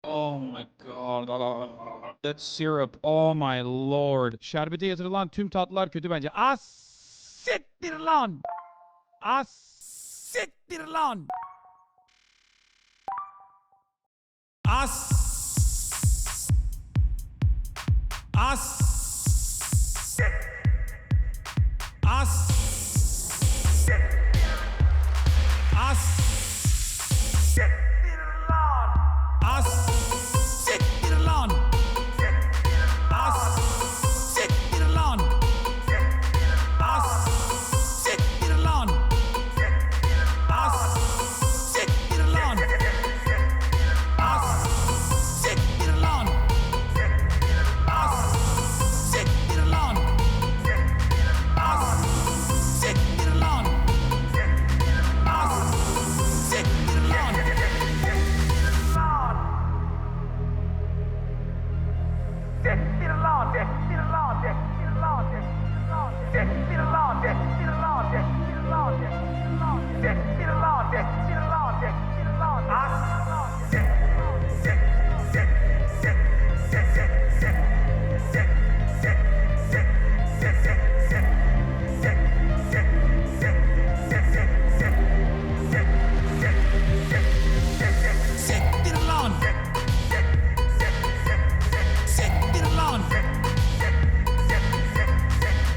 Oh my god. That syrup. Oh my lord. Şerbeti yatırılan tüm tatlılar kötü bence. Ah siktir lan. Ah siktir lan. Ah ah ah ah ah siktir lan. Ah siktir lan. Ah siktir lan. Ah siktir lan. Ah siktir lan. Ah siktir lan. Ah siktir lan. Ah siktir lan. Siktir lan.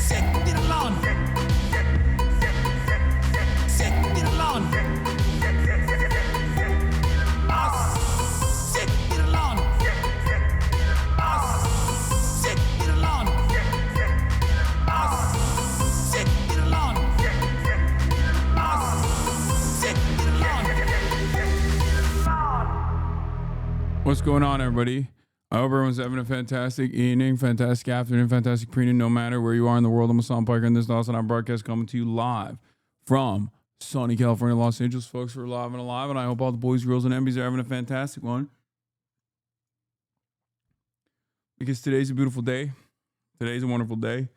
Siktir lan. Siktir lan. Siktir lan. Ah siktir lan. Ah siktir lan. Ah siktir lan. Ah siktir lan. What's going on, everybody? I hope everyone's having a fantastic evening, fantastic afternoon, fantastic pre-noon, no matter where you are in the world. I'm Hasan Piker, and this is the HasanAbi Broadcast coming to you live from sunny California, Los Angeles. Folks, we're live and alive, and I hope all the boys, girls, and MBs are having a fantastic one. Because today's a beautiful day. Today's a wonderful day.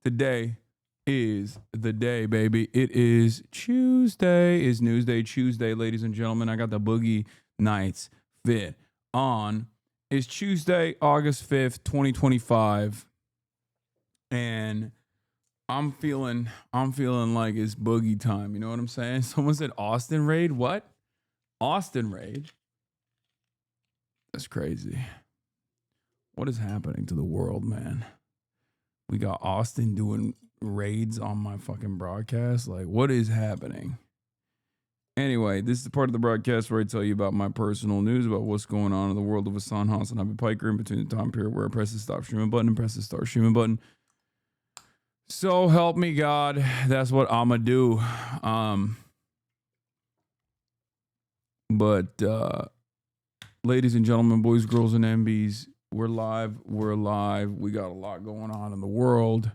Today is the day, baby. It is Tuesday. It's Newsday Tuesday, ladies and gentlemen. I got the Boogie Nights fit on. It's Tuesday, August 5th, 2025. And I'm feeling like it's boogie time. You know what I'm saying? Someone said Austin raid. What? Austin raid? That's crazy. What is happening to the world, man? We got Austin doing raids on my fucking broadcast. Like, what is happening? Anyway, this is the part of the broadcast where I tell you about my personal news about what's going on in the world of HasanAbi Piker in between the time period where I press the stop streaming button and press the start streaming button. So help me God, that's what I'ma do. But ladies and gentlemen, boys, girls, and MBs, we're live. We got a lot going on in the world,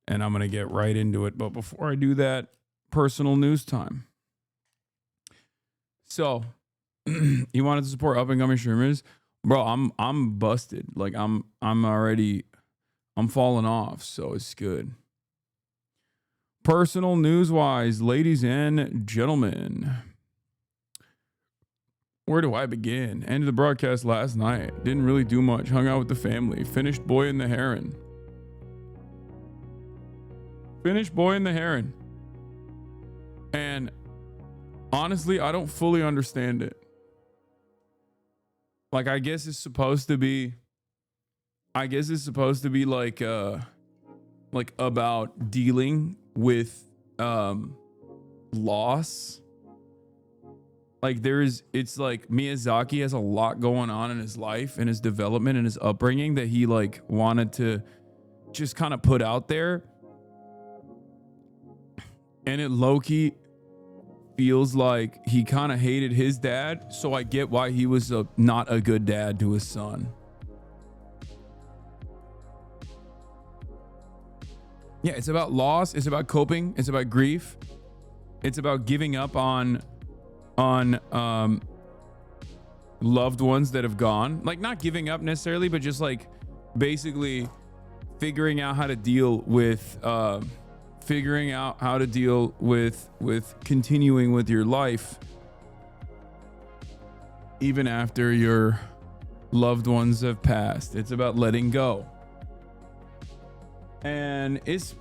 and I'm gonna get right into it. But before I do that, personal news time. So, you wanted to support up and coming streamers, bro? I'm busted. Like I'm falling off. So it's good. Personal news wise, ladies and gentlemen, where do I begin? Ended the broadcast last night. Didn't really do much. Hung out with the family. Finished Boy and the Heron. And honestly, I don't fully understand it. Like, I guess it's supposed to be like about dealing with loss. Like it's like Miyazaki has a lot going on in his life and his development and his upbringing that he like wanted to just kind of put out there. And it low-key feels like he kind of hated his dad, so I get why he was not a good dad to his son. Yeah, it's about loss, it's about coping, it's about grief, it's about giving up on loved ones that have gone. Like, not giving up necessarily, but just like basically figuring out how to deal with continuing with your life even after your Loved ones have passed. It's about letting go. And it's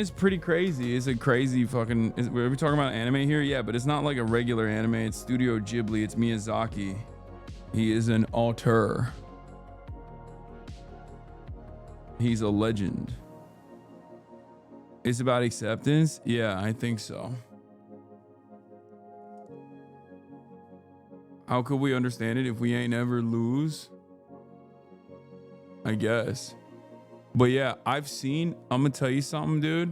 pretty crazy. It's a crazy fucking, are we talking about anime here? Yeah, but it's not like a regular anime. It's Studio Ghibli. It's Miyazaki. He is an auteur. He's a legend. It's about acceptance? Yeah, I think so. How could we understand it if we ain't ever lose? I guess. But yeah, I'm gonna tell you something, dude.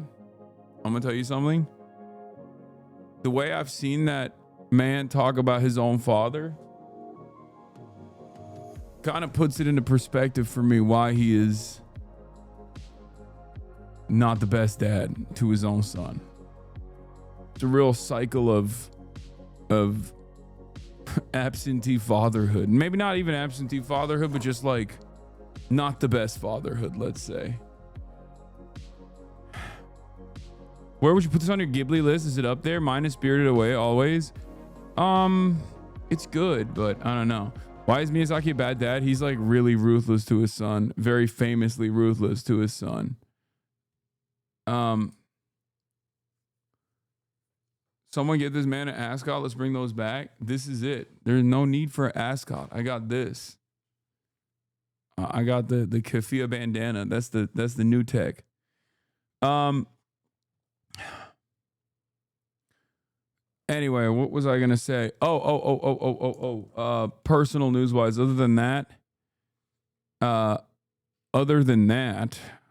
I'm gonna tell you something. The way I've seen that man talk about his own father kind of puts it into perspective for me why he is not the best dad to his own son. It's a real cycle of absentee fatherhood. Maybe not even absentee fatherhood, but just like not the best fatherhood, let's say. Where would you put this on your Ghibli list? Is it up there? Mine is Spirited Away always. It's good, but I don't know. Why is Miyazaki a bad dad? He's like really ruthless to his son, very famously ruthless to his son. Someone get this man an ascot. Let's bring those back. This is it. There's no need for an ascot. I got this. I got the keffiyeh bandana. That's the new tech. Anyway, what was I gonna say? Personal news wise. Other than that,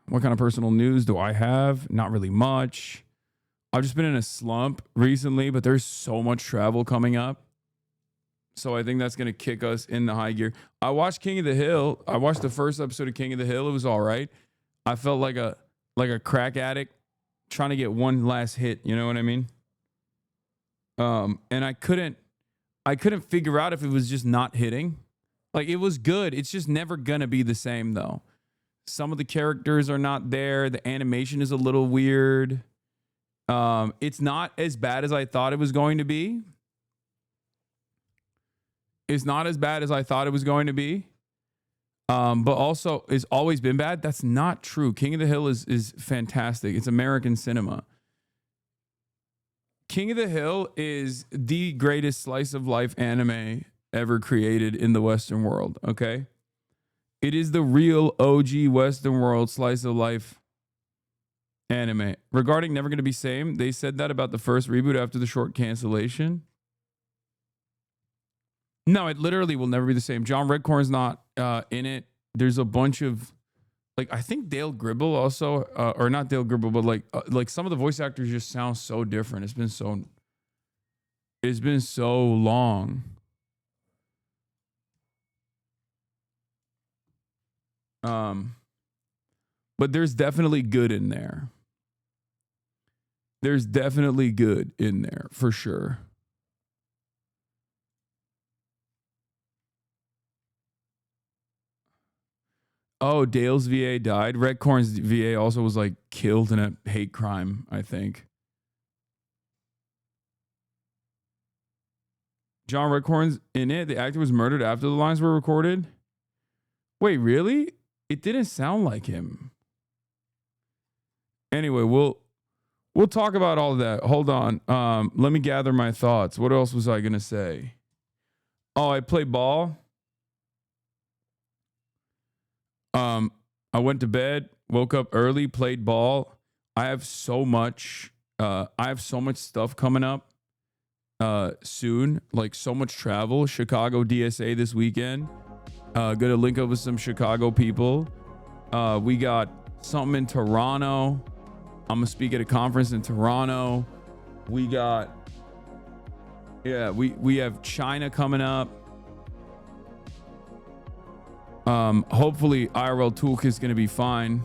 what kind of personal news do I have? Not really much. I've just been in a slump recently, but there's so much travel coming up. So I think that's going to kick us into high gear. I watched King of the Hill. I watched the first episode of King of the Hill. It was all right. I felt like a crack addict trying to get one last hit. You know what I mean? And I couldn't figure out if it was just not hitting. Like, it was good. It's just never going to be the same, though. Some of the characters are not there. The animation is a little weird. It's not as bad as I thought it was going to be. It's not as bad as I thought it was going to be. But also it's always been bad. That's not true. King of the Hill is fantastic. It's American cinema. King of the Hill is the greatest slice of life anime ever created in the Western world. Okay. It is the real OG Western world slice of life anime. Regarding Never Gonna Be Same, they said that about the first reboot after the short cancellation. No, it literally will never be the same. John Redcorn's not in it. There's a bunch of, like, I think Dale Gribble also, or not Dale Gribble, but like some of the voice actors just sound so different. It's been so long. But there's definitely good in there. There's definitely good in there for sure. Oh, Dale's VA died. Redcorn's VA also was like killed in a hate crime, I think. John Redcorn's in it. The actor was murdered after the lines were recorded. Wait, really? It didn't sound like him. Anyway, we'll talk about all of that. Hold on. Let me gather my thoughts. What else was I gonna say? Oh, I play ball. I went to bed, woke up early, played ball. I have so much stuff coming up soon, like so much travel. Chicago DSA this weekend. Gonna link up with some Chicago people. We got something in Toronto. I'm gonna speak at a conference in Toronto. We got, we have China coming up. Hopefully IRL Toolkit is going to be fine.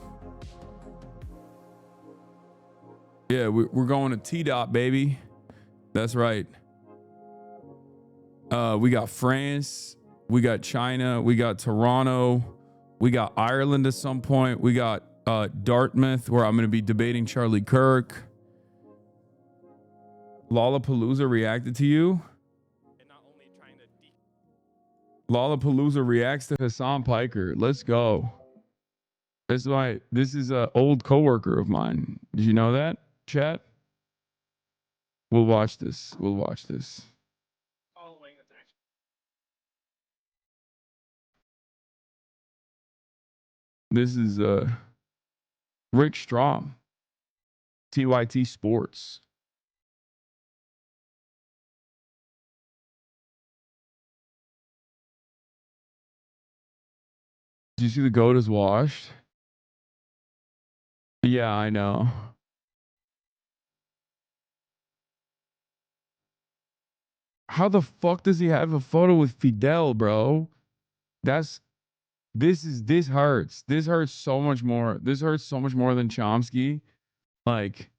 Yeah, we're going to T-Dot, baby. That's right. We got France. We got China. We got Toronto. We got Ireland at some point. We got Dartmouth, where I'm going to be debating Charlie Kirk. Lollapalooza reacted to you. Lollapalooza reacts to Hasan Piker. Let's go. This is an old coworker of mine. Did you know that, chat? We'll watch this. We'll watch this. This is Rick Strom, TYT Sports. Did you see the goat is washed? Yeah, I know. How the fuck does he have a photo with Fidel, bro? This hurts. This hurts so much more. This hurts so much more than Chomsky. Like,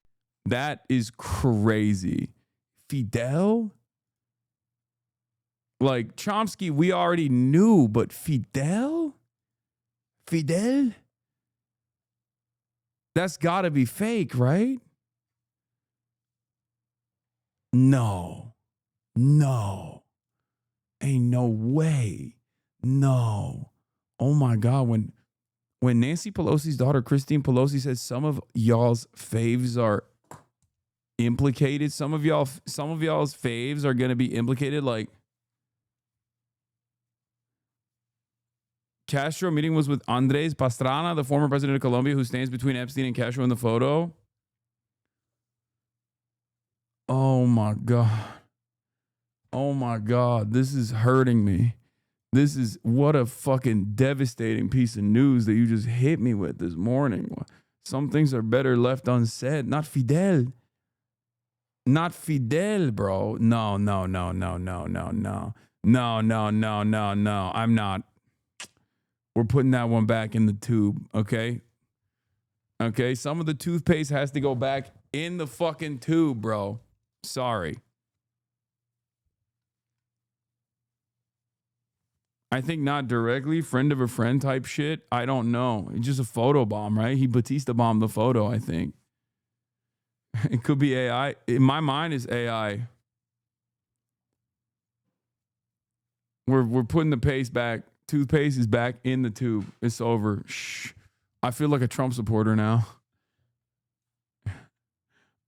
that is crazy. Fidel? Like, Chomsky, we already knew, but Fidel? Fidel? That's gotta be fake, right? No. No. Ain't no way. No. Oh my God. When Nancy Pelosi's daughter, Christine Pelosi, says some of y'all's faves are implicated, some of y'all's faves are gonna be implicated, like Castro meeting was with Andres Pastrana, the former president of Colombia, who stands between Epstein and Castro in the photo. Oh my God. Oh my God. This is hurting me. This is what a fucking devastating piece of news that you just hit me with this morning. Some things are better left unsaid. Not Fidel. Not Fidel, bro. No, no, no, no, no, no, no. No, no, no, no, no. I'm not. We're putting that one back in the tube, okay? Okay, some of the toothpaste has to go back in the fucking tube, bro. Sorry. I think not directly, friend of a friend type shit. I don't know. It's just a photo bomb, right? He Batista bombed the photo, I think. It could be AI. In my mind, is AI. We're putting the paste back. Toothpaste is back in the tube. It's over. Shh. I feel like a Trump supporter now.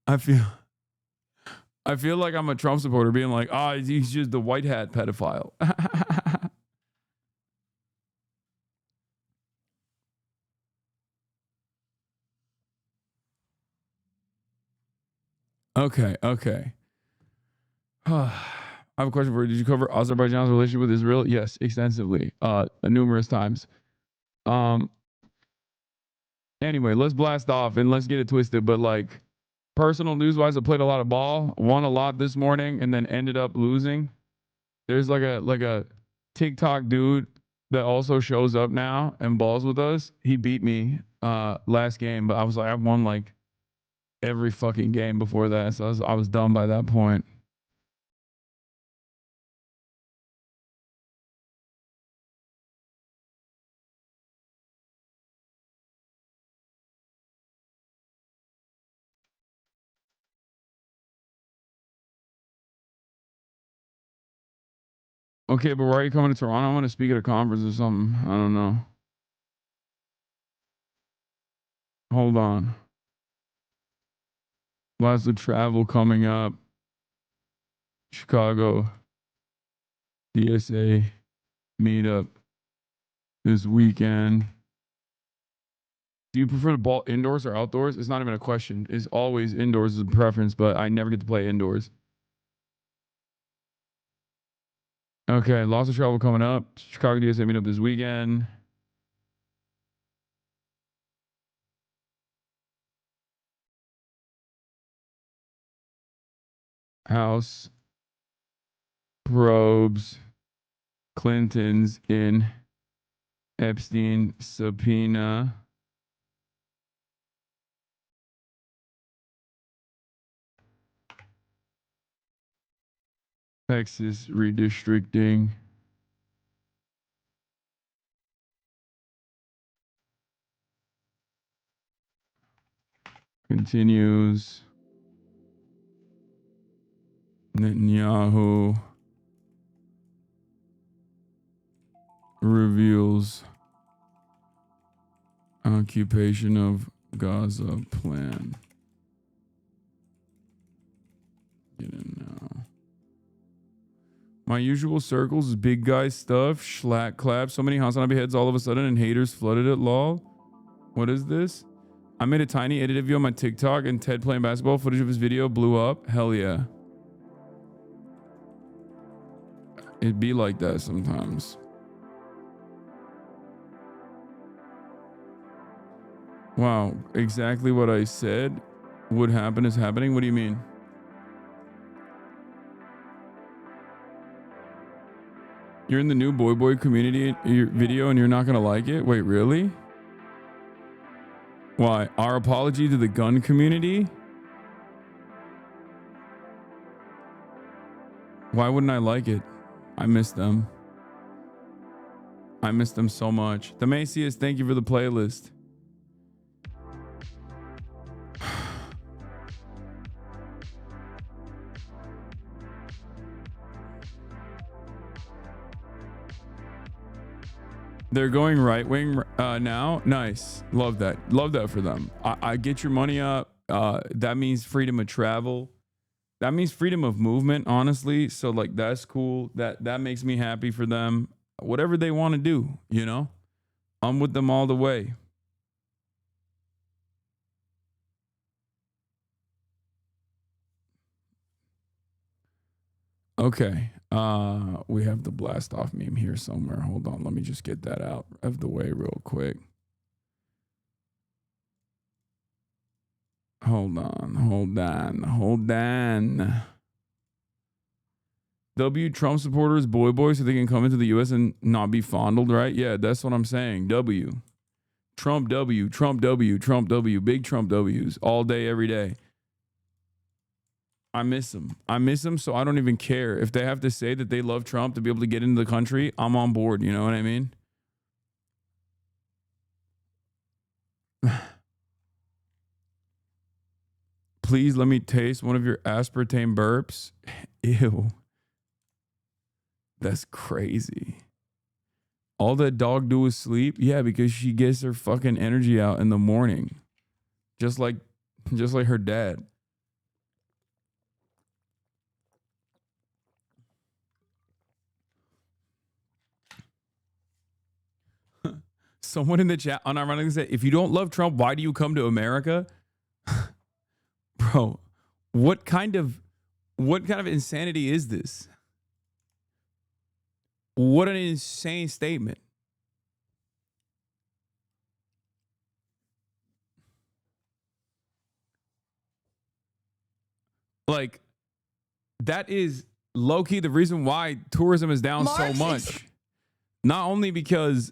I feel like I'm a Trump supporter being like, he's just the white hat pedophile. Okay. I have a question for you. Did you cover Azerbaijan's relationship with Israel? Yes, extensively, numerous times. Anyway, let's blast off and let's get it twisted. But like, personal news wise, I played a lot of ball, won a lot this morning, and then ended up losing. There's like a TikTok dude that also shows up now and balls with us. He beat me last game, but I was like, I've won like every fucking game before that, so I was done by that point. Okay, but why are you coming to Toronto? I want to speak at a conference or something. I don't know. Hold on. Lots of travel coming up. Chicago DSA meetup this weekend. Do you prefer to ball indoors or outdoors? It's not even a question. It's always indoors is a preference, but I never get to play indoors. Okay, lots of travel coming up. Chicago DSA meetup this weekend. House probes Clintons in Epstein subpoena. Texas redistricting. Continues. Netenyahu reveals occupation of Gaza plan. Get in now. My usual circles is big guy stuff, schlack clap. So many HasanAbi heads all of a sudden and haters flooded it, lol. What is this? I made a tiny edited video on my TikTok and Ted playing basketball. Footage of his video blew up. Hell yeah. It'd be like that sometimes. Wow, exactly what I said would happen is happening. What do you mean? You're in the new boy community video and you're not gonna like it? Wait, really? Why? Our apology to the gun community? Why wouldn't I like it? I miss them. I miss them so much. The Macias, thank you for the playlist. They're going right wing now. Nice. Love that. Love that for them. I get your money up. That means freedom of travel. That means freedom of movement, honestly. So like that's cool. That makes me happy for them. Whatever they want to do, you know? I'm with them all the way. Okay. We have the blast off meme here somewhere. Hold on. Let me just get that out of the way real quick. Hold on. W Trump supporters boy so they can come into the US and not be fondled, right? Yeah, that's what I'm saying. W. Trump W. Big Trump W's all day, every day. I miss them, so I don't even care. If they have to say that they love Trump to be able to get into the country, I'm on board. You know what I mean? Please let me taste one of your aspartame burps. Ew. That's crazy. All that dog do is sleep? Yeah, because she gets her fucking energy out in the morning. Just like her dad. Someone in the chat unironically said, if you don't love Trump, why do you come to America? Bro, what kind of insanity is this? What an insane statement. Like, that is low-key the reason why tourism is down so much. Not only because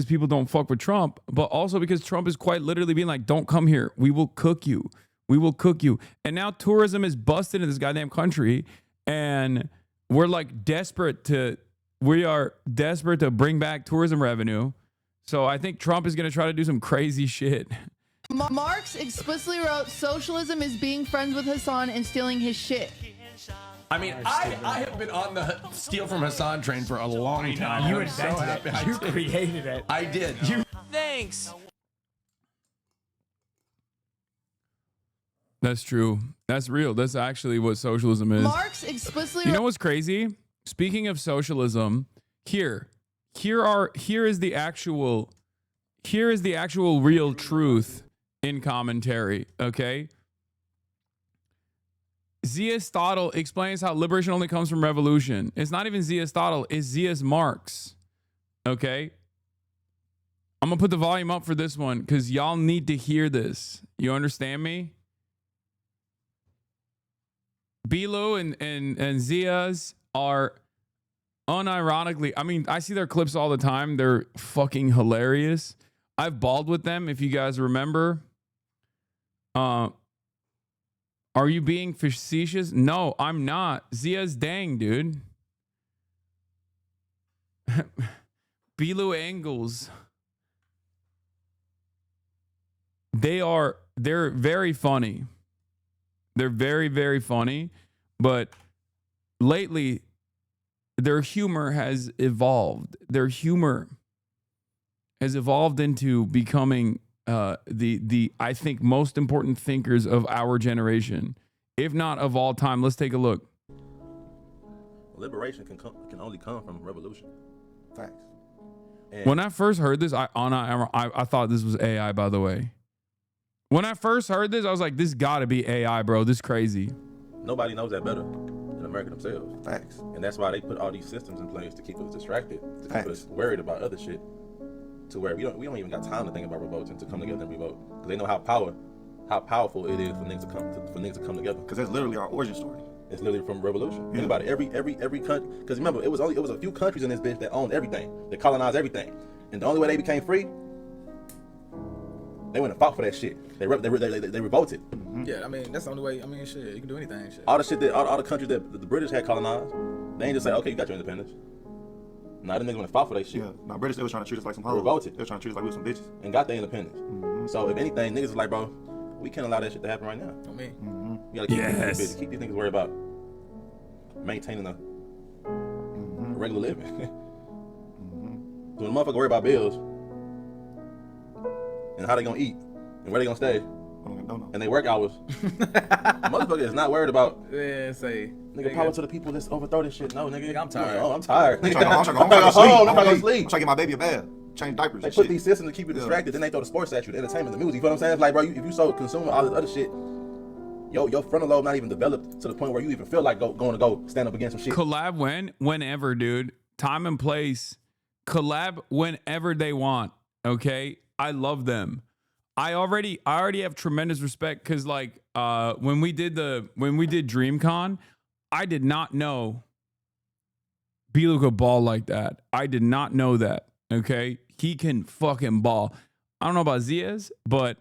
people don't fuck with Trump, but also because Trump is quite literally being like, don't come here. We will cook you. We will cook you. And now tourism is busted in this goddamn country. And we're like desperate to bring back tourism revenue. So I think Trump is going to try to do some crazy shit. Marx explicitly wrote, socialism is being friends with Hasan and stealing his shit. I mean, I have been on the steal from Hasan train for a long time. You invented it. You created it. I did. Thanks. That's true. That's real. That's actually what socialism is. Marx explicitly. You know what's crazy? Speaking of socialism, here is the actual real truth in commentary. Okay. Aristotle explains how liberation only comes from revolution. It's not even Aristotle, it's Marx. Okay? I'm going to put the volume up for this one because y'all need to hear this. You understand me? Bilu and Zias are unironically, I mean, I see their clips all the time. They're fucking hilarious. I've balled with them, if you guys remember. Are you being facetious? No, I'm not. Zia's dang, dude. Bilu angles. They're very funny. They're very, very funny. But lately, their humor has evolved. Their humor has evolved into becoming the I think most important thinkers of our generation, if not of all time. Let's take a look. Liberation can only come from revolution. Facts. And When I first heard this, I thought this was AI, by the way. When I first heard this, I was like, this gotta be AI, bro. This is crazy. nobody knows that better than America themselves. Facts. And that's why they put all these systems in place to keep us distracted, to keep Facts. us worried about other shit, to where we don't even got time to think about revolting, to come together and revolt, because they know how powerful it is for niggas to come together. Because that's literally our origin story. It's literally from revolution. Yeah. Think about it. Every country, because remember, it was a few countries in this bitch that owned everything. They colonized everything, and the only way they became free, they went and fought for that shit. They revolted. Yeah, I mean, that's the only way. I mean, shit, you can do anything. Shit. All the shit that all the countries that the British had colonized, they ain't just say, okay, you got your independence. Nah, them niggas went and fought for that shit. Yeah. Now British, they was trying to treat us like some hoes. Revolted. They was trying to treat us like we was some bitches. And got their independence. So if anything, niggas is like, bro, we can't allow that shit to happen right now. I mean, We gotta keep Yes. these keep these niggas worried about maintaining a regular living. So when the motherfucker worry about bills and how they gonna eat and where they gonna stay Don't know. and they work hours, motherfucker is not worried about yeah, say, nigga power to the people. Let's overthrow this shit. No, nigga, I'm tired. Oh, I'm tired. I'm trying to go I'm trying to sleep. go home. I'm trying to go I'm sleep. trying to get my baby a bath, change diapers They and put shit. these systems to keep you distracted. Then they throw the sports at you, the entertainment, the music. You feel what I'm saying? It's like, bro, if you so consumed with all this other shit, your frontal lobe not even developed to the point where you even feel like going to go stand up against some shit. Collab whenever, dude. Time and place. Collab whenever they want. Okay, I love them. I already have tremendous respect because like when we did DreamCon, I did not know B-Lu could ball like that. I did not know that. Okay, he can fucking ball. I don't know about Ziaz, but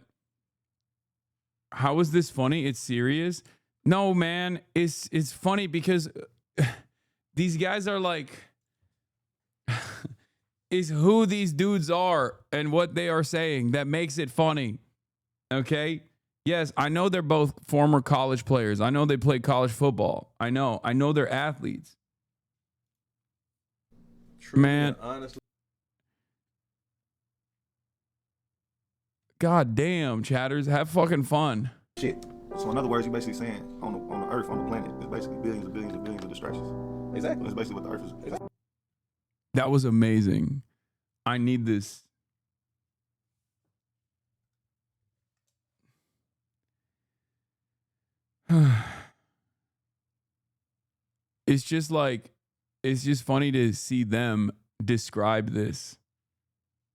how is this funny? It's serious. No, man, it's funny because these guys are like is who these dudes are and what they are saying that makes it funny. Okay? Yes, I know they're both former college players. I know they play college football. I know they're athletes. Man, honestly, god damn, chatters, have fucking fun. shit. So in other words, you're basically saying on the earth, on the planet, it's basically billions and billions and billions of distractions. Exactly. That's basically what the earth is. That was amazing. I need this. It's just funny to see them describe this.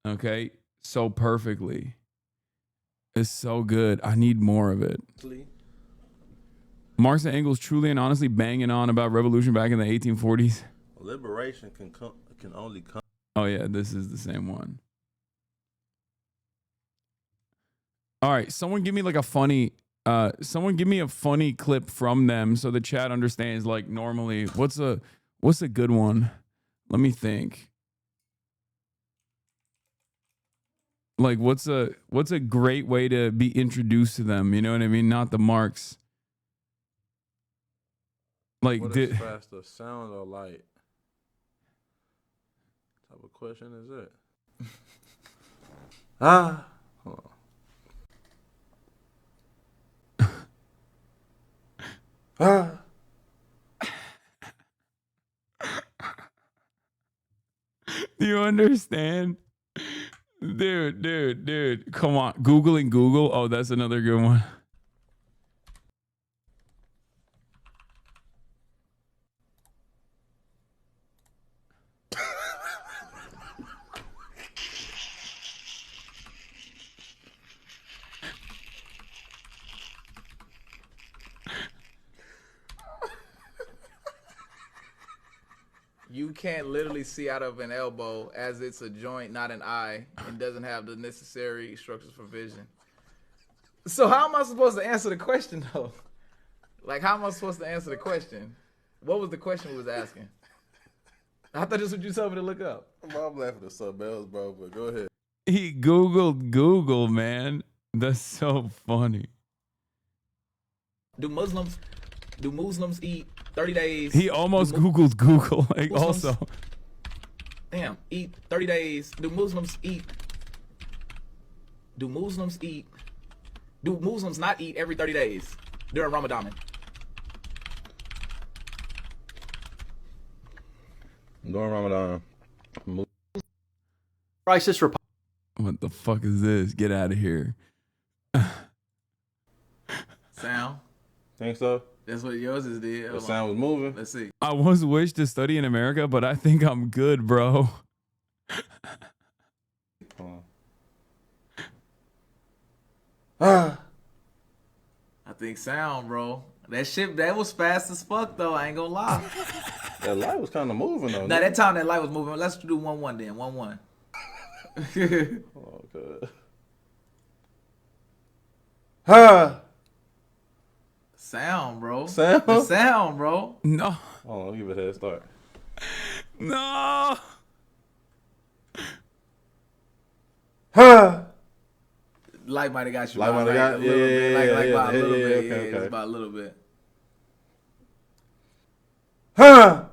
Okay? So perfectly. It's so good. I need more of it. Marx and Engels truly and honestly banging on about revolution back in the 1840s. Liberation can only come. Oh yeah, this is the same one. All right, someone give me a funny clip from them so the chat understands like normally what's a good one? Let me think. Like what's a great way to be introduced to them, you know what I mean? Not the Marx. Like What is faster, sound or light? What type of question is it? Hold on. Do you understand? Dude, come on. Googling Google. Oh, that's another good one. you can't literally see out of an elbow as it's a joint, not an eye, and doesn't have the necessary structures for vision. So how am I supposed to answer the question though? Like, how am I supposed to answer the question? What was the question we was asking? I thought this was what you told me to look up. I'm laughing at something else, bro, but go ahead. He Googled Google, man. That's so funny. Do Muslims eat 30 days. He almost Googled Google. Like Muslims- also. Damn, eat 30 days. Do Muslims not eat every 30 days during Ramadan? During Ramadan. Crisis. What the fuck is this? Get out of here. Sound. Think so? That's what yours is, did. The Hold sound on. was moving. Let's see. I once wished to study in America, but I think I'm good, bro. I think sound, bro. That was fast as fuck, though. I ain't gonna lie. That light was kind of moving though. Now, that time that light was moving. Let's do 1-1 then. 1-1. Oh, good. Sound, bro. Sound? The sound, bro. No. Hold on, give it a head start. No. Light might have got you. Light by might have like got- a little yeah, bit. Like yeah, by a little yeah, bit. okay, Yeah, okay. just by a little bit. Ta.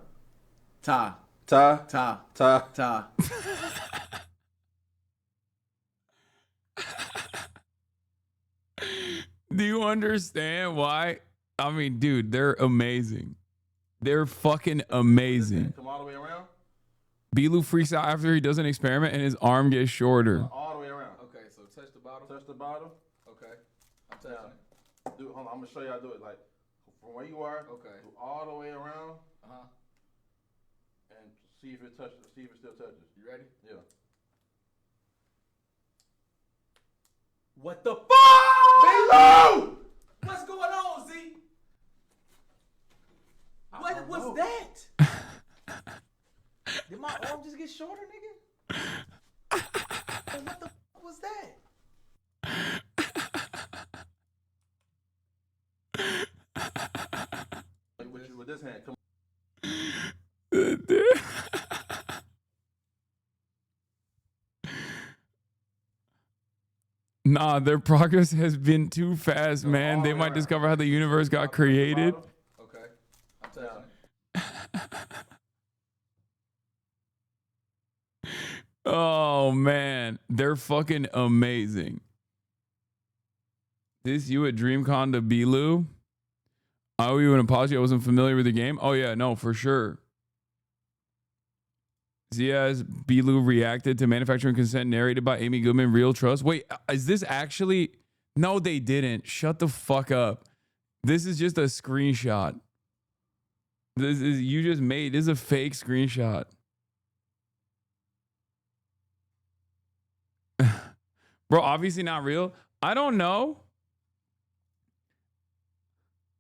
Ta. Ta. Ta. Ta. Do you understand why? I mean, dude, they're amazing. They're fucking amazing. Come all the way around? Bilu freaks out after he does an experiment and his arm gets shorter. All the way around. Okay, so touch the bottom. Touch the bottom. Okay. I'm touching it. Dude, hold on. I'm going to show you how to do it. Like, from where you are, Okay. do all the way around Uh-huh. and see if it touches. See if it still touches. You ready? Yeah. What the fuck? Below! What's going on, Z? What was that? Did my arm just get shorter, nigga? What the fuck was that? With this hand, come Nah, their progress has been too fast, man. all They the way might around. discover how the universe got created. Okay. I'm touching it. Oh, man. They're fucking amazing. This you at DreamCon to Bilu? I owe you an apology. I wasn't familiar with the game. Oh, yeah, no, for sure. Zia's Bilu reacted to manufacturing consent narrated by Amy Goodman, Real Trust. Wait, is this actually? No, they didn't. Shut the fuck up. This is just a screenshot. This is a fake screenshot. Bro, obviously not real. I don't know.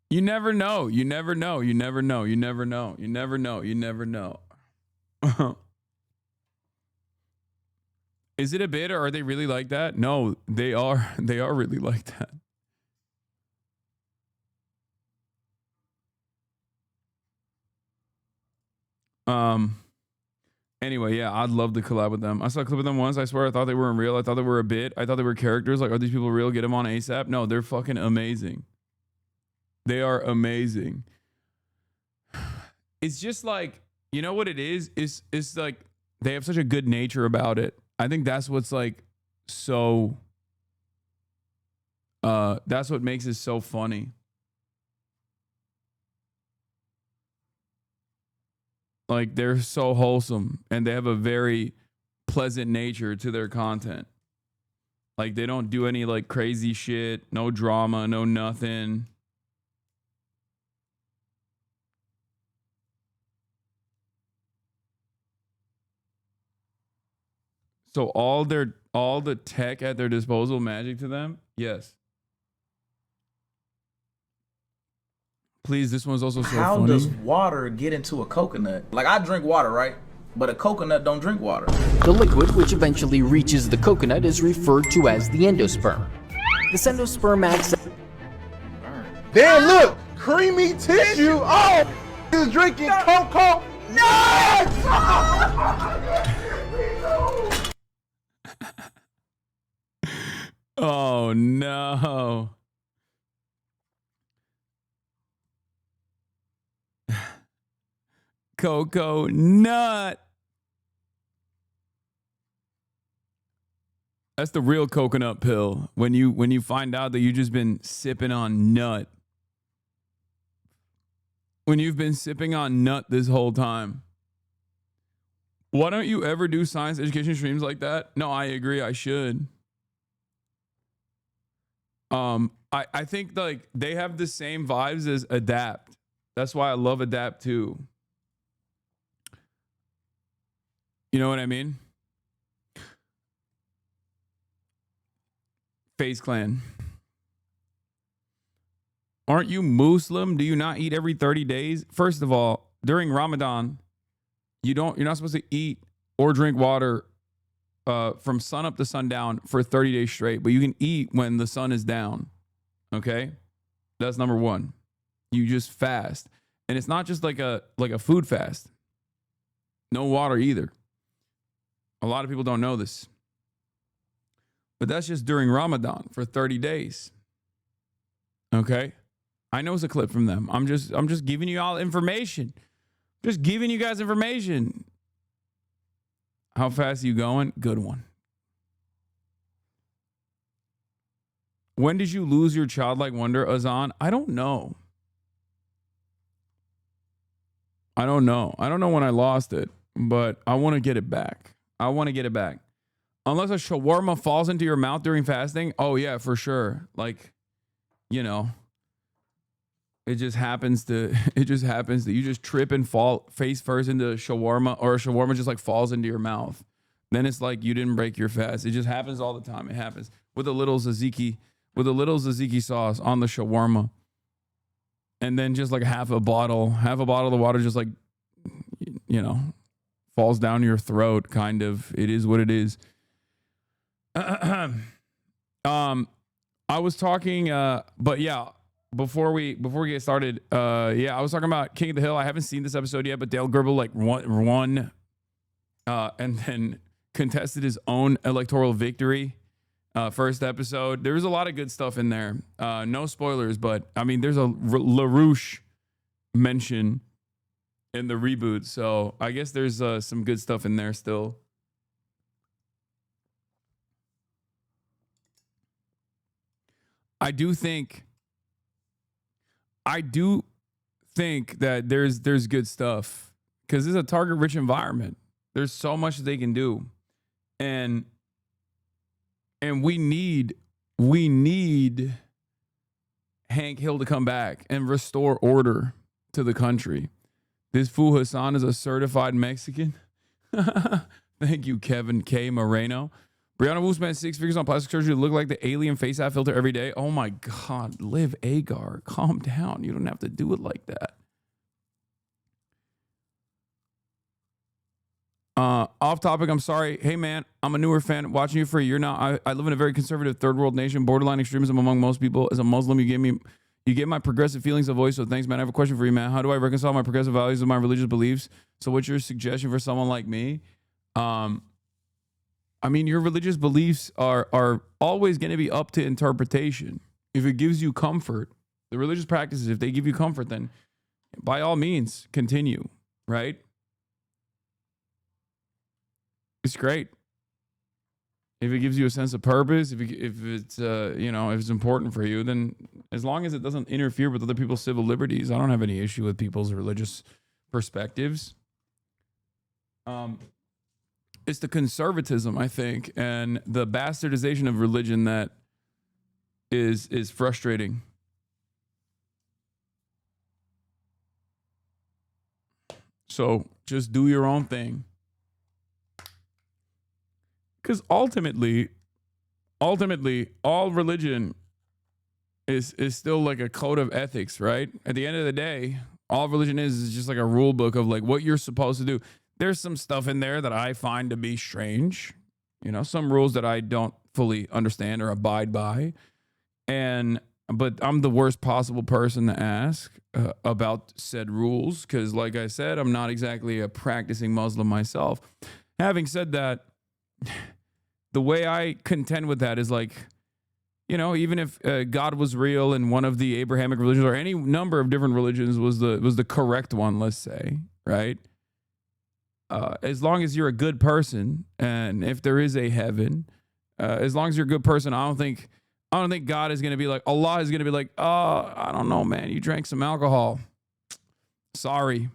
You never know. You never know. You never know. You never know. You never know. You never know. Is it a bit or are they really like that? No, they are. They are really like that. Anyway, yeah, I'd love to collab with them. I saw a clip of them once. I swear I thought they weren't real. I thought they were a bit. I thought they were characters. Like, are these people real? Get them on ASAP. No, they're fucking amazing. They are amazing. It's just like, you know what it is? It's like they have such a good nature about it. I think that's what's like so that's what makes it so funny. Like they're so wholesome and they have a very pleasant nature to their content. Like they don't do any like crazy shit, no drama, no nothing. So all the tech at their disposal magic to them? Yes. Please, this one's also so How funny. does water get into a coconut? Like, I drink water, right? But a coconut don't drink water. The liquid which eventually reaches the coconut is referred to as the endosperm. This endosperm acts. Damn, look! Creamy tissue! Oh! He's drinking Coke! Oh no. coconut. That's the real coconut pill. When you find out that you've just been sipping on nut. When you've been sipping on nut this whole time. Why don't you ever do science education streams like that? No, I agree. I should. I think like they have the same vibes as Adapt. That's why I love Adapt too. You know what I mean? FaZe Clan. Aren't you Muslim? Do you not eat every 30 days? First of all, during Ramadan, you're not supposed to eat or drink water from sun up to sundown for 30 days straight, but you can eat when the sun is down. Okay? That's number one. You just fast. And it's not just like a food fast. No water either. A lot of people don't know this. But that's just during Ramadan for 30 days. Okay? I know it's a clip from them. I'm just giving you all information. Just giving you guys information. How fast are you going? Good one. When did you lose your childlike wonder, Hasan? I don't know. I don't know when I lost it, but I want to get it back. Unless a shawarma falls into your mouth during fasting. Oh yeah, for sure. Like, you know, it just happens that you just trip and fall face first into a shawarma, or a shawarma just like falls into your mouth. Then it's like you didn't break your fast. It just happens all the time. It happens with a little tzatziki sauce on the shawarma. And then just like half a bottle of the water just like, you know, falls down your throat, kind of. It is what it is. I was talking, but yeah, before we get started, I was talking about King of the Hill. I haven't seen this episode yet, but Dale Gerbil like won and then contested his own electoral victory. First episode. There was a lot of good stuff in there. No spoilers, but I mean, there's a LaRouche mention in the reboot, so I guess there's some good stuff in there still. I do think that there's good stuff because it's a target-rich environment. There's so much that they can do, and we need Hank Hill to come back and restore order to the country. This fool Hasan is a certified Mexican. Thank you, Kevin K. Moreno. Brianna Wu spent 6 figures on plastic surgery to look like the alien face app filter every day. Oh my God, Liv Agar, calm down. You don't have to do it like that. Off topic, I'm sorry. Hey man, I'm a newer fan watching you for a year now. I live in a very conservative third world nation, borderline extremism among most people. As a Muslim, you gave my progressive feelings a voice, so thanks, man. I have a question for you, man. How do I reconcile my progressive values with my religious beliefs? So what's your suggestion for someone like me? I mean, your religious beliefs are always going to be up to interpretation. If it gives you comfort, the religious practices, if they give you comfort, then by all means, continue, right? It's great. If it gives you a sense of purpose, if it's if it's important for you, then as long as it doesn't interfere with other people's civil liberties, I don't have any issue with people's religious perspectives. It's the conservatism, I think, and the bastardization of religion that is frustrating. So just do your own thing. Because ultimately, all religion is still like a code of ethics, right? At the end of the day, all religion is just like a rule book of like what you're supposed to do. There's some stuff in there that I find to be strange, you know, some rules that I don't fully understand or abide by, but I'm the worst possible person to ask about said rules because, like I said, I'm not exactly a practicing Muslim myself. Having said that, the way I contend with that is like, you know, even if God was real and one of the Abrahamic religions or any number of different religions was the correct one, let's say, right? as long as you're a good person, and if there is a heaven, as long as you're a good person, I don't think God is going to be like, Allah is going to be like, oh, I don't know, man, you drank some alcohol. Sorry.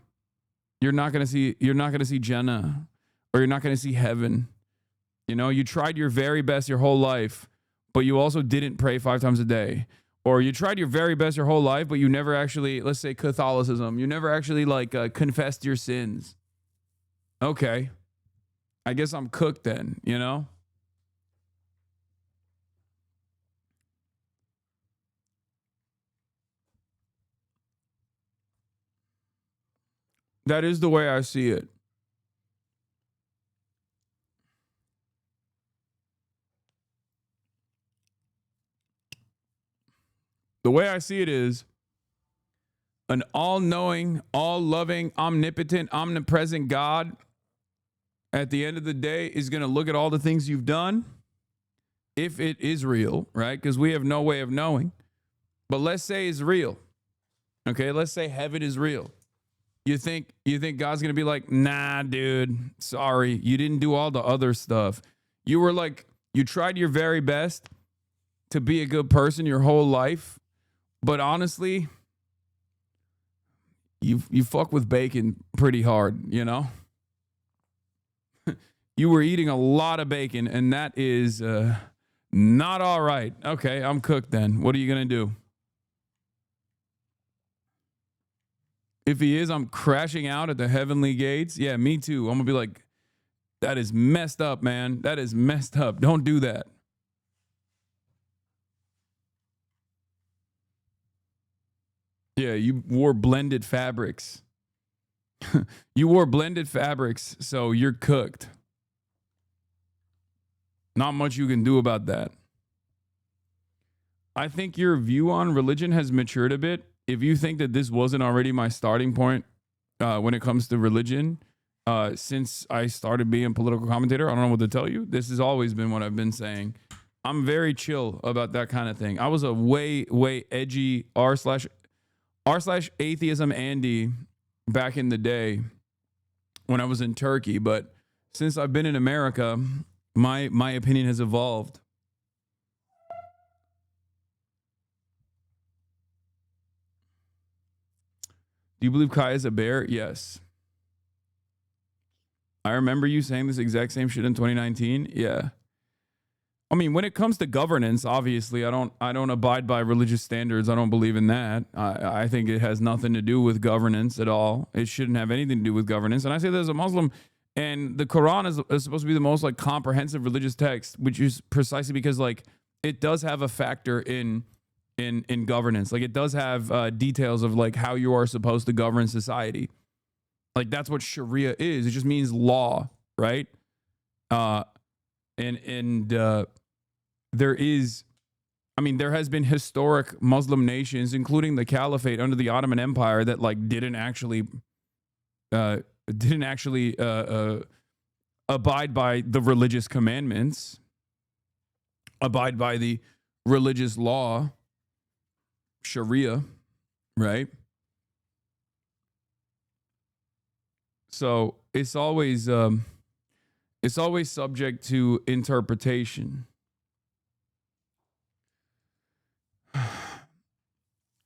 You're not going to see Jannah, or you're not going to see heaven. You know, you tried your very best your whole life, but you also didn't pray 5 times a day. Or you tried your very best your whole life, but you never actually, let's say Catholicism, you never actually like confessed your sins. Okay. I guess I'm cooked then, you know? That is the way I see it. The way I see it is an all-knowing, all-loving, omnipotent, omnipresent God at the end of the day is going to look at all the things you've done, if it is real, right? Because we have no way of knowing. But let's say it's real. Okay, let's say heaven is real. You think God's going to be like, nah, dude, sorry, you didn't do all the other stuff. You were like, you tried your very best to be a good person your whole life, but honestly, you fuck with bacon pretty hard, you know? You were eating a lot of bacon, and that is not all right. Okay, I'm cooked then. What are you going to do? If he is, I'm crashing out at the heavenly gates. Yeah, me too. I'm going to be like, that is messed up, man. That is messed up. Don't do that. Yeah, you wore blended fabrics. You wore blended fabrics, so you're cooked. Not much you can do about that. I think your view on religion has matured a bit. If you think that this wasn't already my starting point when it comes to religion, since I started being a political commentator, I don't know what to tell you. This has always been what I've been saying. I'm very chill about that kind of thing. I was a way edgy r/atheism Andy back in the day when I was in Turkey, but since I've been in America, my opinion has evolved. Do you believe Kai is a bear? Yes. I remember you saying this exact same shit in 2019. Yeah. I mean, when it comes to governance, obviously, I don't abide by religious standards. I don't believe in that. I think it has nothing to do with governance at all. It shouldn't have anything to do with governance. And I say that as a Muslim, and the Quran is supposed to be the most like comprehensive religious text, which is precisely because like it does have a factor in governance. Like it does have details of like how you are supposed to govern society. Like that's what Sharia is. It just means law, right? There is, I mean, there has been historic Muslim nations, including the Caliphate under the Ottoman Empire, that like didn't actually abide by the religious commandments, abide by the religious law, Sharia, right? So it's always subject to interpretation.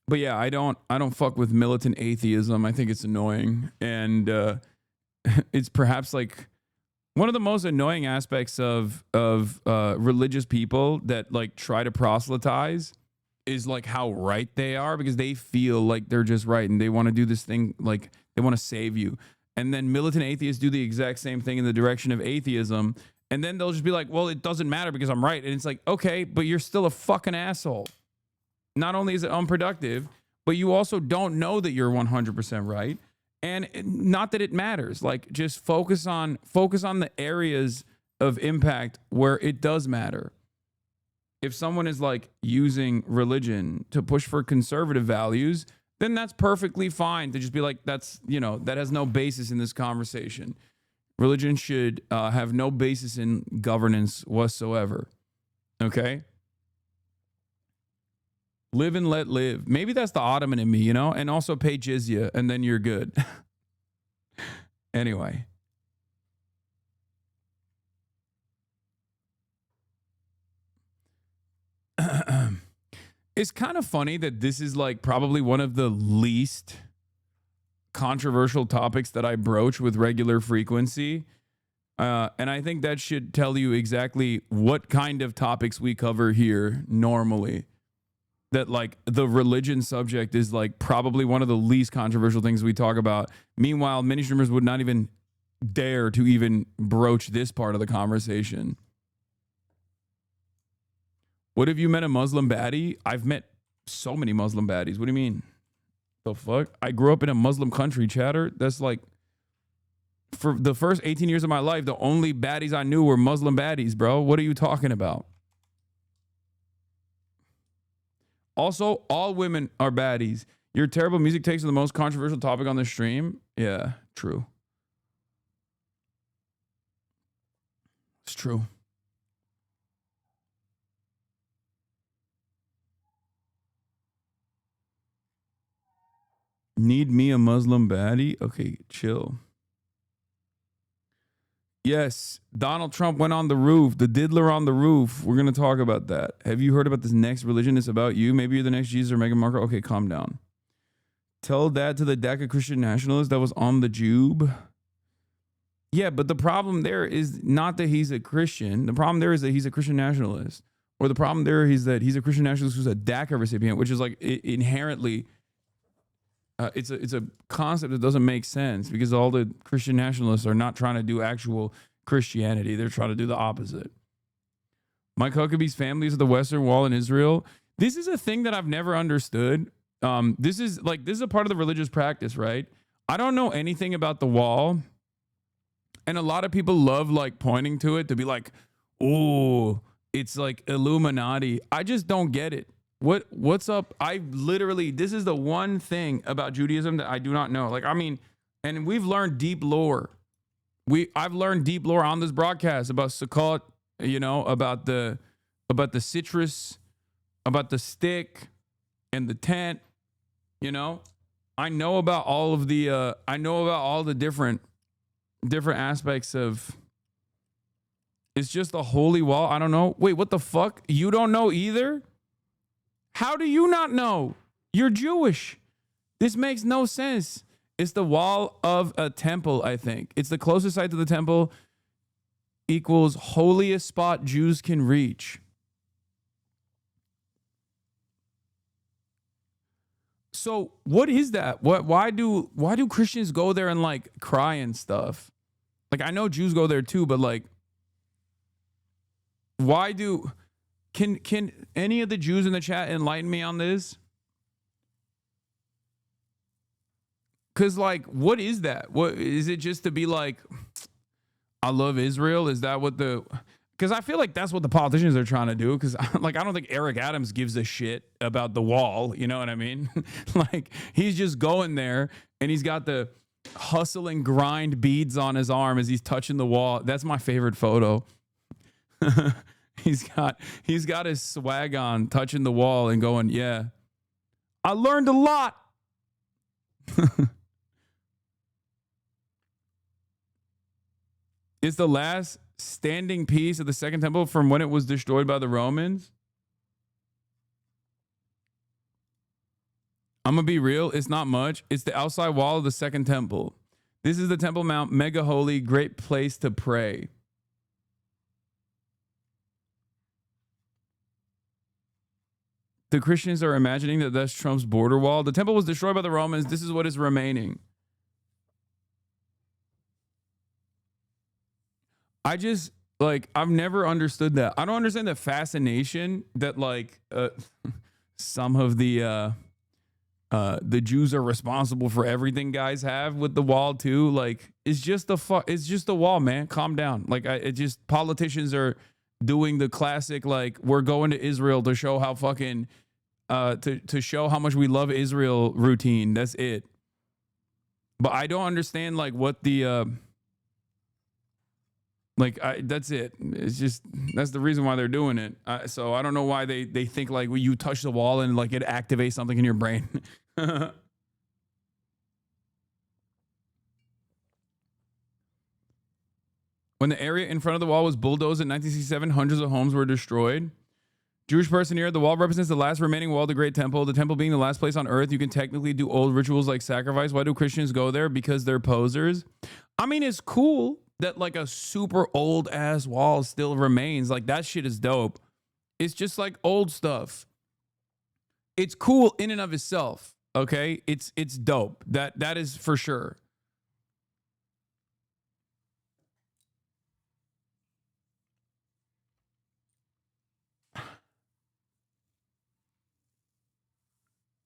But yeah, I don't fuck with militant atheism. I think it's annoying, and it's perhaps like one of the most annoying aspects of religious people that like try to proselytize is like how right they are, because they feel like they're just right and they want to do this thing, like they want to save you. And then militant atheists do the exact same thing in the direction of atheism. And then they'll just be like, well, it doesn't matter because I'm right. And it's like, okay, but you're still a fucking asshole. Not only is it unproductive, but you also don't know that you're 100% right. And not that it matters. Like just focus on the areas of impact where it does matter. If someone is like using religion to push for conservative values, then that's perfectly fine to just be like, that's, you know, that has no basis in this conversation. Religion should have no basis in governance whatsoever. Okay? Live and let live. Maybe that's the Ottoman in me, you know? And also pay jizya, and then you're good. Anyway. It's kind of funny that this is like probably one of the least controversial topics that I broach with regular frequency. And I think that should tell you exactly what kind of topics we cover here normally. That like the religion subject is like probably one of the least controversial things we talk about. Meanwhile, many streamers would not even dare to even broach this part of the conversation. What have you met a Muslim baddie? I've met so many Muslim baddies. What do you mean? The fuck? I grew up in a Muslim country, chatter. That's like, for the first 18 years of my life, the only baddies I knew were Muslim baddies, bro. What are you talking about? Also, all women are baddies. Your terrible music takes are the most controversial topic on the stream. Yeah, true. It's true. Need me a Muslim baddie? Okay, chill. Yes, Donald Trump went on the roof. The diddler on the roof. We're going to talk about that. Have you heard about this next religion? It's about you. Maybe you're the next Jesus or Meghan Markle. Okay, calm down. Tell that to the DACA Christian nationalist that was on the Jube. Yeah, but the problem there is not that he's a Christian. The problem there is that he's a Christian nationalist. Or the problem there is that he's a Christian nationalist who's a DACA recipient, which is like inherently... it's a concept that doesn't make sense because all the Christian nationalists are not trying to do actual Christianity. They're trying to do the opposite. Mike Huckabee's family is at the Western Wall in Israel. This is a thing that I've never understood. This is a part of the religious practice, right? I don't know anything about the wall. And a lot of people love like pointing to it to be like, oh, it's like Illuminati. I just don't get it. What's up? This is the one thing about Judaism that I do not know. Like, I mean, and we've learned deep lore. I've learned deep lore on this broadcast about Sukkot, about the citrus, about the stick and the tent, I know about all of the different aspects of, it's just a holy wall. I don't know. Wait, what the fuck? You don't know either? How do you not know? You're Jewish. This makes no sense. It's the wall of a temple, I think. It's the closest site to the temple equals holiest spot Jews can reach. So what is that? Why do Christians go there and like cry and stuff? Like, I know Jews go there too, but like, why do... Can any of the Jews in the chat enlighten me on this? Because, like, what is that? What is it? Just to be like, I love Israel? Is that what the... Because I feel like that's what the politicians are trying to do. Because, like, I don't think Eric Adams gives a shit about the wall. You know what I mean? Like, he's just going there, and he's got the hustle and grind beads on his arm as he's touching the wall. That's my favorite photo. He's got his swag on, touching the wall and going, yeah, I learned a lot. It's the last standing piece of the Second Temple from when it was destroyed by the Romans. I'm going to be real. It's not much. It's the outside wall of the Second Temple. This is the Temple Mount, mega holy, great place to pray. The Christians are imagining that that's Trump's border wall. The temple was destroyed by the Romans. This is what is remaining. I've never understood that. I don't understand the fascination that some of the Jews are responsible for everything guys have with the wall too. Like, it's just the wall, man. Calm down. Like, politicians are doing the classic, like, we're going to Israel to show how fucking to show how much we love Israel routine. That's it. But I don't understand like what the that's it. It's just, that's the reason why they're doing it. So I don't know why they think like when you touch the wall and like it activates something in your brain. When the area in front of the wall was bulldozed in 1967, hundreds of homes were destroyed. Jewish person here, the wall represents the last remaining wall of the Great Temple. The temple being the last place on earth, you can technically do old rituals like sacrifice. Why do Christians go there? Because they're posers. I mean, it's cool that like a super old ass wall still remains. Like that shit is dope. It's just like old stuff. It's cool in and of itself. Okay, it's dope. That is for sure.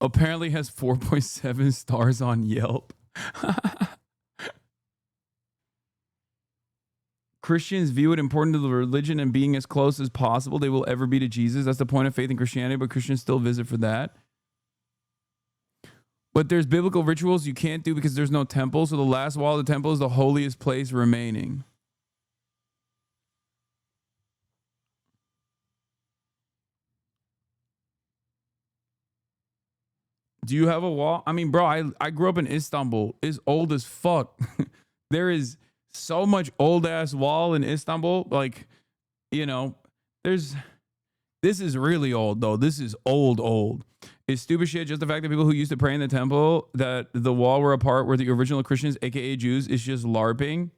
Apparently has 4.7 stars on Yelp. Christians view it important to the religion and being as close as possible they will ever be to Jesus. That's the point of faith in Christianity, but Christians still visit for that. But there's biblical rituals you can't do because there's no temple. So the last wall of the temple is the holiest place remaining. Do you have a wall? I mean, bro, I grew up in Istanbul. It's old as fuck. There is so much old ass wall in Istanbul. Like, you know, this is really old though. This is old. It's stupid shit. Just the fact that people who used to pray in the temple, that the wall were apart were the original Christians, aka Jews, is just LARPing.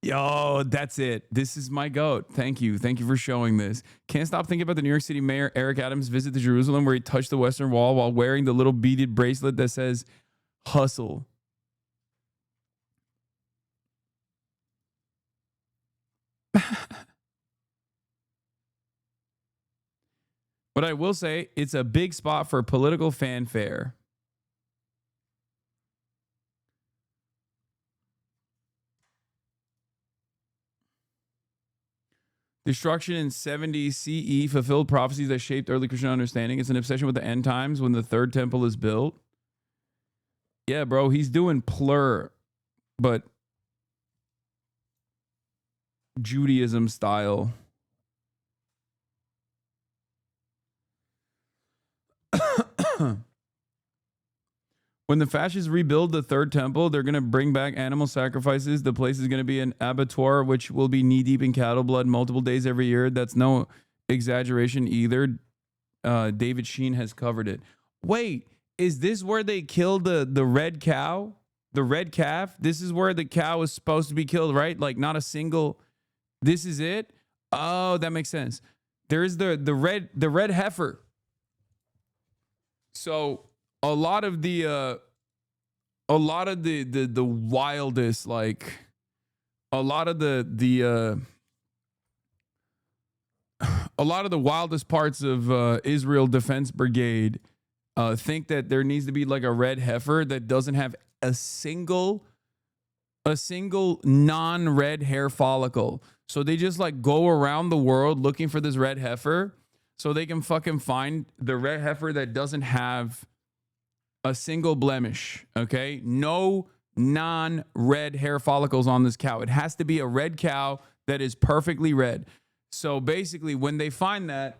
Yo, that's it. This is my goat. Thank you. Thank you for showing this. Can't stop thinking about the New York City mayor, Eric Adams' visit to Jerusalem, where he touched the Western Wall while wearing the little beaded bracelet that says hustle. But I will say it's a big spot for political fanfare. Destruction in 70 CE fulfilled prophecies that shaped early Christian understanding. It's an obsession with the end times when the third temple is built. Yeah, bro, he's doing plur, but Judaism style. When the fascists rebuild the third temple, they're going to bring back animal sacrifices. The place is going to be an abattoir, which will be knee-deep in cattle blood multiple days every year. That's no exaggeration either. David Sheen has covered it. Wait, is this where they killed the red cow? The red calf? This is where the cow is supposed to be killed, right? Like not a single... This is it? Oh, that makes sense. There's the red heifer. So... A lot of the wildest, like a lot of the wildest parts of Israel Defense Brigade think that there needs to be like a red heifer that doesn't have a single non-red hair follicle. So they just like go around the world looking for this red heifer so they can fucking find the red heifer that doesn't have a single blemish, okay? No non-red hair follicles on this cow. It has to be a red cow that is perfectly red. So basically, when they find that,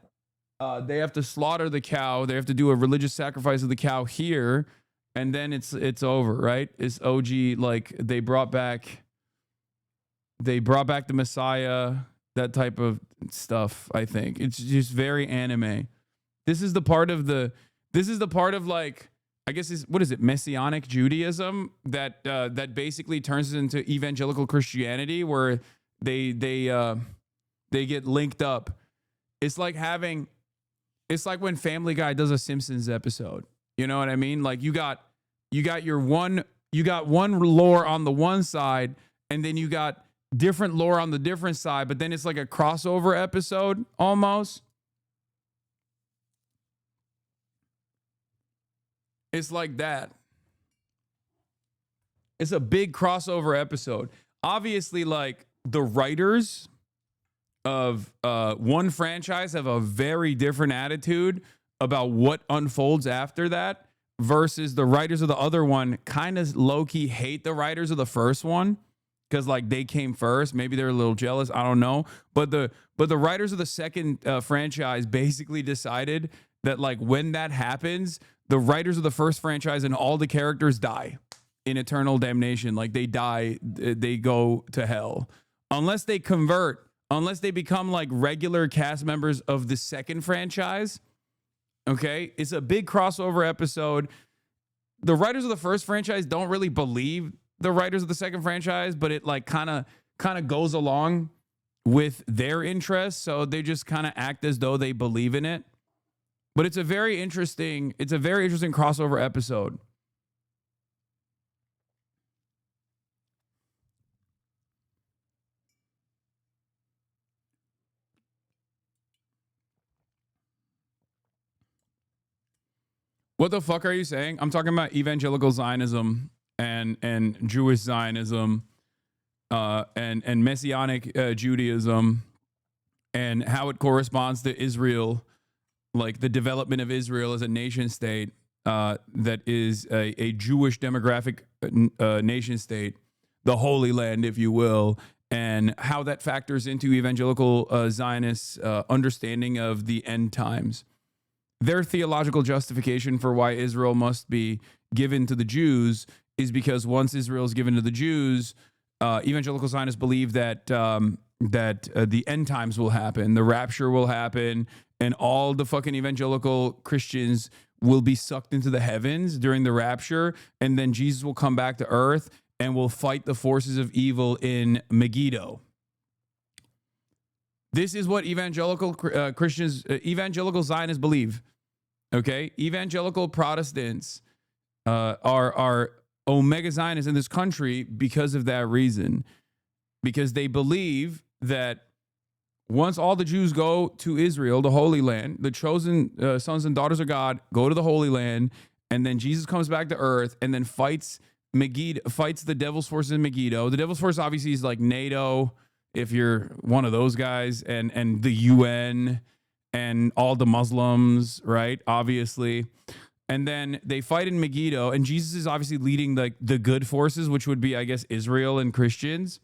they have to slaughter the cow. They have to do a religious sacrifice of the cow here, and then it's over, right? It's OG. Like they brought back the Messiah, that type of stuff. I think it's just very anime. This is the part of like. I guess what is it? Messianic Judaism that basically turns into evangelical Christianity, where they get linked up. It's like when Family Guy does a Simpsons episode. You know what I mean? Like you got one lore on the one side, and then you got different lore on the different side, but then it's like a crossover episode almost. It's like that. It's a big crossover episode. Obviously, like the writers of one franchise have a very different attitude about what unfolds after that versus the writers of the other one kind of low-key hate the writers of the first one because like they came first. Maybe they're a little jealous. I don't know. But the writers of the second franchise basically decided that like when that happens, the writers of the first franchise and all the characters die in eternal damnation. Like they die, they go to hell. Unless they convert unless they become like regular cast members of the second franchise. Okay, it's a big crossover episode. The writers of the first franchise don't really believe the writers of the second franchise, but it like kind of goes along with their interests, so they just kind of act as though they believe in it. But it's a very interesting crossover episode. What the fuck are you saying? I'm talking about evangelical Zionism and Jewish Zionism and Messianic Judaism and how it corresponds to Israel, like the development of Israel as a nation state that is a Jewish demographic nation state, the Holy Land, if you will, and how that factors into evangelical Zionists' understanding of the end times. Their theological justification for why Israel must be given to the Jews is because once Israel is given to the Jews, evangelical Zionists believe that the end times will happen, the rapture will happen, and all the fucking evangelical Christians will be sucked into the heavens during the rapture, and then Jesus will come back to earth and will fight the forces of evil in Megiddo. This is what evangelical Christians, evangelical Zionists believe. Okay, evangelical Protestants are Omega Zionists in this country because of that reason, because they believe that once all the Jews go to Israel, the Holy Land, the chosen sons and daughters of God go to the Holy Land, and then Jesus comes back to earth and then fights the devil's forces in Megiddo. The devil's force obviously is like NATO, if you're one of those guys, and the UN and all the Muslims, right? Obviously. And then they fight in Megiddo, and Jesus is obviously leading like the good forces, which would be, I guess, Israel and Christians.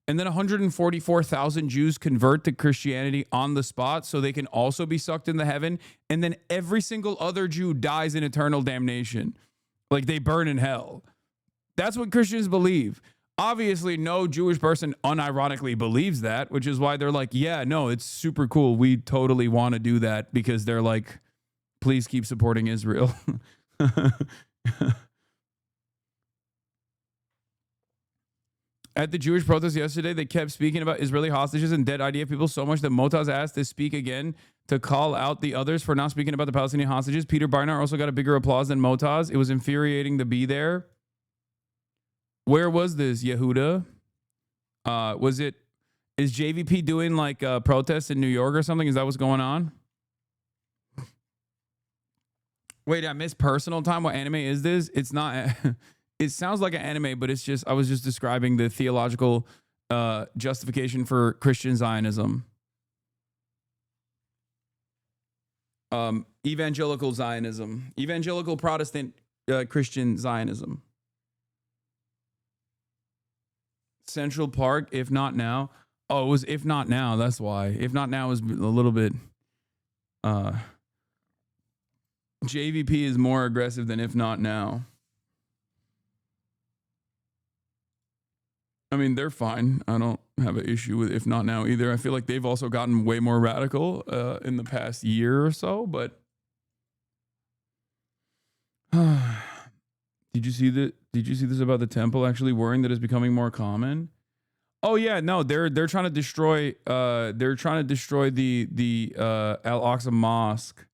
And then 144,000 Jews convert to Christianity on the spot, so they can also be sucked into heaven. And then every single other Jew dies in eternal damnation. Like they burn in hell. That's what Christians believe. Obviously, no Jewish person unironically believes that, which is why they're like, yeah, no, it's super cool. We totally want to do that, because they're like, please keep supporting Israel. At the Jewish protest yesterday, they kept speaking about Israeli hostages and dead IDF people so much that Motaz asked to speak again to call out the others for not speaking about the Palestinian hostages. Peter Barnard also got a bigger applause than Motaz. It was infuriating to be there. Where was this, Yehuda? Is JVP doing like protests in New York or something? Is that what's going on? Wait, I missed personal time. What anime is this? It's not. It sounds like an anime, but it's just, I was just describing the theological justification for Christian Zionism. Evangelical Zionism. Evangelical Protestant Christian Zionism. Central Park, if not now. Oh, it was if not now. That's why. If not now is a little bit. JVP is more aggressive than if not now. I mean, they're fine. I don't have an issue with if not now either. I feel like they've also gotten way more radical in the past year or so. But did you see this about the temple actually worrying that it's becoming more common? Oh yeah, no, they're trying to destroy the Al-Aqsa Mosque,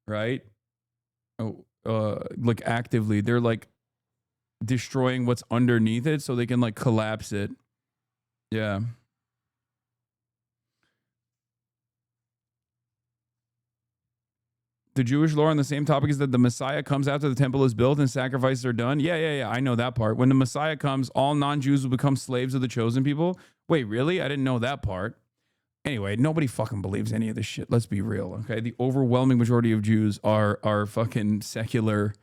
right? Oh, like actively, they're like destroying what's underneath it so they can like collapse it. Yeah. The Jewish lore on the same topic is that the Messiah comes after the temple is built and sacrifices are done. Yeah. I know that part. When the Messiah comes, all non-Jews will become slaves of the chosen people. Wait, really? I didn't know that part. Anyway, nobody fucking believes any of this shit. Let's be real, okay? The overwhelming majority of Jews are fucking secular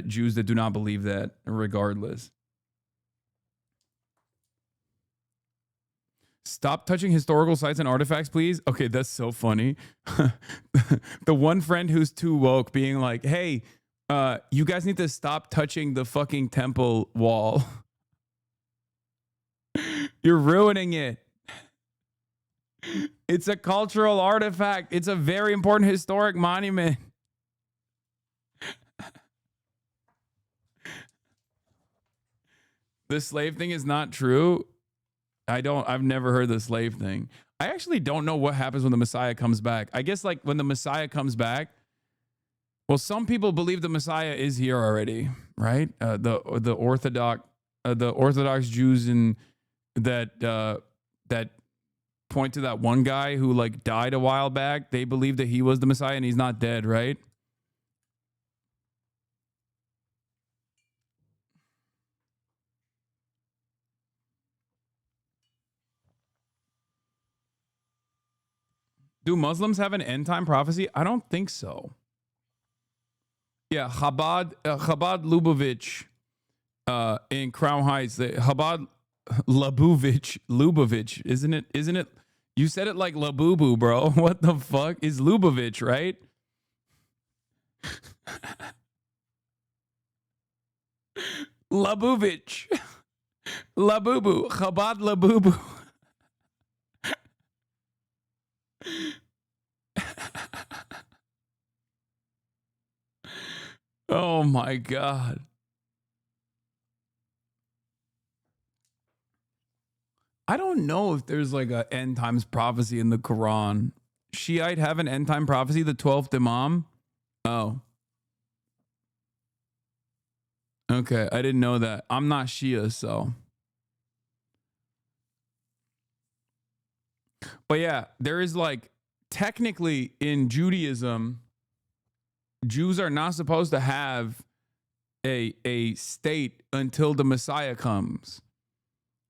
Jews that do not believe that, regardless. Stop touching historical sites and artifacts, please. Okay, that's so funny. The one friend who's too woke being like, hey, you guys need to stop touching the fucking temple wall. You're ruining it. It's a cultural artifact. It's a very important historic monument. The slave thing is not true. I've never heard the slave thing. I actually don't know what happens when the Messiah comes back. I guess like when the Messiah comes back, well, some people believe the Messiah is here already, right? The Orthodox Jews that point to that one guy who like died a while back. They believe that he was the Messiah and he's not dead, right? Do Muslims have an end time prophecy? I don't think so. Yeah, Chabad Lubavitch in Crown Heights. Chabad Lubavitch, isn't it? You said it like Labubu, bro. What the fuck is Lubavitch, right? Labuvich. Labubu. Chabad Labubu. Oh my God. I don't know if there's like a end times prophecy in the Quran. Shiite have an end time prophecy, the 12th Imam? Oh. Okay, I didn't know that. I'm not Shia, so. But yeah, there is like, technically in Judaism, Jews are not supposed to have a state until the Messiah comes.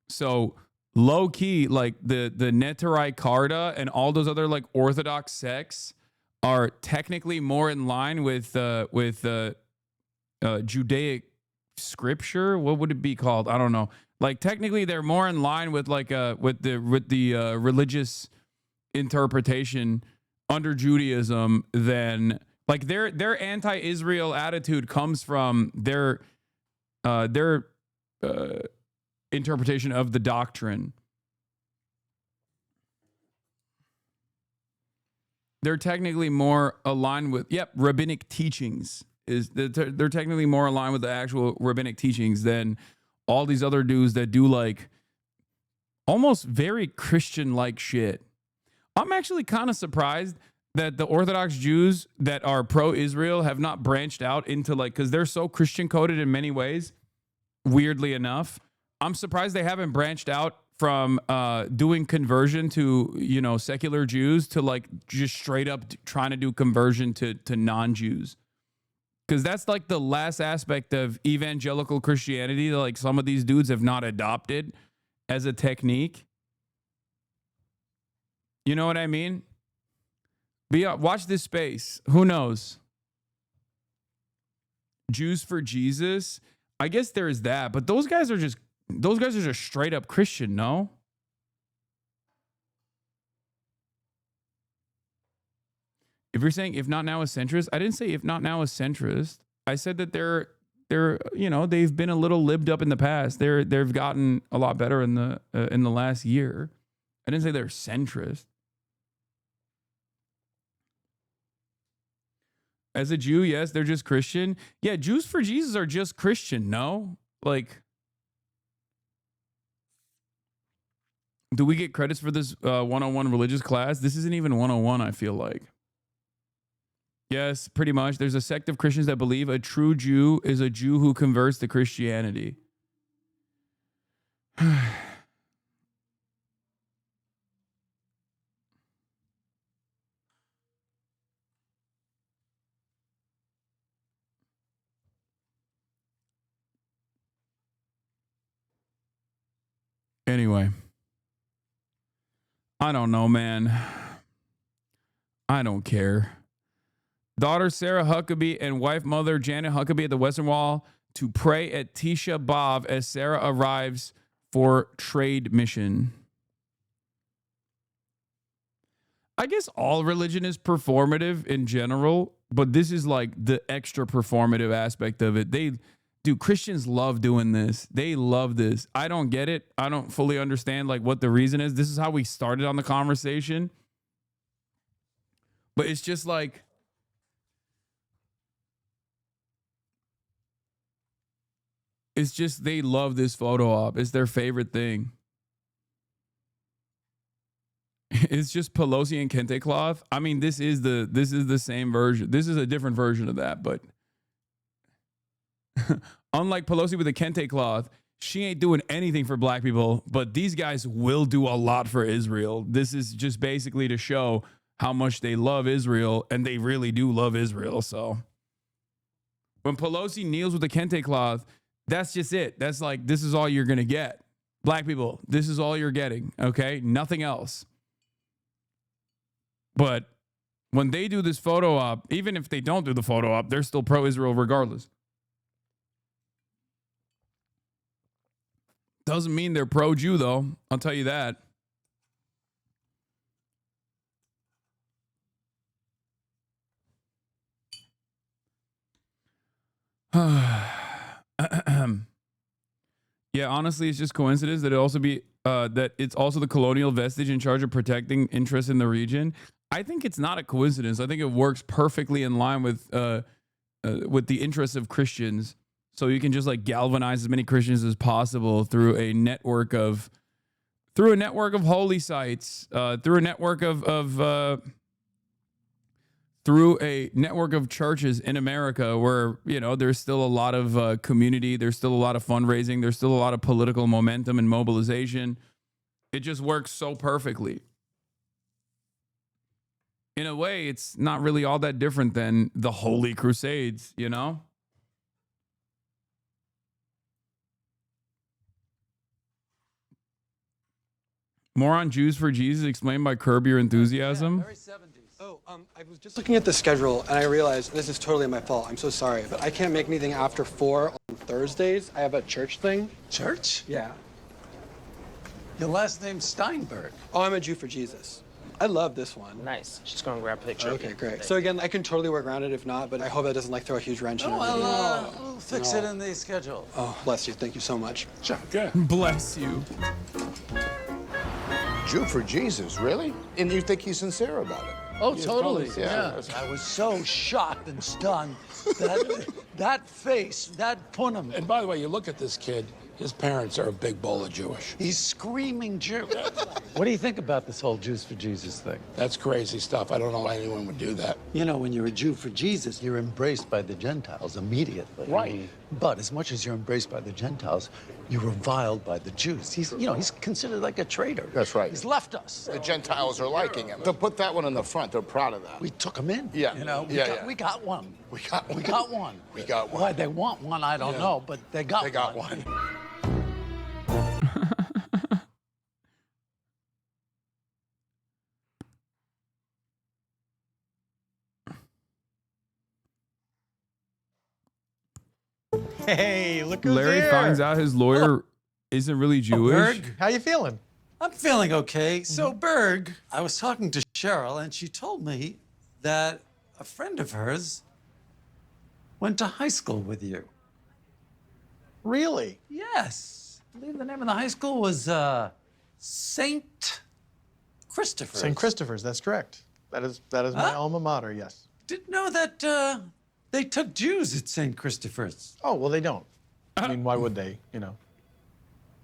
So low key, like the Neterai Karta and all those other like Orthodox sects are technically more in line with Judaic scripture. What would it be called? I don't know. Like technically, they're more in line with like with the religious interpretation under Judaism than like their anti-Israel attitude comes from their interpretation of the doctrine. They're technically more aligned with rabbinic teachings. They're technically more aligned with the actual rabbinic teachings than all these other dudes that do like almost very Christian-like shit. I'm actually kind of surprised that the Orthodox Jews that are pro-Israel have not branched out into like, because they're so Christian-coded in many ways, weirdly enough. I'm surprised they haven't branched out from doing conversion to, you know, secular Jews to like just straight up trying to do conversion to non-Jews. Because that's like the last aspect of evangelical Christianity that like some of these dudes have not adopted as a technique. You know what I mean? Watch this space. Who knows? Jews for Jesus. I guess there is that, but those guys are just straight up Christian, no? If you're saying if not now a centrist, I didn't say if not now a centrist. I said that they're you know, they've been a little libbed up in the past. They've gotten a lot better in the last year. I didn't say they're centrist. As a Jew, yes, they're just Christian. Yeah, Jews for Jesus are just Christian, no? Like, do we get credits for this 101 religious class? This isn't even 101, I feel like. Yes, pretty much. There's a sect of Christians that believe a true Jew is a Jew who converts to Christianity. Anyway, I don't know, man. I don't care. Daughter Sarah Huckabee and wife mother Janet Huckabee at the Western Wall to pray at Tisha B'Av as Sarah arrives for trade mission. I guess all religion is performative in general, but this is like the extra performative aspect of it. dude, Christians love doing this. They love this. I don't get it. I don't fully understand like what the reason is. This is how we started on the conversation. But it's just like, it's just they love this photo op. It's their favorite thing. It's just Pelosi and kente cloth. I mean, this is the same version. This is a different version of that, but unlike Pelosi with the kente cloth, she ain't doing anything for black people, but these guys will do a lot for Israel. This is just basically to show how much they love Israel, and they really do love Israel. So when Pelosi kneels with the kente cloth, that's just it. That's like, this is all you're going to get. Black people, this is all you're getting, okay? Nothing else. But when they do this photo op, even if they don't do the photo op, they're still pro-Israel regardless. Doesn't mean they're pro-Jew, though. I'll tell you that. Yeah, honestly, it's just coincidence that it's also the colonial vestige in charge of protecting interests in the region. I think it's not a coincidence. I think it works perfectly in line with the interests of Christians. So you can just like galvanize as many Christians as possible through a network of holy sites, through a network of churches in America where, you know, there's still a lot of community, there's still a lot of fundraising, there's still a lot of political momentum and mobilization. It just works so perfectly. In a way, it's not really all that different than the Holy Crusades, you know? More on Jews for Jesus explained by Curb Your Enthusiasm. Yeah, very 70s. Oh, I was just looking at the schedule and I realized this is totally my fault. I'm so sorry, but I can't make anything after 4 on Thursdays. I have a church thing. Church? Yeah. Your last name's Steinberg. Oh, I'm a Jew for Jesus. I love this one. Nice. Just gonna grab a picture. Okay, great. So again, I can totally work around it if not, but I hope that doesn't like throw a huge wrench in it. We'll fix it in the schedule. Oh, bless you. Thank you so much. Sure. Good. Bless you. Jew for Jesus, really? And you think he's sincere about it? Oh, totally. Yeah. I was so shocked and stunned that face, that punim. And by the way, you look at this kid, his parents are a big bowl of Jewish. He's screaming Jew. What do you think about this whole Jews for Jesus thing? That's crazy stuff. I don't know why anyone would do that. You know, when you're a Jew for Jesus, you're embraced by the Gentiles immediately. Right. But as much as you're embraced by the Gentiles, you're reviled by the Jews. He's considered like a traitor. That's right. He's left us. The Gentiles are liking him. They'll put that one in the front. They're proud of that. We took him in. Yeah. You know, we got one. We got one. We got one. We got one. Why they want one, I don't know, but they got one. Hey, look who's Larry here. finds out his lawyer isn't really Jewish. Berg, how you feeling? I'm feeling okay. So, Berg, I was talking to Cheryl, and she told me that a friend of hers went to high school with you. Really? Yes. I believe the name of the high school was St. Christopher's. St. Christopher's, that's correct. That is my alma mater, yes. Didn't know that they took Jews at St. Christopher's. Oh, well, they don't. I mean, why would they, you know?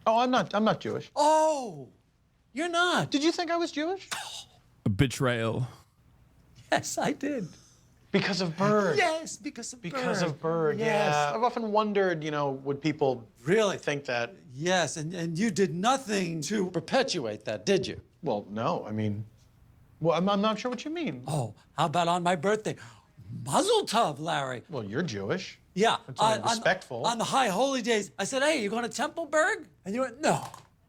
Oh, I'm not Jewish. Oh, you're not. Did you think I was Jewish? A betrayal. Yes, I did. Because of Berg. Yes, because of Berg. Yes. Yeah. I've often wondered, you know, would people really think that? Yes, and you did nothing to perpetuate that, did you? Well, no. I mean, well, I'm not sure what you mean. Oh, how about on my birthday? Mazel tov, Larry. Well, you're Jewish. Yeah. That's only respectful. On the high holy days, I said, hey, you going to Templeberg? And you went, no.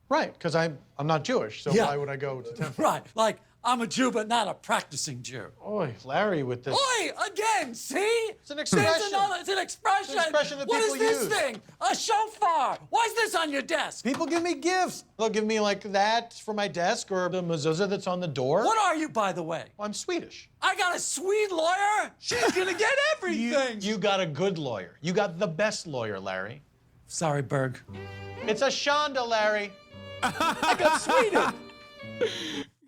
Right, because I'm not Jewish, so why would I go to Temple? Right, like, I'm a Jew, but not a practicing Jew. Oi, Larry, with this. Oi, again, see? It's an expression. It's an expression. It's an expression that What is people this use. thing? A shofar. Why is this on your desk? People give me gifts. They'll give me like that for my desk or the mezuzah that's on the door. What are you, by the way? I'm Swedish. I got a Swede lawyer? She's gonna get everything. You got a good lawyer. You got the best lawyer, Larry. Sorry, Berg. It's a Shonda, Larry. I got Sweden.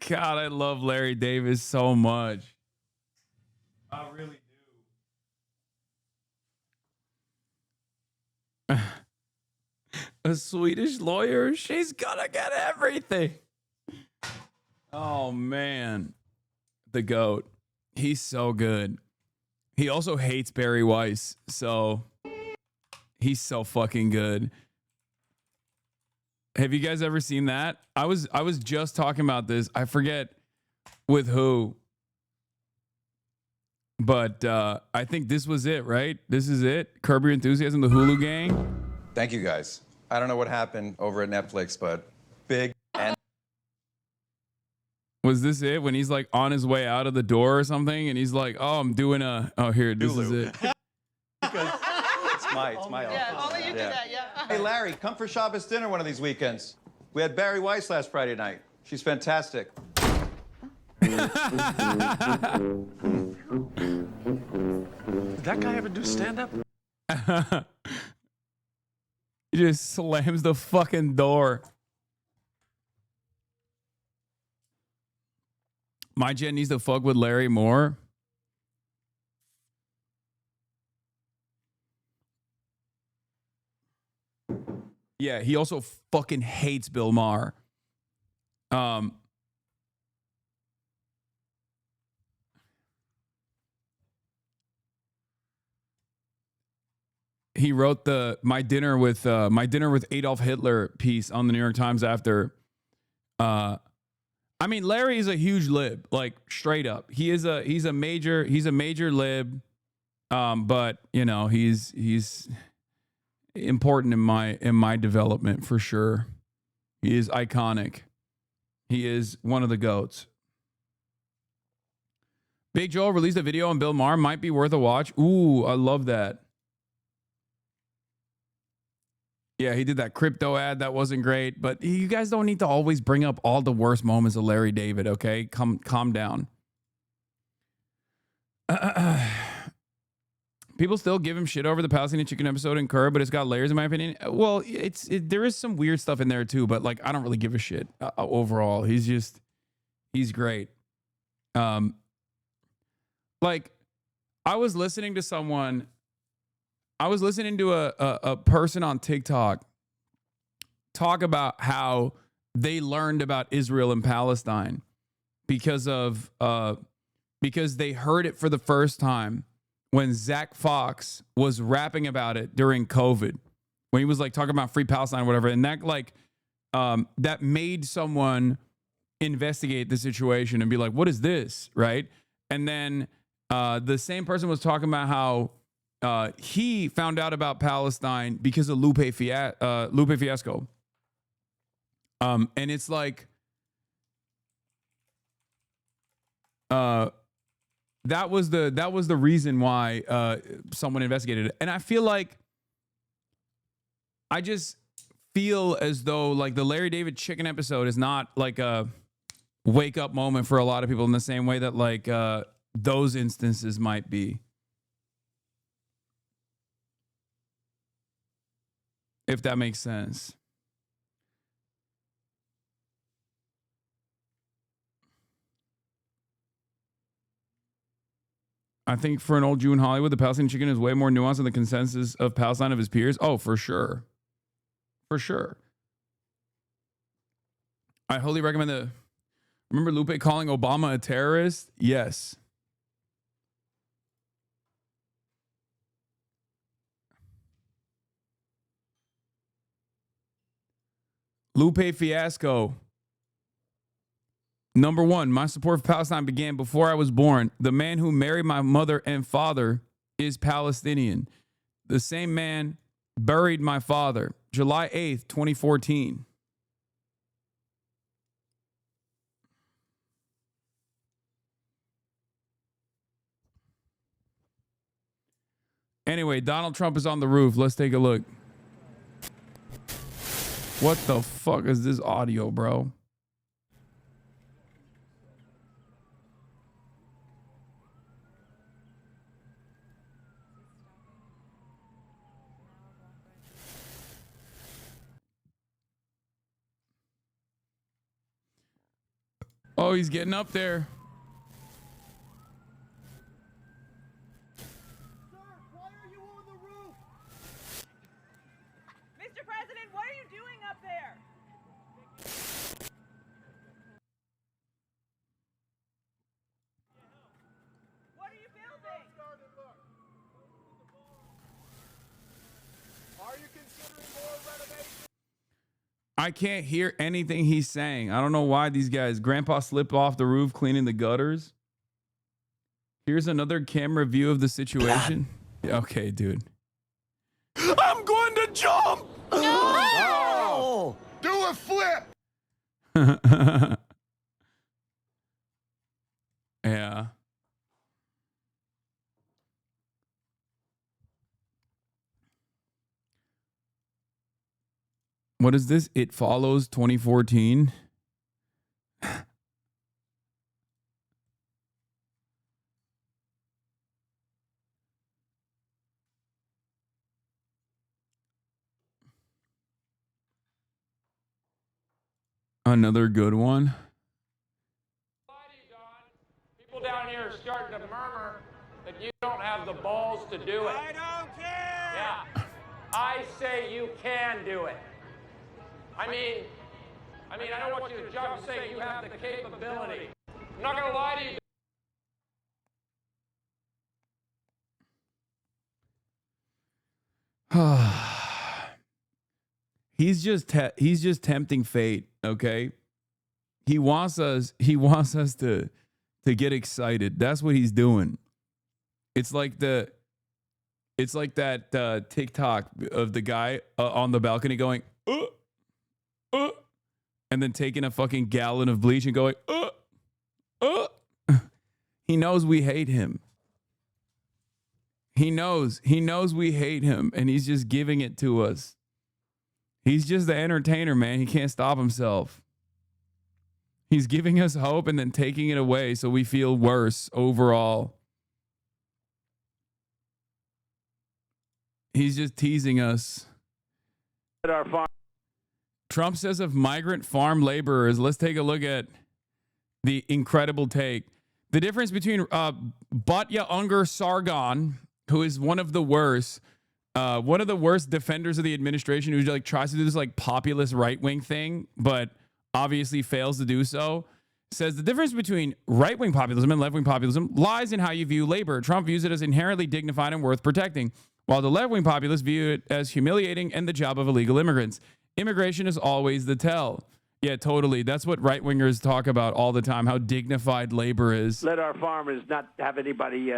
God, I love Larry Davis so much. I really do. A Swedish lawyer? She's gonna get everything. Oh, man. The GOAT. He's so good. He also hates Barry Weiss, so he's so fucking good. Have you guys ever seen that? I was just talking about this. I forget with who. But I think this was it, right? This is it. Curb Your Enthusiasm, the Hulu gang. Thank you, guys. I don't know what happened over at Netflix, but big and Was this it? When he's like on his way out of the door or something, and he's like, "Oh, I'm doing a. Oh, here, this is it." it's my Yeah, office. only you do that, yeah. Hey, Larry, come for Shabbos dinner one of these weekends. We had Barry Weiss last Friday night. She's fantastic. Did that guy ever do stand-up? He just slams the fucking door. My Jen needs to fuck with Larry more. Yeah, he also fucking hates Bill Maher. He wrote the my dinner with Adolf Hitler piece on the New York Times after. I mean, Larry is a huge lib, like straight up. He's a major lib, but you know he's important in my development for sure. He is iconic. He is one of the GOATs. Big Joel released a video on Bill Maher. Might be worth a watch. Ooh, I love that. Yeah, he did that crypto ad. That wasn't great. But you guys don't need to always bring up all the worst moments of Larry David, okay? Calm down. People still give him shit over the Palestinian chicken episode in Curb, but it's got layers in my opinion. Well, there is some weird stuff in there too, but like I don't really give a shit overall. He's great. Like I was listening to a person on TikTok talk about how they learned about Israel and Palestine because they heard it for the first time when Zach Fox was rapping about it during COVID, when he was like talking about free Palestine or whatever. And that like, that made someone investigate the situation and be like, what is this? Right. And then the same person was talking about how he found out about Palestine because of Lupe Fiasco. And it's like, that was the reason why someone investigated it. And I feel like I just feel as though like the Larry David chicken episode is not like a wake up moment for a lot of people in the same way that like those instances might be. If that makes sense. I think for an old Jew in Hollywood, the Palestinian chicken is way more nuanced than the consensus of Palestine of his peers. Oh, for sure. For sure. I wholly recommend remember Lupe calling Obama a terrorist? Yes. Lupe Fiasco. Number one, my support for Palestine began before I was born. The man who married my mother and father is Palestinian. The same man buried my father, July 8th, 2014. Anyway, Donald Trump is on the roof. Let's take a look. What the fuck is this audio, bro? Oh, he's getting up there. Mr. President, what are you doing up there? What are you building? Are you considering more renovations? I can't hear anything he's saying. I don't know why these guys. Grandpa slipped off the roof cleaning the gutters. Here's another camera view of the situation. Okay, dude. I'm going to jump! No! Do a flip! Yeah. What is this? It Follows 2014. Another good one. People down here are starting to murmur that you don't have the balls to do it. I don't care! Yeah. I say you can do it. I mean, I don't want you to jump and say you have the capability. I'm not going to lie to you. He's just tempting fate, okay? He wants us to get excited. That's what he's doing. It's like that TikTok of the guy on the balcony going, and then taking a fucking gallon of bleach and going, He knows we hate him. He knows we hate him, and he's just giving it to us. He's just the entertainer, man. He can't stop himself. He's giving us hope and then taking it away so we feel worse overall. He's just teasing us. Trump says of migrant farm laborers. Let's take a look at the incredible take. The difference between Batya Unger Sargon, who is one of the worst defenders of the administration, who like tries to do this like populist right-wing thing, but obviously fails to do so, says the difference between right-wing populism and left-wing populism lies in how you view labor. Trump views it as inherently dignified and worth protecting, while the left-wing populists view it as humiliating and the job of illegal immigrants. Immigration is always the tell. Yeah, totally. That's what right-wingers talk about all the time, how dignified labor is. Let our farmers not have anybody,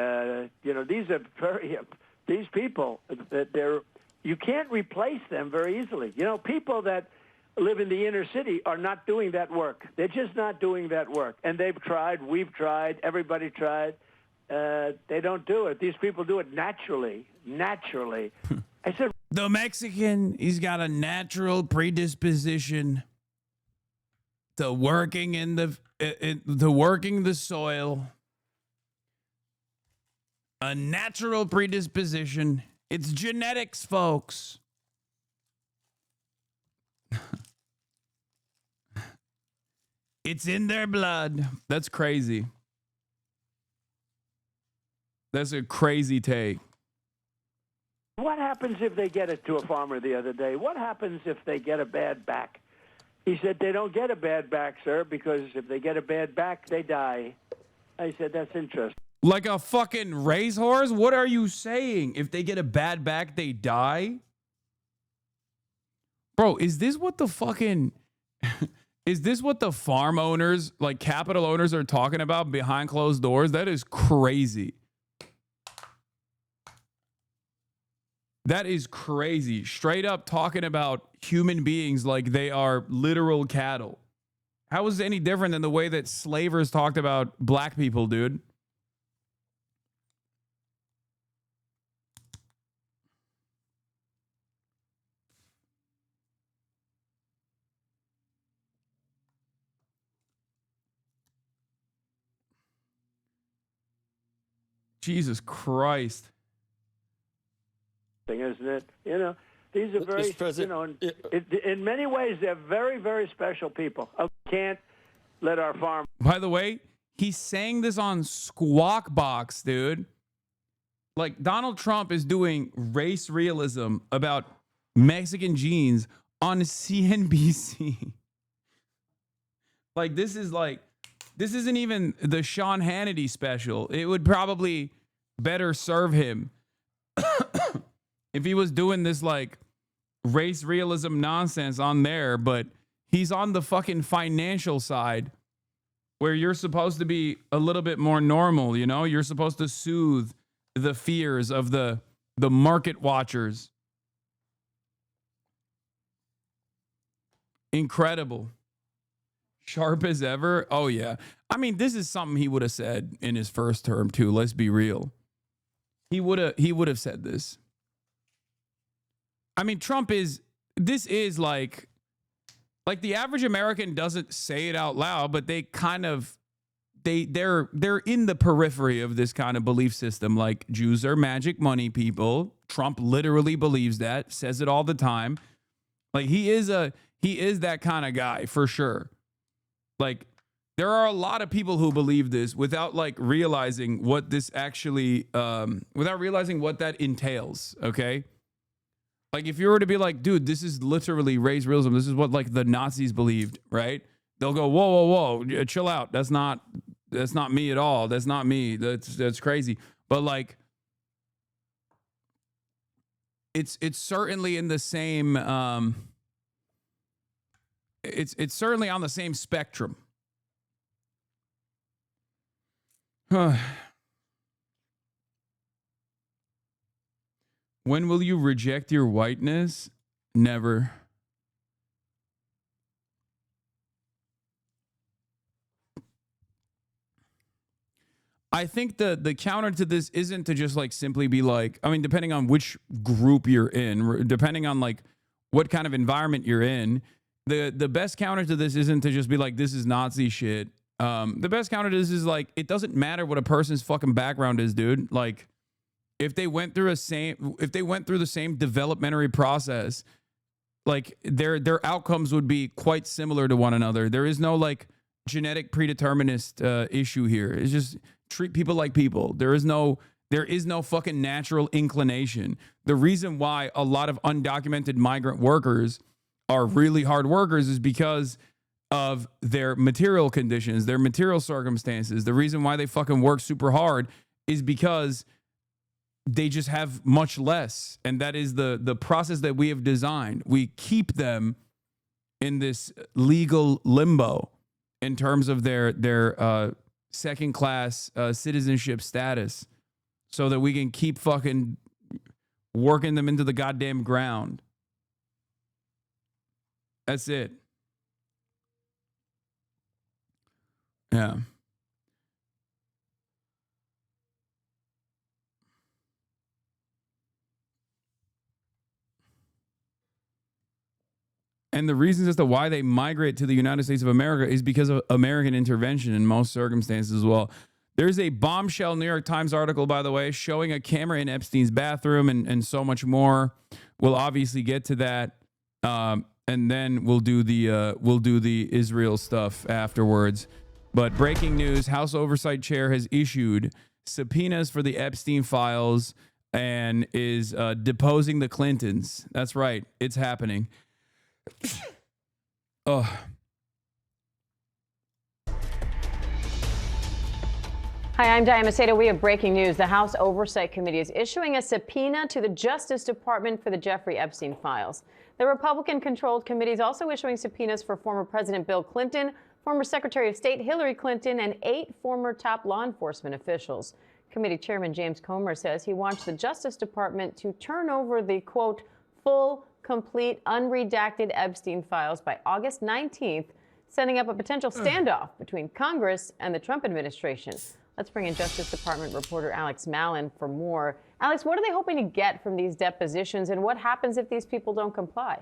these people, you can't replace them very easily. People that live in the inner city are not doing that work. They're just not doing that work. And they've tried, we've tried, everybody tried. They don't do it. These people do it naturally. I said, the Mexican, he's got a natural predisposition to working working the soil. A natural predisposition. It's genetics, folks. It's in their blood. That's crazy. That's a crazy take. what happens if they get it to a farmer the other day? What happens if they get a bad back? He said, they don't get a bad back, sir, because if they get a bad back, they die. I said, that's interesting. Like a fucking racehorse? What are you saying? If they get a bad back, they die? Bro, is this what the fucking... is this what the farm owners, like capital owners, are talking about behind closed doors? That is crazy. That is crazy. Straight up talking about human beings like they are literal cattle. How is it any different than the way that slavers talked about black people, dude? Jesus Christ. Isn't it? You know, these are very, you know, in many ways, they're very, very special people. Can't let our farm. By the way, he's saying this on Squawk Box, dude. Like, Donald Trump is doing race realism about Mexican genes on CNBC. Like, this isn't even the Sean Hannity special. It would probably better serve him if he was doing this, like, race realism nonsense on there, but he's on the fucking financial side where you're supposed to be a little bit more normal, you know? You're supposed to soothe the fears of the market watchers. Incredible. Sharp as ever. Oh, yeah. I mean, this is something he would have said in his first term, too. Let's be real. He would have said this. I mean, this is like the average American doesn't say it out loud, but they kind of, they're in the periphery of this kind of belief system. Like, Jews are magic money people. Trump literally believes that, says it all the time. Like, he is that kind of guy for sure. Like, there are a lot of people who believe this without like realizing what this actually, without realizing what that entails. Okay. Like, if you were to be like, dude, this is literally race realism. This is what like the Nazis believed, right? They'll go, whoa, chill out. That's not me at all. That's not me. That's crazy. But like, it's certainly in the same, it's certainly on the same spectrum. When will you reject your whiteness? Never. I think the counter to this isn't to just like simply be like, I mean, depending on which group you're in, depending on like what kind of environment you're in, the best counter to this isn't to just be like, this is Nazi shit. The best counter to this is like, it doesn't matter what a person's fucking background is, dude. Like, if they went through the same developmentary process, like their outcomes would be quite similar to one another. There is no like genetic predeterminist issue here. It's just treat people like people. There is no fucking natural inclination. The reason why a lot of undocumented migrant workers are really hard workers is because of their material conditions, their material circumstances. The reason why they fucking work super hard is because they just have much less. And that is the process that we have designed. We keep them in this legal limbo in terms of their second class citizenship status so that we can keep fucking working them into the goddamn ground. That's it. Yeah. And the reasons as to why they migrate to the United States of America is because of American intervention in most circumstances as well. There's a bombshell New York Times article, by the way, showing a camera in Epstein's bathroom and so much more. We'll obviously get to that. And then we'll do the Israel stuff afterwards. But breaking news, House Oversight Chair has issued subpoenas for the Epstein files and is deposing the Clintons. That's right. It's happening. Oh. Hi, I'm Diana Macedo. We have breaking news. The House Oversight Committee is issuing a subpoena to the Justice Department for the Jeffrey Epstein files. The Republican-controlled committee is also issuing subpoenas for former President Bill Clinton, former Secretary of State Hillary Clinton, and 8 former top law enforcement officials. Committee Chairman James Comer says he wants the Justice Department to turn over the, quote, full, complete, unredacted Epstein files by August 19th, setting up a potential standoff between Congress and the Trump administration. Let's bring in Justice Department reporter Alex Mallon for more. Alex, what are they hoping to get from these depositions, and what happens if these people don't comply?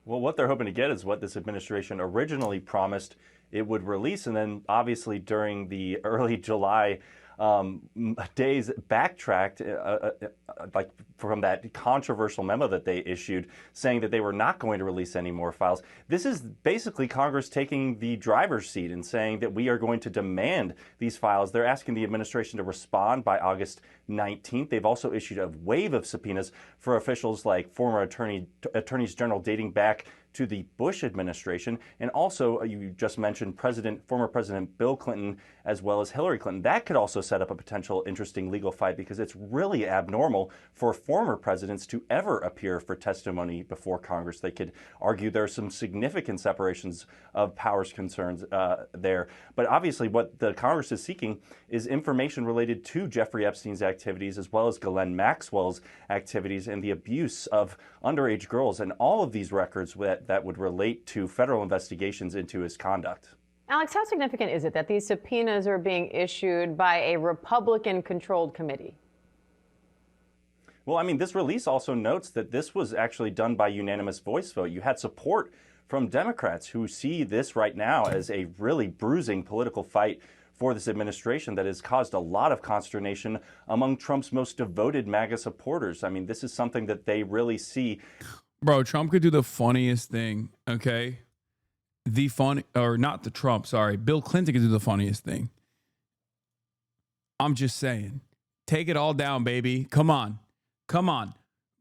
Well, what they're hoping to get is what this administration originally promised it would release, and then obviously during the early July days backtracked like from that controversial memo that they issued saying that they were not going to release any more files. This is basically Congress taking the driver's seat and saying that we are going to demand these files. They're asking the administration to respond by August 19th. They've also issued a wave of subpoenas for officials like former attorneys general dating back to the Bush administration, and also you just mentioned former President Bill Clinton as well as Hillary Clinton. That could also set up a potential interesting legal fight because it's really abnormal for former presidents to ever appear for testimony before Congress. They could argue there are some significant separations of powers concerns there. But obviously what the Congress is seeking is information related to Jeffrey Epstein's activities as well as Ghislaine Maxwell's activities and the abuse of underage girls, and all of these records that would relate to federal investigations into his conduct. Alex, how significant is it that these subpoenas are being issued by a Republican-controlled committee? Well, I mean, this release also notes that this was actually done by unanimous voice vote. You had support from Democrats who see this right now as a really bruising political fight for this administration that has caused a lot of consternation among Trump's most devoted MAGA supporters. I mean, this is something that they really see. Bro, Trump could do the funniest thing, okay? Bill Clinton could do the funniest thing. I'm just saying. Take it all down, baby. Come on.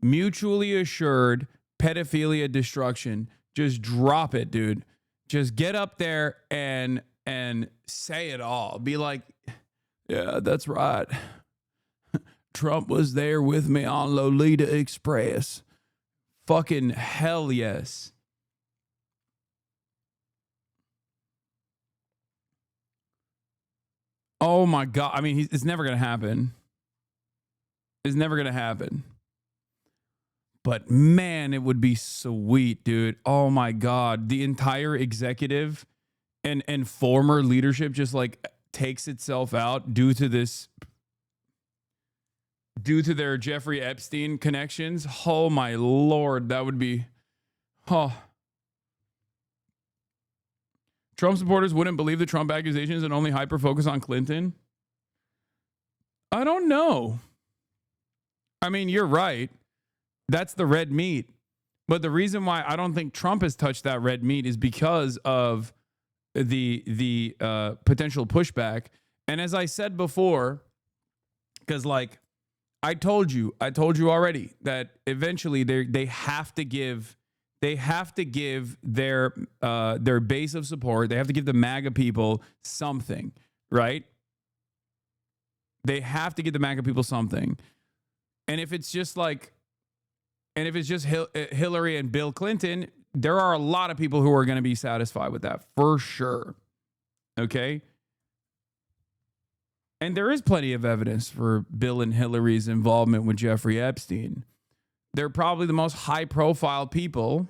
Mutually assured pedophilia destruction. Just drop it, dude. Just get up there and say it all. Be like, yeah, that's right. Trump was there with me on Lolita Express. Fucking hell yes. Oh my God. I mean, it's never going to happen. It's never going to happen. But man, it would be sweet, dude. Oh my God. The entire executive and former leadership just like takes itself out due to their Jeffrey Epstein connections. Oh my Lord, that would be, Trump supporters wouldn't believe the Trump accusations and only hyper-focus on Clinton? I don't know. I mean, you're right. That's the red meat. But the reason why I don't think Trump has touched that red meat is because of the potential pushback. And as I said before, because like I told you already that eventually they have to give their base of support. They have to give the MAGA people something, right? They have to give the MAGA people something. And if it's just Hillary and Bill Clinton, there are a lot of people who are going to be satisfied with that for sure. Okay? And there is plenty of evidence for Bill and Hillary's involvement with Jeffrey Epstein. They're probably the most high-profile people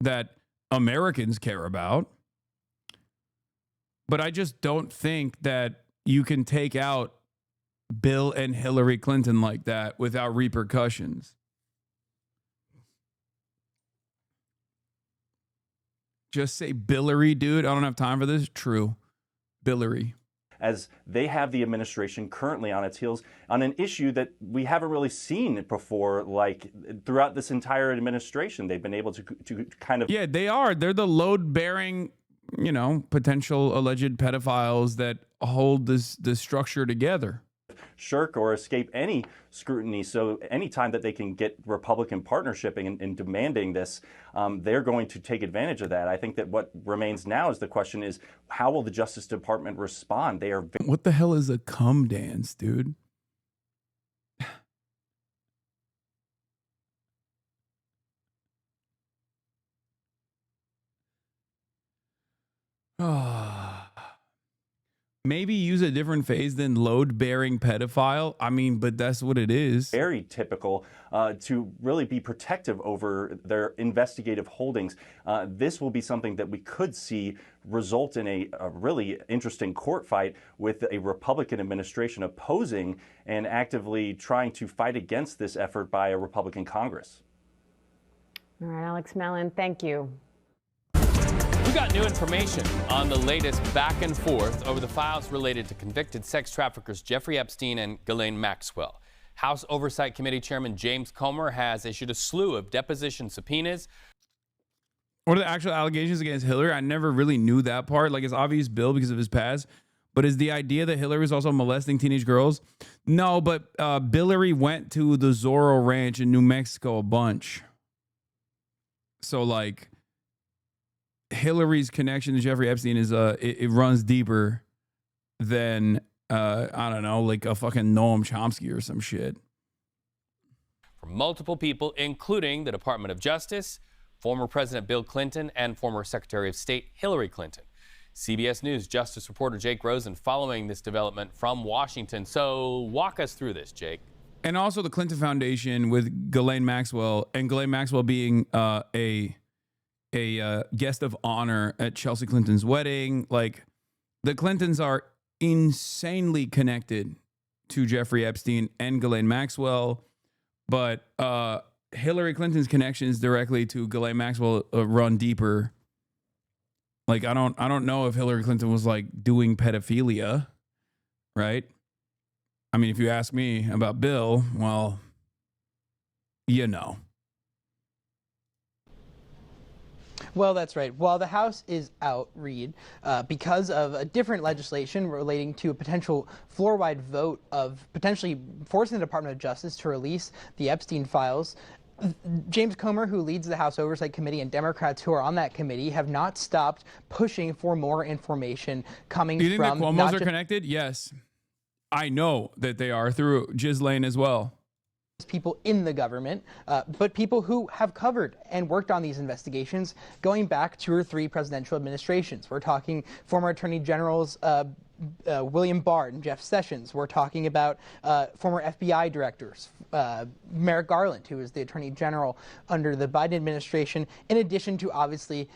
that Americans care about. But I just don't think that you can take out Bill and Hillary Clinton like that without repercussions. Just say Billary, dude. I don't have time for this. True. Billary. As they have the administration currently on its heels on an issue that we haven't really seen before, like throughout this entire administration, they've been able to kind of... Yeah, they are. They're the load-bearing, potential alleged pedophiles that hold this structure together. Shirk or escape any scrutiny. So anytime that they can get Republican partnership in demanding this, they're going to take advantage of that. I think that what remains now is the question is, how will the Justice Department respond? They are... What the hell is a cum dance, dude? Maybe use a different phrase than load-bearing pedophile. I mean, but that's what it is. Very typical to really be protective over their investigative holdings. This will be something that we could see result in a really interesting court fight with a Republican administration opposing and actively trying to fight against this effort by a Republican Congress. All right, Alex Mellon, thank you. got new information on the latest back and forth over the files related to convicted sex traffickers Jeffrey Epstein and Ghislaine Maxwell. House Oversight Committee Chairman James Comer has issued a slew of deposition subpoenas. What are the actual allegations against Hillary? I never really knew that part. Like, it's obvious Bill because of his past. But is the idea that Hillary was also molesting teenage girls? No, but Billary went to the Zorro Ranch in New Mexico a bunch. So, like, Hillary's connection to Jeffrey Epstein is it runs deeper than I don't know, like a fucking Noam Chomsky or some shit. From multiple people, including the Department of Justice, former President Bill Clinton, and former Secretary of State Hillary Clinton. CBS News Justice reporter Jake Rosen following this development from Washington. So walk us through this, Jake. And also the Clinton Foundation with Ghislaine Maxwell, and Ghislaine Maxwell being a guest of honor at Chelsea Clinton's wedding. Like, the Clintons are insanely connected to Jeffrey Epstein and Ghislaine Maxwell, but Hillary Clinton's connections directly to Ghislaine Maxwell run deeper. Like, I don't know if Hillary Clinton was like doing pedophilia, right? I mean, if you ask me about Bill, well, you know. Well, that's right. While the House is out, Reed, because of a different legislation relating to a potential floor-wide vote of potentially forcing the Department of Justice to release the Epstein files, James Comer, who leads the House Oversight Committee, and Democrats who are on that committee have not stopped pushing for more information coming from... Do you think the Cuomo's are connected? Yes. I know that they are through Ghislaine as well. People in the government, but people who have covered and worked on these investigations going back 2 or 3 presidential administrations. We're talking former Attorney Generals William Barr and Jeff Sessions. We're talking about former FBI directors, Merrick Garland, who was the Attorney General under the Biden administration, in addition to obviously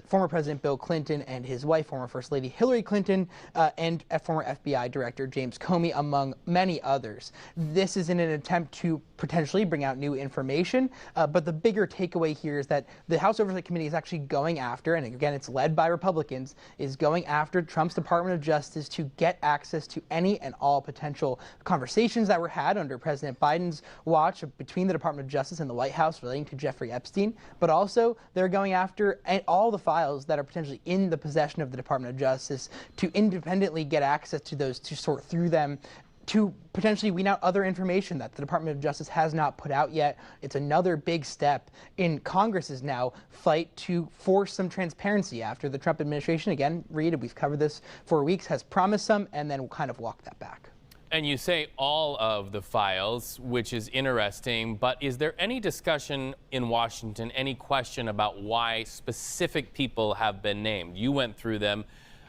former President Bill Clinton and his wife, former First Lady Hillary Clinton, and former FBI Director James Comey, among many others. This is in an attempt to potentially bring out new information, but the bigger takeaway here is that the House Oversight Committee is actually going after, and again, it's led by Republicans, is going after Trump's Department of Justice to get access to any and all potential conversations that were had under President Biden's watch between the Department of Justice and the White House relating to Jeffrey Epstein, but also they're going after all the files that are potentially in the possession of the Department of Justice to independently get access to those, to sort through them, to potentially wean out other information that the Department of Justice has not put out yet. It's another big step in Congress's now fight to force some transparency after the Trump administration, again, Reed, we've covered this for weeks, has promised some and then kind of walked that back. And you say all of the files, which is interesting, but is there any discussion in Washington, any question about why specific people have been named? You went through them.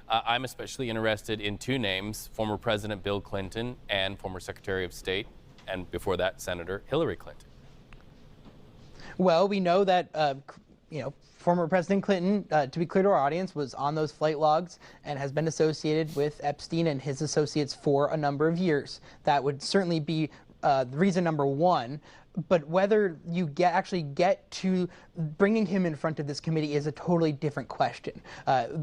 I'm especially interested in 2 names, former President Bill Clinton and former Secretary of State, and before that, Senator Hillary Clinton. Well, we know that, former President Clinton, to be clear to our audience, was on those flight logs and has been associated with Epstein and his associates for a number of years. That would certainly be reason number 1. But whether you actually get to bringing him in front of this committee is a totally different question,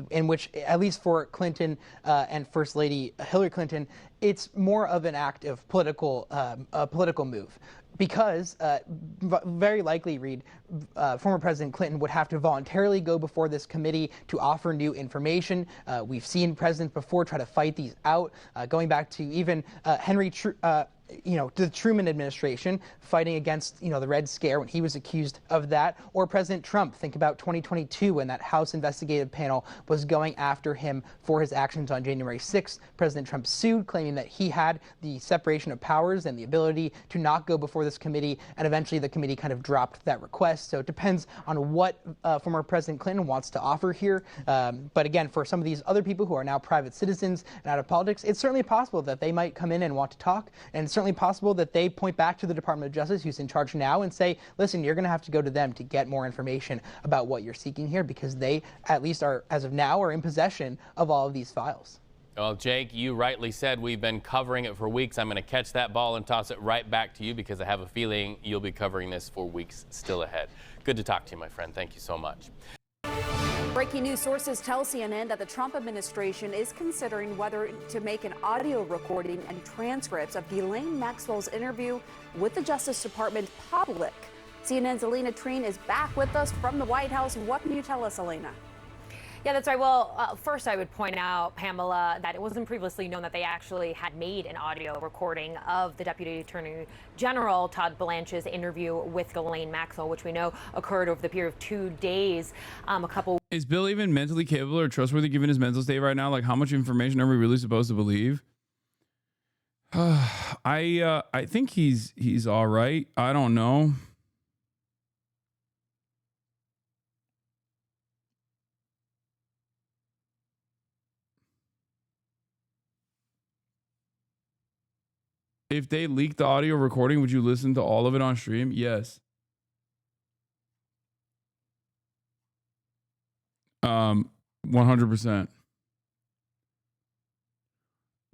in which, at least for Clinton and First Lady Hillary Clinton, it's more of an act of political move. Because very likely, Reed, former President Clinton would have to voluntarily go before this committee to offer new information. We've seen presidents before try to fight these out, going back to even the Truman administration fighting against, the Red Scare when he was accused of that, or President Trump. Think about 2022 when that House investigative panel was going after him for his actions on January 6th. President Trump sued, claiming that he had the separation of powers and the ability to not go before this committee, and eventually the committee kind of dropped that request. So it depends on what former President Clinton wants to offer here. But again, for some of these other people who are now private citizens and out of politics, it's certainly possible that they might come in and want to talk, and it's certainly possible that they point back to the Department of Justice, who's in charge now, and say, listen, you're going to have to go to them to get more information about what you're seeking here, because they, at least are, as of now, are in possession of all of these files. Well, Jake, you rightly said we've been covering it for weeks. I'm going to catch that ball and toss it right back to you, because I have a feeling you'll be covering this for weeks still ahead. Good to talk to you, my friend. Thank you so much. Breaking news sources tell CNN that the Trump administration is considering whether to make an audio recording and transcripts of Ghislaine Maxwell's interview with the Justice Department public. CNN's Elena Treen is back with us from the White House. What can you tell us, Elena? Yeah, that's right. Well, first I would point out, Pamela, that it wasn't previously known that they actually had made an audio recording of the Deputy Attorney General Todd Blanche's interview with Ghislaine Maxwell, which we know occurred over the period of 2 days. Is Bill even mentally capable or trustworthy given his mental state right now? Like, how much information are we really supposed to believe? I think he's all right. I don't know. If they leaked the audio recording, would you listen to all of it on stream? Yes. 100%.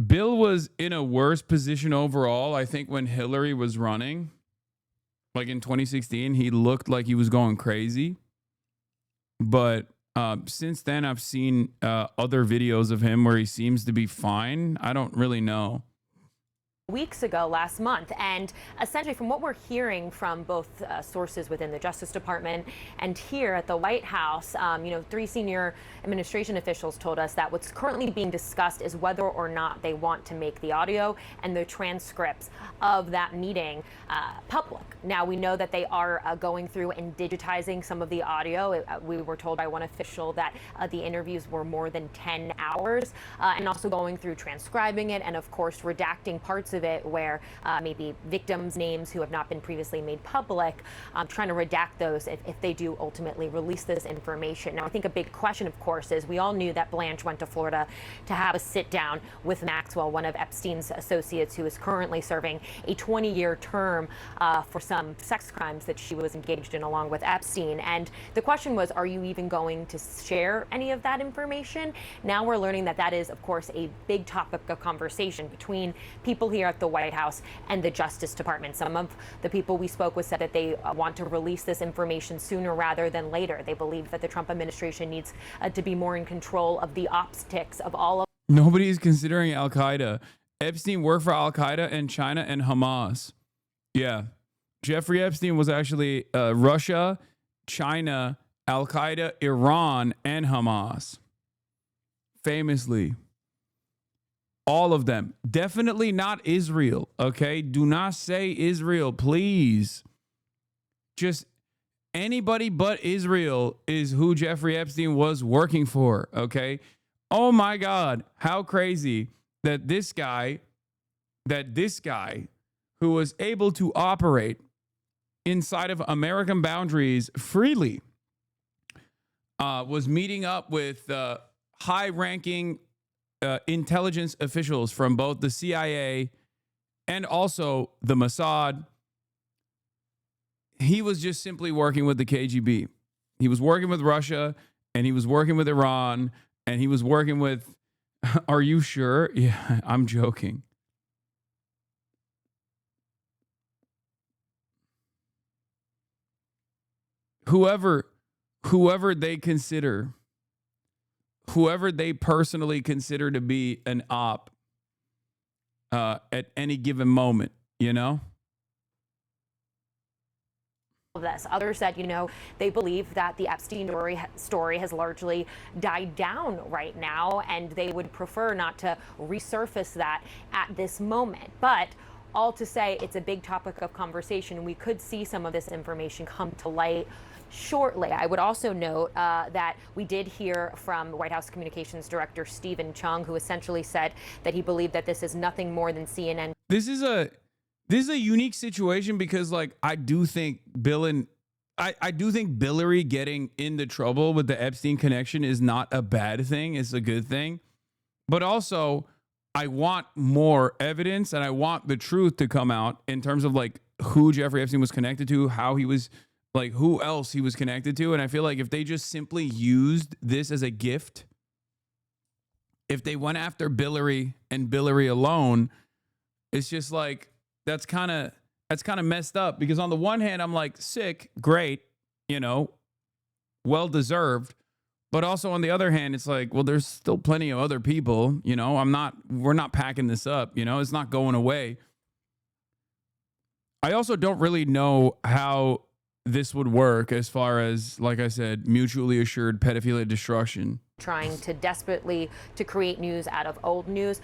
Bill was in a worse position overall. I think when Hillary was running, like in 2016, he looked like he was going crazy. But since then, I've seen other videos of him where he seems to be fine. I don't really know. Weeks ago, last month, and essentially from what we're hearing from both sources within the Justice Department and here at the White House, 3 senior administration officials told us that what's currently being discussed is whether or not they want to make the audio and the transcripts of that meeting public. Now, we know that they are going through and digitizing some of the audio. We were told by one official that the interviews were more than 10 hours and also going through transcribing it and, of course, redacting parts of it where maybe victims' names who have not been previously made public, trying to redact those if they do ultimately release this information. Now, I think a big question, of course, is we all knew that Blanche went to Florida to have a sit down with Maxwell, one of Epstein's associates who is currently serving a 20-year term for some sex crimes that she was engaged in along with Epstein. And the question was, are you even going to share any of that information? Now we're learning that that is, of course, a big topic of conversation between people here at the White House and the Justice Department. Some of the people we spoke with said that they want to release this information sooner rather than later. They believe that the Trump administration needs to be more in control of the optics of all of. Nobody is considering Al-Qaeda. Epstein worked for Al-Qaeda and China and Hamas. Yeah. Jeffrey Epstein was actually Russia, China, Al-Qaeda, Iran, and Hamas. Famously. All of them. Definitely not Israel, okay? Do not say Israel, please. Just anybody but Israel is who Jeffrey Epstein was working for, okay? Oh my God, how crazy that this guy who was able to operate inside of American boundaries freely was meeting up with high-ranking intelligence officials from both the CIA and also the Mossad. He was just simply working with the KGB. He was working with Russia, and he was working with Iran, and he was working with, are you sure? Yeah, I'm joking. Whoever they consider, whoever they personally consider to be an op at any given moment, you know? This. Others said, they believe that the Epstein story has largely died down right now, and they would prefer not to resurface that at this moment. But all to say, it's a big topic of conversation. We could see some of this information come to light shortly. I would also note that we did hear from White House Communications Director Stephen Chung, who essentially said that he believed that this is nothing more than CNN. This is a unique situation because, like, I do think I do think Billary getting into trouble with the Epstein connection is not a bad thing. It's a good thing. But also, I want more evidence and I want the truth to come out in terms of, like, who Jeffrey Epstein was connected to, how he was, like, who else he was connected to. And I feel like if they just simply used this as a gift, if they went after Billary and Billary alone, it's just like, that's kind of messed up, because on the one hand, I'm like, sick, great, well deserved. But also on the other hand, it's like, well, there's still plenty of other people, you know, we're not packing this up, you know, it's not going away. I also don't really know how this would work as far as, like I said, mutually assured pedophilia destruction. Trying to desperately to create news out of old news.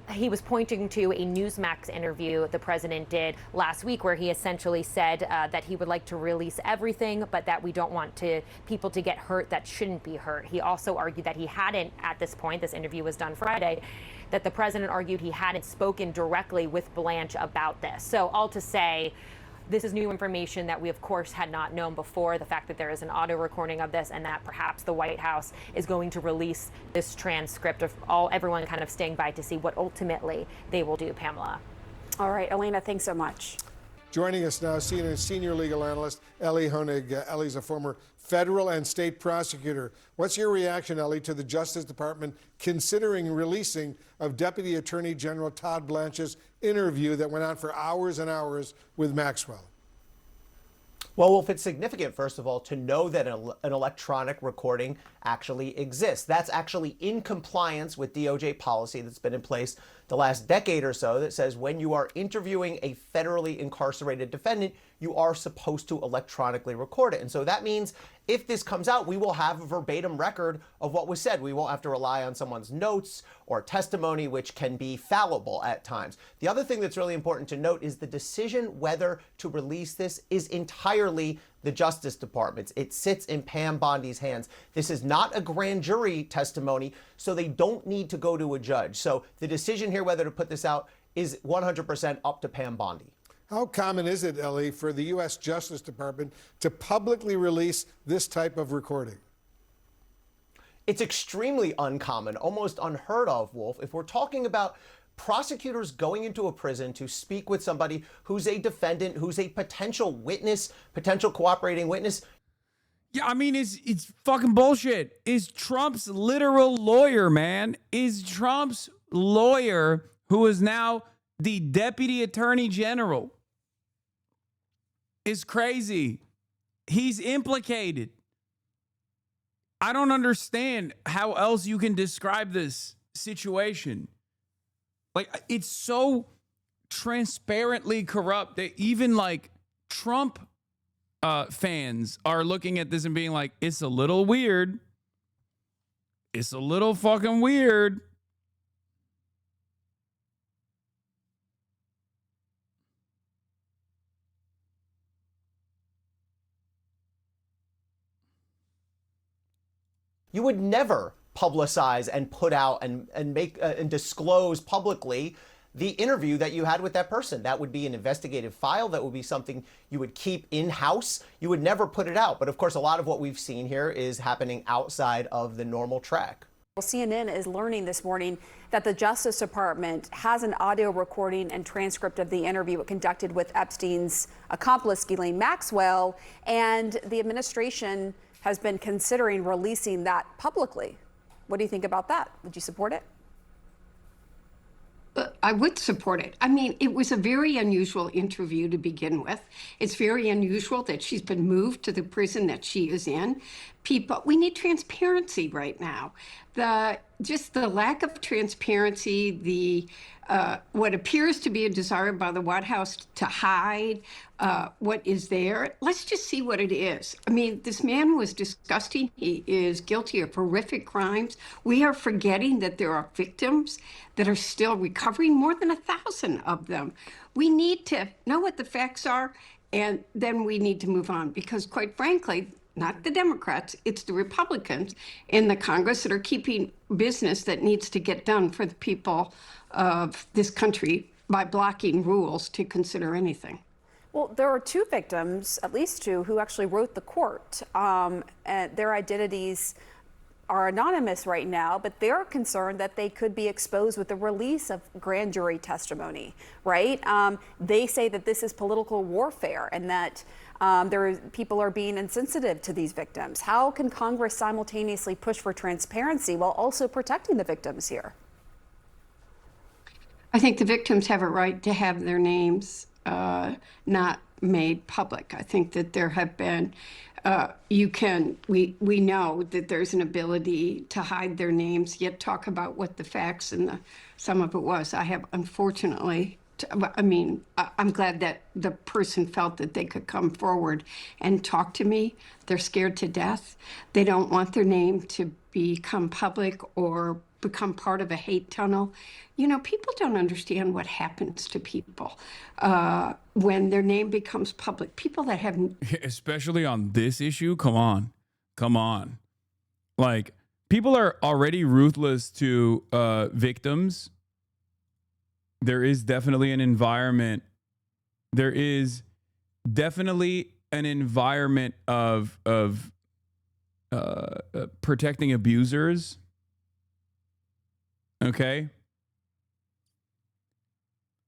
He was pointing to a Newsmax interview the president did last week where he essentially said that he would like to release everything, but that we don't want people to get hurt that shouldn't be hurt. He also argued that he hadn't, at this point, this interview was done Friday, that the president argued he hadn't spoken directly with Blanche about this. So all to say, this is new information that we, of course, had not known before. The fact that there is an audio recording of this and that perhaps the White House is going to release this transcript of everyone kind of staying by to see what ultimately they will do, Pamela. All right, Elena, thanks so much. Joining us now, CNN senior legal analyst Ellie Honig. Ellie's a former federal and state prosecutor. What's your reaction, Ellie, to the Justice Department considering releasing of Deputy Attorney General Todd Blanche's interview that went on for hours and hours with Maxwell? Well, Wolf, it's significant, first of all, to know that an electronic recording actually exists. That's actually in compliance with DOJ policy that's been in place the last decade or so that says when you are interviewing a federally incarcerated defendant, you are supposed to electronically record it. And so that means if this comes out, we will have a verbatim record of what was said. We won't have to rely on someone's notes or testimony, which can be fallible at times. The other thing that's really important to note is the decision whether to release this is entirely the Justice Department's. It sits in Pam Bondi's hands. This is not a grand jury testimony, so they don't need to go to a judge. So the decision here whether to put this out is 100% up to Pam Bondi. How common is it, Ellie, for the U.S. Justice Department to publicly release this type of recording? It's extremely uncommon, almost unheard of, Wolf. If we're talking about prosecutors going into a prison to speak with somebody who's a defendant, who's a potential witness, potential cooperating witness. Yeah, I mean, it's fucking bullshit. Is Trump's literal lawyer, man, is Trump's lawyer, who is now the Deputy Attorney General, is crazy. He's implicated. I don't understand how else you can describe this situation. Like, it's so transparently corrupt that even like Trump fans are looking at this and being like, it's a little weird. It's a little fucking weird. You would never publicize and put out and make and disclose publicly the interview that you had with that person. That would be an investigative file. That would be something you would keep in-house. You would never put it out. But of course, a lot of what we've seen here is happening outside of the normal track. Well, CNN is learning this morning that the Justice Department has an audio recording and transcript of the interview it conducted with Epstein's accomplice, Ghislaine Maxwell, and the administration has been considering releasing that publicly. What do you think about that? Would you support it? I would support it. I mean, it was a very unusual interview to begin with. It's very unusual that she's been moved to the prison that she is in. We need transparency right now. Just the lack of transparency, what appears to be a desire by the White House to hide what is there. Let's just see what it is. I mean, this man was disgusting. He is guilty of horrific crimes. We are forgetting that there are victims that are still recovering, more than 1,000 of them. We need to know what the facts are, and then we need to move on, because quite frankly, not the Democrats, it's the Republicans in the Congress that are keeping business that needs to get done for the people of this country by blocking rules to consider anything. Well, there are two victims, at least two, who actually wrote the court. And their identities are anonymous right now, but they're concerned that they could be exposed with the release of grand jury testimony, right? They say that this is political warfare and that people are being insensitive to these victims. How can Congress simultaneously push for transparency while also protecting the victims here? I think the victims have a right to have their names not made public. I think that there have been we know that there's an ability to hide their names, yet talk about what the facts and some of it was. I have, unfortunately, I'm glad that the person felt that they could come forward and talk to me. They're scared to death. They don't want their name to become public or become part of a hate tunnel. You know, people don't understand what happens to people when their name becomes public. People that have... Especially on this issue, come on. Like, people are already ruthless to victims. There is definitely an environment. There is definitely an environment of protecting abusers. Okay.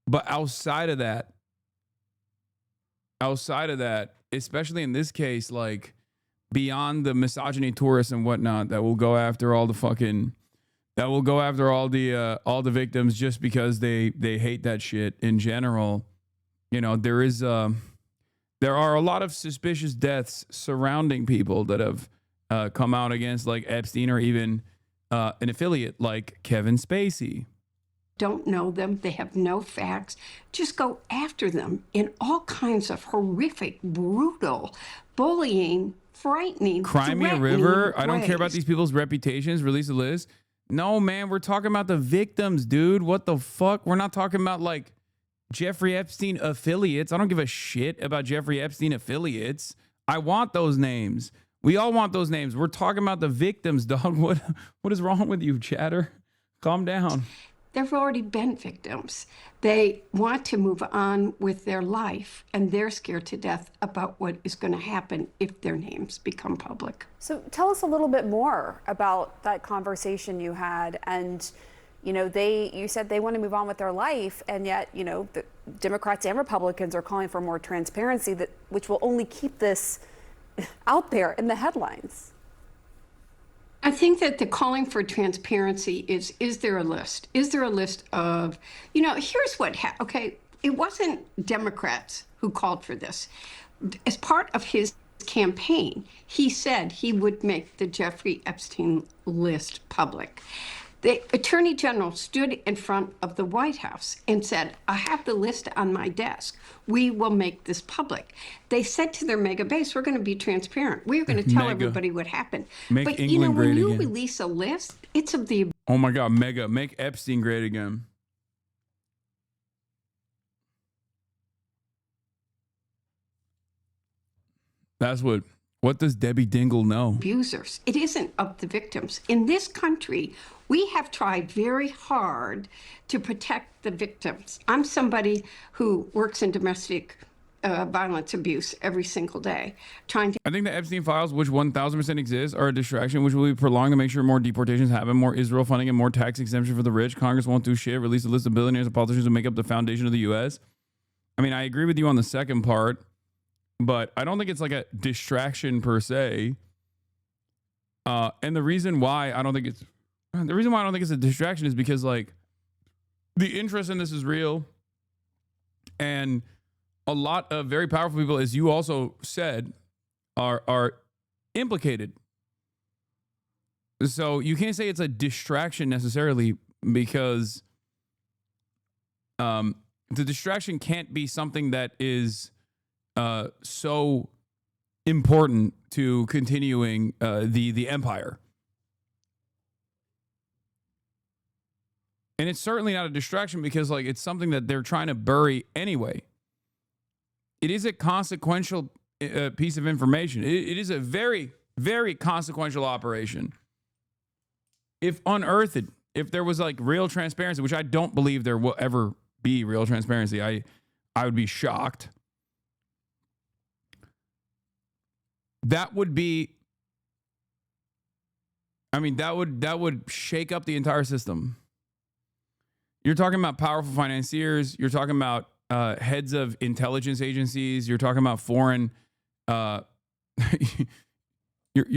But outside of that, especially in this case, like beyond the misogyny tourists and whatnot that will go after all the victims just because they hate that shit in general. You know, there are a lot of suspicious deaths surrounding people that have come out against like Epstein or even an affiliate like Kevin Spacey. Don't know them, they have no facts, just go after them in all kinds of horrific, brutal, bullying, frightening, Cry me a river. I don't care about these people's reputations. Release a list. No, man, we're talking about the victims, dude. What the fuck? We're not talking about like Jeffrey Epstein affiliates. I don't give a shit about Jeffrey Epstein affiliates. I want those names. We all want those names. We're talking about the victims, dog. What is wrong with you, chatter? Calm down. They've already been victims. They want to move on with their life, and they're scared to death about what is going to happen if their names become public. So tell us a little bit more about that conversation you had. And, you know, you said they want to move on with their life, and yet, you know, the Democrats and Republicans are calling for more transparency, which will only keep this out there in the headlines. I think that the calling for transparency is there a list? Is there a list of, you know, here's what happened. Okay, it wasn't Democrats who called for this. As part of his campaign, he said he would make the Jeffrey Epstein list public. The Attorney General stood in front of the White House and said, I have the list on my desk. We will make this public. They said to their mega base, we're going to be transparent. We're going to tell everybody what happened. Make but, England you know, when great you again. release a list, it's of the... Oh my God, mega. Make Epstein great again. That's what does Debbie Dingle know? Abusers. It isn't of the victims. In this country, we have tried very hard to protect the victims. I'm somebody who works in domestic violence abuse every single day, trying to... I think the Epstein files, which 1,000% exist, are a distraction, which will be prolonged to make sure more deportations happen, more Israel funding, and more tax exemption for the rich. Congress won't do shit. Release a list of billionaires and politicians who make up the foundation of the U.S. I mean, I agree with you on the second part, but I don't think it's like a distraction per se. And the reason why I don't think it's a distraction is because like the interest in this is real, and a lot of very powerful people, as you also said, are implicated. So you can't say it's a distraction necessarily, because the distraction can't be something that is so important to continuing the empire. And it's certainly not a distraction because like it's something that they're trying to bury anyway. It is a consequential piece of information. It is a very, very consequential operation. If unearthed, if there was like real transparency, which I don't believe there will ever be real transparency, I would be shocked. That would be, I mean, that would shake up the entire system. You're talking about powerful financiers. You're talking about heads of intelligence agencies. You're talking about foreign. You're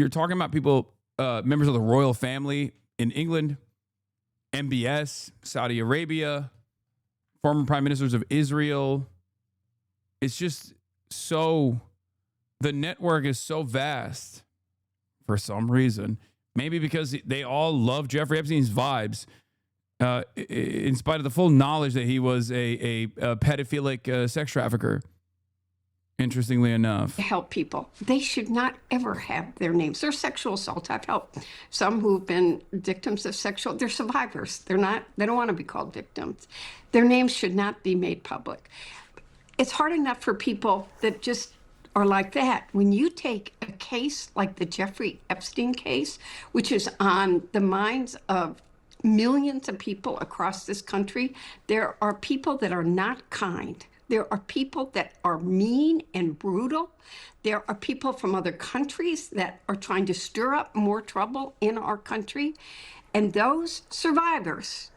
talking about people, members of the royal family in England, MBS, Saudi Arabia, former prime ministers of Israel. It's just so the network is so vast for some reason. Maybe because they all love Jeffrey Epstein's vibes, in spite of the full knowledge that he was a pedophilic sex trafficker. Interestingly enough, help people. They should not ever have their names. They're sexual assault. I've helped some who've been victims of sexual. They're survivors. They don't want to be called victims. Their names should not be made public. It's hard enough for people that just are like that. When you take a case like the Jeffrey Epstein case, which is on the minds of millions of people across this country, there are people that are not kind. There are people that are mean and brutal. There are people from other countries that are trying to stir up more trouble in our country. And those survivors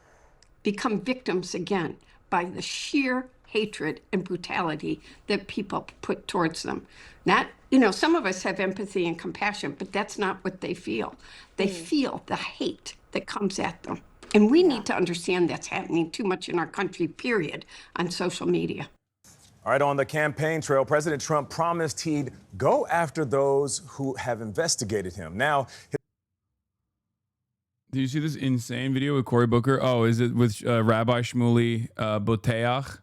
become victims again by the sheer hatred and brutality that people put towards them. Not, some of us have empathy and compassion, but that's not what they feel. They feel the hate that comes at them. And we need to understand that's happening too much in our country, period, on social media. All right, on the campaign trail, President Trump promised he'd go after those who have investigated him. Now, do you see this insane video with Cory Booker? Oh, is it with Rabbi Shmuley Boteach?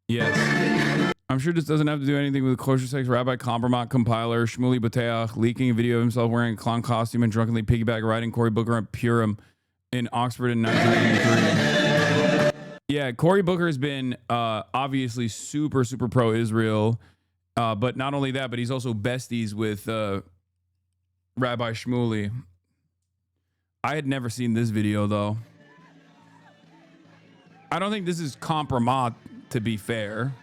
Yes. I'm sure this doesn't have to do anything with kosher sex. Rabbi Kompromat compiler Shmuley Boteach leaking a video of himself wearing a clown costume and drunkenly piggyback riding Cory Booker on Purim in Oxford in 1983. Yeah, Cory Booker has been obviously super, super pro-Israel. But not only that, but he's also besties with Rabbi Shmuley. I had never seen this video, though. I don't think this is compromat, to be fair.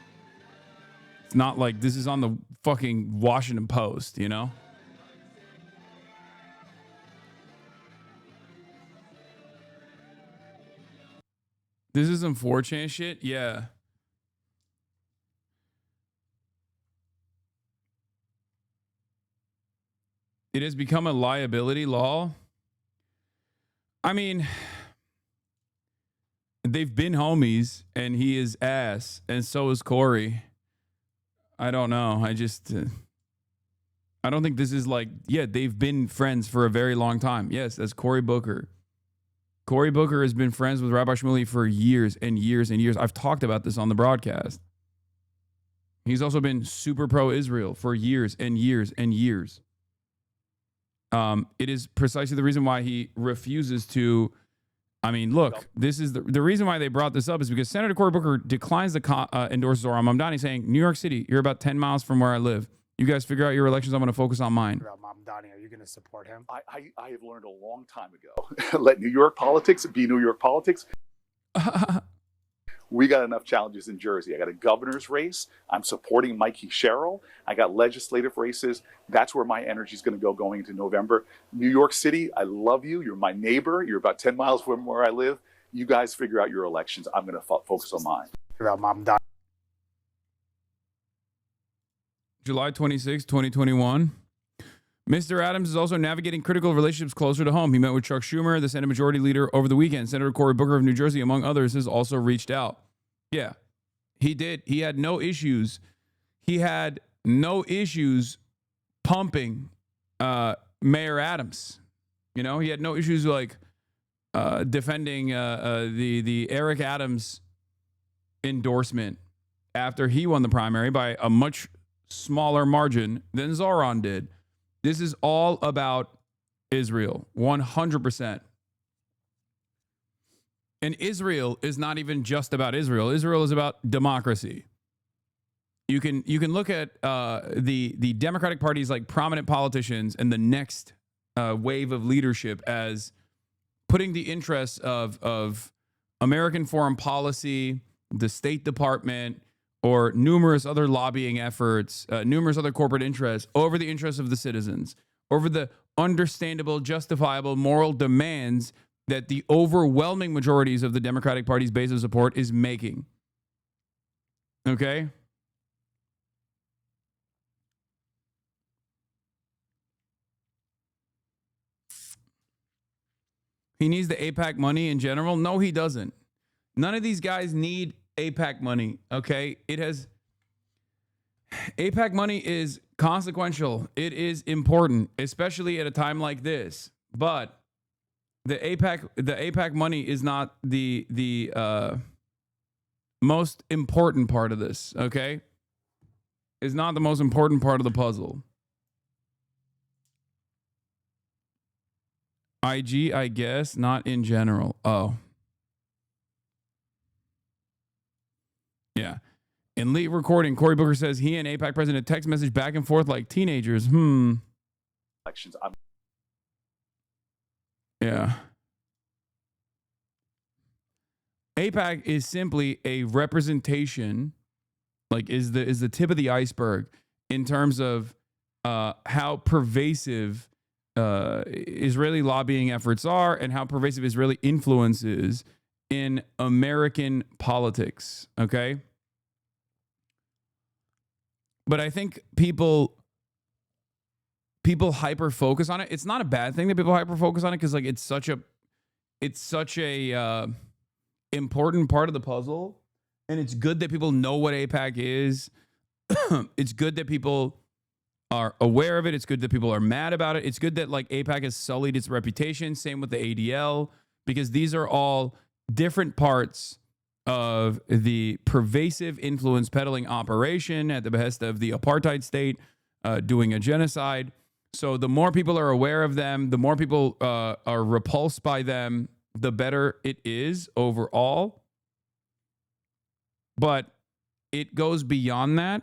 It's not like this is on the fucking Washington Post, you know? This is some 4chan shit? Yeah. It has become a liability law. I mean, they've been homies, and he is ass, and so is Cory. I don't know. I don't think this is like, yeah, they've been friends for a very long time. Yes, that's Cory Booker. Cory Booker has been friends with Rabbi Shmuley for years and years and years. I've talked about this on the broadcast. He's also been super pro-Israel for years and years and years. It is precisely the reason why he refuses to. I mean, look, this is the reason why they brought this up is because Senator Cory Booker declines to endorse Zohar Mamdani, saying, New York City, you're about 10 miles from where I live. You guys figure out your elections. I'm going to focus on mine. Mamdani, are you going to support him? I have learned a long time ago. Let New York politics be New York politics. We got enough challenges in Jersey. I got a governor's race. I'm supporting Mikey Sherrill. I got legislative races. That's where my energy is going to go going into November. New York City, I love you. You're my neighbor. You're about 10 miles from where I live. You guys figure out your elections. I'm going to focus on mine. Mamdani. July 26, 2021. Mr. Adams is also navigating critical relationships closer to home. He met with Chuck Schumer, the Senate Majority Leader, over the weekend. Senator Cory Booker of New Jersey, among others, has also reached out. Yeah, he did. He had no issues. He had no issues pumping Mayor Adams. You know, he had no issues like defending the Eric Adams endorsement after he won the primary by a much smaller margin than Zoran did. This is all about Israel, 100%. And Israel is not even just about Israel. Israel is about democracy. You can look at the Democratic Party's like prominent politicians and the next wave of leadership as putting the interests of American foreign policy, the State Department, or numerous other lobbying efforts, numerous other corporate interests over the interests of the citizens, over the understandable, justifiable, moral demands that the overwhelming majorities of the Democratic Party's base of support is making. Okay? He needs the AIPAC money in general? No, he doesn't. None of these guys need AIPAC money, okay? AIPAC money is consequential. It is important, especially at a time like this. But the AIPAC money is not the most important part of this. Okay, is not the most important part of the puzzle. IG, I guess, not in general. Oh. Yeah. In late recording, Cory Booker says he and AIPAC president text message back and forth like teenagers. Elections. Yeah. AIPAC is simply a representation, like is the tip of the iceberg in terms of how pervasive Israeli lobbying efforts are and how pervasive Israeli influence is in American politics. Okay. But I think people hyper focus on it. It's not a bad thing that people hyper focus on it because like it's such a important part of the puzzle, and it's good that people know what AIPAC is. It's good that people are aware of it. It's good that people are mad about it. It's good that like AIPAC has sullied its reputation. Same with the ADL, because these are all different parts of the pervasive influence peddling operation at the behest of the apartheid state doing a genocide. So the more people are aware of them, the more people are repulsed by them, the better it is overall. But it goes beyond that.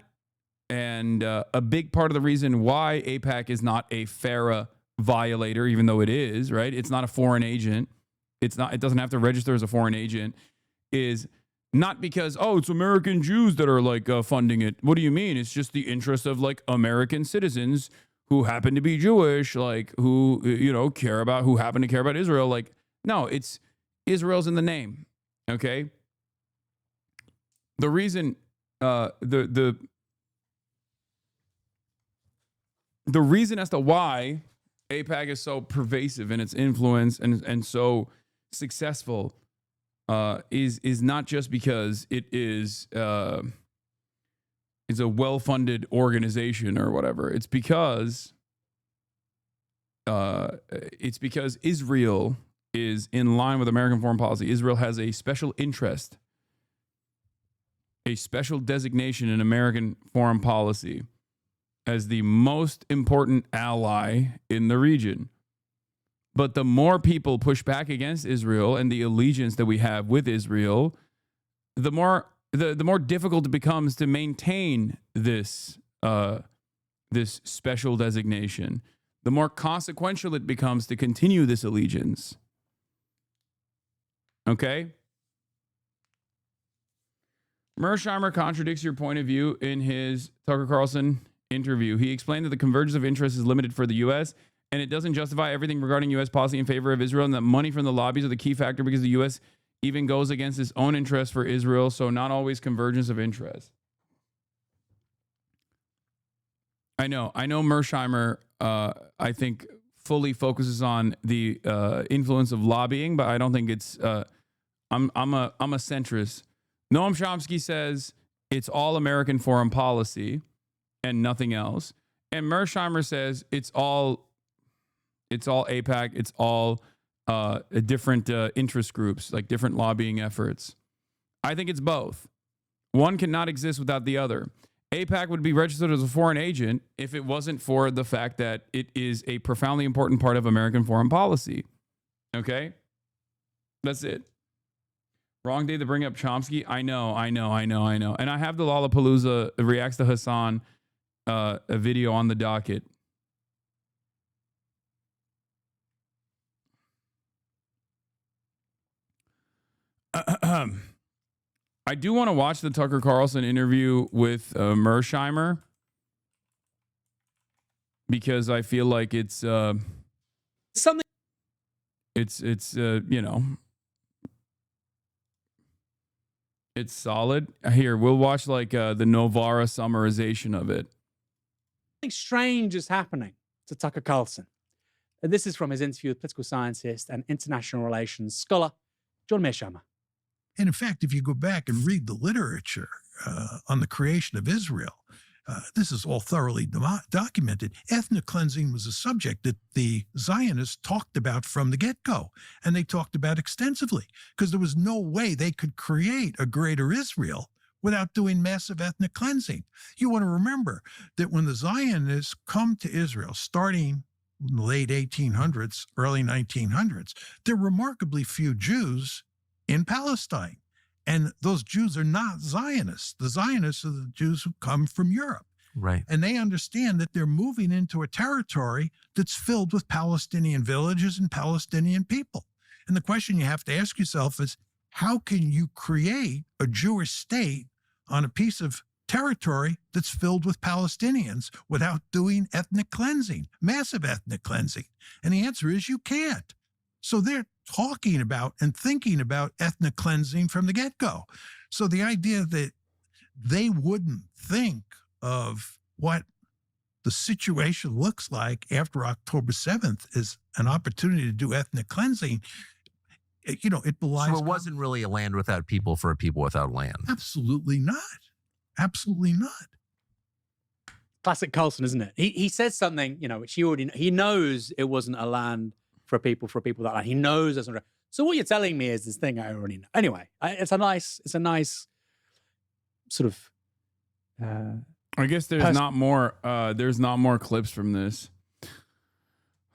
And a big part of the reason why AIPAC is not a FARA violator, even though it is, right? It's not a foreign agent. It doesn't have to register as a foreign agent, is not because, oh, it's American Jews that are like funding it. What do you mean? It's just the interest of like American citizens who happen to be Jewish, like who, you know, who happen to care about Israel. Like, no, it's Israel's in the name. Okay. The reason, the reason as to why AIPAC is so pervasive in its influence and so successful is not just because it is a well-funded organization or whatever. It's because Israel is in line with American foreign policy. Israel has a special interest, a special designation in American foreign policy as the most important ally in the region. But the more people push back against Israel and the allegiance that we have with Israel, the more difficult it becomes to maintain this this special designation. The more consequential it becomes to continue this allegiance. Okay? Mearsheimer contradicts your point of view in his Tucker Carlson interview. He explained that the convergence of interest is limited for the U.S., and it doesn't justify everything regarding U.S. policy in favor of Israel, and that money from the lobbies are the key factor because the U.S. even goes against its own interests for Israel, so not always convergence of interest. I know Mearsheimer, I think, fully focuses on the influence of lobbying, but I don't think it's, I'm a centrist. Noam Chomsky says it's all American foreign policy and nothing else. And Mearsheimer says it's all AIPAC, it's all different interest groups, like different lobbying efforts. I think it's both. One cannot exist without the other. AIPAC would be registered as a foreign agent if it wasn't for the fact that it is a profoundly important part of American foreign policy. Okay? That's it. Wrong day to bring up Chomsky. I know. And I have the Lollapalooza reacts to Hasan a video on the docket. I do want to watch the Tucker Carlson interview with Mearsheimer because I feel like it's something. It's you know, it's solid. Here, we'll watch like the Novara summarization of it. Something strange is happening to Tucker Carlson. And this is from his interview with political scientist and international relations scholar John Mearsheimer. And in fact, if you go back and read the literature on the creation of Israel, this is all thoroughly documented. Ethnic cleansing was a subject that the Zionists talked about from the get-go, and they talked about extensively, because there was no way they could create a greater Israel without doing massive ethnic cleansing. You want to remember that when the Zionists come to Israel, starting in the late 1800s, early 1900s, there are remarkably few Jews in Palestine. And those Jews are not Zionists. The Zionists are the Jews who come from Europe. Right. And they understand that they're moving into a territory that's filled with Palestinian villages and Palestinian people. And the question you have to ask yourself is, how can you create a Jewish state on a piece of territory that's filled with Palestinians without doing ethnic cleansing, massive ethnic cleansing? And the answer is you can't. So they're talking about and thinking about ethnic cleansing from the get-go. So the idea that they wouldn't think of what the situation looks like after October 7th is an opportunity to do ethnic cleansing, it belies. So it wasn't really a land without people for a people without land. Absolutely not. Absolutely not. Classic Carlson, isn't it? He says something, which he knows it wasn't a land for people that land. He knows that's not. So what you're telling me is this thing I already know. Anyway, it's a nice sort of. I guess there's not more. There's not more clips from this.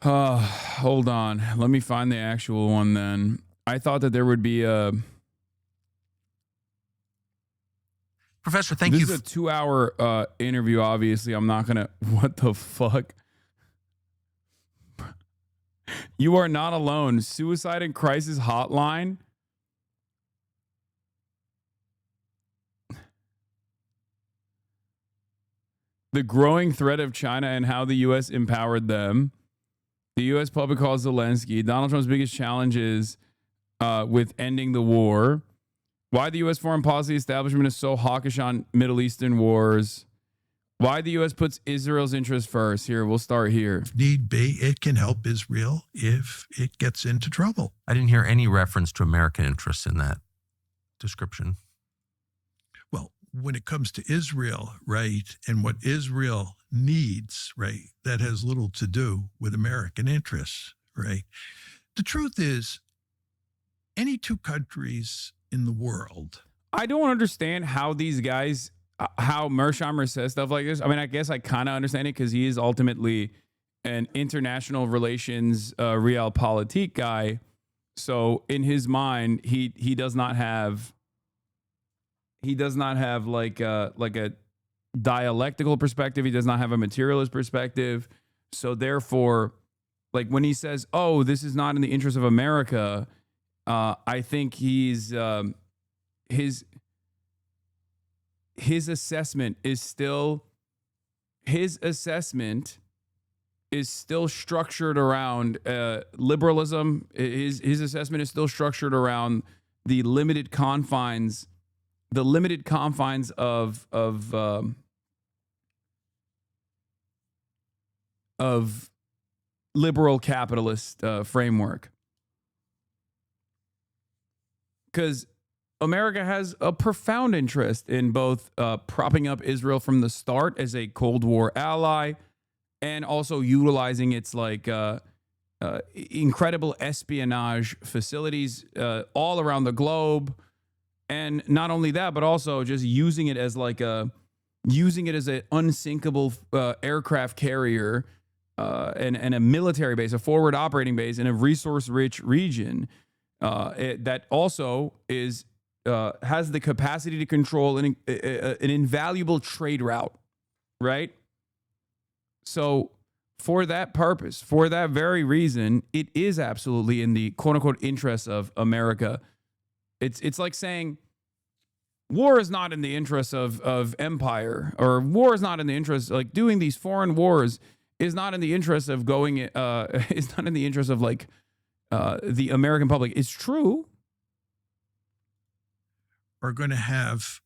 Hold on. Let me find the actual one. Then I thought that there would be a. Professor, thank you. This is a 2-hour interview. Obviously, I'm not gonna. What the fuck? You are not alone. Suicide and Crisis Hotline. The growing threat of China and how the U.S. empowered them. The U.S. public calls Zelensky. Donald Trump's biggest challenges with ending the war. Why the U.S. foreign policy establishment is so hawkish on Middle Eastern wars. Why the U.S. puts Israel's interests first. Here, we'll start here. If need be, it can help Israel if it gets into trouble. I didn't hear any reference to American interests in that description. Well, when it comes to Israel, right, and what Israel needs, right, that has little to do with American interests, right? The truth is, any two countries in the world. I don't understand how these guys, how Mersheimer says stuff like this. I mean, I guess I kind of understand it because he is ultimately an international relations realpolitik guy. So in his mind, he does not have like a dialectical perspective. He does not have a materialist perspective. So therefore, like when he says, "Oh, this is not in the interest of America," I think he's his assessment is still structured around liberalism. His assessment is still structured around the limited confines of liberal capitalist framework. Because America has a profound interest in both propping up Israel from the start as a Cold War ally and also utilizing its incredible espionage facilities all around the globe. And not only that, but also just using it as an unsinkable aircraft carrier and a military base, a forward operating base in a resource-rich region that also has the capacity to control an invaluable trade route, right? So for that purpose, for that very reason, it is absolutely in the quote-unquote interests of America. It's like saying war is not in the interest of empire, or war is not in the interest, like doing these foreign wars is not in the interest of going, is not in the interest of like the American public. It's true. Are going to have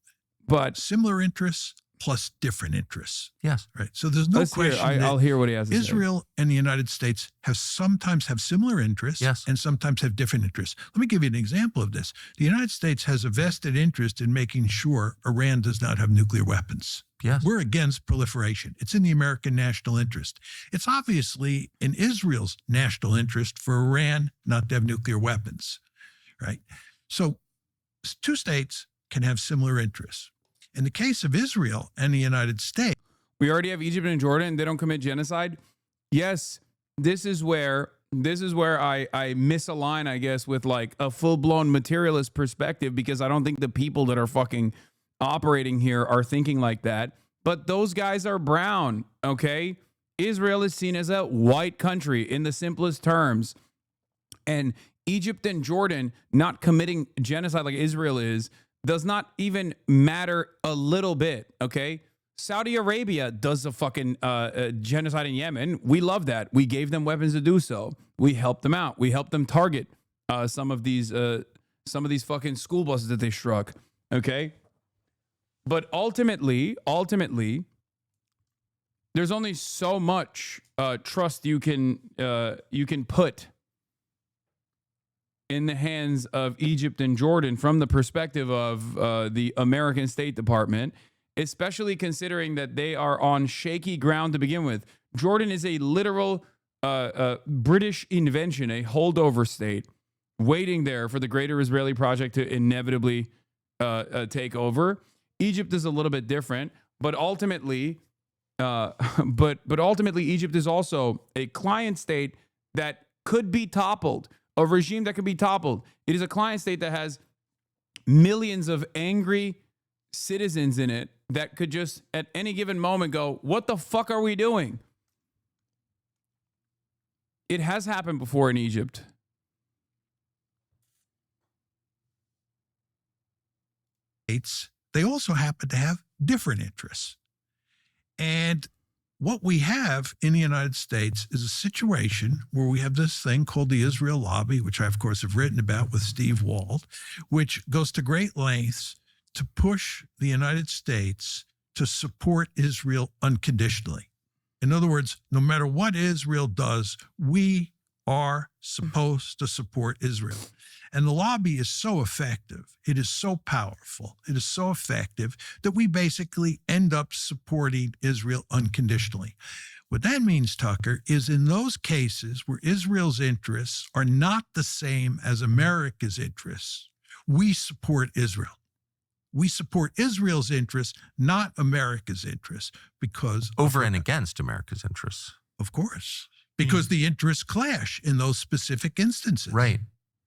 but similar interests plus different interests. Yes. Right. So there's no question. I'll hear what he has to say. Israel and the United States sometimes have similar interests and sometimes have different interests. Let me give you an example of this. The United States has a vested interest in making sure Iran does not have nuclear weapons. Yes. We're against proliferation. It's in the American national interest. It's obviously in Israel's national interest for Iran not to have nuclear weapons. Right. So two states can have similar interests. In the case of Israel and the United States, we already have Egypt and Jordan. They don't commit genocide. Yes, this is where I misalign, I guess, with like a full-blown materialist perspective, because I don't think the people that are fucking operating here are thinking like that. But those guys are brown, okay? Israel is seen as a white country in the simplest terms. And Egypt and Jordan not committing genocide like Israel does not even matter a little bit, okay? Saudi Arabia does a fucking genocide in Yemen. We love that. We gave them weapons to do so. We helped them out. We helped them target some of these fucking school buses that they struck, okay? But ultimately, there's only so much trust you can put in the hands of Egypt and Jordan from the perspective of the American State Department, especially considering that they are on shaky ground to begin with. Jordan is a literal British invention, a holdover state, waiting there for the greater Israeli project to inevitably take over. Egypt is a little bit different, but ultimately, Egypt is also a client state that could be toppled. A regime that could be toppled. It is a client state that has millions of angry citizens in it that could just at any given moment go, what the fuck are we doing? It has happened before in Egypt. They also happen to have different interests. And what we have in the United States is a situation where we have this thing called the Israel lobby, which I, of course, have written about with Steve Wald, which goes to great lengths to push the United States to support Israel unconditionally. In other words, no matter what Israel does, we are supposed to support Israel. And the lobby is so effective, it is so powerful, it is so effective that we basically end up supporting Israel unconditionally. What that means, Tucker, is in those cases where Israel's interests are not the same as America's interests, we support Israel. We support Israel's interests, not America's interests, because over and against America's interests. Of course, because the interests clash in those specific instances. Right.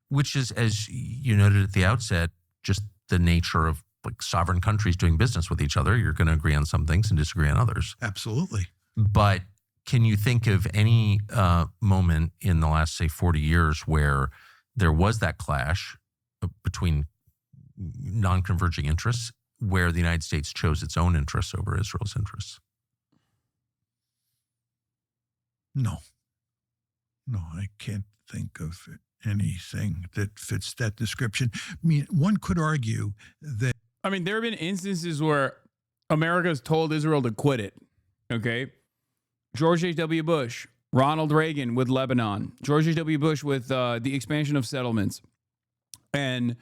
Which is, as you noted at the outset, just the nature of like sovereign countries doing business with each other. You're going to agree on some things and disagree on others. Absolutely. But can you think of any moment in the last, say, 40 years where there was that clash between non-converging interests, where the United States chose its own interests over Israel's interests? No, I can't think of it. Anything that fits that description. I mean, one could argue that. I mean, there have been instances where America has told Israel to quit it. Okay. George H.W. Bush, Ronald Reagan with Lebanon, George H.W. Bush with the expansion of settlements, and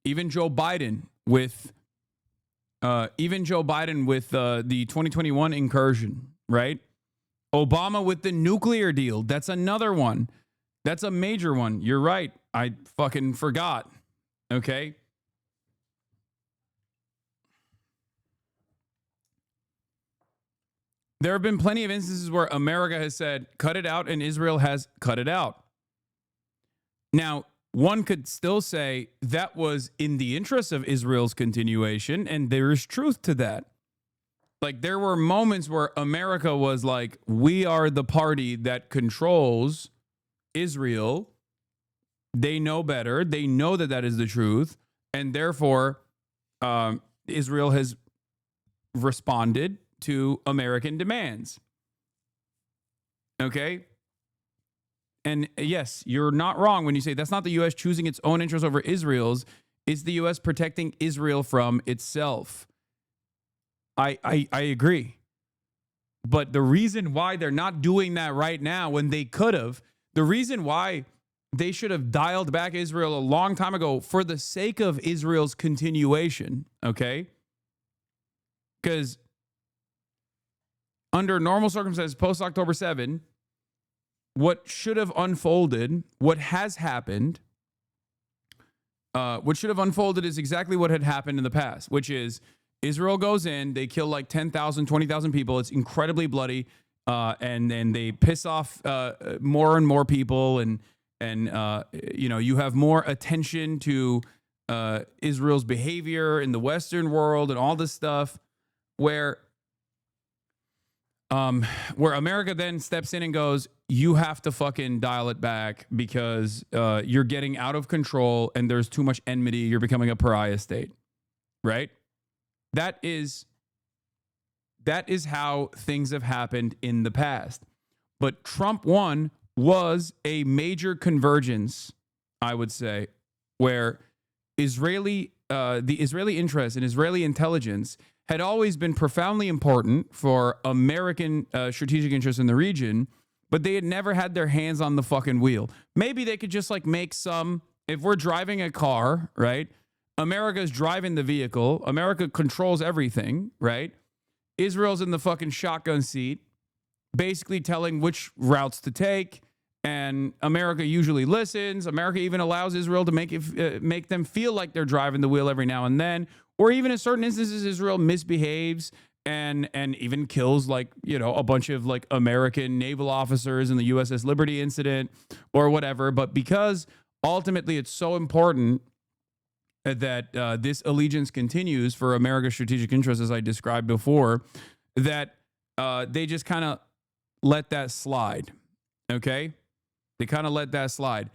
even Joe Biden with the 2021 incursion, right? Obama with the nuclear deal. That's another one. That's a major one. You're right. I fucking forgot. Okay. There have been plenty of instances where America has said, cut it out, and Israel has cut it out. Now, one could still say that was in the interest of Israel's continuation, and there is truth to that. Like, there were moments where America was like, we are the party that controls Israel. They know better. They know that that is the truth. And therefore, Israel has responded to American demands. Okay? And yes, you're not wrong when you say that's not the U.S. choosing its own interests over Israel's. It's the U.S. protecting Israel from itself. I agree. But the reason why they're not doing that right now when they could have, the reason why they should have dialed back Israel a long time ago for the sake of Israel's continuation, okay? Because under normal circumstances, post-October 7, what should have unfolded, what has happened, what should have unfolded is exactly what had happened in the past, which is Israel goes in, they kill like 10,000, 20,000 people. It's incredibly bloody. And then they piss off more and more people. And you know, you have more attention to Israel's behavior in the Western world and all this stuff where America then steps in and goes, you have to fucking dial it back because you're getting out of control and there's too much enmity. You're becoming a pariah state, right? That is how things have happened in the past. But Trump 1 was a major convergence, I would say, where the Israeli interest and Israeli intelligence had always been profoundly important for American strategic interests in the region, but they had never had their hands on the fucking wheel. Maybe they could just like make some, if we're driving a car, right? America's driving the vehicle. America controls everything, right? Israel's in the fucking shotgun seat, basically telling which routes to take. And America usually listens. America even allows Israel to make them feel like they're driving the wheel every now and then. Or even in certain instances, Israel misbehaves and even kills like, you know, a bunch of like American naval officers in the USS Liberty incident or whatever. But because ultimately it's so important that this allegiance continues for America's strategic interests, as I described before, that they just kind of let that slide, okay? They kind of let that slide.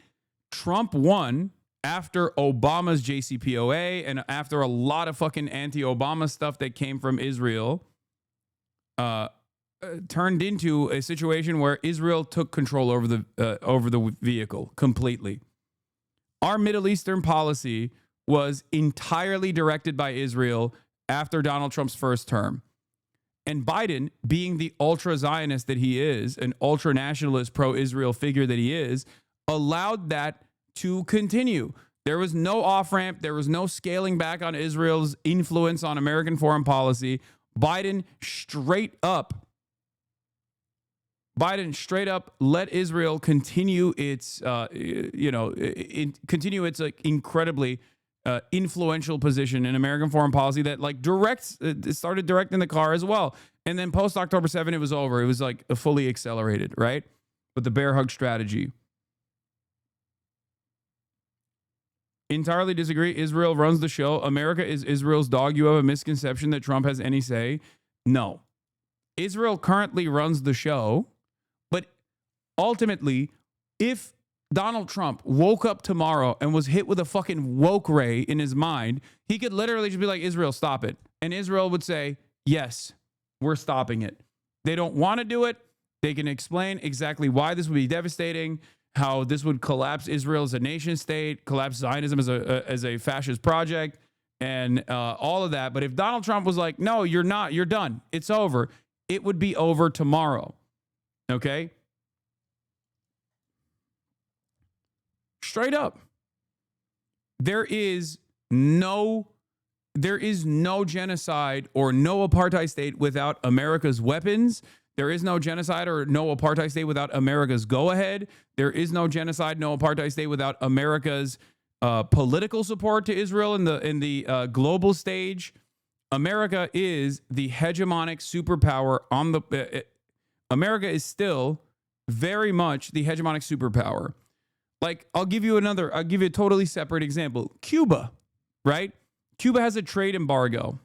Trump won after Obama's JCPOA and after a lot of fucking anti-Obama stuff that came from Israel turned into a situation where Israel took control over the vehicle completely. Our Middle Eastern policy was entirely directed by Israel after Donald Trump's first term. And Biden, being the ultra-Zionist that he is, an ultra-nationalist pro-Israel figure that he is, allowed that to continue. There was no off-ramp. There was no scaling back on Israel's influence on American foreign policy. Biden straight up let Israel continue its, continue its like incredibly influential position in American foreign policy that like started directing the car as well. And then post October 7, it was over. It was like fully accelerated, right? With the bear hug strategy. Entirely disagree. Israel runs the show. America is Israel's dog. You have a misconception that Trump has any say. No. Israel currently runs the show, but ultimately, if Donald Trump woke up tomorrow and was hit with a fucking woke ray in his mind, he could literally just be like, Israel, stop it. And Israel would say, yes, we're stopping it. They don't want to do it. They can explain exactly why this would be devastating, how this would collapse Israel as a nation state, collapse Zionism as a fascist project, and all of that. But if Donald Trump was like, no, you're not, you're done, it's over, it would be over tomorrow. Okay? Straight up. There is no genocide or no apartheid state without America's weapons. There is no genocide or no apartheid state without America's go-ahead. There is no genocide, no apartheid state without America's political support to Israel in the global stage. America is the hegemonic superpower on the. America is still very much the hegemonic superpower. Like, I'll give you a totally separate example. Cuba, right? Cuba has a trade embargo.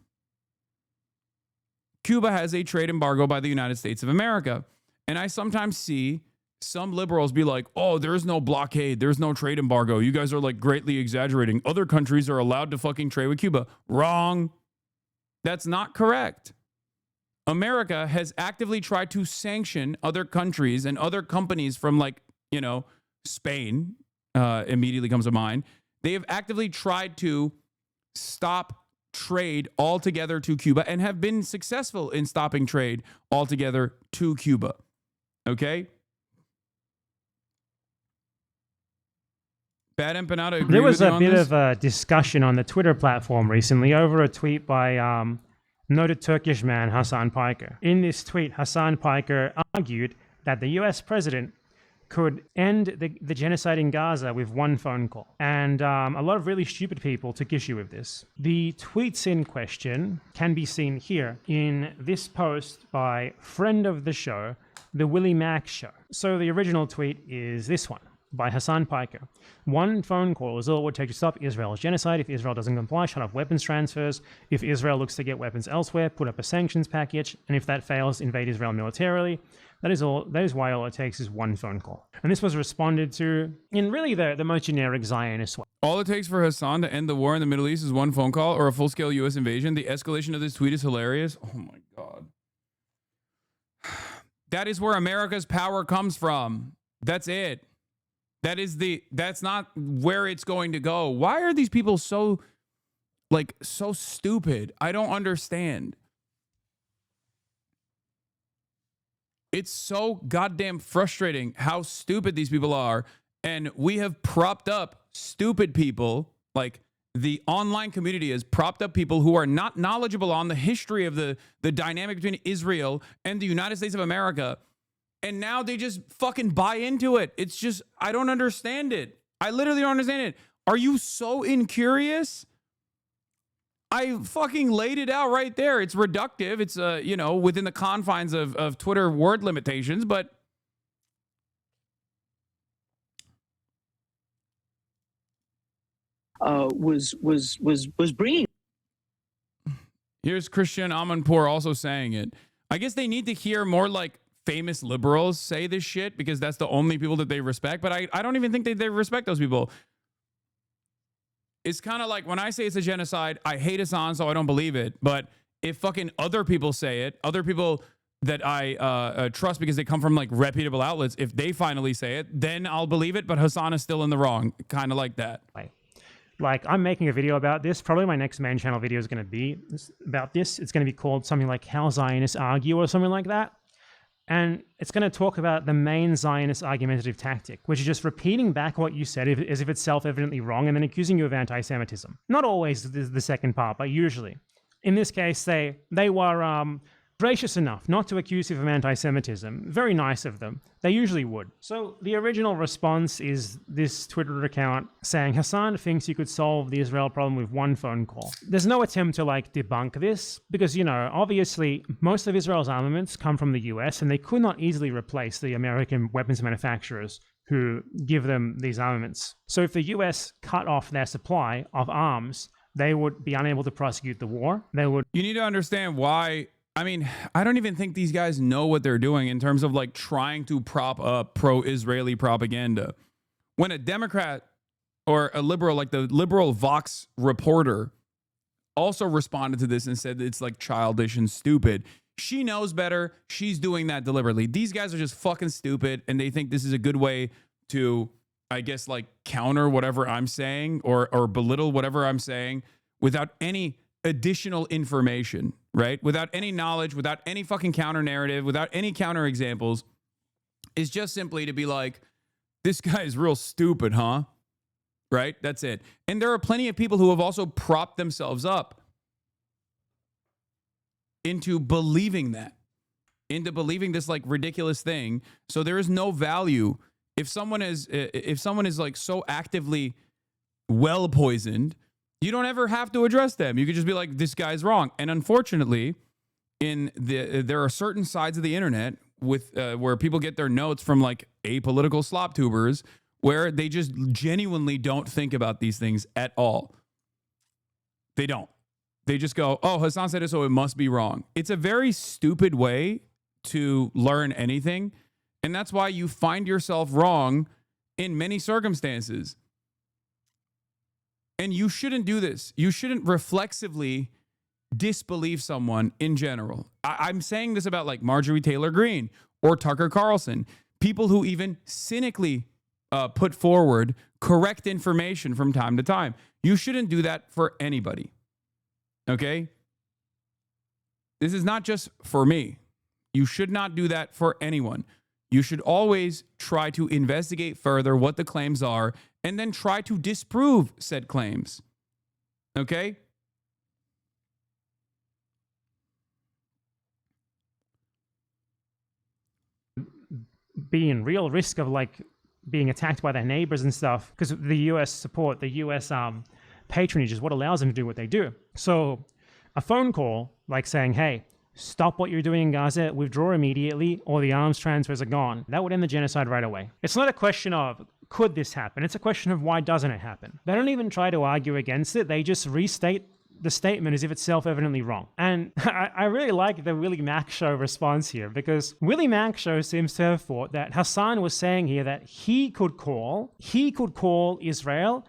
Cuba has a trade embargo by the United States of America. And I sometimes see some liberals be like, oh, there's no blockade. There's no trade embargo. You guys are like greatly exaggerating. Other countries are allowed to fucking trade with Cuba. Wrong. That's not correct. America has actively tried to sanction other countries and other companies from like, you know, Spain immediately comes to mind. They have actively tried to stop trade altogether to Cuba and have been successful in stopping trade altogether to Cuba. Okay? Bad Empanada agree There was with you a on bit this? of a discussion on the Twitter platform recently over a tweet by noted Turkish man Hasan Piker. In this tweet, Hasan Piker argued that the US president could end the genocide in Gaza with one phone call. And a lot of really stupid people took issue with this. The tweets in question can be seen here in this post by friend of the show, The Willie Mack Show. So the original tweet is this one by Hasan Piker. One phone call is all it would take to stop Israel's genocide. If Israel doesn't comply, shut off weapons transfers. If Israel looks to get weapons elsewhere, put up a sanctions package. And if that fails, invade Israel militarily. That is why all it takes is one phone call. And this was responded to in really the most generic Zionist way. All it takes for Hasan to end the war in the Middle East is one phone call or a full-scale U.S. invasion. The escalation of this tweet is hilarious. Oh, my God. That is where America's power comes from. That's it. That's not where it's going to go. Why are these people so stupid? I don't understand. It's so goddamn frustrating how stupid these people are. And we have propped up stupid people. Like, the online community has propped up people who are not knowledgeable on the history of the dynamic between Israel and the United States of America. And now they just fucking buy into it. It's just, I don't understand it. I literally don't understand it. Are you so incurious? I fucking laid it out right there. It's reductive. It's, within the confines of Twitter word limitations, but was bringing. Here's Christian Amanpour also saying it. I guess they need to hear more like famous liberals say this shit because that's the only people that they respect. But I don't even think they respect those people. It's kind of like when I say it's a genocide, I hate Hasan, so I don't believe it. But if fucking other people say it, other people that I trust because they come from like reputable outlets, if they finally say it, then I'll believe it. But Hasan is still in the wrong, kind of like that. Like, I'm making a video about this. Probably my next main channel video is going to be about this. It's going to be called something like How Zionists Argue or something like that. And it's going to talk about the main Zionist argumentative tactic, which is just repeating back what you said as if it's self-evidently wrong and then accusing you of anti-Semitism. Not always the second part, but usually. In this case, they were gracious enough not to accuse you of anti-Semitism. Very nice of them. They usually would. So the original response is this Twitter account saying, Hasan thinks you could solve the Israel problem with one phone call. There's no attempt to debunk this because, obviously most of Israel's armaments come from the US and they could not easily replace the American weapons manufacturers who give them these armaments. So if the US cut off their supply of arms, they would be unable to prosecute the war. You need to understand why. I mean, I don't even think these guys know what they're doing in terms of like trying to prop up pro-Israeli propaganda. When a Democrat or a liberal, like the liberal Vox reporter, also responded to this and said it's like childish and stupid. She knows better. She's doing that deliberately. These guys are just fucking stupid and they think this is a good way to, I guess, like counter whatever I'm saying or belittle whatever I'm saying without any additional information, right? Without any knowledge, without any fucking counter narrative, without any counter examples. Is just simply to be like, this guy is real stupid, huh? Right? That's it. And there are plenty of people who have also propped themselves up into believing that, into believing this like ridiculous thing. So there is no value. If someone is like so actively well poisoned, you don't ever have to address them. You could just be like, this guy's wrong. And unfortunately, there are certain sides of the internet with where people get their notes from like apolitical slop tubers where they just genuinely don't think about these things at all. They don't. They just go, oh, Hasan said it, so it must be wrong. It's a very stupid way to learn anything. And that's why you find yourself wrong in many circumstances. And you shouldn't do this. You shouldn't reflexively disbelieve someone in general. I'm saying this about like Marjorie Taylor Greene or Tucker Carlson, people who even cynically put forward correct information from time to time. You shouldn't do that for anybody. Okay? This is not just for me. You should not do that for anyone. You should always try to investigate further what the claims are and then try to disprove said claims. Okay? Be in real risk of like being attacked by their neighbors and stuff, because the US support, the US patronage is what allows them to do what they do. So a phone call like saying, hey, stop what you're doing in Gaza, withdraw immediately, or the arms transfers are gone. That would end the genocide right away. It's not a question of could this happen? It's a question of why doesn't it happen? They don't even try to argue against it. They just restate the statement as if it's self-evidently wrong. And I really like the Willie Mack Show response here, because Willie Mack Show seems to have thought that Hasan was saying here that he could call Israel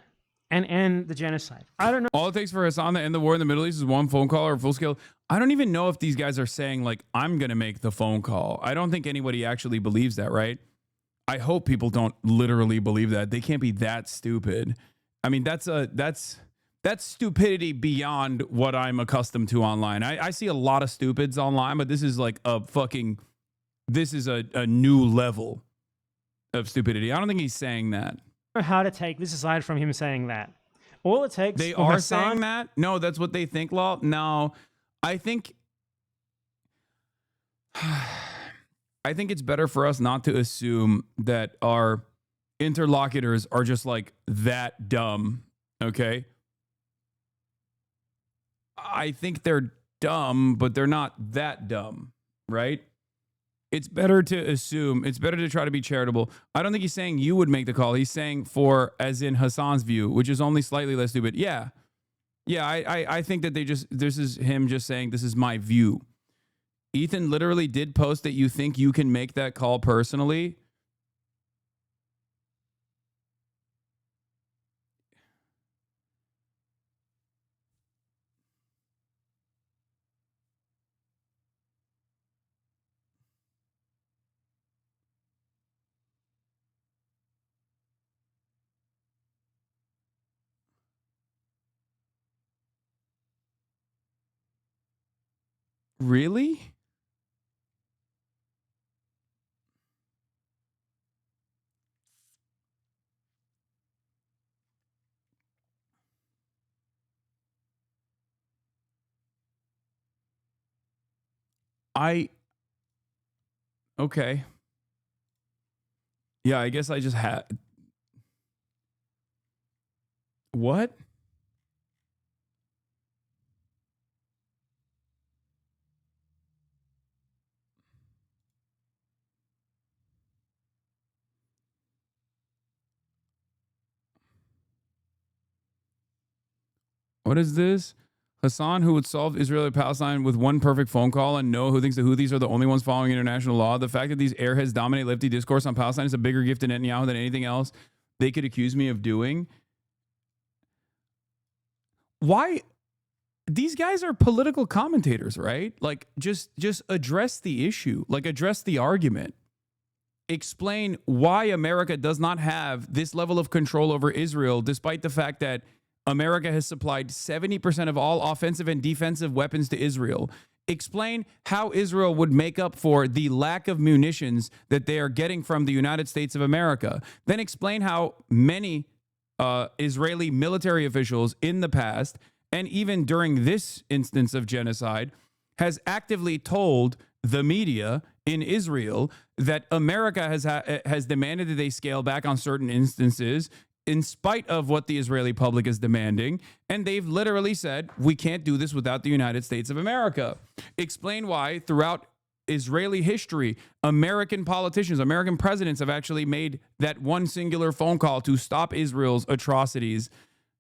and end the genocide. I don't know. All it takes for Hasan to end the war in the Middle East is one phone call or full scale. I don't even know if these guys are saying like, I'm going to make the phone call. I don't think anybody actually believes that, right? I hope people don't literally believe that. They can't be that stupid. I mean, that's stupidity beyond what I'm accustomed to online. I see a lot of stupids online, but this is like this is a new level of stupidity. I don't think he's saying that. How to take this aside from him saying that. All it takes. They are saying that? No, that's what they think, Law. No, I think it's better for us not to assume that our interlocutors are just like that dumb. Okay. I think they're dumb, but they're not that dumb, right? It's better to assume, it's better to try to be charitable. I don't think he's saying you would make the call. He's saying for, as in Hasan's view, which is only slightly less stupid. Yeah. Yeah, I think that this is him just saying, this is my view. Ethan literally did post that you think you can make that call personally. Really? Okay. Yeah, I guess I just had. What? What is this? Hasan, who would solve Israel-Palestine with one perfect phone call and know who thinks the Houthis are the only ones following international law. The fact that these airheads dominate lefty discourse on Palestine is a bigger gift to Netanyahu than anything else they could accuse me of doing. Why? These guys are political commentators, right? Like, just address the issue. Like, address the argument. Explain why America does not have this level of control over Israel, despite the fact that America has supplied 70% of all offensive and defensive weapons to Israel. Explain how Israel would make up for the lack of munitions that they are getting from the United States of America. Then explain how many Israeli military officials in the past, and even during this instance of genocide, has actively told the media in Israel that America has demanded that they scale back on certain instances in spite of what the Israeli public is demanding. And they've literally said, we can't do this without the United States of America. Explain why throughout Israeli history, American politicians, American presidents have actually made that one singular phone call to stop Israel's atrocities.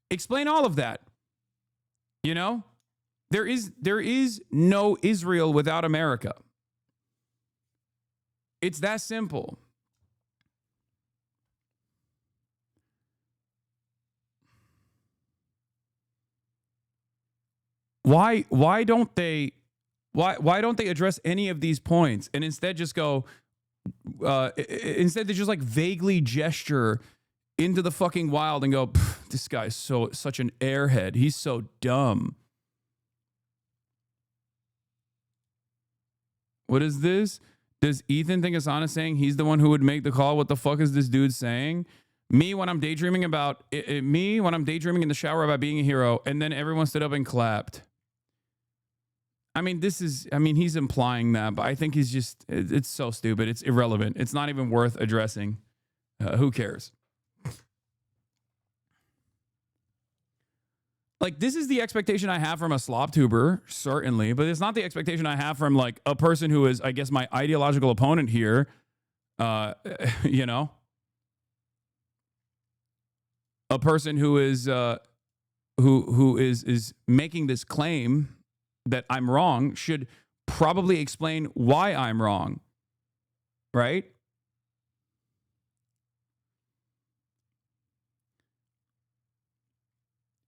Explain all of that. You know, there is no Israel without America. It's that simple. Why don't they address any of these points and instead just go instead they just like vaguely gesture into the fucking wild and go, this guy's such an airhead. He's so dumb. What is this? Does Ethan think Hasan is saying he's the one who would make the call? What the fuck is this dude saying? Me when I'm daydreaming about me when I'm daydreaming in the shower about being a hero, and then everyone stood up and clapped. I mean, he's implying that, but I think he's just, it's so stupid. It's irrelevant. It's not even worth addressing. Who cares? Like, this is the expectation I have from a slop tuber, certainly, but it's not the expectation I have from, like, a person who is, I guess, my ideological opponent here, you know? A person who is who is making this claim that I'm wrong should probably explain why I'm wrong, right?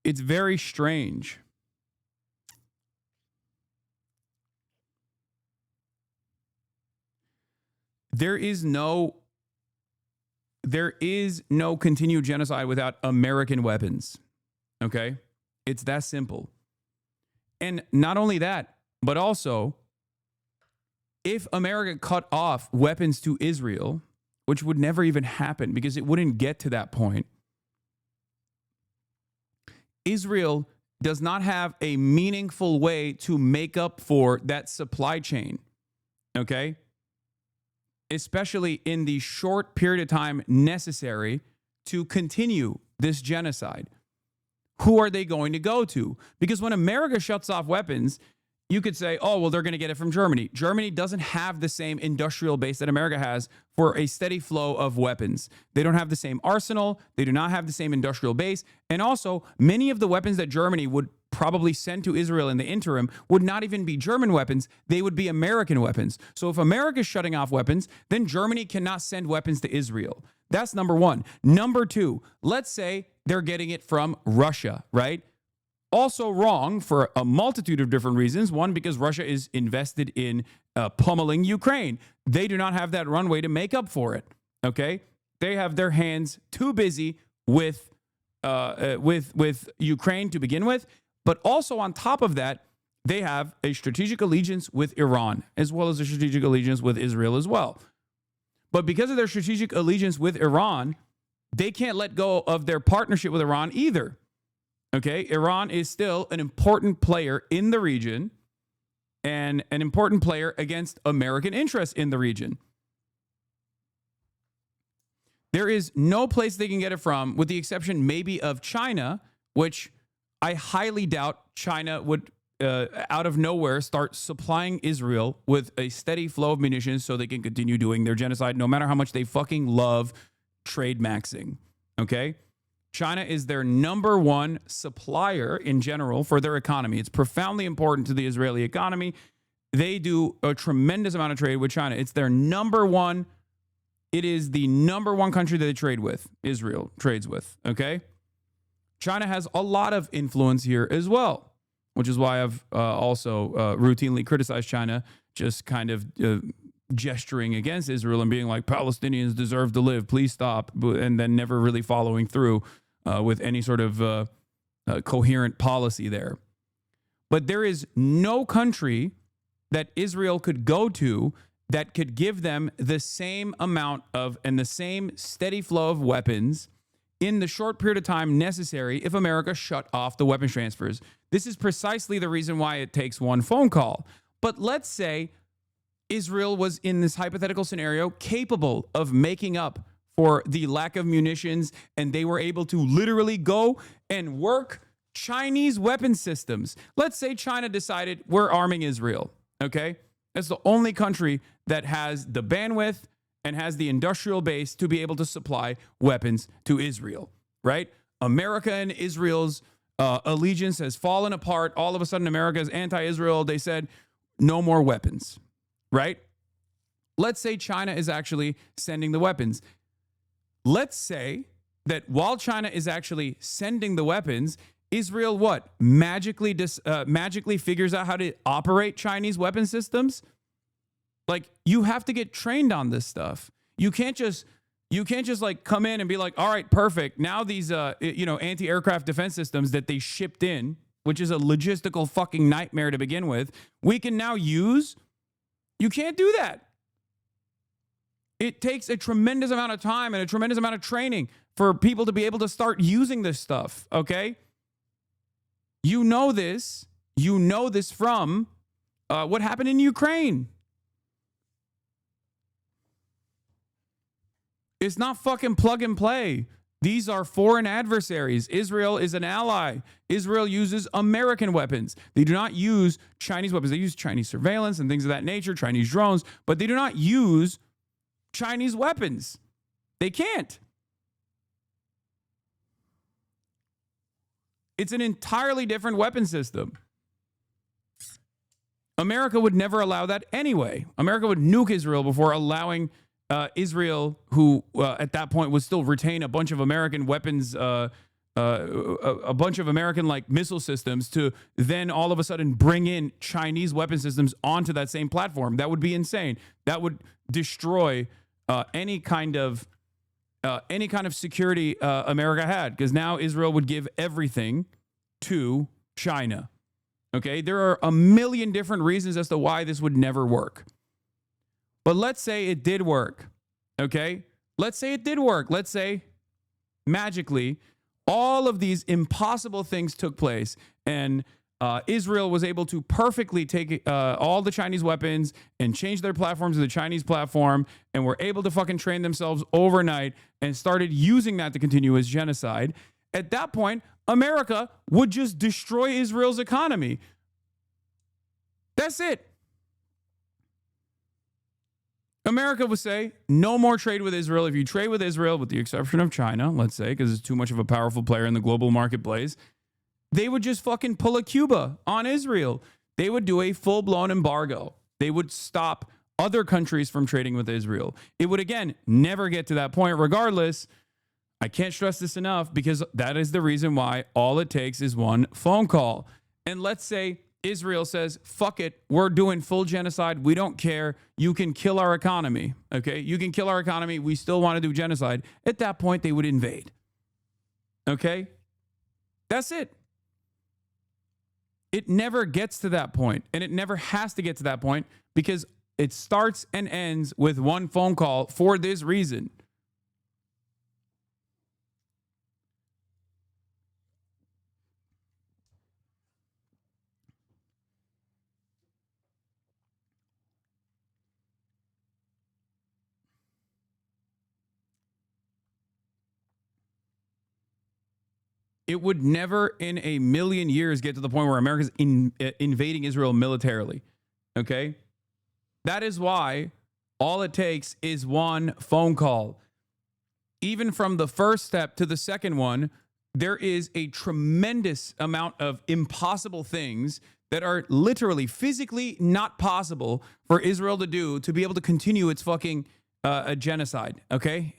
It's very strange. There is no continued genocide without American weapons. Okay? It's that simple. And not only that, but also, if America cut off weapons to Israel, which would never even happen because it wouldn't get to that point, Israel does not have a meaningful way to make up for that supply chain. Okay? Especially in the short period of time necessary to continue this genocide. Who are they going to go to? Because when America shuts off weapons, you could say, oh, well, they're going to get it from Germany. Germany doesn't have the same industrial base that America has for a steady flow of weapons. They don't have the same arsenal. They do not have the same industrial base. And also, many of the weapons that Germany would probably send to Israel in the interim would not even be German weapons. They would be American weapons. So if America is shutting off weapons, then Germany cannot send weapons to Israel. That's number one. Number two, let's say they're getting it from Russia, right? Also wrong for a multitude of different reasons. One, because Russia is invested in pummeling Ukraine. They do not have that runway to make up for it, okay? They have their hands too busy with Ukraine to begin with. But also on top of that, they have a strategic allegiance with Iran, as well as a strategic allegiance with Israel as well. But because of their strategic allegiance with Iran, they can't let go of their partnership with Iran either. Okay, Iran is still an important player in the region and an important player against American interests in the region. There is no place they can get it from, with the exception maybe of China, which I highly doubt China would, out of nowhere, start supplying Israel with a steady flow of munitions so they can continue doing their genocide, no matter how much they fucking love trade maxing. Okay? China is their number one supplier in general for their economy. It's profoundly important to the Israeli economy. They do a tremendous amount of trade with China. It's their number one. It is the number one country that they trade with, Israel trades with. Okay? China has a lot of influence here as well, which is why I've also routinely criticized China, just kind of gesturing against Israel and being like, Palestinians deserve to live, please stop, and then never really following through with any sort of coherent policy there. But there is no country that Israel could go to that could give them the same amount of and the same steady flow of weapons in the short period of time necessary if America shut off the weapons transfers. This is precisely the reason why it takes one phone call. But let's say Israel was, in this hypothetical scenario, capable of making up for the lack of munitions, and they were able to literally go and work Chinese weapon systems. Let's say China decided we're arming Israel, okay? That's the only country that has the bandwidth and has the industrial base to be able to supply weapons to Israel, right? America and Israel's allegiance has fallen apart. All of a sudden, America is anti-Israel. They said, no more weapons, right? Let's say China is actually sending the weapons. Let's say that while China is actually sending the weapons, Israel what? Magically figures out how to operate Chinese weapon systems? Like, you have to get trained on this stuff. You can't just like come in and be like, all right, perfect. Now these anti-aircraft defense systems that they shipped in, which is a logistical fucking nightmare to begin with, we can now use. You can't do that. It takes a tremendous amount of time and a tremendous amount of training for people to be able to start using this stuff, okay? You know this. You know this from what happened in Ukraine. It's not fucking plug and play. These are foreign adversaries. Israel is an ally. Israel uses American weapons. They do not use Chinese weapons. They use Chinese surveillance and things of that nature, Chinese drones, but they do not use Chinese weapons. They can't. It's an entirely different weapon system. America would never allow that anyway. America would nuke Israel before allowing Israel, who at that point would still retain a bunch of American weapons, a bunch of American like missile systems, to then all of a sudden bring in Chinese weapon systems onto that same platform. That would be insane. That would destroy any kind of security America had, because now Israel would give everything to China. Okay, there are a million different reasons as to why this would never work. But let's say it did work, okay? Let's say it did work. Let's say magically all of these impossible things took place and Israel was able to perfectly take all the Chinese weapons and change their platforms to the Chinese platform, and were able to fucking train themselves overnight and started using that to continue as genocide. At that point, America would just destroy Israel's economy. That's it. America would say, no more trade with Israel. If you trade with Israel, with the exception of China, let's say, because it's too much of a powerful player in the global marketplace, they would just fucking pull a Cuba on Israel. They would do a full-blown embargo. They would stop other countries from trading with Israel. It would, again, never get to that point. Regardless, I can't stress this enough, because that is the reason why all it takes is one phone call. And let's say Israel says, fuck it, we're doing full genocide. We don't care. You can kill our economy. Okay? You can kill our economy. We still want to do genocide. At that point, they would invade. Okay? That's it. It never gets to that point, and it never has to get to that point, because it starts and ends with one phone call for this reason. It would never in a million years get to the point where America's invading Israel militarily. Okay? That is why all it takes is one phone call. Even from the first step to the second one, there is a tremendous amount of impossible things that are literally physically not possible for Israel to do to be able to continue its fucking genocide. Okay?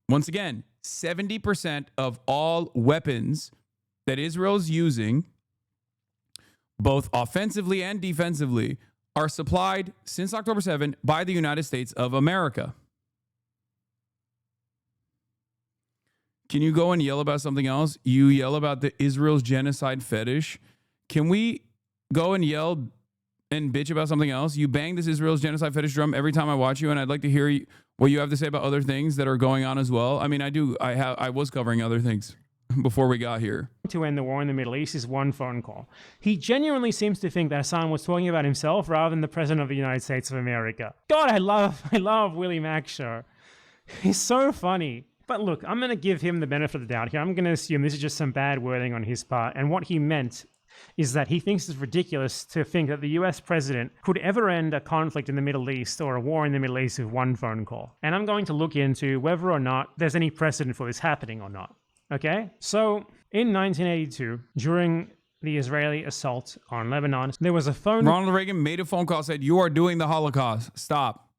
Once again, 70% of all weapons that Israel is using, both offensively and defensively, are supplied since October 7 by the United States of America. Can you go and yell about something else? You yell about the Israel's genocide fetish. Can we go and yell and bitch about something else? You bang this Israel's genocide fetish drum every time I watch you, and I'd like to hear what you have to say about other things that are going on as well. I mean, I was covering other things before we got here. To end the war in the Middle East is one phone call. He genuinely seems to think that Hasan was talking about himself rather than the President of the United States of America. God, I love Willie Mack Show. He's so funny. But look, I'm going to give him the benefit of the doubt here. I'm going to assume this is just some bad wording on his part, and what he meant is that he thinks it's ridiculous to think that the US president could ever end a conflict in the Middle East or a war in the Middle East with one phone call. And I'm going to look into whether or not there's any precedent for this happening or not. Okay? So, in 1982, during the Israeli assault on Lebanon, there was a phone... Ronald Reagan made a phone call, said, "You are doing the Holocaust. Stop."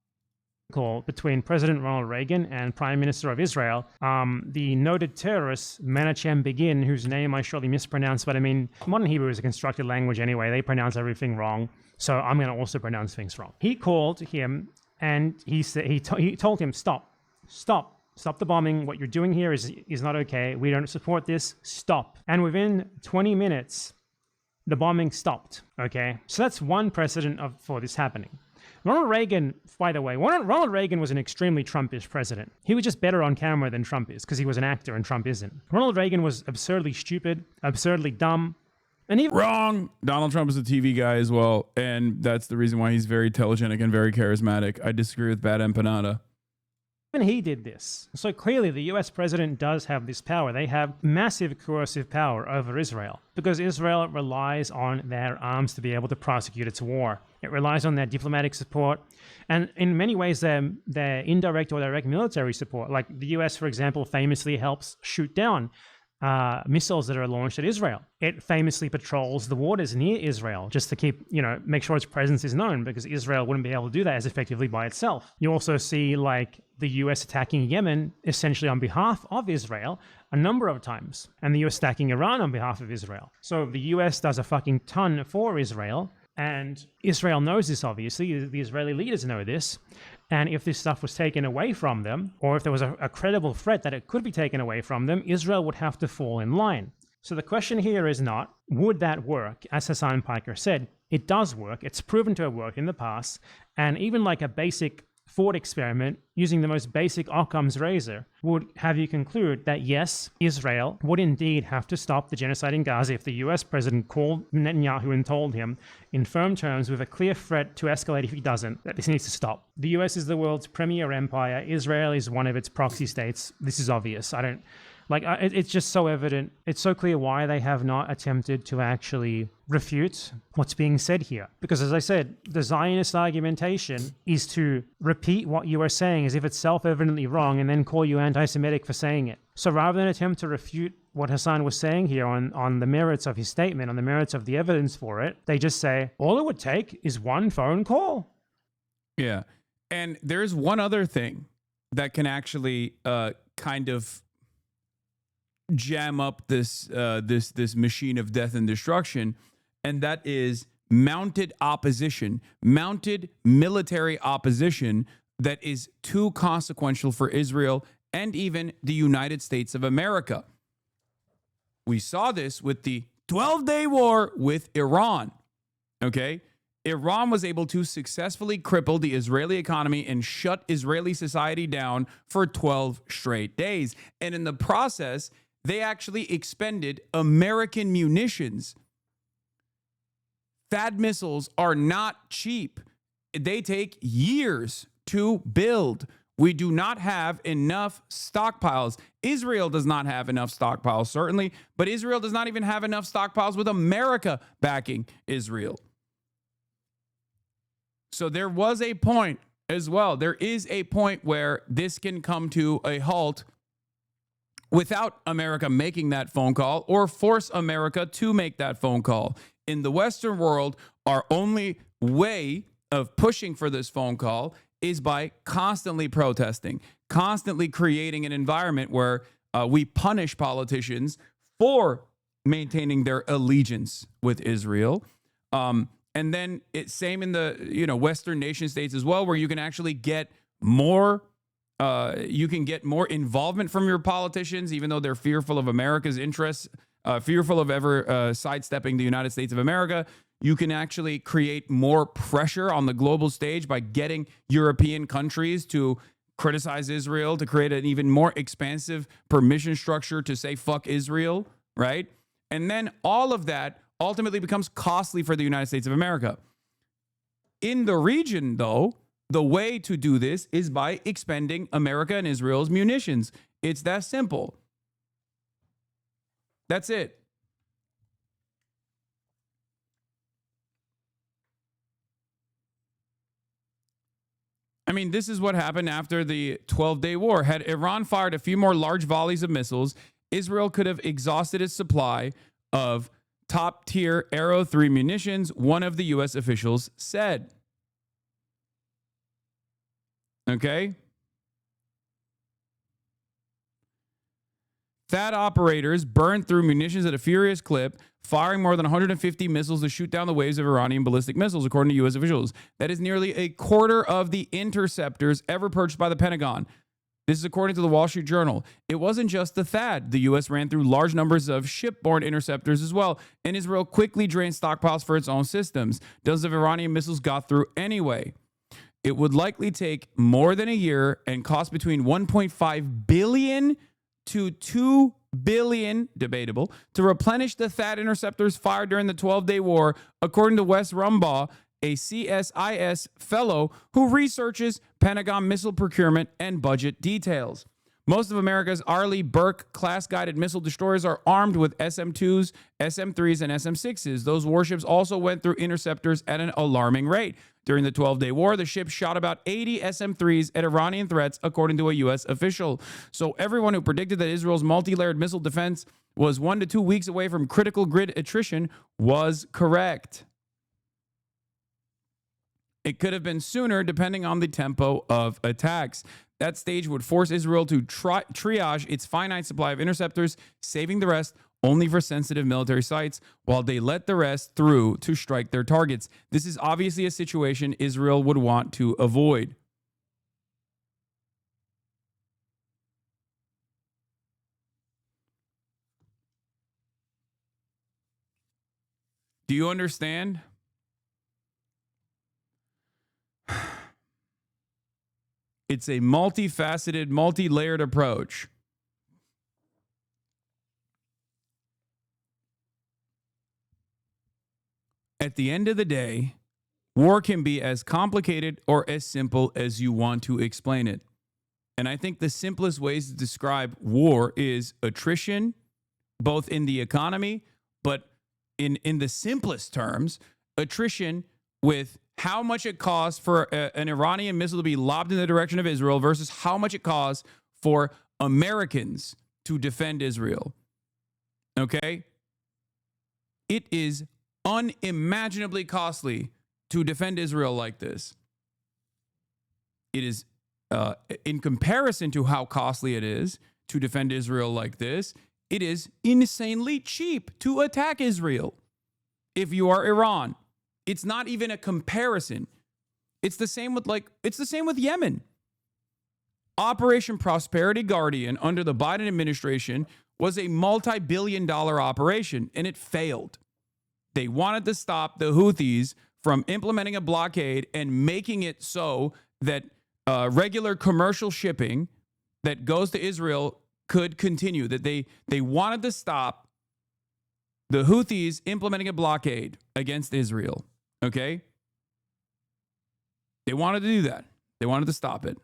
Call between President Ronald Reagan and Prime Minister of Israel, the noted terrorist Menachem Begin, whose name I surely mispronounced, but I mean, modern Hebrew is a constructed language anyway. They pronounce everything wrong, so I'm going to also pronounce things wrong. He called him and he said he told him, stop the bombing. What you're doing here is not okay. We don't support this. Stop. And within 20 minutes, the bombing stopped. Okay, so that's one precedent for this happening. Ronald Reagan, by the way, Ronald Reagan was an extremely Trumpish president. He was just better on camera than Trump is because he was an actor and Trump isn't. Ronald Reagan was absurdly stupid, absurdly dumb. And even wrong. Donald Trump is a TV guy as well, and that's the reason why he's very telegenic and very charismatic. I disagree with Bad Empanada. Even he did this. So clearly the US president does have this power. They have massive coercive power over Israel because Israel relies on their arms to be able to prosecute its war. It relies on their diplomatic support and in many ways their indirect or direct military support. Like the US, for example, famously helps shoot down missiles that are launched at Israel. It famously patrols the waters near Israel just to keep, make sure its presence is known because Israel wouldn't be able to do that as effectively by itself. You also see like the US attacking Yemen essentially on behalf of Israel a number of times, and the US attacking Iran on behalf of Israel. So the US does a fucking ton for Israel, and Israel knows this, obviously. The Israeli leaders know this. And if this stuff was taken away from them, or if there was a credible threat that it could be taken away from them, Israel would have to fall in line. So the question here is not, would that work? As Hasan Piker said, it does work. It's proven to have worked in the past. And even like a basic thought experiment using the most basic Occam's razor would have you conclude that yes, Israel would indeed have to stop the genocide in Gaza if the US president called Netanyahu and told him in firm terms with a clear threat to escalate if he doesn't, that this needs to stop. The US is the world's premier empire. Israel is one of its proxy states. This is obvious. It's just so evident. It's so clear why they have not attempted to actually refute what's being said here. Because as I said, the Zionist argumentation is to repeat what you are saying as if it's self-evidently wrong and then call you anti-Semitic for saying it. So rather than attempt to refute what Hasan was saying here on the merits of his statement, on the merits of the evidence for it, they just say, all it would take is one phone call. Yeah. And there's one other thing that can actually kind of jam up this machine of death and destruction, and that is mounted opposition, mounted military opposition that is too consequential for Israel and even the United States of America. We saw this with the 12-day war with Iran. Okay? Iran was able to successfully cripple the Israeli economy and shut Israeli society down for 12 straight days. And in the process, they actually expended American munitions. THAAD missiles are not cheap. They take years to build. We do not have enough stockpiles. Israel does not have enough stockpiles, certainly, but Israel does not even have enough stockpiles with America backing Israel. So there was a point as well. There is a point where this can come to a halt without America making that phone call or force America to make that phone call. In the Western world, our only way of pushing for this phone call is by constantly protesting, constantly creating an environment where we punish politicians for maintaining their allegiance with Israel. And then it's same in the Western nation states as well, where you can actually get more involvement from your politicians, even though they're fearful of America's interests, fearful of ever sidestepping the United States of America. You can actually create more pressure on the global stage by getting European countries to criticize Israel, to create an even more expansive permission structure to say fuck Israel, right? And then all of that ultimately becomes costly for the United States of America. In the region, though, the way to do this is by expending America and Israel's munitions. It's that simple. That's it. I mean, this is what happened after the 12-day war. Had Iran fired a few more large volleys of missiles, Israel could have exhausted its supply of top-tier Arrow 3 munitions, one of the U.S. officials said. Okay? THAAD operators burned through munitions at a furious clip, firing more than 150 missiles to shoot down the waves of Iranian ballistic missiles, according to U.S. officials. That is nearly a quarter of the interceptors ever purchased by the Pentagon. This is according to the Wall Street Journal. It wasn't just the THAAD. The U.S. ran through large numbers of shipborne interceptors as well, and Israel quickly drained stockpiles for its own systems. Dozens of Iranian missiles got through anyway. It would likely take more than a year and cost between $1.5 billion to $2 billion, debatable, to replenish the THAAD interceptors fired during the 12-day war, according to Wes Rumbaugh, a CSIS fellow who researches Pentagon missile procurement and budget details. Most of America's Arleigh Burke class-guided missile destroyers are armed with SM-2s, SM-3s, and SM-6s. Those warships also went through interceptors at an alarming rate. During the 12-day war, the ship shot about 80 SM-3s at Iranian threats, according to a U.S. official. So everyone who predicted that Israel's multi-layered missile defense was 1 to 2 weeks away from critical grid attrition was correct. It could have been sooner, depending on the tempo of attacks. That stage would force Israel to triage its finite supply of interceptors, saving the rest only for sensitive military sites, while they let the rest through to strike their targets. This is obviously a situation Israel would want to avoid. Do you understand? It's a multifaceted, multi-layered approach. At the end of the day, war can be as complicated or as simple as you want to explain it. And I think the simplest ways to describe war is attrition, both in the economy, but in the simplest terms, attrition with how much it costs for an Iranian missile to be lobbed in the direction of Israel versus how much it costs for Americans to defend Israel. Okay? It is unimaginably costly to defend Israel like this. It is, in comparison to how costly it is to defend Israel like this, it is insanely cheap to attack Israel if you are Iran. It's not even a comparison. It's the same with Yemen. Operation Prosperity Guardian under the Biden administration was a multi-billion-dollar operation, and it failed. They wanted to stop the Houthis from implementing a blockade and making it so that regular commercial shipping that goes to Israel could continue. That they wanted to stop the Houthis implementing a blockade against Israel. Okay? They wanted to do that. They wanted to stop it.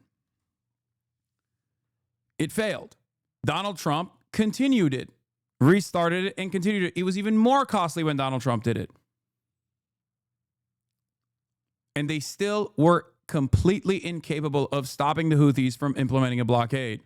It failed. Donald Trump continued it, restarted it, and continued it. It was even more costly when Donald Trump did it. And they still were completely incapable of stopping the Houthis from implementing a blockade.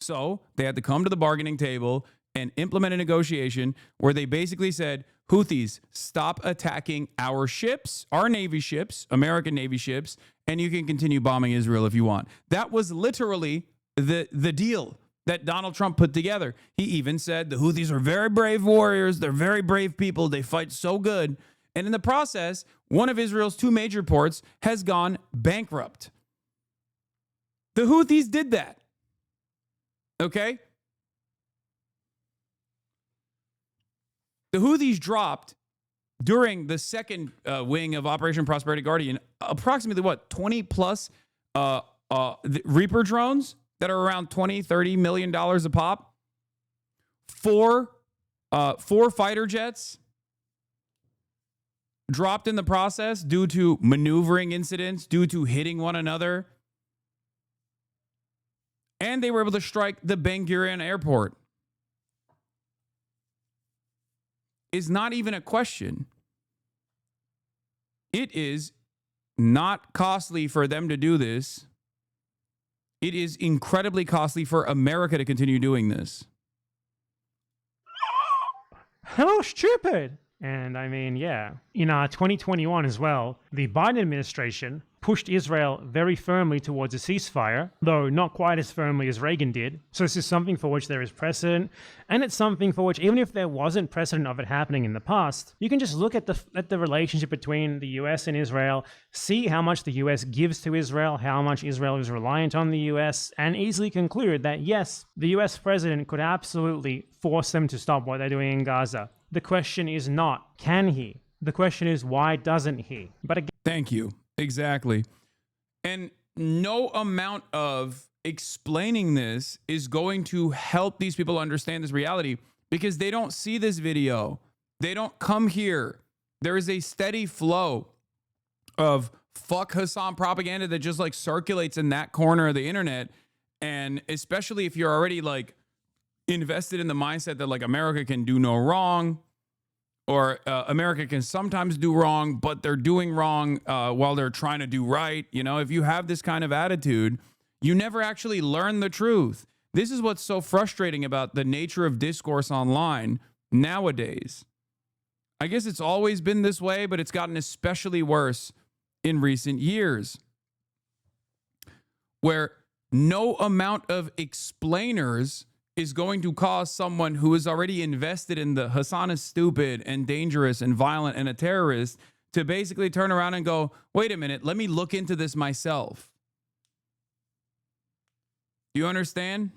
So they had to come to the bargaining table and implement a negotiation where they basically said, Houthis, stop attacking our ships, our Navy ships, American Navy ships, and you can continue bombing Israel if you want. That was literally the deal that Donald Trump put together. He even said the Houthis are very brave warriors. They're very brave people. They fight so good. And in the process, one of Israel's two major ports has gone bankrupt. The Houthis did that. Okay? The Houthis dropped during the second wing of Operation Prosperity Guardian approximately 20 plus Reaper drones that are around $20-30 million a pop. Four fighter jets dropped in the process due to maneuvering incidents, due to hitting one another. And they were able to strike the Ben Gurion airport. Is not even a question. It is not costly for them to do this. It is incredibly costly for America to continue doing this. Hello, stupid. And I mean, yeah, in 2021 as well, the Biden administration pushed Israel very firmly towards a ceasefire, though not quite as firmly as Reagan did. So this is something for which there is precedent, and it's something for which, even if there wasn't precedent of it happening in the past, you can just look at the relationship between the US and Israel, see how much the US gives to Israel, how much Israel is reliant on the US, and easily conclude that yes, the US president could absolutely force them to stop what they're doing in Gaza. The question is not, can he? The question is, why doesn't he? But again, thank you. Exactly. And no amount of explaining this is going to help these people understand this reality because they don't see this video. They don't come here. There is a steady flow of fuck Hasan propaganda that just like circulates in that corner of the internet. And especially if you're already like invested in the mindset that like America can do no wrong, or America can sometimes do wrong, but they're doing wrong while they're trying to do right. You know, if you have this kind of attitude, you never actually learn the truth. This is what's so frustrating about the nature of discourse online nowadays. I guess it's always been this way, but it's gotten especially worse in recent years, where no amount of explainers is going to cause someone who is already invested in the Hasan is stupid and dangerous and violent and a terrorist to basically turn around and go, wait a minute, let me look into this myself. Do you understand?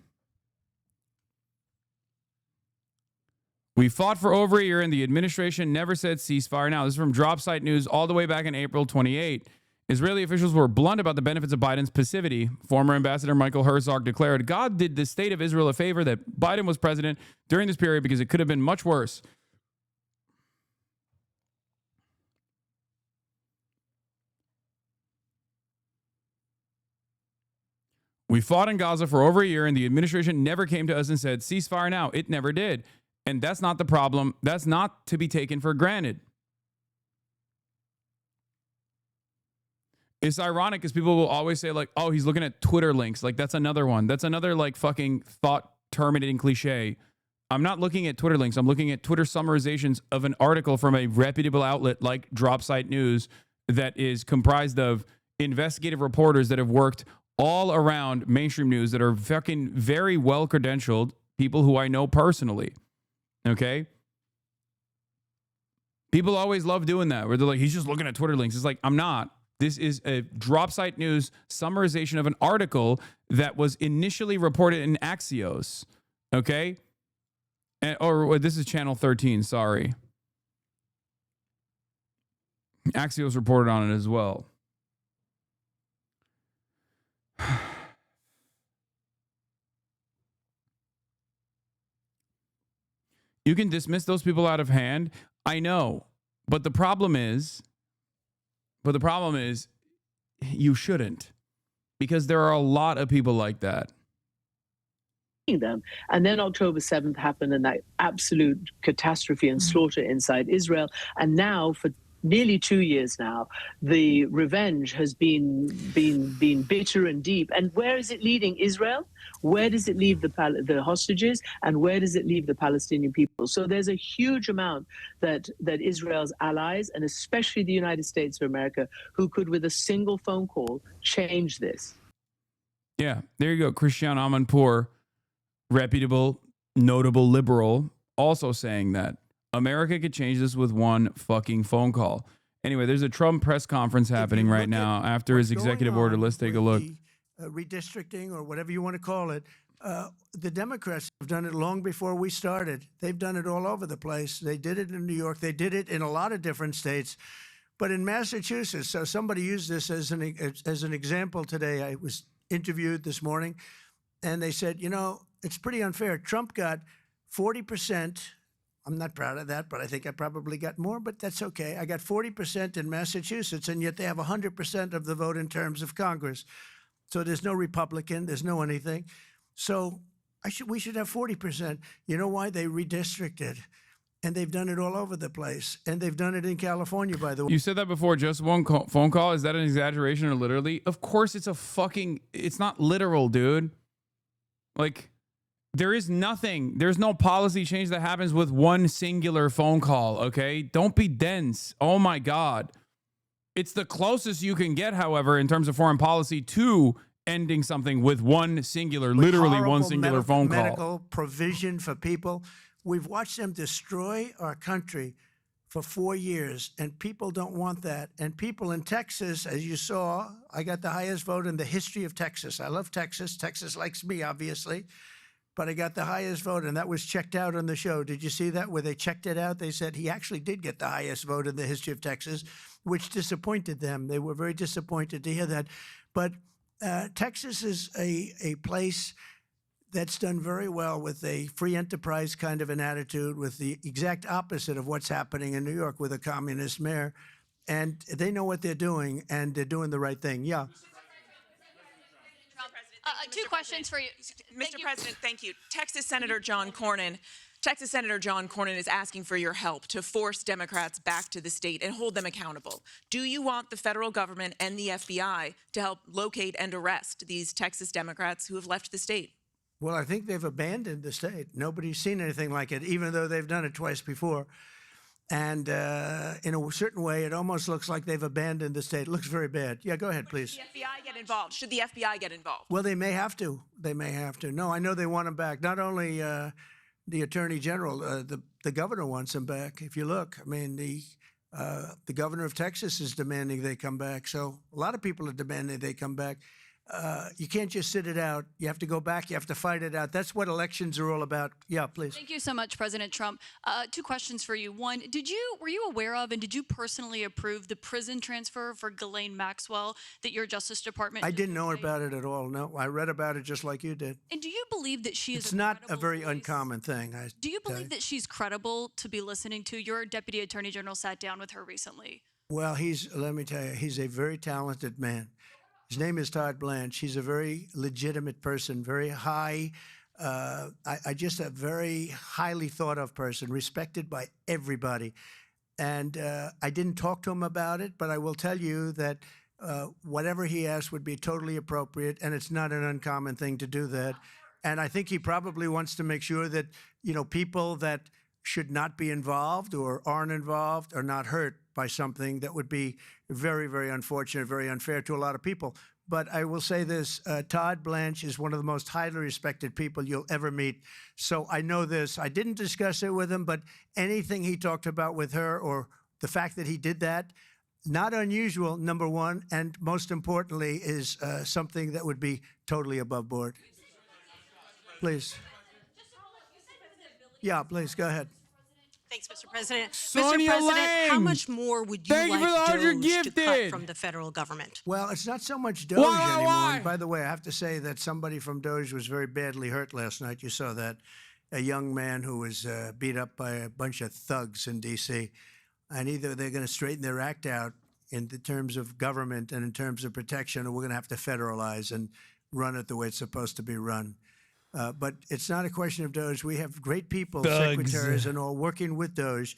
We fought for over a year and the administration never said ceasefire. Now, this is from Drop Site News all the way back in April 28. Israeli officials were blunt about the benefits of Biden's passivity. Former Ambassador Michael Herzog declared, God did the state of Israel a favor that Biden was president during this period because it could have been much worse. We fought in Gaza for over a year and the administration never came to us and said, ceasefire now. It never did. And that's not the problem. That's not to be taken for granted. It's ironic because people will always say like, oh, he's looking at Twitter links. Like that's another one. That's another like fucking thought terminating cliche. I'm not looking at Twitter links. I'm looking at Twitter summarizations of an article from a reputable outlet like Drop Site News that is comprised of investigative reporters that have worked all around mainstream news that are fucking very well credentialed people who I know personally. Okay. People always love doing that where they're like, he's just looking at Twitter links. It's like, I'm not. This is a Drop Site News summarization of an article that was initially reported in Axios. Okay. Or this is Channel 13. Sorry. Axios reported on it as well. You can dismiss those people out of hand. I know. But the problem is you shouldn't, because there are a lot of people like that. Them. And then October 7th happened and that absolute catastrophe and slaughter inside Israel. And now for nearly 2 years now, the revenge has been bitter and deep. And where is it leading Israel? Where does it leave the hostages? And where does it leave the Palestinian people? So there's a huge amount that Israel's allies, and especially the United States of America, who could, with a single phone call, change this. Yeah, there you go. Christian Amanpour, reputable, notable liberal, also saying that America could change this with one fucking phone call. Anyway, there's a Trump press conference happening right now after his executive order. Let's take a look. Redistricting, or whatever you want to call it, the Democrats have done it long before we started. They've done it all over the place. They did it in New York. They did it in a lot of different states. But in Massachusetts, so somebody used this as an example today. I was interviewed this morning, and they said, you know, it's pretty unfair. Trump got 40%. I'm not proud of that, but I think I probably got more, but that's okay. I got 40% in Massachusetts, and yet they have 100% of the vote in terms of Congress. So there's no Republican, there's no anything. So we should have 40%. You know why? They redistricted, and they've done it all over the place, and they've done it in California, by the way. You said that before, just one phone call. Is that an exaggeration or literally? Of course it's not literal, dude. Like, there's no policy change that happens with one singular phone call, okay? Don't be dense. Oh my God. It's the closest you can get, however, in terms of foreign policy to ending something with one singular, literally one singular phone call. Medical provision for people. We've watched them destroy our country for 4 years, and people don't want that. And people in Texas, as you saw, I got the highest vote in the history of Texas. I love Texas. Texas likes me, obviously. But I got the highest vote, and that was checked out on the show. Did you see that, where they checked it out? They said he actually did get the highest vote in the history of Texas, which disappointed them. They were very disappointed to hear that. But Texas is a place that's done very well with a free enterprise kind of an attitude, with the exact opposite of what's happening in New York with a communist mayor. And they know what they're doing, and they're doing the right thing. Yeah. Two questions for you. Mr. President, thank you. Texas Senator John Cornyn is asking for your help to force Democrats back to the state and hold them accountable. Do you want the federal government and the FBI to help locate and arrest these Texas Democrats who have left the state? Well, I think they've abandoned the state. Nobody's seen anything like it, even though they've done it twice before. And in a certain way, it almost looks like they've abandoned the state. It looks very bad. Yeah, go ahead, please. Should the FBI get involved? Should the FBI get involved? Well, they may have to. They may have to. No, I know they want them back. Not only the Attorney General, the governor wants them back. If you look, I mean, the governor of Texas is demanding they come back. So a lot of people are demanding they come back. You can't just sit it out. You have to go back. You have to fight it out. That's what elections are all about. Yeah, please. Thank you so much, President Trump. Two questions for you. One, were you aware of and did you personally approve the prison transfer for Ghislaine Maxwell that your Justice Department I didn't know about it at all. No, I read about it just like you did. And do you believe that she is It's not a very uncommon thing. Do you believe that she's credible to be listening to? Your Deputy Attorney General sat down with her recently. Well, let me tell you, he's a very talented man. His name is Todd Blanche. He's a very legitimate person, very high, I just a very highly thought of person, respected by everybody. And I didn't talk to him about it, but I will tell you that whatever he asked would be totally appropriate, and it's not an uncommon thing to do that. And I think he probably wants to make sure that, people that should not be involved or aren't involved are not hurt by something that would be very, very unfortunate, very unfair to a lot of people. But I will say this, Todd Blanche is one of the most highly respected people you'll ever meet. So I know this. I didn't discuss it with him, but anything he talked about with her or the fact that he did that, not unusual, number one, and most importantly is something that would be totally above board. Please. Yeah, please, go ahead. Thanks, Mr. President. Sonia Mr. President, how Lang. much more would you Thank you like for the 100 DOGE to cut gifted. from the federal government? Well, it's not so much Doge Why? anymore. And by the way, I have to say that somebody from Doge was very badly hurt last night. You saw that. A young man who was beat up by a bunch of thugs in D.C. And either they're going to straighten their act out in the terms of government and in terms of protection, or we're going to have to federalize and run it the way it's supposed to be run. But it's not a question of Doge. We have great people, Thugs. secretaries and all, working with Doge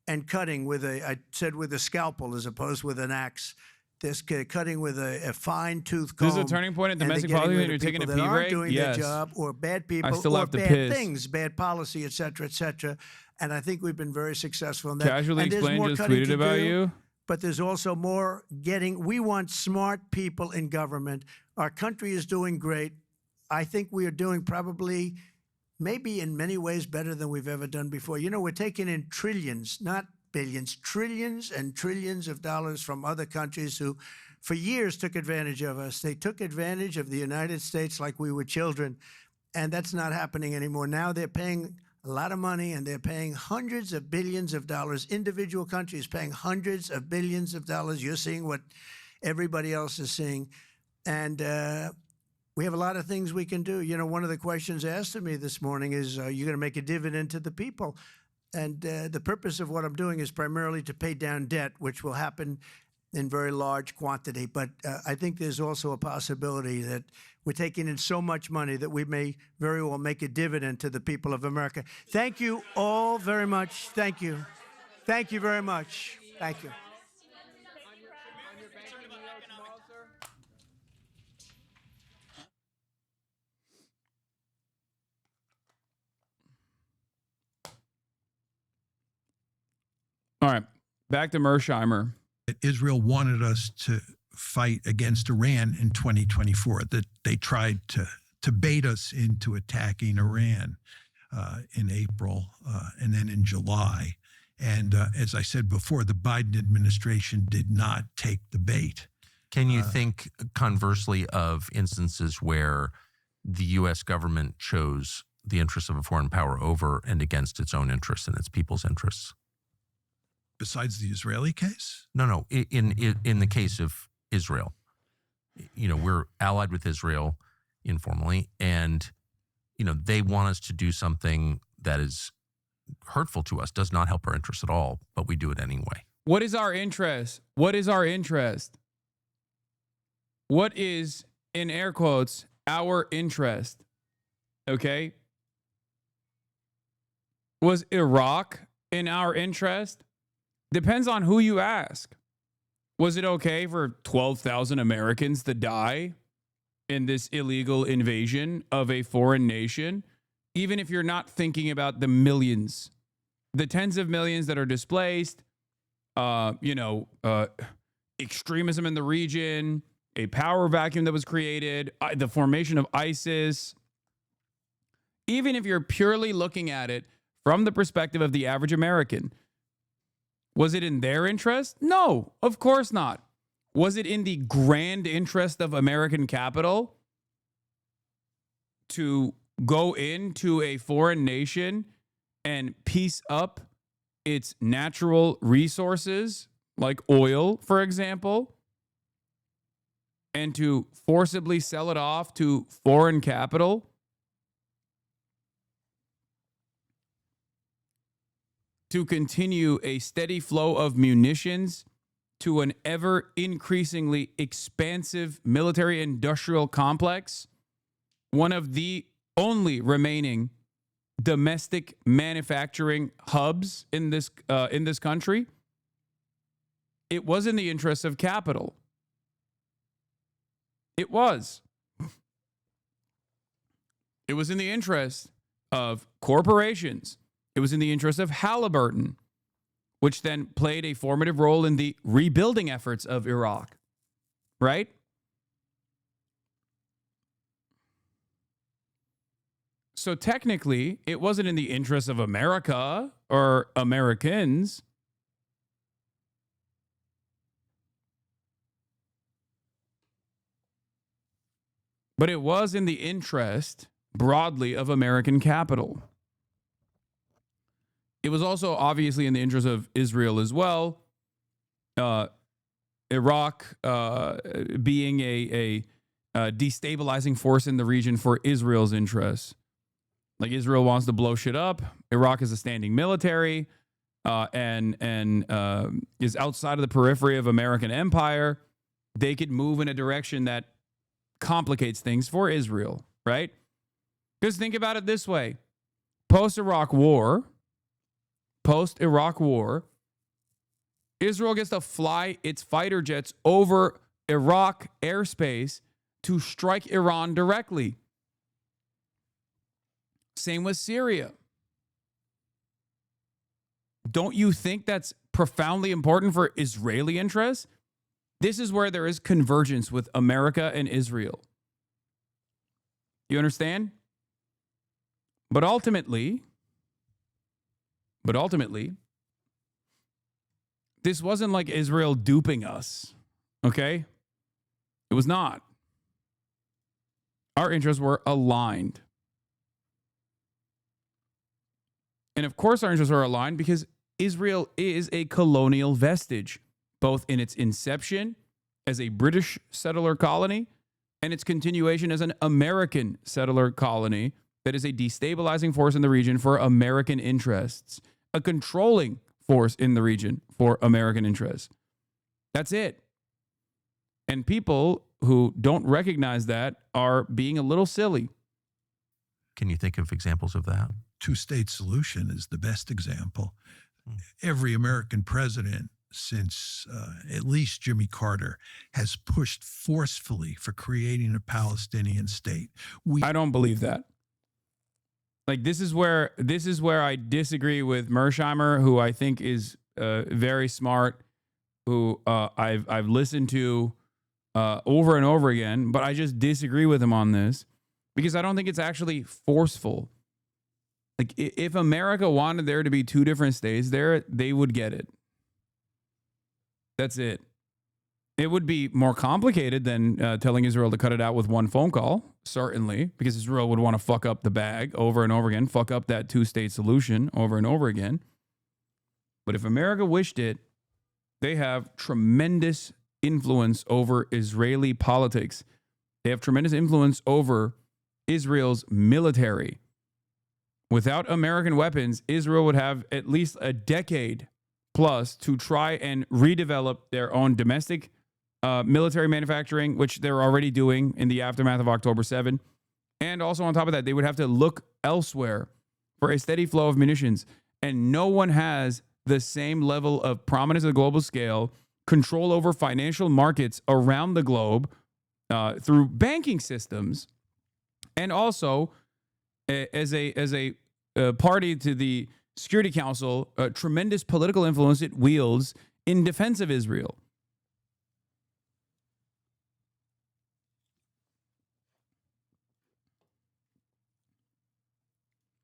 and cutting with I said with a scalpel as opposed with an axe. This cutting with a fine-tooth comb. This is a turning point in and they're domestic getting policy rid when you're of taking a people pee that aren't break? doing Yes. their job, or bad people, I still or have to bad piss. things, bad policy, et cetera, and I think we've been very successful in that. Casually And there's Explained more just cutting tweeted to about do, you. But there's also more getting. We want smart people in government. Our country is doing great. I think we are doing probably, maybe in many ways, better than we've ever done before. We're taking in trillions, not billions, trillions and trillions of dollars from other countries who, for years, took advantage of us. They took advantage of the United States like we were children, and that's not happening anymore. Now they're paying a lot of money, and they're paying hundreds of billions of dollars. Individual countries paying hundreds of billions of dollars. You're seeing what everybody else is seeing. And we have a lot of things we can do. One of the questions asked of me this morning is, are you going to make a dividend to the people? And the purpose of what I'm doing is primarily to pay down debt, which will happen in very large quantity. But I think there's also a possibility that we're taking in so much money that we may very well make a dividend to the people of America. Thank you all very much. Thank you. Thank you very much. Thank you. All right, back to Mersheimer. that Israel wanted us to fight against Iran in 2024, that they tried to bait us into attacking Iran in April and then in July. And as I said before, the Biden administration did not take the bait. Can you think conversely of instances where the U.S. government chose the interests of a foreign power over and against its own interests and its people's interests? Besides the Israeli case? No. In the case of Israel, we're allied with Israel informally, and they want us to do something that is hurtful to us, does not help our interests at all, but we do it anyway. What is our interest? What is our interest? What is, in air quotes, our interest? Okay? Was Iraq in our interest? Depends on who you ask. Was it okay for 12,000 Americans to die in this illegal invasion of a foreign nation? Even if you're not thinking about the millions, the tens of millions that are displaced, extremism in the region, a power vacuum that was created, the formation of ISIS. Even if you're purely looking at it from the perspective of the average American, was it in their interest? No, of course not. Was it in the grand interest of American capital to go into a foreign nation and piece up its natural resources, like oil, for example, and to forcibly sell it off to foreign capital? To continue a steady flow of munitions to an ever increasingly expansive military industrial complex, one of the only remaining domestic manufacturing hubs in this country? It was in the interest of capital. It was. It was in the interest of corporations. It was in the interest of Halliburton, which then played a formative role in the rebuilding efforts of Iraq, right? So technically, it wasn't in the interest of America or Americans. But it was in the interest, broadly, of American capital. It was also obviously in the interest of Israel as well. Iraq being a destabilizing force in the region for Israel's interests. Like, Israel wants to blow shit up. Iraq is a standing military and is outside of the periphery of American empire. They could move in a direction that complicates things for Israel, right? Because think about it this way. Post-Iraq war, Israel gets to fly its fighter jets over Iraq airspace to strike Iran directly. Same with Syria. Don't you think that's profoundly important for Israeli interests? This is where there is convergence with America and Israel. You understand? But ultimately, this wasn't like Israel duping us, okay? It was not. Our interests were aligned. And of course our interests are aligned because Israel is a colonial vestige, both in its inception as a British settler colony and its continuation as an American settler colony that is a destabilizing force in the region for American interests, a controlling force in the region for American interests. That's it. And people who don't recognize that are being a little silly. Can you think of examples of that? Two-state solution is the best example. Every American president since at least Jimmy Carter has pushed forcefully for creating a Palestinian state. I don't believe that. Like, this is where I disagree with Mersheimer, who I think is very smart who I've listened to over and over again, but I just disagree with him on this because I don't think it's actually forceful. Like, if America wanted there to be two different states there, they would get it. That's it. It would be more complicated than telling Israel to cut it out with one phone call, certainly, because Israel would want to fuck up the bag over and over again, fuck up that two-state solution over and over again. But if America wished it, they have tremendous influence over Israeli politics. They have tremendous influence over Israel's military. Without American weapons, Israel would have at least a decade plus to try and redevelop their own domestic military manufacturing, which they're already doing in the aftermath of October 7. And also on top of that, they would have to look elsewhere for a steady flow of munitions. And no one has the same level of prominence at the global scale, control over financial markets around the globe through banking systems, and also as a party to the Security Council, tremendous political influence it wields in defense of Israel.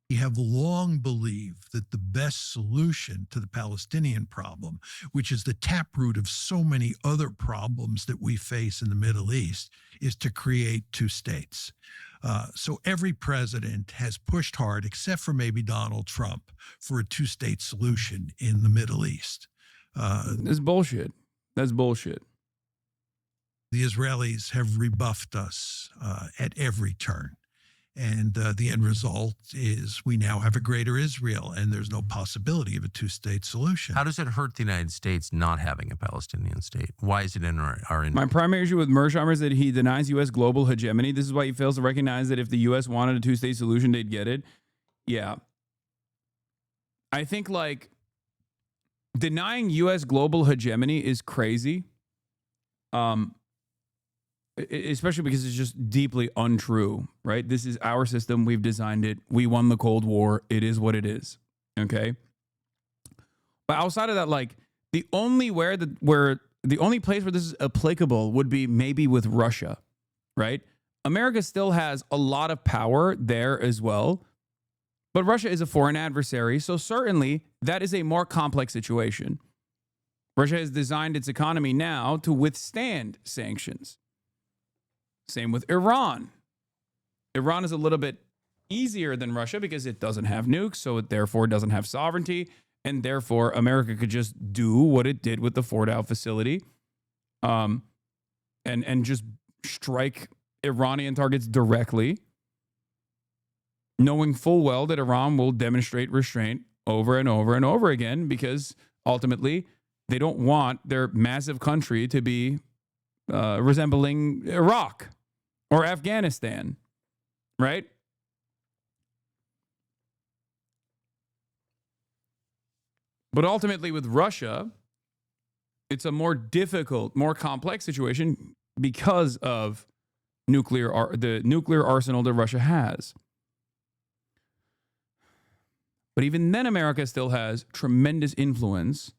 We have long believed that the best solution to the Palestinian problem, which is the taproot of so many other problems that we face in the Middle East, is to create two states. So every president has pushed hard, except for maybe Donald Trump, for a two-state solution in the Middle East. That's bullshit. That's bullshit. The Israelis have rebuffed us at every turn. And the end result is we now have a greater Israel, and there's no possibility of a two-state solution. How does it hurt the United States not having a Palestinian state? Why is it in our interest? My primary issue with Mearsheimer is that he denies U.S. global hegemony. This is why he fails to recognize that if the U.S. wanted a two-state solution, they'd get it. Yeah. I think, like, denying U.S. global hegemony is crazy. Especially because it's just deeply untrue, right? This is our system. We've designed it. We won the Cold War. It is what it is. Okay. But outside of that, like, the only place where this is applicable would be maybe with Russia, right? America still has a lot of power there as well, but Russia is a foreign adversary. So certainly that is a more complex situation. Russia has designed its economy now to withstand sanctions. Same with Iran. Iran is a little bit easier than Russia because it doesn't have nukes, so it therefore doesn't have sovereignty, and therefore America could just do what it did with the Fordow facility, and just strike Iranian targets directly, knowing full well that Iran will demonstrate restraint over and over and over again because ultimately they don't want their massive country to be resembling Iraq or Afghanistan, right? But ultimately with Russia, it's a more difficult, more complex situation because of the nuclear arsenal that Russia has. But even then, America still has tremendous influence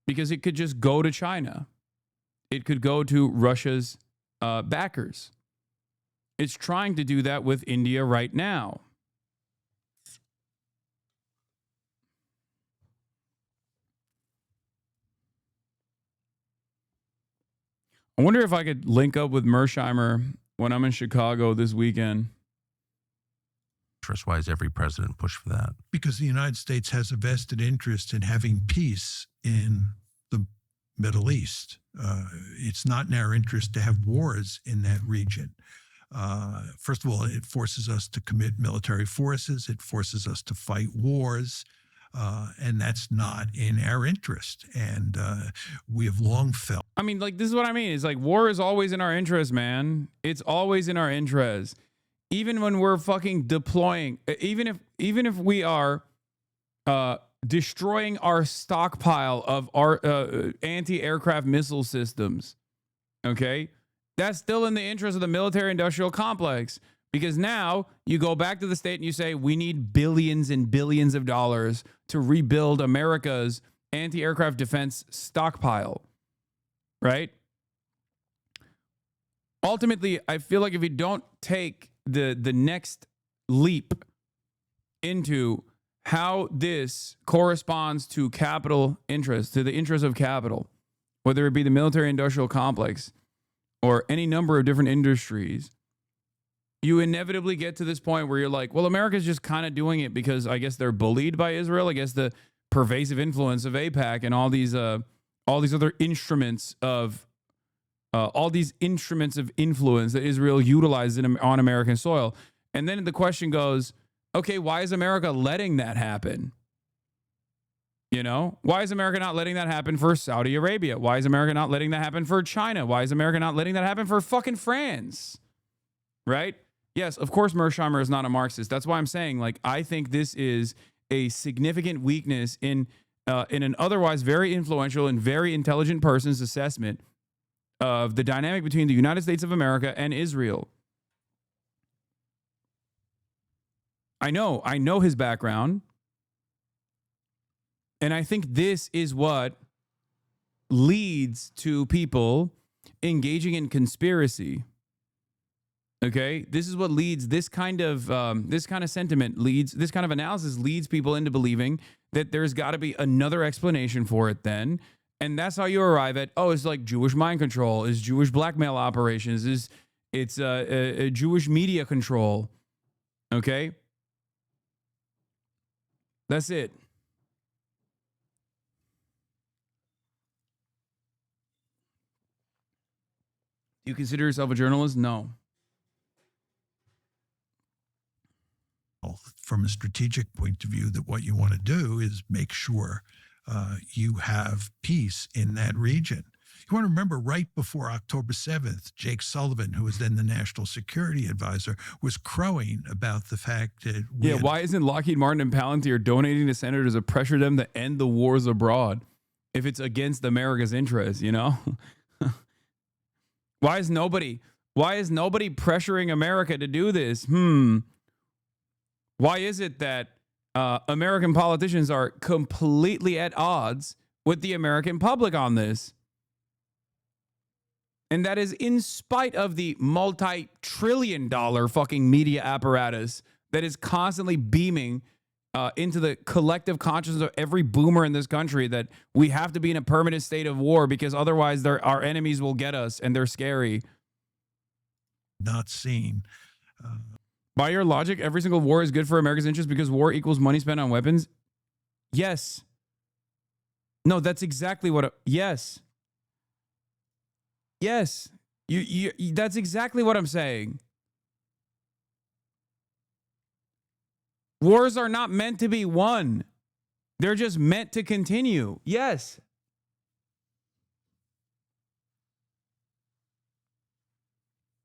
because it could just go to China. It could go to Russia's backers. It's trying to do that with India right now. I wonder if I could link up with Mearsheimer when I'm in Chicago this weekend. Why does every president push for that? Because the United States has a vested interest in having peace in the Middle East. It's not in our interest to have wars in that region. First of all, it forces us to commit military forces. It forces us to fight wars. And that's not in our interest. And we have long felt. I mean, like, this is what I mean. It's like war is always in our interest, man. It's always in our interest. Even when we're fucking deploying, even if we are destroying our stockpile of our anti-aircraft missile systems, okay? That's still in the interest of the military-industrial complex, because now you go back to the state and you say, we need billions and billions of dollars to rebuild America's anti-aircraft defense stockpile, right? Ultimately, I feel like if you don't take the next leap into how this corresponds to capital interests, to the interests of capital, whether it be the military industrial complex or any number of different industries, you inevitably get to this point where you're like, well, America's just kind of doing it because I guess they're bullied by Israel. I guess the pervasive influence of AIPAC and all these other instruments of influence that Israel utilizes on American soil. And then the question goes, okay, why is America letting that happen? You know, why is America not letting that happen for Saudi Arabia? Why is America not letting that happen for China? Why is America not letting that happen for fucking France? Right? Yes, of course, Mersheimer is not a Marxist. That's why I'm saying, like, I think this is a significant weakness in an otherwise very influential and very intelligent person's assessment of the dynamic between the United States of America and Israel. I know his background. And I think this is what leads to people engaging in conspiracy. Okay, this is what leads this kind of sentiment leads, this kind of analysis leads people into believing that there's got to be another explanation for it then. And that's how you arrive at, oh, it's like Jewish mind control, is Jewish blackmail operations, it's Jewish media control. Okay, that's it. Do you consider yourself a journalist? No. From a strategic point of view, that what you want to do is make sure you have peace in that region. You want to remember right before October 7th, Jake Sullivan, who was then the national security advisor, was crowing about the fact that... why isn't Lockheed Martin and Palantir donating to senators to pressure them to end the wars abroad if it's against America's interests, you know? Why is nobody pressuring America to do this? Why is it that American politicians are completely at odds with the American public on this? And that is in spite of the multi-trillion-dollar fucking media apparatus that is constantly beaming into the collective consciousness of every boomer in this country that we have to be in a permanent state of war because otherwise our enemies will get us and they're scary. Not seen. By your logic, every single war is good for America's interest because war equals money spent on weapons? Yes. No, that's exactly what... yes. Yes. You that's exactly what I'm saying. Wars are not meant to be won. They're just meant to continue. Yes.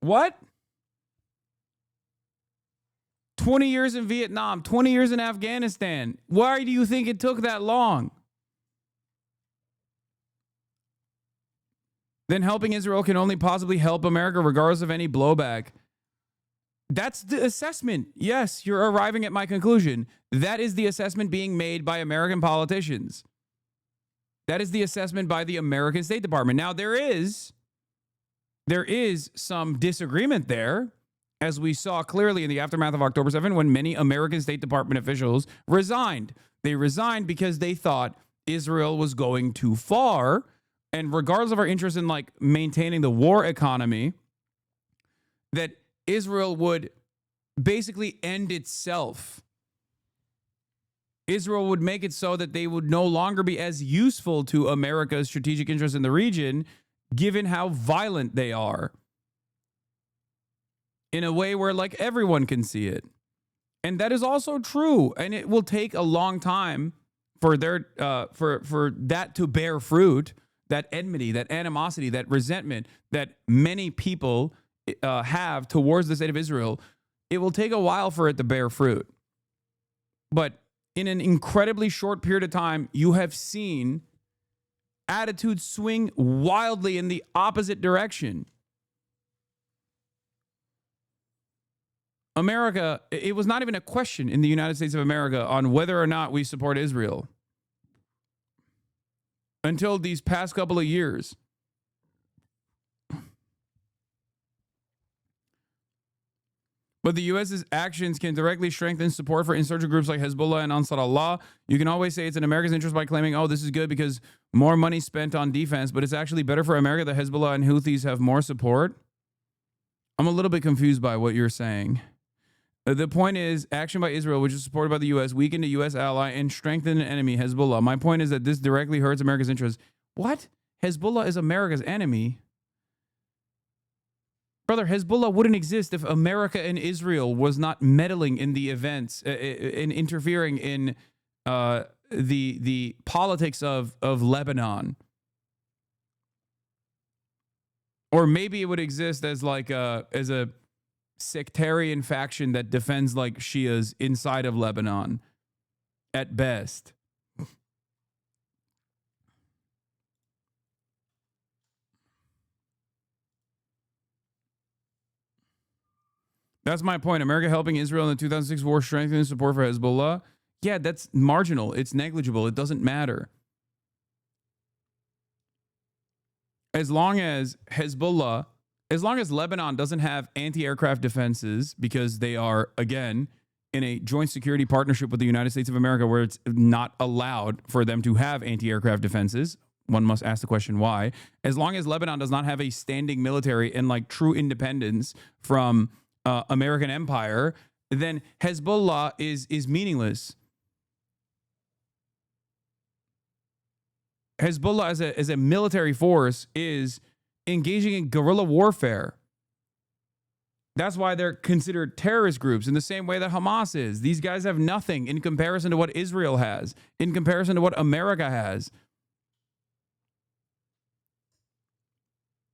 What? 20 years in Vietnam, 20 years in Afghanistan. Why do you think it took that long? Then helping Israel can only possibly help America regardless of any blowback. That's the assessment. Yes, you're arriving at my conclusion. That is the assessment being made by American politicians. That is the assessment by the American State Department. Now, there is some disagreement there, as we saw clearly in the aftermath of October 7, when many American State Department officials resigned. They resigned because they thought Israel was going too far. And regardless of our interest in like maintaining the war economy, that Israel would basically end itself. Israel would make it so that they would no longer be as useful to America's strategic interests in the region, given how violent they are. In a way where like everyone can see it. And that is also true. And it will take a long time for for that to bear fruit. That enmity, that animosity, that resentment that many people have towards the state of Israel, it will take a while for it to bear fruit. But in an incredibly short period of time, you have seen attitudes swing wildly in the opposite direction. America, it was not even a question in the United States of America on whether or not we support Israel. until these past couple of years. But the U.S.'s actions can directly strengthen support for insurgent groups like Hezbollah and Ansar Allah. You can always say it's in America's interest by claiming, oh, this is good because more money spent on defense, but it's actually better for America that Hezbollah and Houthis have more support. I'm a little bit confused by what you're saying. The point is, action by Israel, which is supported by the U.S., weakened a U.S. ally and strengthened an enemy, Hezbollah. My point is that this directly hurts America's interests. What? Hezbollah is America's enemy? Brother, Hezbollah wouldn't exist if America and Israel was not meddling in the events, in interfering in the politics of Lebanon. Or maybe it would exist as like as a sectarian faction that defends like Shias inside of Lebanon, at best. That's my point. America helping Israel in the 2006 war, strengthening support for Hezbollah. Yeah, that's marginal. It's negligible. It doesn't matter. As long as Hezbollah, as long as Lebanon doesn't have anti-aircraft defenses, because they are, again, in a joint security partnership with the United States of America where it's not allowed for them to have anti-aircraft defenses. One must ask the question why. As long as Lebanon does not have a standing military and like true independence from American empire, then Hezbollah is meaningless. Hezbollah as a military force is engaging in guerrilla warfare. That's why they're considered terrorist groups in the same way that Hamas is. These guys have nothing in comparison to what Israel has, in comparison to what America has.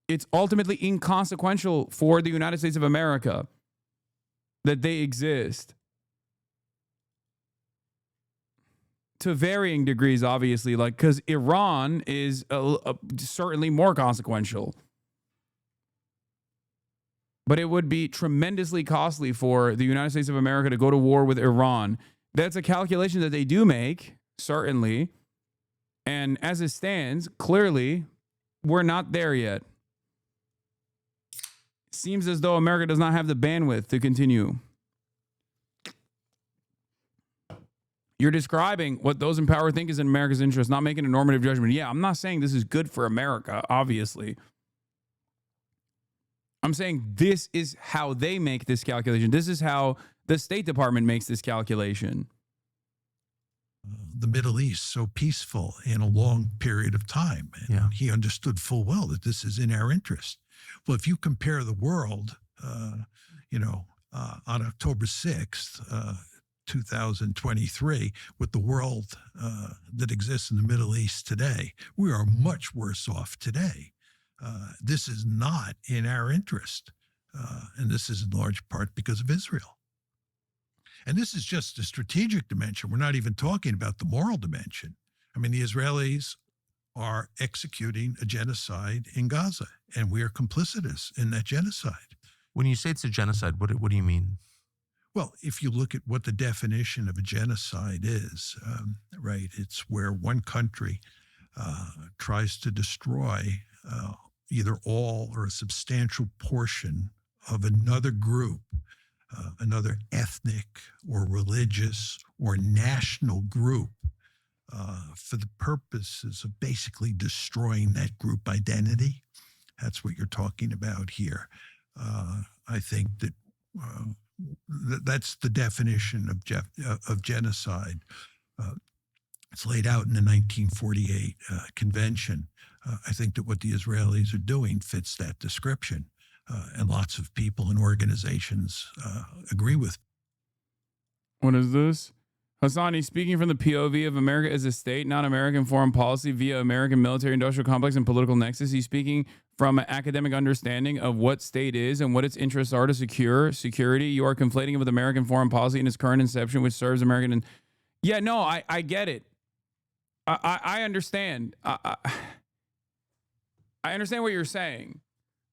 It's ultimately inconsequential for the United States of America that they exist. To varying degrees, obviously, like, because Iran is certainly more consequential. But it would be tremendously costly for the United States of America to go to war with Iran. That's a calculation that they do make, certainly. And as it stands, clearly, we're not there yet. Seems as though America does not have the bandwidth to continue. You're describing what those in power think is in America's interest, not making a normative judgment. Yeah, I'm not saying this is good for America, obviously. I'm saying this is how they make this calculation. This is how the State Department makes this calculation. The Middle East so peaceful in a long period of time. And he understood full well that this is in our interest. Well, if you compare the world, on October 6th, 2023, with the world that exists in the Middle East today, we are much worse off today. This is not in our interest. And this is in large part because of Israel. And this is just the strategic dimension. We're not even talking about the moral dimension. I mean, the Israelis are executing a genocide in Gaza, and we are complicitous in that genocide. When you say it's a genocide, what do you mean? Well, if you look at what the definition of a genocide is, right, it's where one country tries to destroy either all or a substantial portion of another group, another ethnic or religious or national group, for the purposes of basically destroying that group identity. That's what you're talking about here. I think that that's the definition of genocide. It's laid out in the 1948 convention. I think that what the Israelis are doing fits that description. And lots of people and organizations agree with. What is this? Hasan, he's speaking from the POV of America as a state, not American foreign policy via American military-industrial complex and political nexus. He's speaking from an academic understanding of what state is and what its interests are to secure security. You are conflating it with American foreign policy in its current inception, which serves American. And yeah, no, I get it. I understand. I understand what you're saying.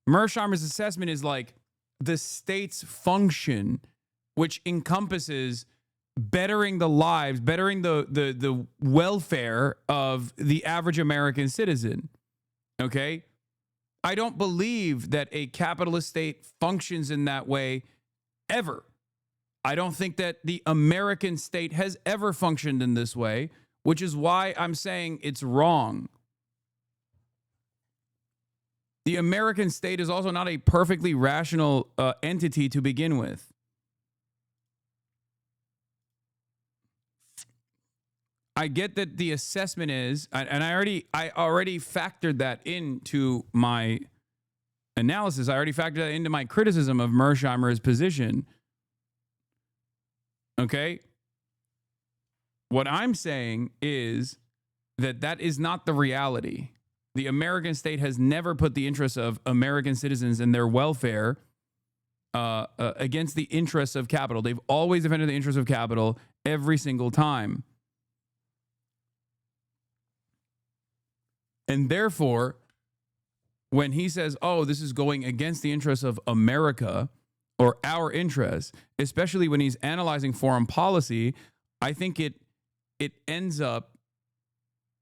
Mearsheimer's assessment is like the state's function, which encompasses bettering the lives, bettering the welfare of the average American citizen. Okay? I don't believe that a capitalist state functions in that way ever. I don't think that the American state has ever functioned in this way, which is why I'm saying it's wrong. The American state is also not a perfectly rational entity to begin with. I get that the assessment is, and I already factored that into my analysis. I already factored that into my criticism of Mersheimer's position. Okay? What I'm saying is that that is not the reality. The American state has never put the interests of American citizens and their welfare against the interests of capital. They've always defended the interests of capital every single time. And therefore, when he says, oh, this is going against the interests of America or our interests, especially when he's analyzing foreign policy, I think it ends up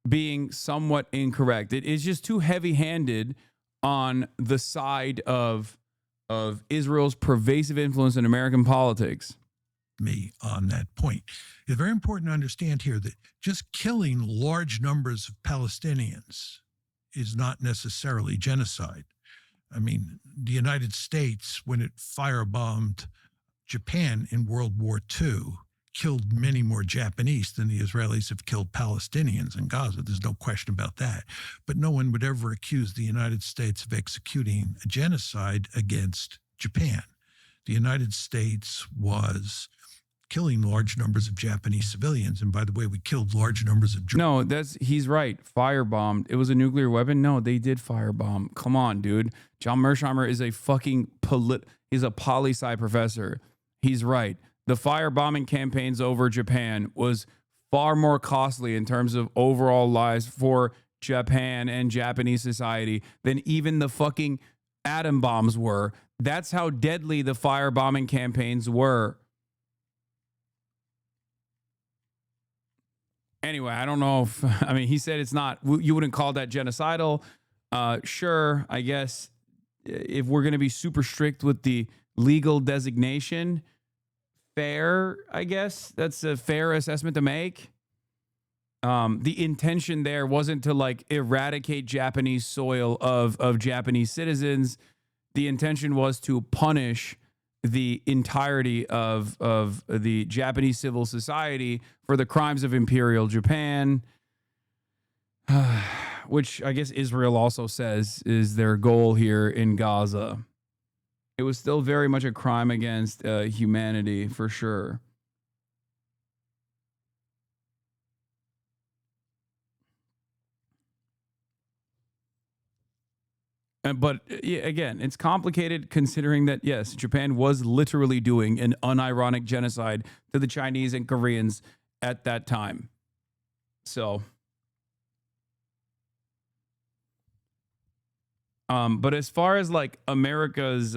being somewhat incorrect. It is just too heavy-handed on the side of Israel's pervasive influence in American politics. Me on that point. It's very important to understand here that just killing large numbers of Palestinians is not necessarily genocide. I mean, the United States, when it firebombed Japan in World War II, killed many more Japanese than the Israelis have killed Palestinians in Gaza. There's no question about that. But no one would ever accuse the United States of executing a genocide against Japan. The United States was killing large numbers of Japanese civilians. And by the way, we killed large numbers of... No, he's right. Firebombed. It was a nuclear weapon? No, they did firebomb. Come on, dude. John Mersheimer is a fucking he's a poli-sci professor. He's right. The firebombing campaigns over Japan was far more costly in terms of overall lives for Japan and Japanese society than even the fucking atom bombs were. That's how deadly the firebombing campaigns were. Anyway, I don't know if, I mean, he said it's not, you wouldn't call that genocidal. Sure, I guess if we're going to be super strict with the legal designation, fair, I guess. That's a fair assessment to make. The intention there wasn't to like eradicate Japanese soil of Japanese citizens. The intention was to punish the entirety of the Japanese civil society for the crimes of Imperial Japan, which I guess Israel also says is their goal here in Gaza. It was still very much a crime against humanity, for sure. But again, it's complicated considering that, yes, Japan was literally doing an unironic genocide to the Chinese and Koreans at that time. So, but as far as like America's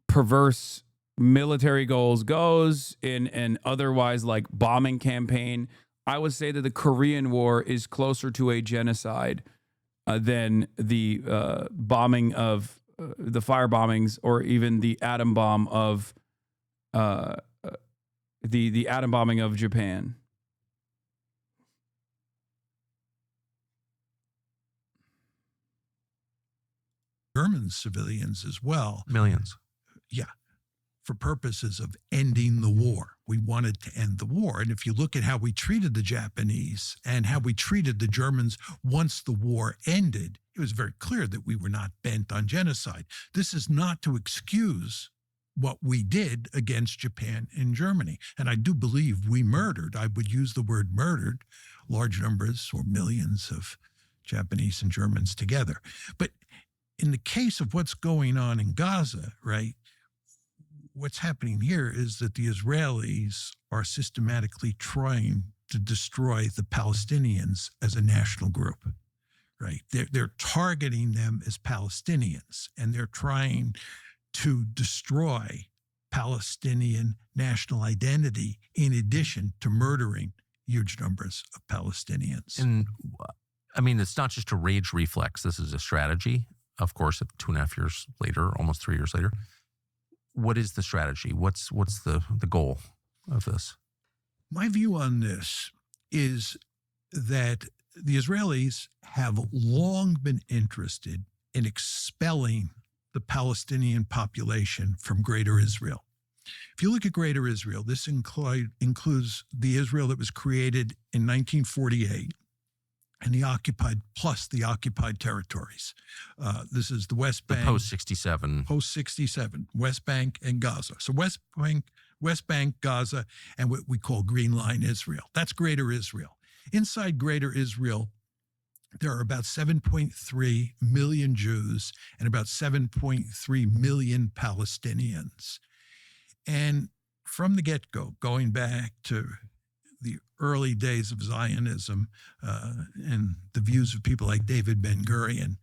perverse military goals goes in an otherwise like bombing campaign, I would say that the Korean War is closer to a genocide than the bombing of the fire bombings or even the atom bomb of the atom bombing of Japan. German civilians as well. Millions. Yeah. For purposes of ending the war. We wanted to end the war. And if you look at how we treated the Japanese and how we treated the Germans once the war ended, it was very clear that we were not bent on genocide. This is not to excuse what we did against Japan and Germany. And I do believe we murdered, I would use the word murdered, large numbers or millions of Japanese and Germans together. But in the case of what's going on in Gaza, right, what's happening here is that the Israelis are systematically trying to destroy the Palestinians as a national group, right? They're targeting them as Palestinians, and they're trying to destroy Palestinian national identity in addition to murdering huge numbers of Palestinians. And I mean, it's not just a rage reflex. This is a strategy. Of course, 2.5 years later, almost 3 years later, what is the strategy? What's the goal of this? My view on this is that the Israelis have long been interested in expelling the Palestinian population from Greater Israel. If you look at Greater Israel, this includes the Israel that was created in 1948 and the occupied territories. This is the West Bank. Post-67. Post-67, West Bank and Gaza. So West Bank, Gaza, and what we call Green Line Israel. That's Greater Israel. Inside Greater Israel, there are about 7.3 million Jews and about 7.3 million Palestinians. And from the get-go, going back to the early days of Zionism and the views of people like David Ben-Gurion,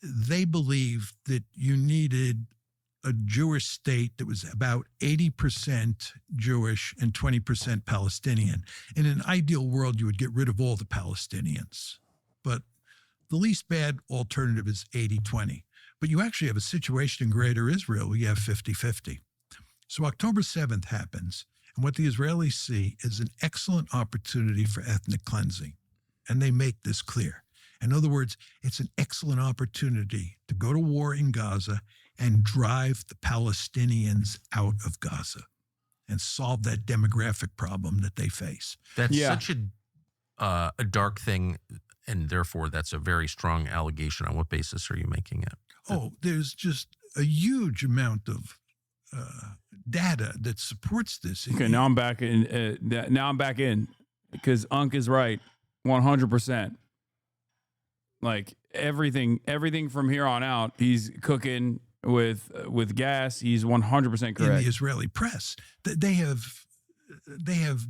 they believed that you needed a Jewish state that was about 80% Jewish and 20% Palestinian. In an ideal world, you would get rid of all the Palestinians. But the least bad alternative is 80-20. But you actually have a situation in Greater Israel where you have 50-50. So October 7th happens, and what the Israelis see is an excellent opportunity for ethnic cleansing. And they make this clear. In other words, it's an excellent opportunity to go to war in Gaza and drive the Palestinians out of Gaza and solve that demographic problem that they face. That's such a dark thing, and therefore that's a very strong allegation. On what basis are you making it? Oh, there's just a huge amount of data that supports this. Okay, now I'm back in. Now I'm back in because Unc is right, 100%. Like everything from here on out, he's cooking with gas. He's 100% correct. In the Israeli press, they have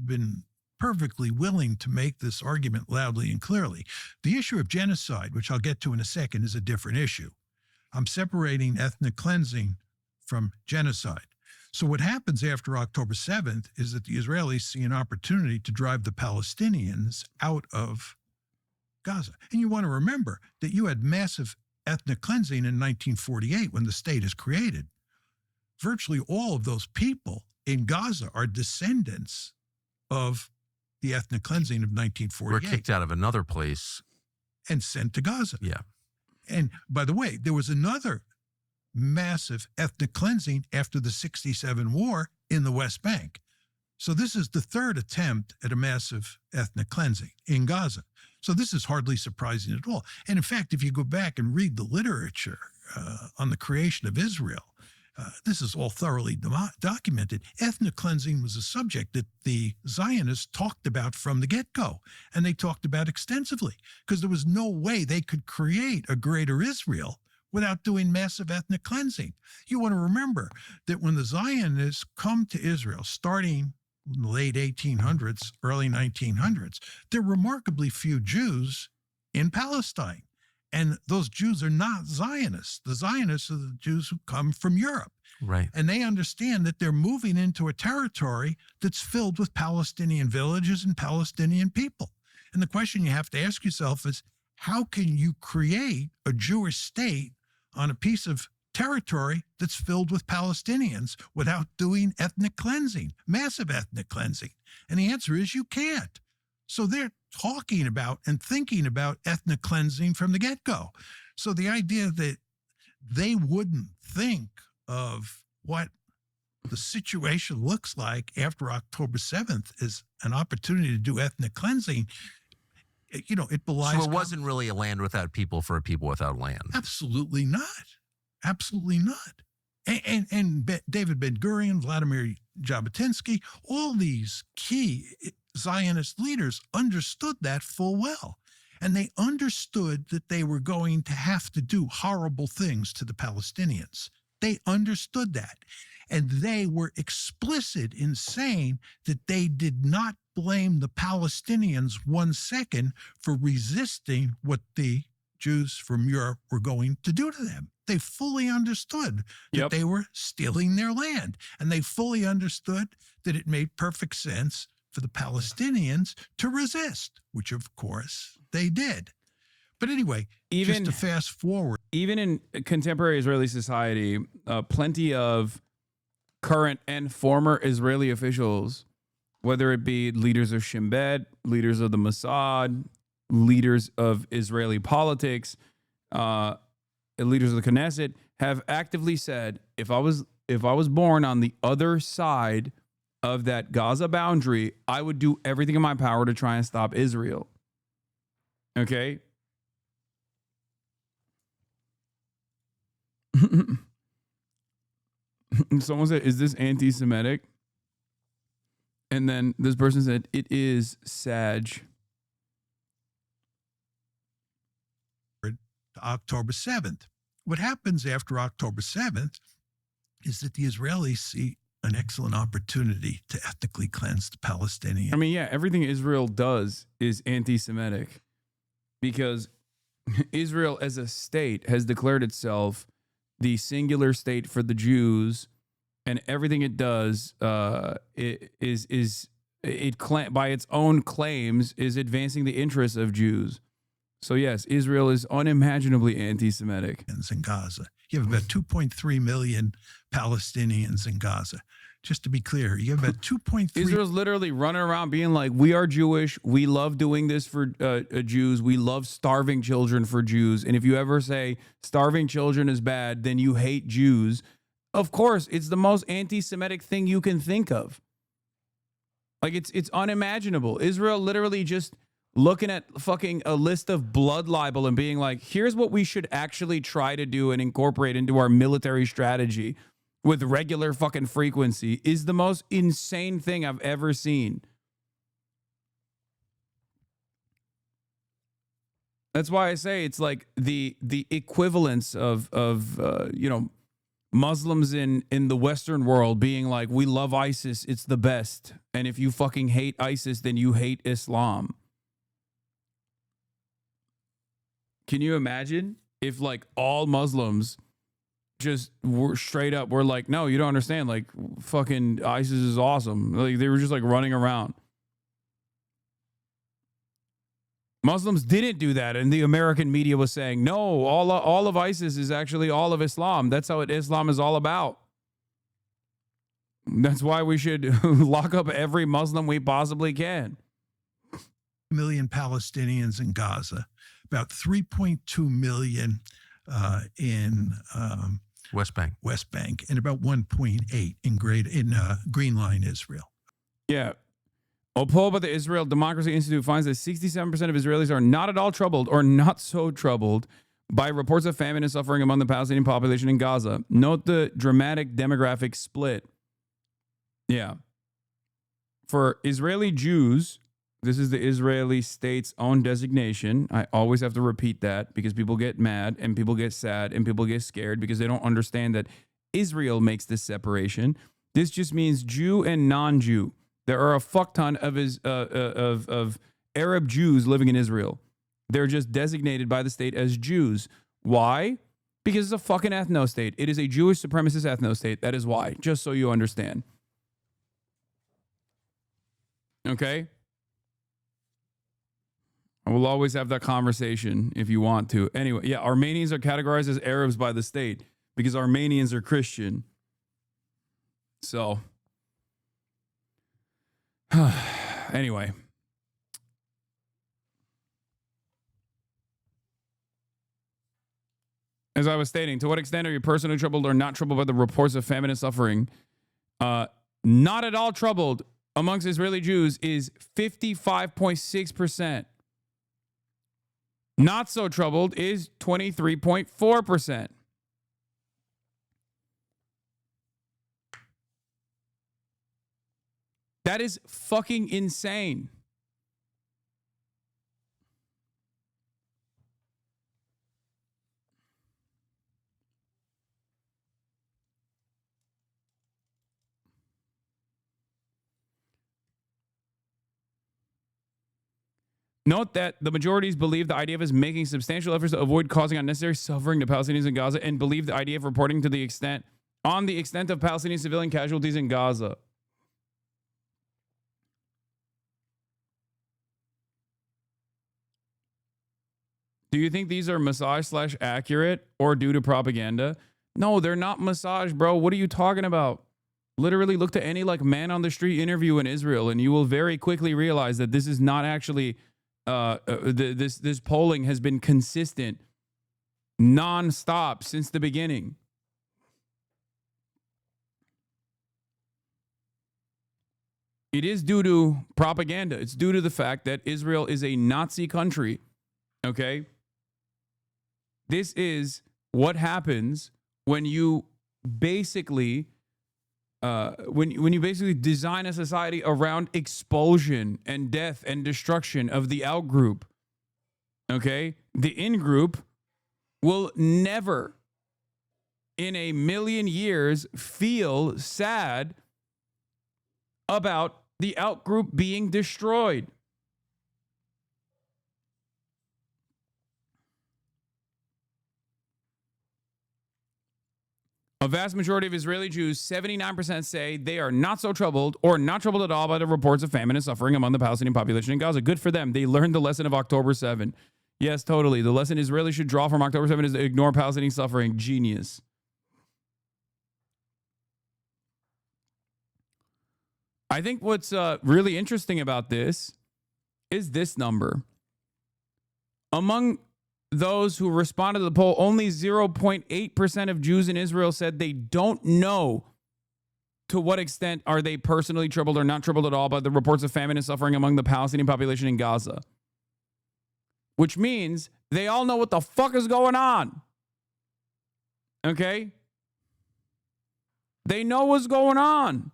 been perfectly willing to make this argument loudly and clearly. The issue of genocide, which I'll get to in a second, is a different issue. I'm separating ethnic cleansing from genocide. So what happens after October 7th is that the Israelis see an opportunity to drive the Palestinians out of Gaza. And you want to remember that you had massive ethnic cleansing in 1948 when the state is created. Virtually all of those people in Gaza are descendants of the ethnic cleansing of 1948. We're kicked out of another place. And sent to Gaza. Yeah. And by the way, there was another massive ethnic cleansing after the 67 war in the West Bank. So this is the third attempt at a massive ethnic cleansing in Gaza. So this is hardly surprising at all. And in fact, if you go back and read the literature on the creation of Israel, this is all thoroughly documented. Ethnic cleansing was a subject that the Zionists talked about from the get-go, and they talked about extensively, because there was no way they could create a greater Israel without doing massive ethnic cleansing. You want to remember that when the Zionists come to Israel, starting in the late 1800s, early 1900s, there are remarkably few Jews in Palestine. And those Jews are not Zionists. The Zionists are the Jews who come from Europe. Right. And they understand that they're moving into a territory that's filled with Palestinian villages and Palestinian people. And the question you have to ask yourself is, how can you create a Jewish state on a piece of territory that's filled with Palestinians without doing ethnic cleansing, massive ethnic cleansing? And the answer is you can't. So they're talking about and thinking about ethnic cleansing from the get-go. So the idea that they wouldn't think of what the situation looks like after October 7th is an opportunity to do ethnic cleansing, you know, it belies. So it wasn't really a land without people for a people without land. Absolutely not. Absolutely not. And David Ben-Gurion, Vladimir Jabotinsky, all these key Zionist leaders understood that full well. And they understood that they were going to have to do horrible things to the Palestinians. They understood that. And they were explicit in saying that they did not blame the Palestinians 1 second for resisting what the Jews from Europe were going to do to them. They fully understood that they were stealing their land. And they fully understood that it made perfect sense for the Palestinians to resist, which of course they did. But anyway, just to fast forward. Even in contemporary Israeli society, plenty of current and former Israeli officials, whether it be leaders of Shin Bet, leaders of the Mossad, leaders of Israeli politics, leaders of the Knesset, have actively said, if I was born on the other side of that Gaza boundary, I would do everything in my power to try and stop Israel. Okay? Someone said, is this anti-Semitic? And then this person said, it is Sag. October 7th. What happens after October 7th is that the Israelis see an excellent opportunity to ethnically cleanse the Palestinians. I mean, yeah, everything Israel does is anti-Semitic because Israel as a state has declared itself the singular state for the Jews, and everything it does by its own claims is advancing the interests of Jews. So yes, Israel is unimaginably anti-Semitic. In Gaza, you have about 2.3 million Palestinians in Gaza. Just to be clear, you have about 2.3. Israel's literally running around being like, we are Jewish. We love doing this for Jews. We love starving children for Jews. And if you ever say starving children is bad, then you hate Jews. Of course, it's the most anti-Semitic thing you can think of. Like, it's unimaginable. Israel literally just looking at fucking a list of blood libel and being like, here's what we should actually try to do and incorporate into our military strategy with regular fucking frequency is the most insane thing I've ever seen. That's why I say it's like the equivalence of Muslims in the Western world being like, we love ISIS, it's the best. And if you fucking hate ISIS, then you hate Islam. Can you imagine if like all Muslims just were straight up were like, no, you don't understand, like fucking ISIS is awesome. Like they were just like running around. Muslims didn't do that, and the American media was saying, no, all of ISIS is actually all of Islam. That's how Islam is all about. That's why we should lock up every Muslim we possibly can. Million Palestinians in Gaza, about 3.2 million in West Bank, and about 1.8 in Green Line, Israel. Yeah. A poll by the Israel Democracy Institute finds that 67% of Israelis are not at all troubled or not so troubled by reports of famine and suffering among the Palestinian population in Gaza. Note the dramatic demographic split. Yeah. For Israeli Jews, this is the Israeli state's own designation. I always have to repeat that because people get mad and people get sad and people get scared because they don't understand that Israel makes this separation. This just means Jew and non-Jew. There are a fuck ton of Arab Jews living in Israel. They're just designated by the state as Jews. Why? Because it's a fucking ethno-state. It is a Jewish supremacist ethno-state. That is why, just so you understand. Okay? I will always have that conversation if you want to. Anyway, yeah, Armenians are categorized as Arabs by the state because Armenians are Christian. So, anyway. As I was stating, to what extent are you personally troubled or not troubled by the reports of famine and suffering? Not at all troubled amongst Israeli Jews is 55.6%. Not so troubled is 23.4%. That is fucking insane. Note that the majorities believe the IDF is making substantial efforts to avoid causing unnecessary suffering to Palestinians in Gaza and believe the IDF reporting to the extent of Palestinian civilian casualties in Gaza. Do you think these are massage/accurate or due to propaganda? No, they're not massage, bro. What are you talking about? Literally look to any like man on the street interview in Israel and you will very quickly realize that this is not actually this polling has been consistent non-stop since the beginning. It is due to propaganda. It's due to the fact that Israel is a Nazi country. Okay? This is what happens when you basically when you basically design a society around expulsion and death and destruction of the out group. Okay? The in group will never in a million years feel sad about the out group being destroyed. A vast majority of Israeli Jews, 79%, say they are not so troubled or not troubled at all by the reports of famine and suffering among the Palestinian population in Gaza. Good for them. They learned the lesson of October 7. Yes, totally. The lesson Israelis should draw from October 7 is to ignore Palestinian suffering. Genius. I think what's really interesting about this is this number. Among those who responded to the poll, only 0.8% of Jews in Israel said they don't know to what extent are they personally troubled or not troubled at all by the reports of famine and suffering among the Palestinian population in Gaza. Which means they all know what the fuck is going on. Okay? They know what's going on.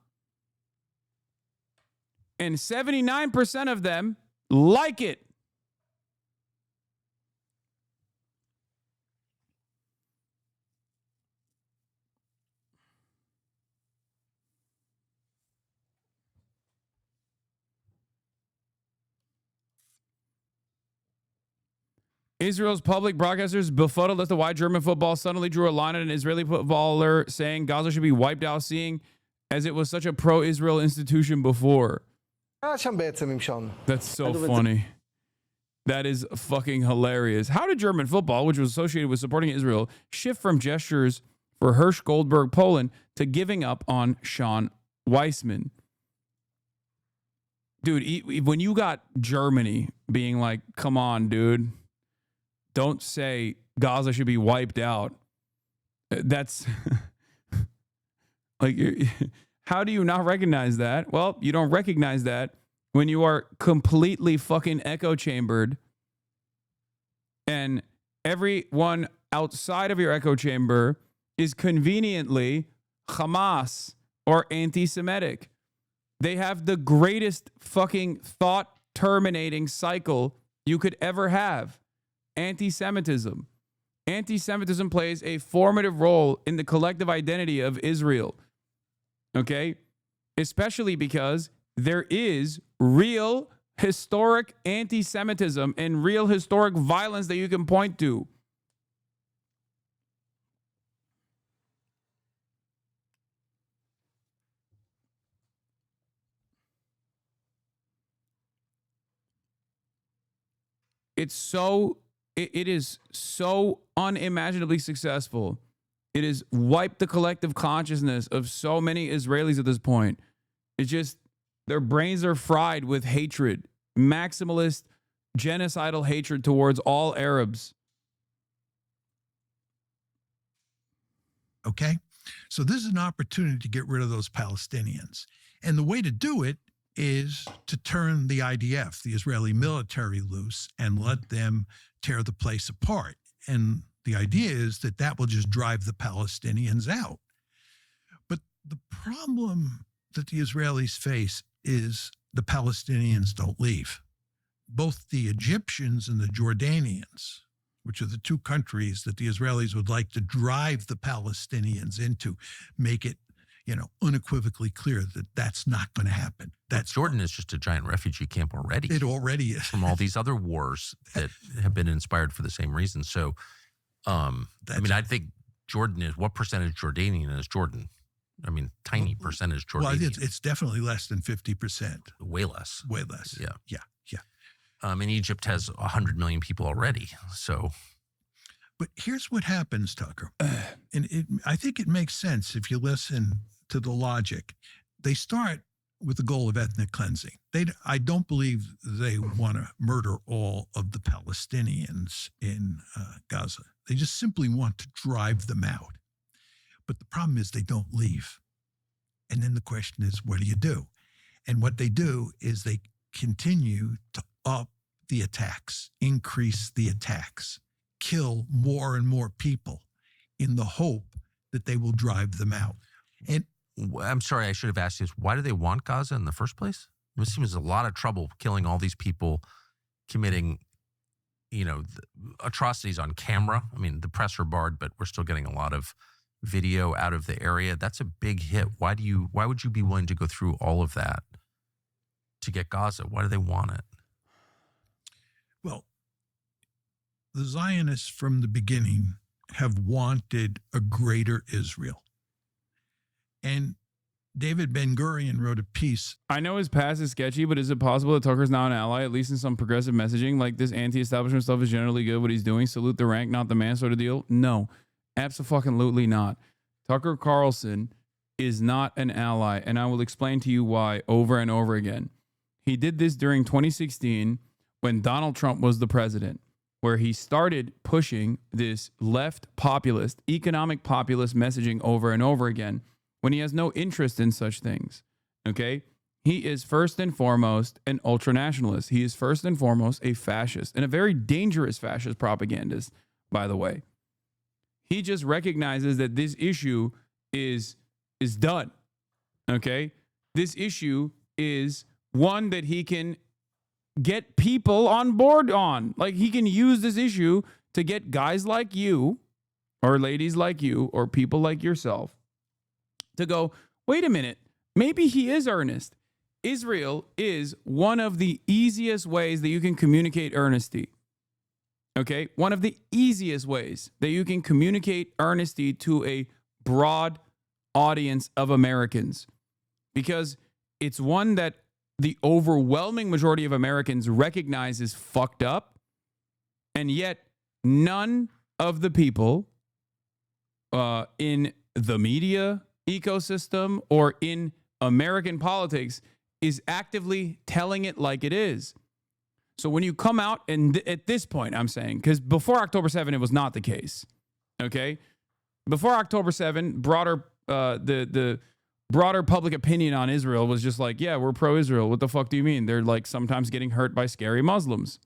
And 79% of them like it. Israel's public broadcasters befuddled as to why German football suddenly drew a line at an Israeli footballer saying Gaza should be wiped out, seeing as it was such a pro-Israel institution before. That's so funny. That is fucking hilarious. How did German football, which was associated with supporting Israel, shift from gestures for Hirsch Goldberg Poland to giving up on Sean Weissman? Dude, when you got Germany being like, come on, dude, don't say Gaza should be wiped out. That's like, how do you not recognize that? Well, you don't recognize that when you are completely fucking echo chambered and everyone outside of your echo chamber is conveniently Hamas or anti-Semitic. They have the greatest fucking thought terminating cycle you could ever have. Anti-Semitism. Anti-Semitism plays a formative role in the collective identity of Israel. Okay? Especially because there is real historic anti-Semitism and real historic violence that you can point to. It is so unimaginably successful. It has wiped the collective consciousness of so many Israelis at this point. It's just their brains are fried with hatred, maximalist, genocidal hatred towards all Arabs. Okay? So this is an opportunity to get rid of those Palestinians. And the way to do it is to turn the IDF, the Israeli military, loose and let them tear the place apart. And the idea is that that will just drive the Palestinians out. But the problem that the Israelis face is the Palestinians don't leave. Both the Egyptians and the Jordanians, which are the two countries that the Israelis would like to drive the Palestinians into, make it, unequivocally clear that that's not going to happen. That's Jordan is just a giant refugee camp already. It already is. From all these other wars that have been inspired for the same reason. So, I mean, I think Jordan is, what percentage Jordanian is Jordan? I mean, tiny percentage Jordanian. Well, it's definitely less than 50%. Way less. Way less. Yeah. Yeah. Yeah. And Egypt has 100 million people already. So. But here's what happens, Tucker. And I think it makes sense if you listen to the logic. They start with the goal of ethnic cleansing. I don't believe they want to murder all of the Palestinians in Gaza. They just simply want to drive them out. But the problem is they don't leave. And then the question is, what do you do? And what they do is they continue to up the attacks, increase the attacks, kill more and more people in the hope that they will drive them out. And I'm sorry, I should have asked you this. Why do they want Gaza in the first place? It seems a lot of trouble killing all these people, committing, atrocities on camera. I mean, the press are barred, but we're still getting a lot of video out of the area. That's a big hit. Why would you be willing to go through all of that to get Gaza? Why do they want it? Well, the Zionists from the beginning have wanted a greater Israel. And David Ben-Gurion wrote a piece. I know his past is sketchy, but is it possible that Tucker's now an ally, at least in some progressive messaging? Like, this anti-establishment stuff is generally good, what he's doing. Salute the rank, not the man sort of deal? No, absolutely not. Tucker Carlson is not an ally, and I will explain to you why over and over again. He did this during 2016 when Donald Trump was the president, where he started pushing this left populist, economic populist messaging over and over again, when he has no interest in such things, okay? He is first and foremost an ultranationalist. He is first and foremost a fascist, and a very dangerous fascist propagandist, by the way. He just recognizes that this issue is done, okay? This issue is one that he can get people on board on. Like, he can use this issue to get guys like you, or ladies like you, or people like yourself to go, wait a minute, maybe he is earnest. Israel is one of the easiest ways that you can communicate earnesty. Okay? One of the easiest ways that you can communicate earnesty to a broad audience of Americans. Because it's one that the overwhelming majority of Americans recognize is fucked up. And yet none of the people in the media ecosystem or in American politics is actively telling it like it is. So when you come out, and at this point, I'm saying, because before October 7, it was not the case. Okay? Before October 7, the broader public opinion on Israel was just like, yeah, we're pro-Israel. What the fuck do you mean? They're like sometimes getting hurt by scary Muslims.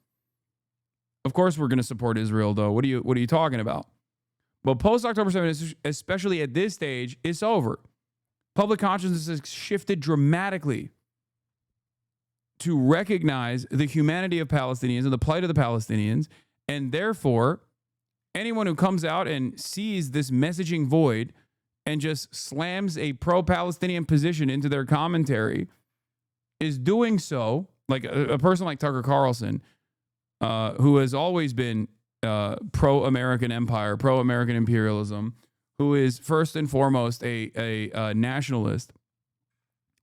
Of course we're going to support Israel, though. What are you talking about? But post-October 7, especially at this stage, it's over. Public consciousness has shifted dramatically to recognize the humanity of Palestinians and the plight of the Palestinians. And therefore, anyone who comes out and sees this messaging void and just slams a pro-Palestinian position into their commentary is doing so, like a person like Tucker Carlson, who has always been pro-American empire, pro-American imperialism, who is first and foremost a nationalist,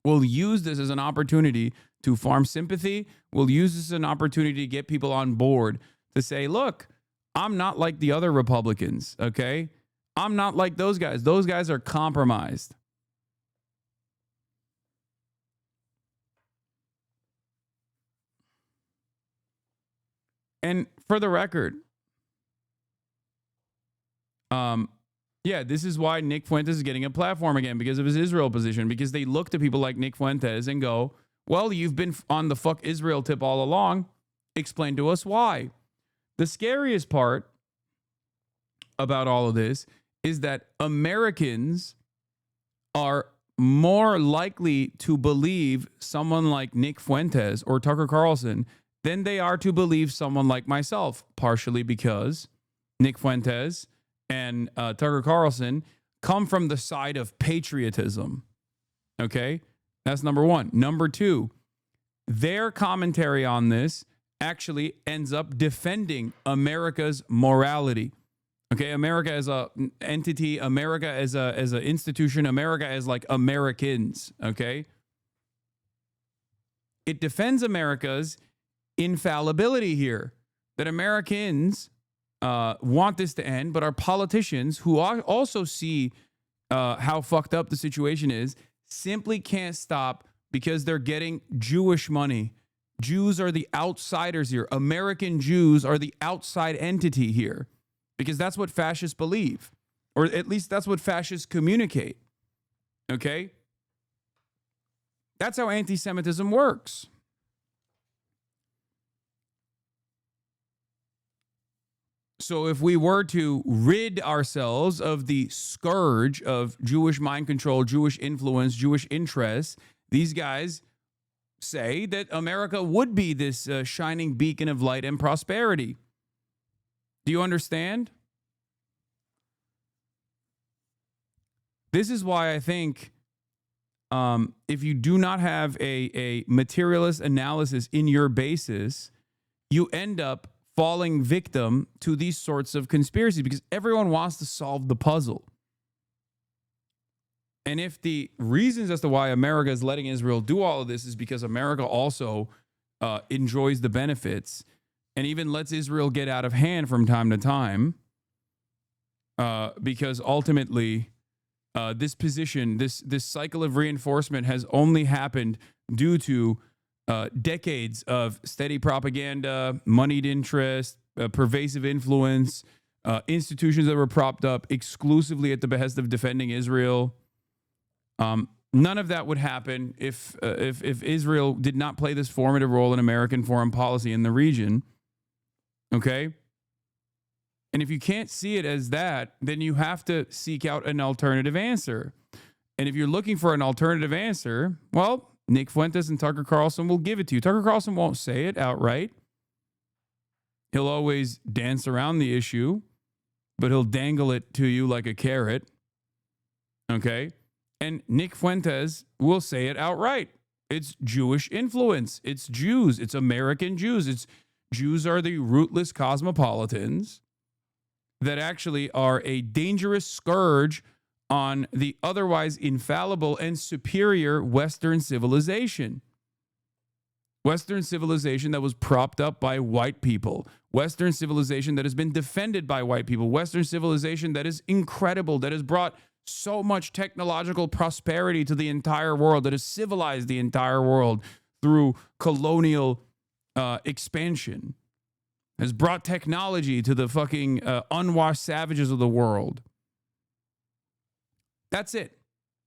will use this as an opportunity to farm sympathy, will use this as an opportunity to get people on board to say, look, I'm not like the other Republicans, okay? I'm not like those guys. Those guys are compromised. And for the record, yeah, this is why Nick Fuentes is getting a platform again, because of his Israel position, because they look to people like Nick Fuentes and go, well, you've been on the fuck Israel tip all along. Explain to us why. The scariest part about all of this is that Americans are more likely to believe someone like Nick Fuentes or Tucker Carlson than they are to believe someone like myself, partially because Nick Fuentes and Tucker Carlson come from the side of patriotism, Okay? That's number one. Number two, their commentary on this actually ends up defending America's morality. Okay, America as a entity, America as a institution, America as like Americans, okay? It defends America's infallibility here, that Americans want this to end, but our politicians, who also see how fucked up the situation is, simply can't stop because they're getting Jewish money. Jews are the outsiders here. American Jews are the outside entity here, because that's what fascists believe, or at least that's what fascists communicate. Okay? That's how anti-Semitism works. So if we were to rid ourselves of the scourge of Jewish mind control, Jewish influence, Jewish interests, these guys say that America would be this shining beacon of light and prosperity. Do you understand? This is why I think if you do not have a materialist analysis in your basis, you end up falling victim to these sorts of conspiracies, because everyone wants to solve the puzzle. And if the reasons as to why America is letting Israel do all of this is because America also enjoys the benefits and even lets Israel get out of hand from time to time, because ultimately this position, this cycle of reinforcement has only happened due to decades of steady propaganda, moneyed interest, pervasive influence, institutions that were propped up exclusively at the behest of defending Israel. None of that would happen if Israel did not play this formative role in American foreign policy in the region. Okay? And if you can't see it as that, then you have to seek out an alternative answer. And if you're looking for an alternative answer, well, Nick Fuentes and Tucker Carlson will give it to you. Tucker Carlson won't say it outright. He'll always dance around the issue, but he'll dangle it to you like a carrot. Okay? And Nick Fuentes will say it outright. It's Jewish influence. It's Jews. It's American Jews. It's Jews are the rootless cosmopolitans that actually are a dangerous scourge on the otherwise infallible and superior Western civilization. Western civilization that was propped up by white people. Western civilization that has been defended by white people. Western civilization that is incredible, that has brought so much technological prosperity to the entire world, that has civilized the entire world through colonial expansion, has brought technology to the fucking unwashed savages of the world. That's it.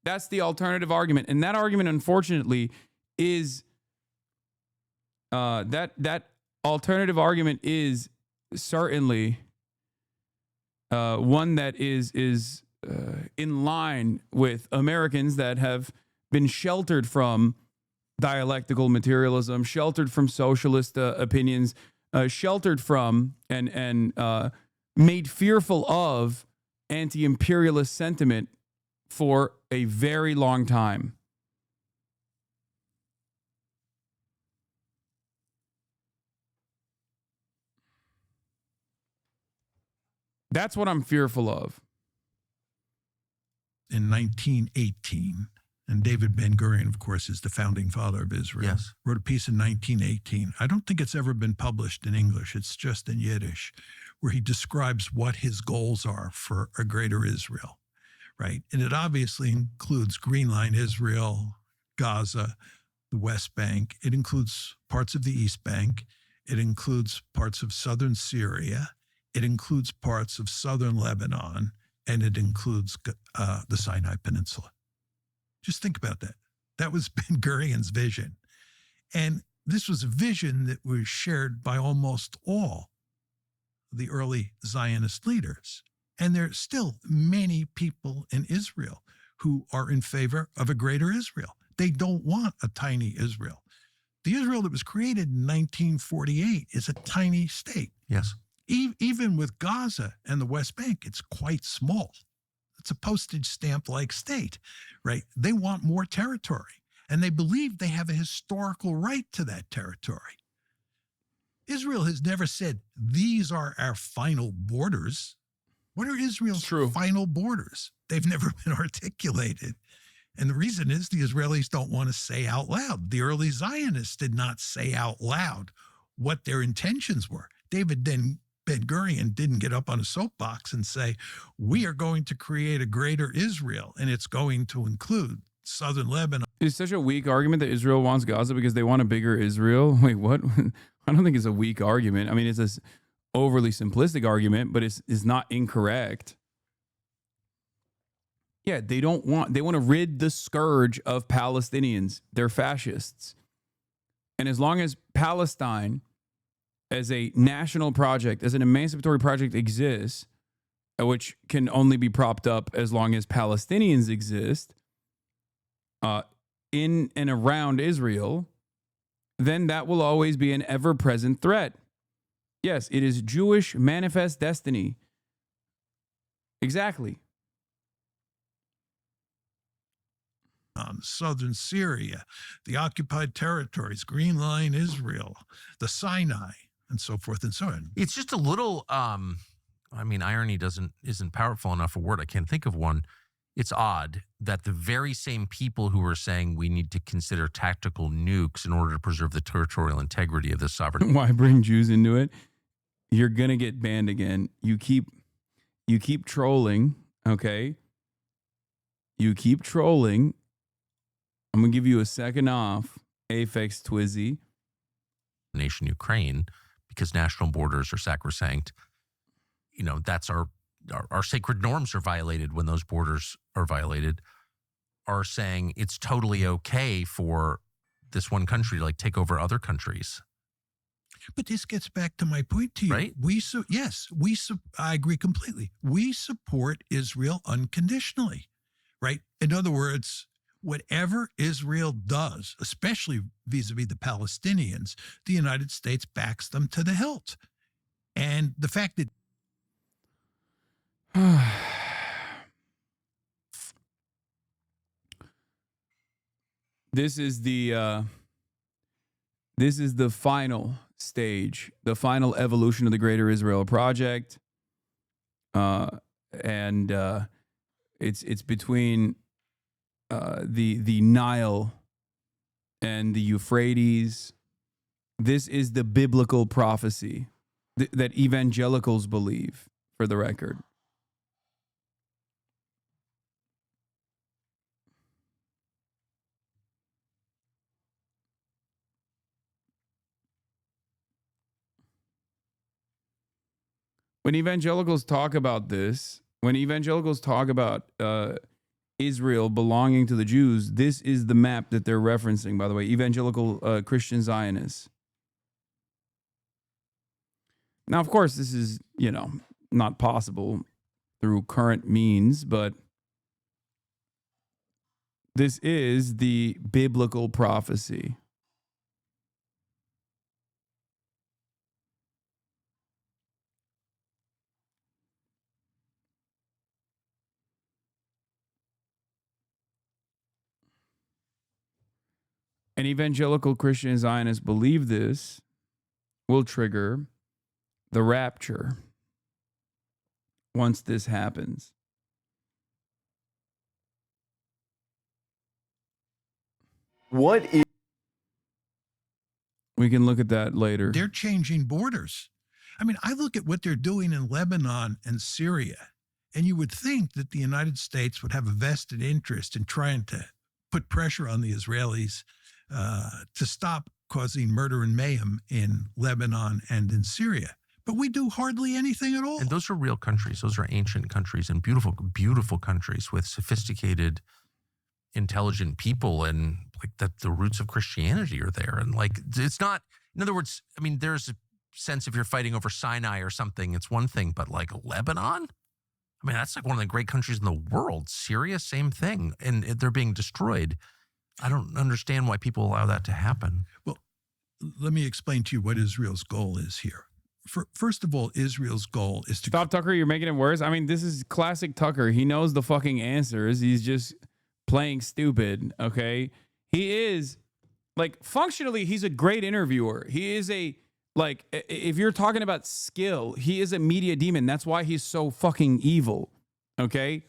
That's the alternative argument. And that argument, unfortunately, is that alternative argument is certainly one that is in line with Americans that have been sheltered from dialectical materialism, sheltered from socialist opinions, sheltered from and made fearful of anti-imperialist sentiment for a very long time. That's what I'm fearful of. In 1918, and David Ben-Gurion, of course, is the founding father of Israel. Yes. Wrote a piece in 1918. I don't think it's ever been published in English. It's just in Yiddish, where he describes what his goals are for a greater Israel, right? And it obviously includes Green Line Israel, Gaza, the West Bank. It includes parts of the East Bank. It includes parts of southern Syria. It includes parts of southern Lebanon. And it includes the Sinai Peninsula. Just think about that. That was Ben-Gurion's vision. And this was a vision that was shared by almost all the early Zionist leaders. And there are still many people in Israel who are in favor of a greater Israel. They don't want a tiny Israel. The Israel that was created in 1948 is a tiny state. Yes. Even with Gaza and the West Bank, it's quite small. It's a postage stamp-like state, right? They want more territory, and they believe they have a historical right to that territory. Israel has never said, these are our final borders. What are Israel's final borders? They've never been articulated. And the reason is the Israelis don't want to say out loud. The early Zionists did not say out loud what their intentions were. David Ben-Gurion didn't get up on a soapbox and say, we are going to create a greater Israel, and it's going to include southern Lebanon. It's such a weak argument that Israel wants Gaza because they want a bigger Israel. Wait, what? I don't think it's a weak argument. I mean, it's an overly simplistic argument, but it's not incorrect. Yeah, they want to rid the scourge of Palestinians. They're fascists. And as long as Palestine as a national project, as an emancipatory project exists, which can only be propped up as long as Palestinians exist in and around Israel, then that will always be an ever-present threat. Yes, it is Jewish manifest destiny. Exactly. Southern Syria, the occupied territories, Green Line Israel, the Sinai, and so forth and so on. It's just a little, irony isn't powerful enough a word. I can't think of one. It's odd that the very same people who are saying we need to consider tactical nukes in order to preserve the territorial integrity of the sovereign. Why bring Jews into it? You're going to get banned again. You keep trolling, okay? You keep trolling. I'm going to give you a second off, Aphex Twizzy. Nation Ukraine, because national borders are sacrosanct. You know, that's our sacred norms are violated when those borders are violated, are saying it's totally okay for this one country to take over other countries. But this gets back to my point to you. Right? I agree completely. We support Israel unconditionally, right? In other words, whatever Israel does, especially vis-a-vis the Palestinians, the United States backs them to the hilt. And the fact that this is the final stage, the final evolution of the Greater Israel Project, and it's between the Nile and the Euphrates. This is the biblical prophecy that evangelicals believe, for the record. When evangelicals talk about this, when evangelicals talk about Israel belonging to the Jews, this is the map that they're referencing, by the way, evangelical Christian Zionists. Now, of course, this is, not possible through current means, but this is the biblical prophecy. And evangelical Christian Zionists believe this will trigger the rapture once this happens. What is... We can look at that later. they're changing borders. I mean, I look at what they're doing in Lebanon and Syria, and you would think that the United States would have a vested interest in trying to put pressure on the Israelis to stop causing murder and mayhem in Lebanon and in Syria. But we do hardly anything at all. And those are real countries. Those are ancient countries and beautiful, beautiful countries with sophisticated, intelligent people, and the roots of Christianity are there. And it's not, in other words, I mean, there's a sense if you're fighting over Sinai or something, it's one thing, but Lebanon? I mean, that's one of the great countries in the world. Syria, same thing. And they're being destroyed. I don't understand why people allow that to happen. Well, let me explain to you what Israel's goal is here. first of all, Israel's goal is to stop, Tucker. You're making it worse. I mean, this is classic Tucker. He knows the fucking answers. He's just playing stupid. Okay, he is like functionally, he's a great interviewer. He is a like if you're talking about skill, he is a media demon. That's why he's so fucking evil. Okay,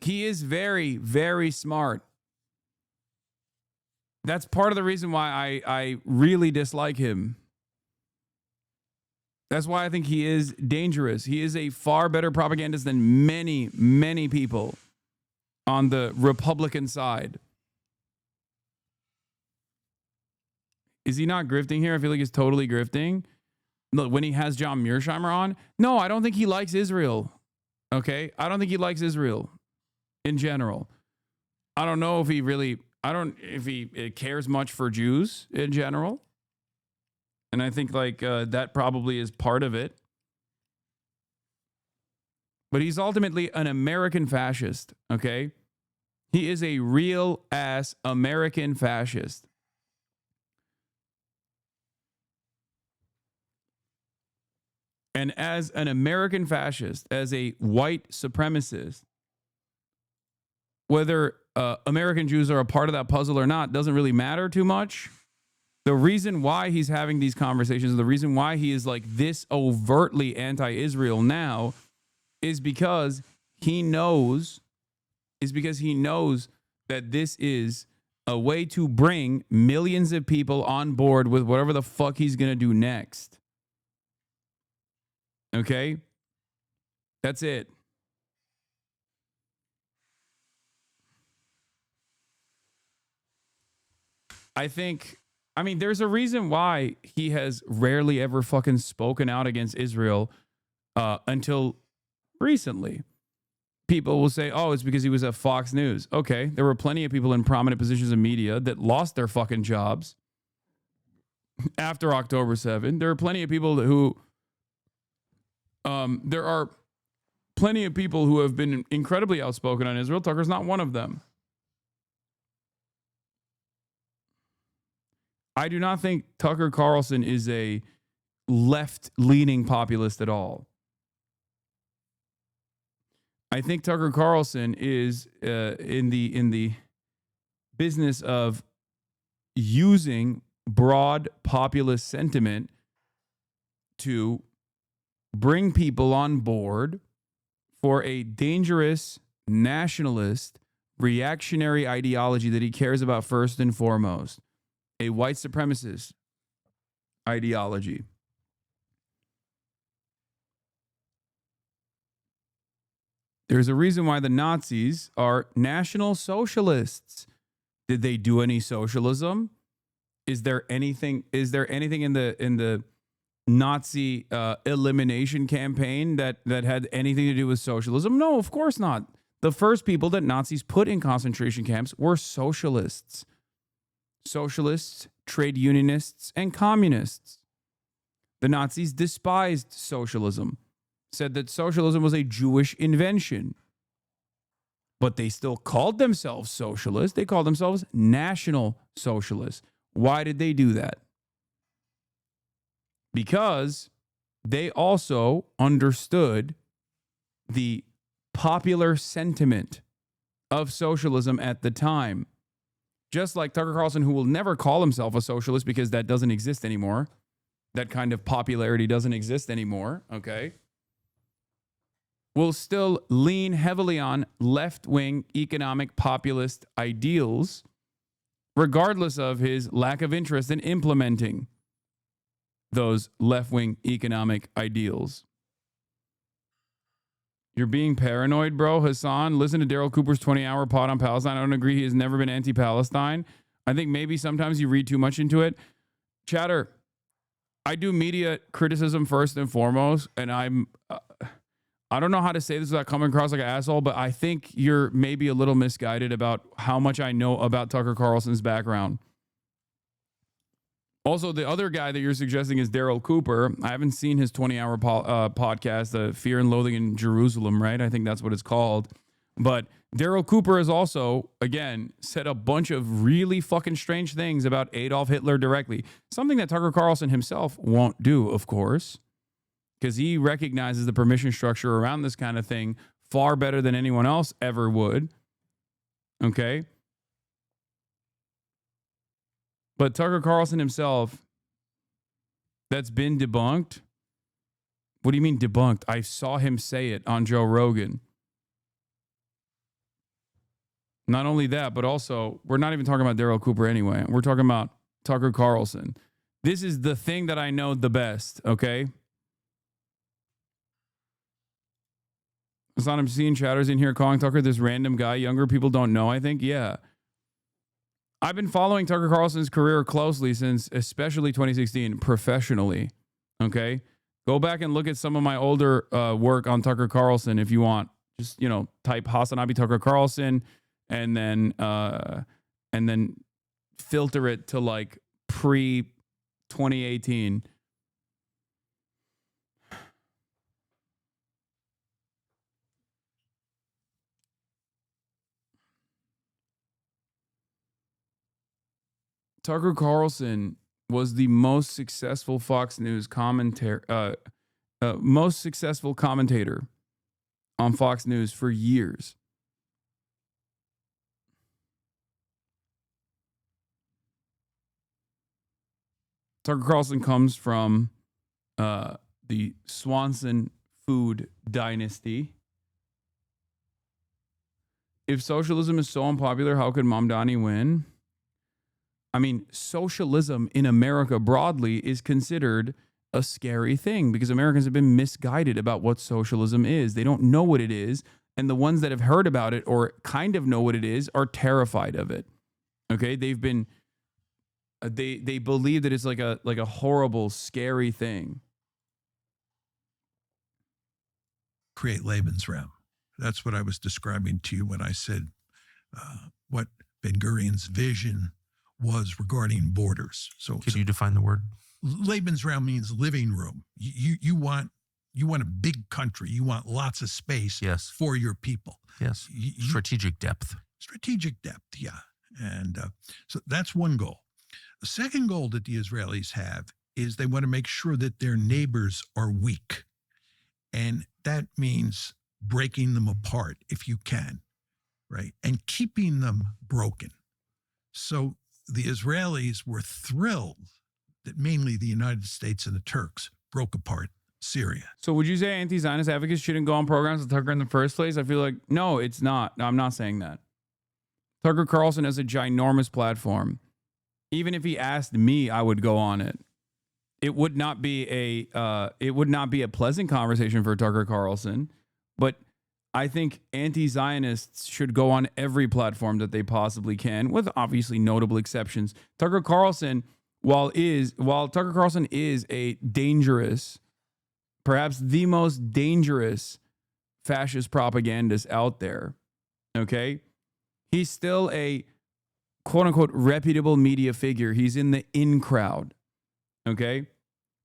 he is very, very smart. That's part of the reason why I really dislike him. That's why I think he is dangerous. He is a far better propagandist than many, many people on the Republican side. Is he not grifting here? I feel like he's totally grifting. Look, when he has John Mearsheimer on, no, I don't think he likes Israel. Okay? I don't think he likes Israel in general. I don't know if he really, if he cares much for Jews in general. And I think like that probably is part of it. But he's ultimately an American fascist, okay? He is a real ass American fascist. And as an American fascist, as a white supremacist, whether American Jews are a part of that puzzle or not doesn't really matter too much. The reason why he's having these conversations, the reason why he is like this overtly anti-Israel now is because he knows that this is a way to bring millions of people on board with whatever the fuck he's going to do next. Okay? That's it. I mean, there's a reason why he has rarely ever fucking spoken out against Israel until recently. People will say, oh, it's because he was at Fox News. Okay, there were plenty of people in prominent positions of media that lost their fucking jobs after October 7. There are plenty of people who, there are plenty of people who have been incredibly outspoken on Israel. Tucker's not one of them. I do not think Tucker Carlson is a left-leaning populist at all. I think Tucker Carlson is in the business of using broad populist sentiment to bring people on board for a dangerous nationalist reactionary ideology that he cares about first and foremost. A white supremacist ideology. There's a reason why the Nazis are National Socialists. Did they do any socialism? Is there anything in the Nazi elimination campaign that had anything to do with socialism? No, of course not. The first people that Nazis put in concentration camps were socialists. Socialists, trade unionists, and communists. The Nazis despised socialism, said that socialism was a Jewish invention. But they still called themselves socialists. They called themselves National Socialists. Why did they do that? Because they also understood the popular sentiment of socialism at the time. Just like Tucker Carlson, who will never call himself a socialist because that doesn't exist anymore. That kind of popularity doesn't exist anymore, okay? Will still lean heavily on left-wing economic populist ideals, regardless of his lack of interest in implementing those left-wing economic ideals. You're being paranoid, bro. Hasan, listen to Daryl Cooper's 20-hour pod on Palestine. I don't agree. He has never been anti-Palestine. I think maybe sometimes you read too much into it. Chatter, I do media criticism first and foremost, and I don't know how to say this without coming across like an asshole, but I think you're maybe a little misguided about how much I know about Tucker Carlson's background. Also, the other guy that you're suggesting is Daryl Cooper. I haven't seen his 20-hour podcast, Fear and Loathing in Jerusalem, right? I think that's what it's called. But Daryl Cooper has also, again, said a bunch of really fucking strange things about Adolf Hitler directly. Something that Tucker Carlson himself won't do, of course, because he recognizes the permission structure around this kind of thing far better than anyone else ever would. Okay? But Tucker Carlson himself, that's been debunked. What do you mean debunked? I saw him say it on Joe Rogan. Not only that, but also, we're not even talking about Daryl Cooper anyway. We're talking about Tucker Carlson. This is the thing that I know the best, okay? Hasan, I'm seeing chatters in here calling Tucker this random guy younger people don't know, I think. Yeah. I've been following Tucker Carlson's career closely since especially 2016, professionally, okay? Go back and look at some of my older work on Tucker Carlson if you want. Just, type HasanAbi Tucker Carlson and then filter it to like pre-2018. Tucker Carlson was the most successful Fox News most successful commentator on Fox News for years. Tucker Carlson comes from the Swanson food dynasty. If socialism is so unpopular, how could Mamdani win? I mean, socialism in America broadly is considered a scary thing because Americans have been misguided about what socialism is. They don't know what it is. And the ones that have heard about it or kind of know what it is are terrified of it. Okay. They've been, they believe that it's like a horrible, scary thing. Create Lebensraum. That's what I was describing to you when I said what Ben Gurion's vision was regarding borders. So could you define the word? Lebensraum means living room. You want a big country. You want lots of space for your people. Yes. Strategic depth. Strategic depth, yeah. And so that's one goal. The second goal that the Israelis have is they want to make sure that their neighbors are weak. And that means breaking them apart if you can, right? And keeping them broken. So the Israelis were thrilled that mainly the United States and the Turks broke apart Syria. So would you say anti-Zionist advocates shouldn't go on programs with Tucker in the first place? I feel like, no, it's not. No, I'm not saying that. Tucker Carlson has a ginormous platform. Even if he asked me, I would go on it. It would not be a pleasant conversation for Tucker Carlson, but I think anti-Zionists should go on every platform that they possibly can, with obviously notable exceptions. Tucker Carlson, while Tucker Carlson is a dangerous, perhaps the most dangerous fascist propagandist out there, okay? He's still a quote-unquote reputable media figure. He's in the in crowd, okay?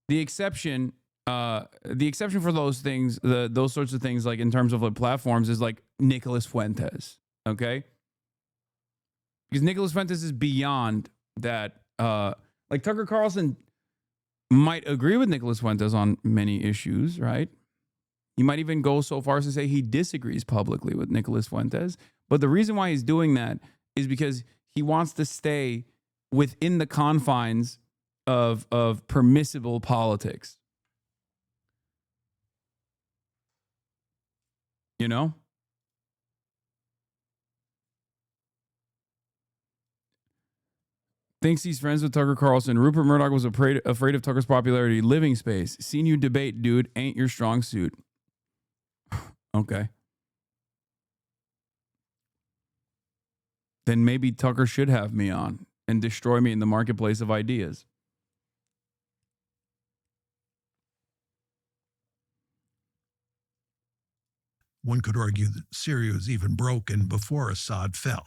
The exception for those things, those sorts of things, like in terms of like platforms, is like Nicholas Fuentes, okay? Because Nicholas Fuentes is beyond that. Like Tucker Carlson might agree with Nicholas Fuentes on many issues, right? He might even go so far as to say he disagrees publicly with Nicholas Fuentes. But the reason why he's doing that is because he wants to stay within the confines of permissible politics. You know? Thinks he's friends with Tucker Carlson. Rupert Murdoch was afraid of Tucker's popularity. Living space. Seen you debate, dude. Ain't your strong suit. Okay. Then maybe Tucker should have me on and destroy me in the marketplace of ideas. One could argue that Syria was even broken before Assad fell.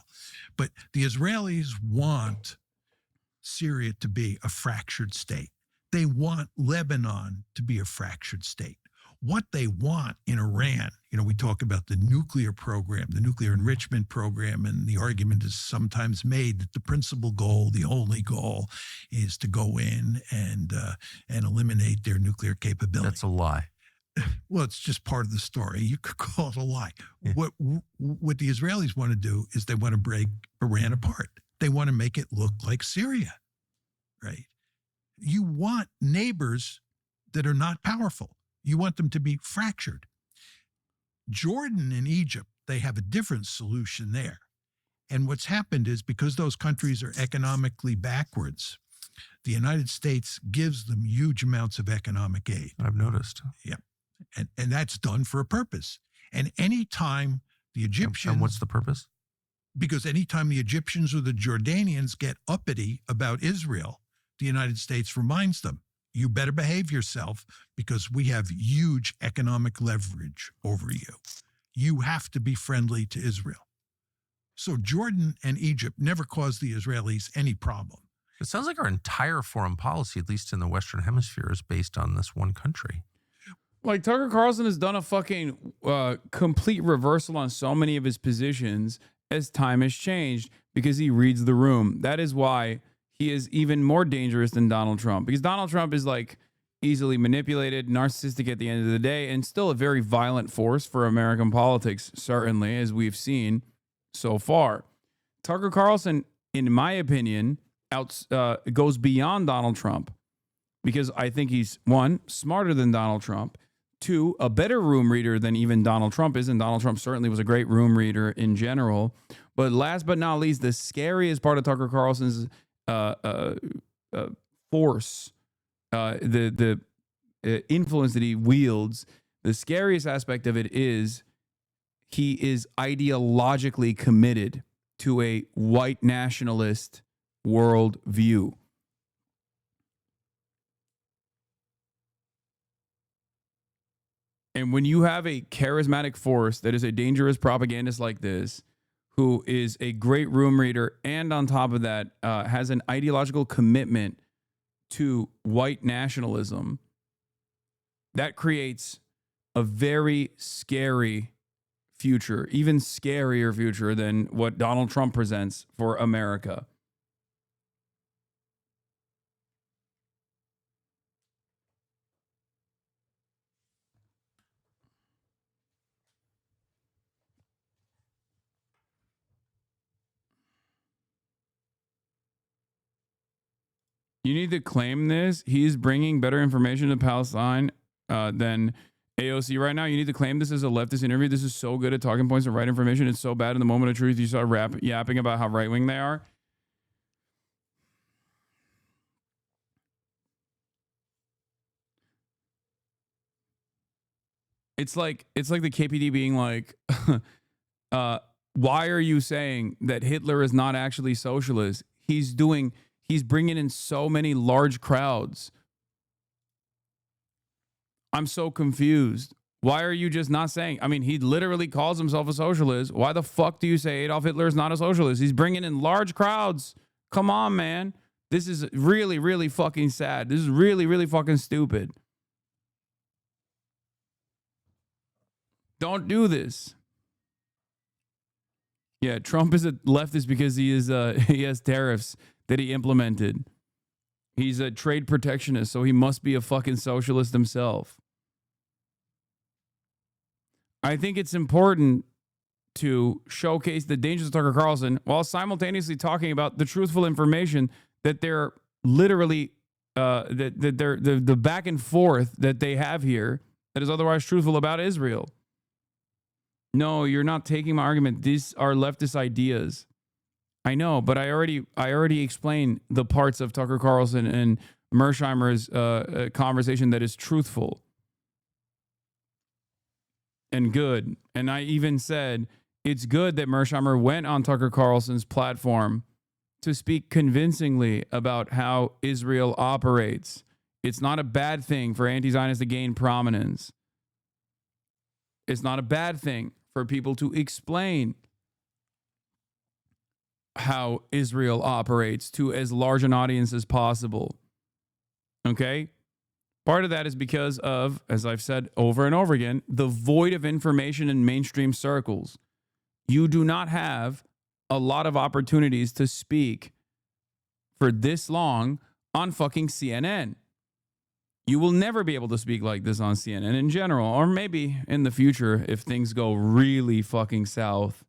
But the Israelis want Syria to be a fractured state. They want Lebanon to be a fractured state. what they want in Iran. We talk about the nuclear program, the nuclear enrichment program, and the argument is sometimes made that the principal goal, the only goal, is to go in and eliminate their nuclear capability. That's a lie. Well, it's just part of the story. You could call it a lie. Yeah. What the Israelis want to do is they want to break Iran apart. They want to make it look like Syria, right? You want neighbors that are not powerful. You want them to be fractured. Jordan and Egypt, they have a different solution there. And what's happened is because those countries are economically backwards, the United States gives them huge amounts of economic aid. I've noticed. Yeah. And that's done for a purpose. And anytime the Egyptians... And what's the purpose? Because anytime the Egyptians or the Jordanians get uppity about Israel, the United States reminds them, you better behave yourself because we have huge economic leverage over you. You have to be friendly to Israel. So Jordan and Egypt never caused the Israelis any problem. It sounds like our entire foreign policy, at least in the Western Hemisphere, is based on this one country. Like, Tucker Carlson has done a fucking complete reversal on so many of his positions as time has changed because he reads the room. That is why he is even more dangerous than Donald Trump, because Donald Trump is like easily manipulated, narcissistic at the end of the day, and still a very violent force for American politics, certainly, as we've seen so far. Tucker Carlson, in my opinion, goes beyond Donald Trump because I think he's, one, smarter than Donald Trump, two, a better room reader than even Donald Trump is, and Donald Trump certainly was a great room reader in general. But last but not least, the scariest part of Tucker Carlson's force, the influence that he wields, the scariest aspect of it is he is ideologically committed to a white nationalist world view. And when you have a charismatic force that is a dangerous propagandist like this, who is a great room reader, and on top of that, has an ideological commitment to white nationalism, that creates a very scary future, even scarier future than what Donald Trump presents for America. You need to claim this. He's bringing better information to Palestine than AOC right now. You need to claim this as a leftist interview. This is so good at talking points and right information. It's so bad in the moment of truth. You start yapping about how right-wing they are. It's like the KPD being like, why are you saying that Hitler is not actually socialist? He's bringing in so many large crowds. I'm so confused. Why are you just not saying? I mean, he literally calls himself a socialist. Why the fuck do you say Adolf Hitler is not a socialist? He's bringing in large crowds. Come on, man. This is really, really fucking sad. This is really, really fucking stupid. Don't do this. Yeah, Trump is a leftist because he has tariffs that he implemented. He's a trade protectionist, so he must be a fucking socialist himself. I think it's important to showcase the dangers of Tucker Carlson while simultaneously talking about the truthful information that they're literally that they're the back and forth that they have here that is otherwise truthful about Israel. No, you're not taking my argument. These are leftist ideas. I know, but I already explained the parts of Tucker Carlson and Mersheimer's conversation that is truthful and good. And I even said it's good that Mersheimer went on Tucker Carlson's platform to speak convincingly about how Israel operates. It's not a bad thing for anti-Zionists to gain prominence. It's not a bad thing for people to explain how Israel operates to as large an audience as possible. Okay? Part of that is because of, as I've said over and over again, the void of information in mainstream circles. You do not have a lot of opportunities to speak for this long on fucking CNN. You will never be able to speak like this on CNN in general, or maybe in the future if things go really fucking south.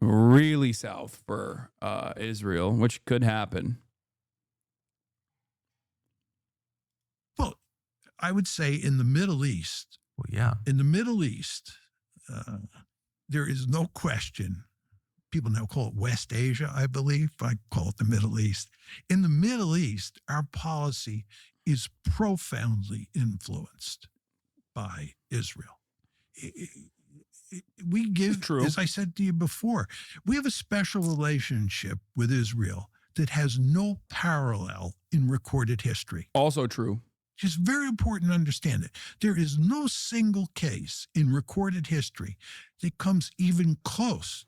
Really south for Israel, which could happen. Well, I would say in the Middle East. Well, yeah. In the Middle East, there is no question. People now call it West Asia, I believe. I call it the Middle East. In the Middle East, our policy is profoundly influenced by Israel. We give, as I said to you before, we have a special relationship with Israel that has no parallel in recorded history. Also true. It's very important to understand it. There is no single case in recorded history that comes even close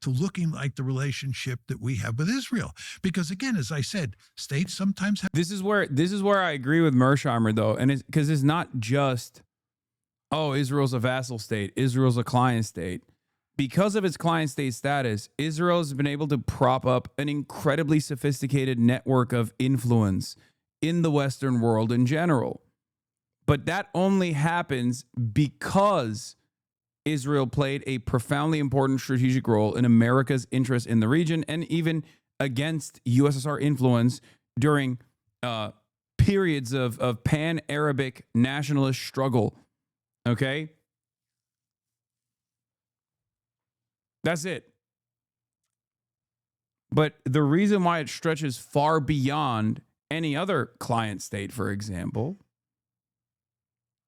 to looking like the relationship that we have with Israel. Because again, as I said, states sometimes have... This is where I agree with Mersheimer, though, and it's because it's not just, oh, Israel's a vassal state, Israel's a client state. Because of its client state status, Israel has been able to prop up an incredibly sophisticated network of influence in the Western world in general. But that only happens because Israel played a profoundly important strategic role in America's interest in the region and even against USSR influence during periods of pan-Arabic nationalist struggle. Okay? That's it. But the reason why it stretches far beyond any other client state, for example,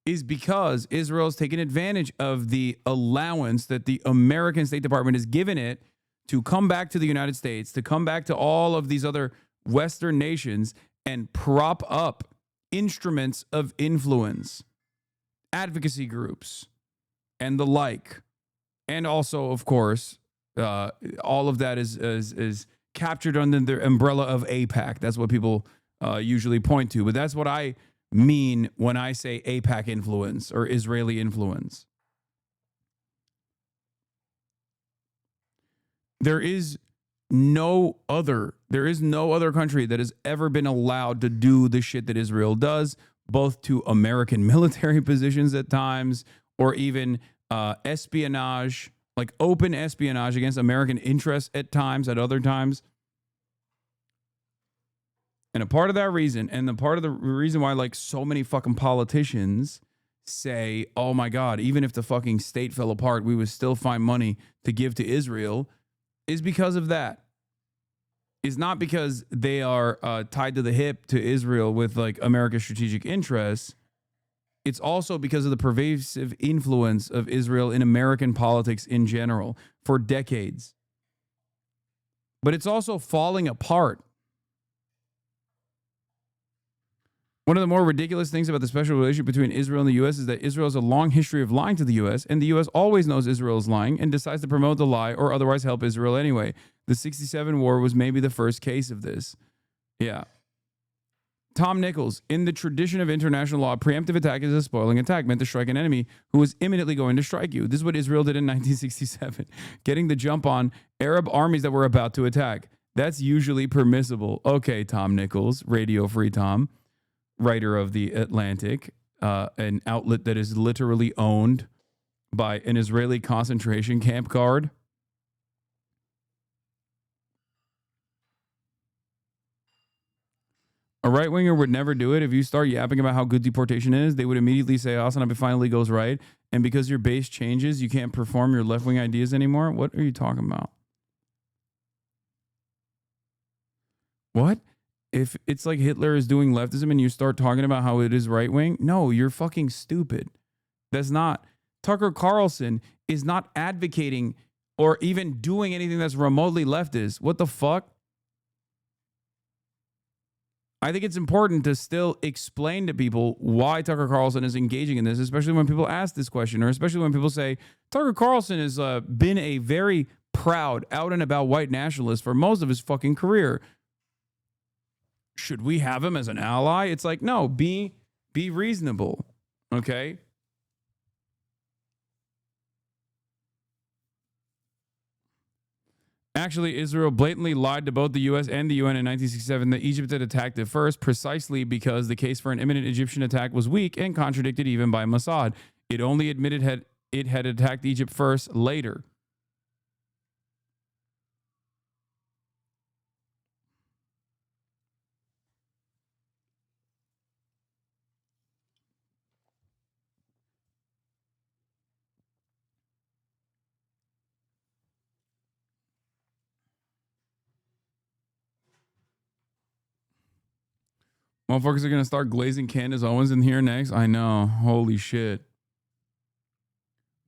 is because Israel has taken advantage of the allowance that the American State Department has given it to come back to the United States, to come back to all of these other Western nations and prop up instruments of influence, advocacy groups, and the like. And also, of course, all of that is captured under the umbrella of AIPAC. That's what people usually point to. But that's what I mean when I say AIPAC influence or Israeli influence. There is no other country that has ever been allowed to do the shit that Israel does, both to American military positions at times, or even espionage, like open espionage against American interests at times, at other times. And a part of that reason, and the part of the reason why like so many fucking politicians say, oh my God, even if the fucking state fell apart, we would still find money to give to Israel, is because of that. It's not because they are tied to the hip to Israel with like America's strategic interests. It's also because of the pervasive influence of Israel in American politics in general for decades. But it's also falling apart. One of the more ridiculous things about the special relationship between Israel and the U.S. is that Israel has a long history of lying to the U.S., and the U.S. always knows Israel is lying and decides to promote the lie or otherwise help Israel anyway. The 67 war was maybe the first case of this. Yeah. Tom Nichols, in the tradition of international law, preemptive attack is a spoiling attack meant to strike an enemy who was imminently going to strike you. This is what Israel did in 1967, getting the jump on Arab armies that were about to attack. That's usually permissible. Okay, Tom Nichols, Radio Free Tom, writer of The Atlantic, an outlet that is literally owned by an Israeli concentration camp guard. A right-winger would never do it. If you start yapping about how good deportation is, they would immediately say, HasanAbi finally goes right. And because your base changes, you can't perform your left-wing ideas anymore. What are you talking about? What? If it's like Hitler is doing leftism and you start talking about how it is right-wing, no, you're fucking stupid. That's not. Tucker Carlson is not advocating or even doing anything that's remotely leftist. What the fuck? I think it's important to still explain to people why Tucker Carlson is engaging in this, especially when people ask this question, or especially when people say, Tucker Carlson has been a very proud, out and about white nationalist for most of his fucking career. should we have him as an ally? It's like, no, be reasonable, okay? Actually, Israel blatantly lied to both the U.S. and the UN in 1967 that Egypt had attacked it first, precisely because the case for an imminent Egyptian attack was weak and contradicted even by Mossad. It only admitted it had attacked Egypt first later. Motherfuckers are going to start glazing Candace Owens in here next. I know. Holy shit.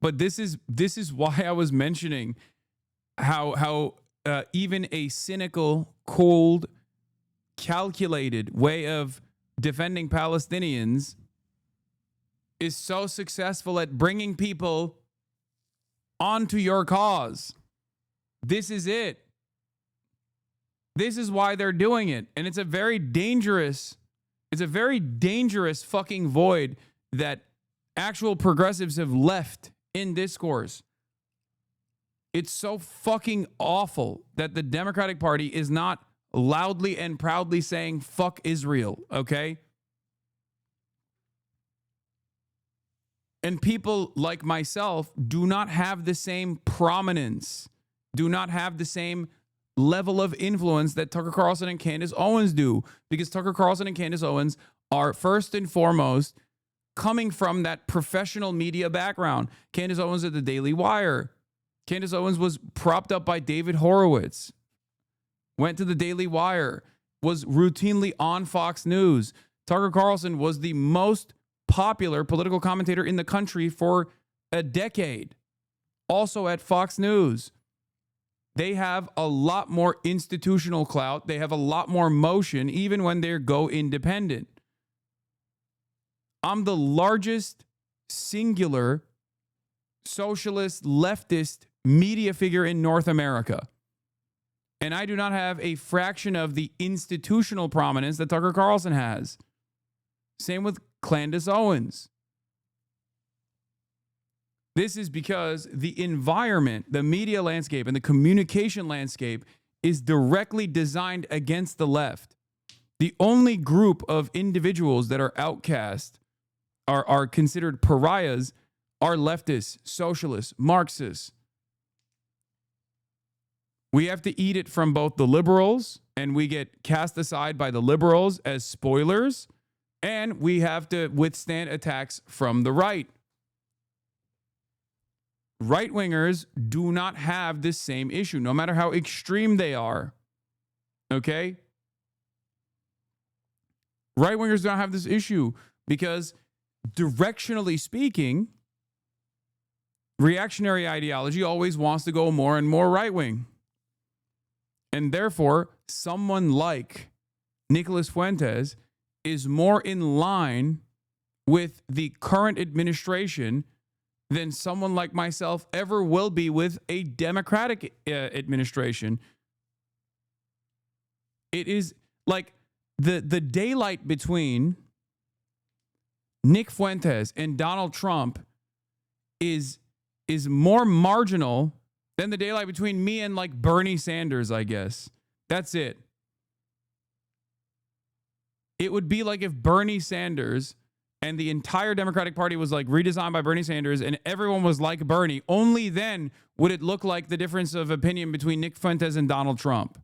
But this is why I was mentioning how even a cynical, cold, calculated way of defending Palestinians is so successful at bringing people onto your cause. This is it. This is why they're doing it. And it's a very dangerous fucking void that actual progressives have left in discourse. It's so fucking awful that the Democratic Party is not loudly and proudly saying fuck Israel, okay? And people like myself do not have the same prominence, do not have the same level of influence that Tucker Carlson and Candace Owens do, because Tucker Carlson and Candace Owens are first and foremost coming from that professional media background. Candace Owens at the Daily Wire. Candace Owens was propped up by David Horowitz, went to the Daily Wire, was routinely on Fox News. Tucker Carlson was the most popular political commentator in the country for a decade, also at Fox News. They have a lot more institutional clout. They have a lot more motion, even when they go independent. I'm the largest singular socialist, leftist media figure in North America. And I do not have a fraction of the institutional prominence that Tucker Carlson has. Same with Candace Owens. This is because the environment, the media landscape, and the communication landscape is directly designed against the left. The only group of individuals that are outcast, are considered pariahs, are leftists, socialists, Marxists. We have to eat it from both the liberals, and we get cast aside by the liberals as spoilers, and we have to withstand attacks from the right. Right-wingers do not have this same issue, no matter how extreme they are. Okay? Right-wingers don't have this issue because, directionally speaking, reactionary ideology always wants to go more and more right-wing. And therefore, someone like Nicholas Fuentes is more in line with the current administration than someone like myself ever will be with a Democratic administration. It is like the daylight between Nick Fuentes and Donald Trump is more marginal than the daylight between me and like Bernie Sanders, I guess. That's it. It would be like if Bernie Sanders and the entire Democratic Party was like redesigned by Bernie Sanders and everyone was like Bernie. Only then would it look like the difference of opinion between Nick Fuentes and Donald Trump.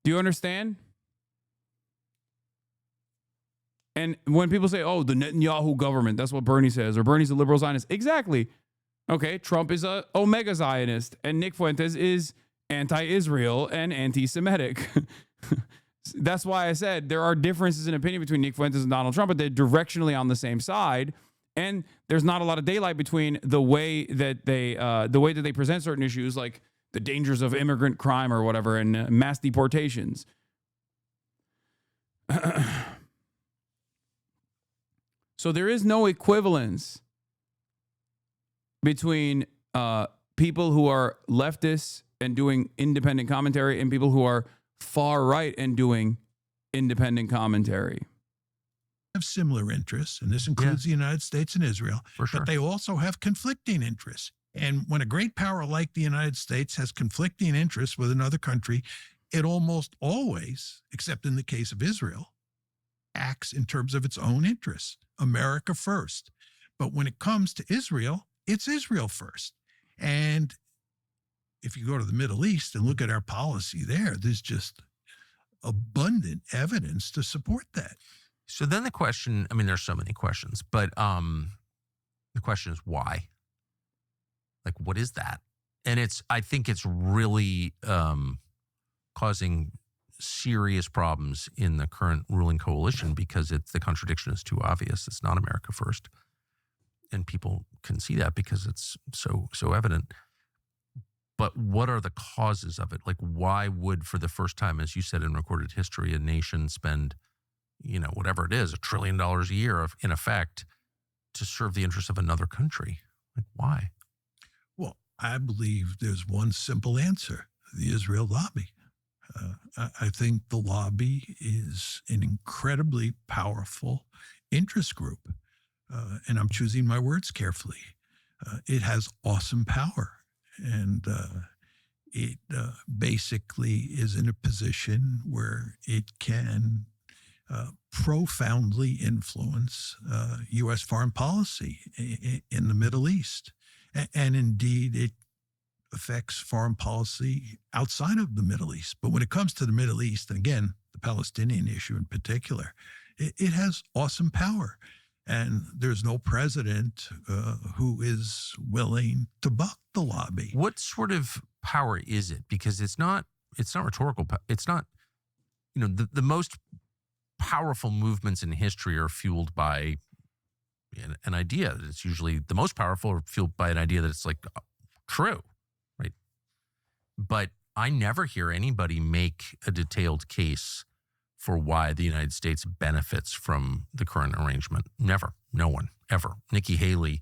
Do you understand? And when people say, oh, the Netenyahu government, that's what Bernie says, or Bernie's a liberal Zionist. Exactly. Okay, Trump is a Omega Zionist, and Nick Fuentes is anti-Israel and anti-Semitic. That's why I said there are differences in opinion between Nick Fuentes and Donald Trump, but they're directionally on the same side. And there's not a lot of daylight between the way that they present certain issues, like the dangers of immigrant crime or whatever, and mass deportations. So there is no equivalence between people who are leftists and doing independent commentary and people who are far right and doing independent commentary. Have similar interests, and this includes the United States and Israel, but they also have conflicting interests. And when a great power like the United States has conflicting interests with another country, it almost always, except in the case of Israel, acts in terms of its own interests. America first. But when it comes to Israel, it's Israel first. And if you go to the Middle East and look at our policy there, there's just abundant evidence to support that. So then the question, I mean, there's so many questions, but the question is why? Like, what is that? And I think it's really causing serious problems in the current ruling coalition because the contradiction is too obvious. It's not America first. And people can see that because it's so evident. But what are the causes of it? Like, why would, for the first time, as you said, in recorded history, a nation spend, whatever it is, $1 trillion a year in effect to serve the interests of another country? Like, why? Well, I believe there's one simple answer: the Israel lobby. I think the lobby is an incredibly powerful interest group, and I'm choosing my words carefully. It has awesome power, and it basically is in a position where it can profoundly influence U.S. foreign policy in the Middle East. And indeed, it affects foreign policy outside of the Middle East. But when it comes to the Middle East, and again, the Palestinian issue in particular, it has awesome power. And there's no president who is willing to buck the lobby. What sort of power is it? Because it's not rhetorical. It's not, the most powerful movements in history are fueled by an idea. It's usually the most powerful or fueled by an idea that it's like true, right? But I never hear anybody make a detailed case for why the United States benefits from the current arrangement. Never. No one, ever. Nikki Haley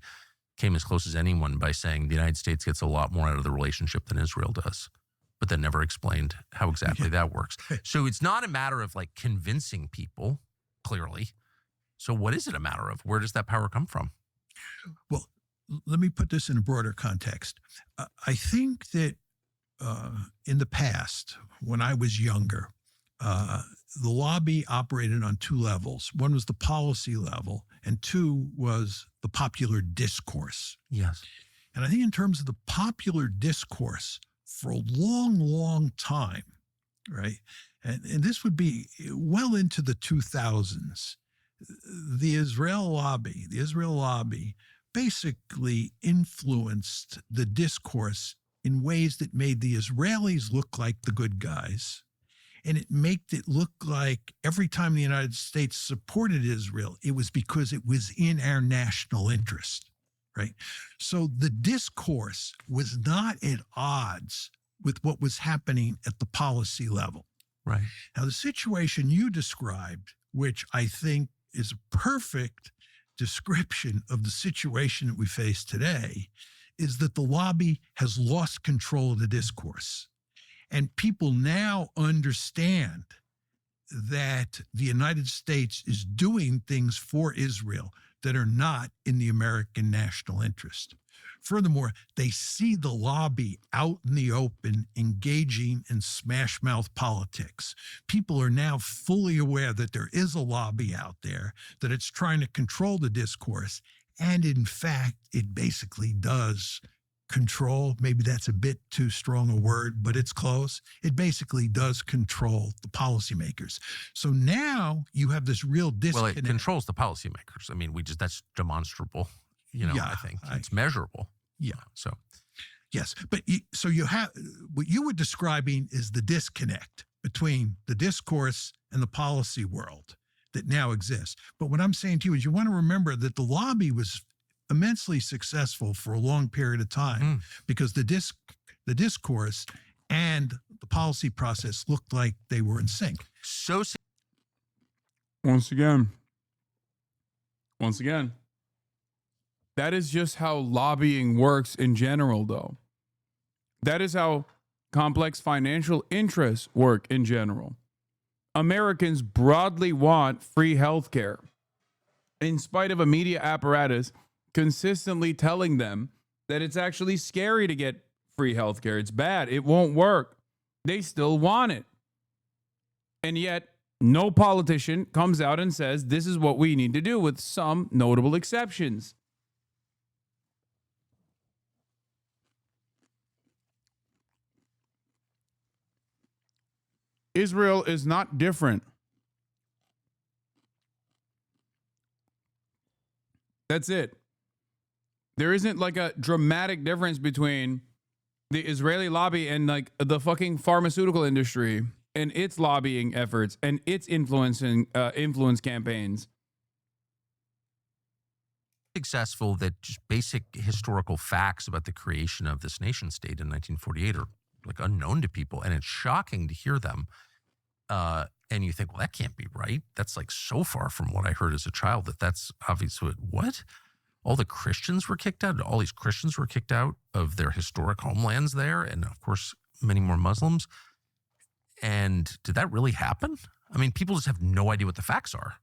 came as close as anyone by saying the United States gets a lot more out of the relationship than Israel does, but then never explained how exactly that works. So it's not a matter of like convincing people, clearly. So what is it a matter of? Where does that power come from? Well, let me put this in a broader context. I think that in the past, when I was younger, the lobby operated on two levels. One was the policy level, and two was the popular discourse. Yes. And I think in terms of the popular discourse, for a long, long time, right? And this would be well into the 2000s, the Israel lobby basically influenced the discourse in ways that made the Israelis look like the good guys. And it made it look like every time the United States supported Israel, it was because it was in our national interest, right? So the discourse was not at odds with what was happening at the policy level. Right. Now, the situation you described, which I think is a perfect description of the situation that we face today, is that the lobby has lost control of the discourse. And people now understand that the United States is doing things for Israel that are not in the American national interest. Furthermore, they see the lobby out in the open engaging in smash mouth politics. People are now fully aware that there is a lobby out there, that it's trying to control the discourse. And in fact, it basically does control. Maybe that's a bit too strong a word, but it's close. It basically does control the policymakers. So now you have this real disconnect. Well, it controls the policymakers. I mean, that's demonstrable. I think it's measurable. Yeah. So, yes, but so you have what you were describing is the disconnect between the discourse and the policy world that now exists. But what I'm saying to you is you want to remember that the lobby was immensely successful for a long period of time because the discourse and the policy process looked like they were in sync. So once again, that is just how lobbying works in general, though. That is how complex financial interests work in general. Americans broadly want free health care, in spite of a media apparatus consistently telling them that it's actually scary to get free health care. It's bad. It won't work. They still want it. And yet, no politician comes out and says this is what we need to do, with some notable exceptions. Israel is not different. That's it. There isn't like a dramatic difference between the Israeli lobby and like the fucking pharmaceutical industry and its lobbying efforts and its influence campaigns. Successful that just basic historical facts about the creation of this nation state in 1948 are like unknown to people, and it's shocking to hear them. And you think, well, that can't be right. That's like so far from what I heard as a child that's obviously what? All the Christians were kicked out. All these Christians were kicked out of their historic homelands there, and of course, many more Muslims. And did that really happen? I mean, people just have no idea what the facts are.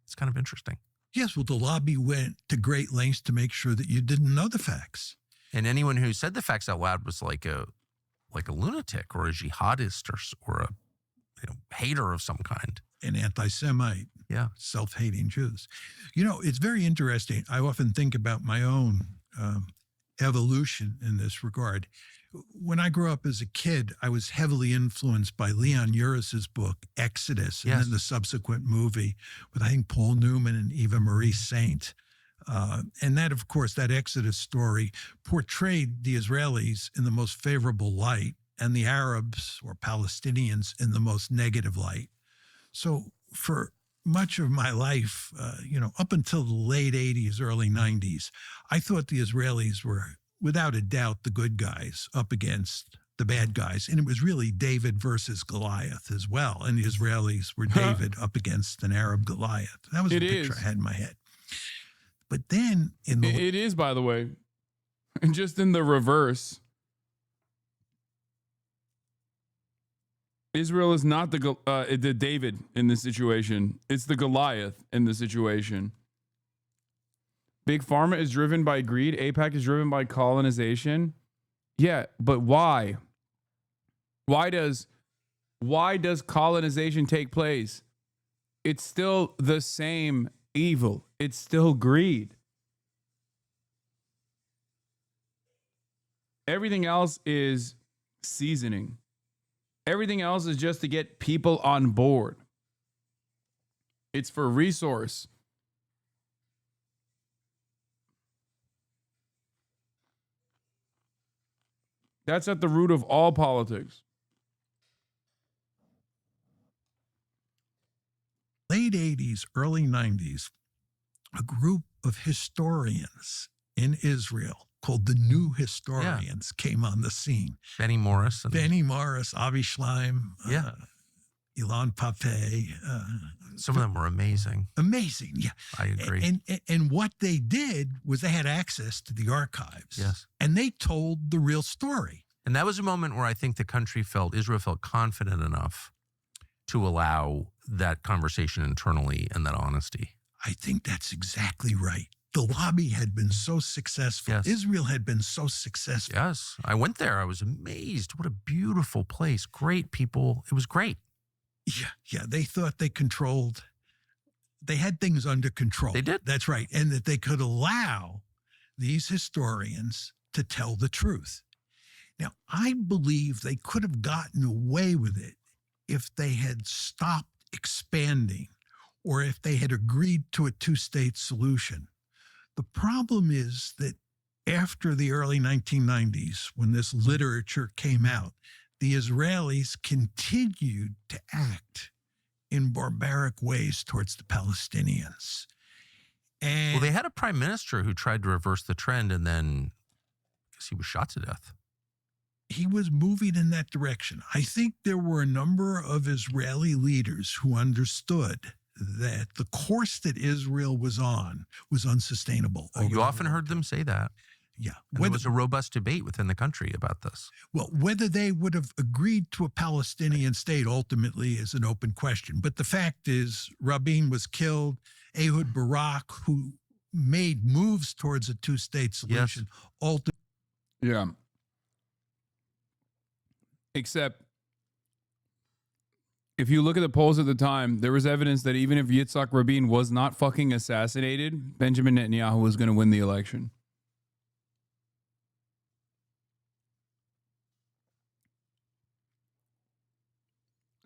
It's kind of interesting. Yes, well, the lobby went to great lengths to make sure that you didn't know the facts. And anyone who said the facts out loud was like a lunatic or a jihadist or a hater of some kind. An anti-Semite. Yeah. Self-hating Jews. You know, it's very interesting. I often think about my own evolution in this regard. When I grew up as a kid, I was heavily influenced by Leon Uris's book, Exodus, and then the subsequent movie with, I think, Paul Newman and Eva Marie Saint. And that, of course, that Exodus story portrayed the Israelis in the most favorable light and the Arabs or Palestinians in the most negative light. So for much of my life, up until the late 80s, early 90s, I thought the Israelis were, without a doubt, the good guys up against the bad guys. And it was really David versus Goliath as well. And the Israelis were David up against an Arab Goliath. That was the picture I had in my head. But then it is, by the way, just in the reverse. Israel is not the David in this situation. It's the Goliath in this situation. Big Pharma is driven by greed. AIPAC is driven by colonization. Yeah, but why? Why does colonization take place? It's still the same evil. It's still greed. Everything else is seasoning. Everything else is just to get people on board. It's for resource. That's at the root of all politics. Late 80s, early 90s, a group of historians in Israel called the New Historians came on the scene. Benny Morris, Avi Schleim, Ilan Pape. Some of them were amazing. Amazing, yeah. I agree. And what they did was they had access to the archives. Yes. And they told the real story. And that was a moment where I think Israel felt confident enough to allow that conversation internally and that honesty. I think that's exactly right. The lobby had been so successful. Yes. Israel had been so successful. Yes. I went there. I was amazed. What a beautiful place. Great people. It was great. Yeah. They thought they had things under control. They did. That's right. And that they could allow these historians to tell the truth. Now, I believe they could have gotten away with it if they had stopped expanding or if they had agreed to a two-state solution. The problem is that after the early 1990s, when this literature came out, the Israelis continued to act in barbaric ways towards the Palestinians. And they had a prime minister who tried to reverse the trend, and then I guess he was shot to death. He was moving in that direction. I think there were a number of Israeli leaders who understood that the course that Israel was on was unsustainable. You often heard them say that. Yeah. And there was a robust debate within the country about this. Well, whether they would have agreed to a Palestinian state ultimately is an open question. But the fact is, Rabin was killed. Ehud Barak, who made moves towards a two-state solution, ultimately. Yeah. Except, if you look at the polls at the time, there was evidence that even if Yitzhak Rabin was not fucking assassinated, Benjamin Netanyahu was going to win the election.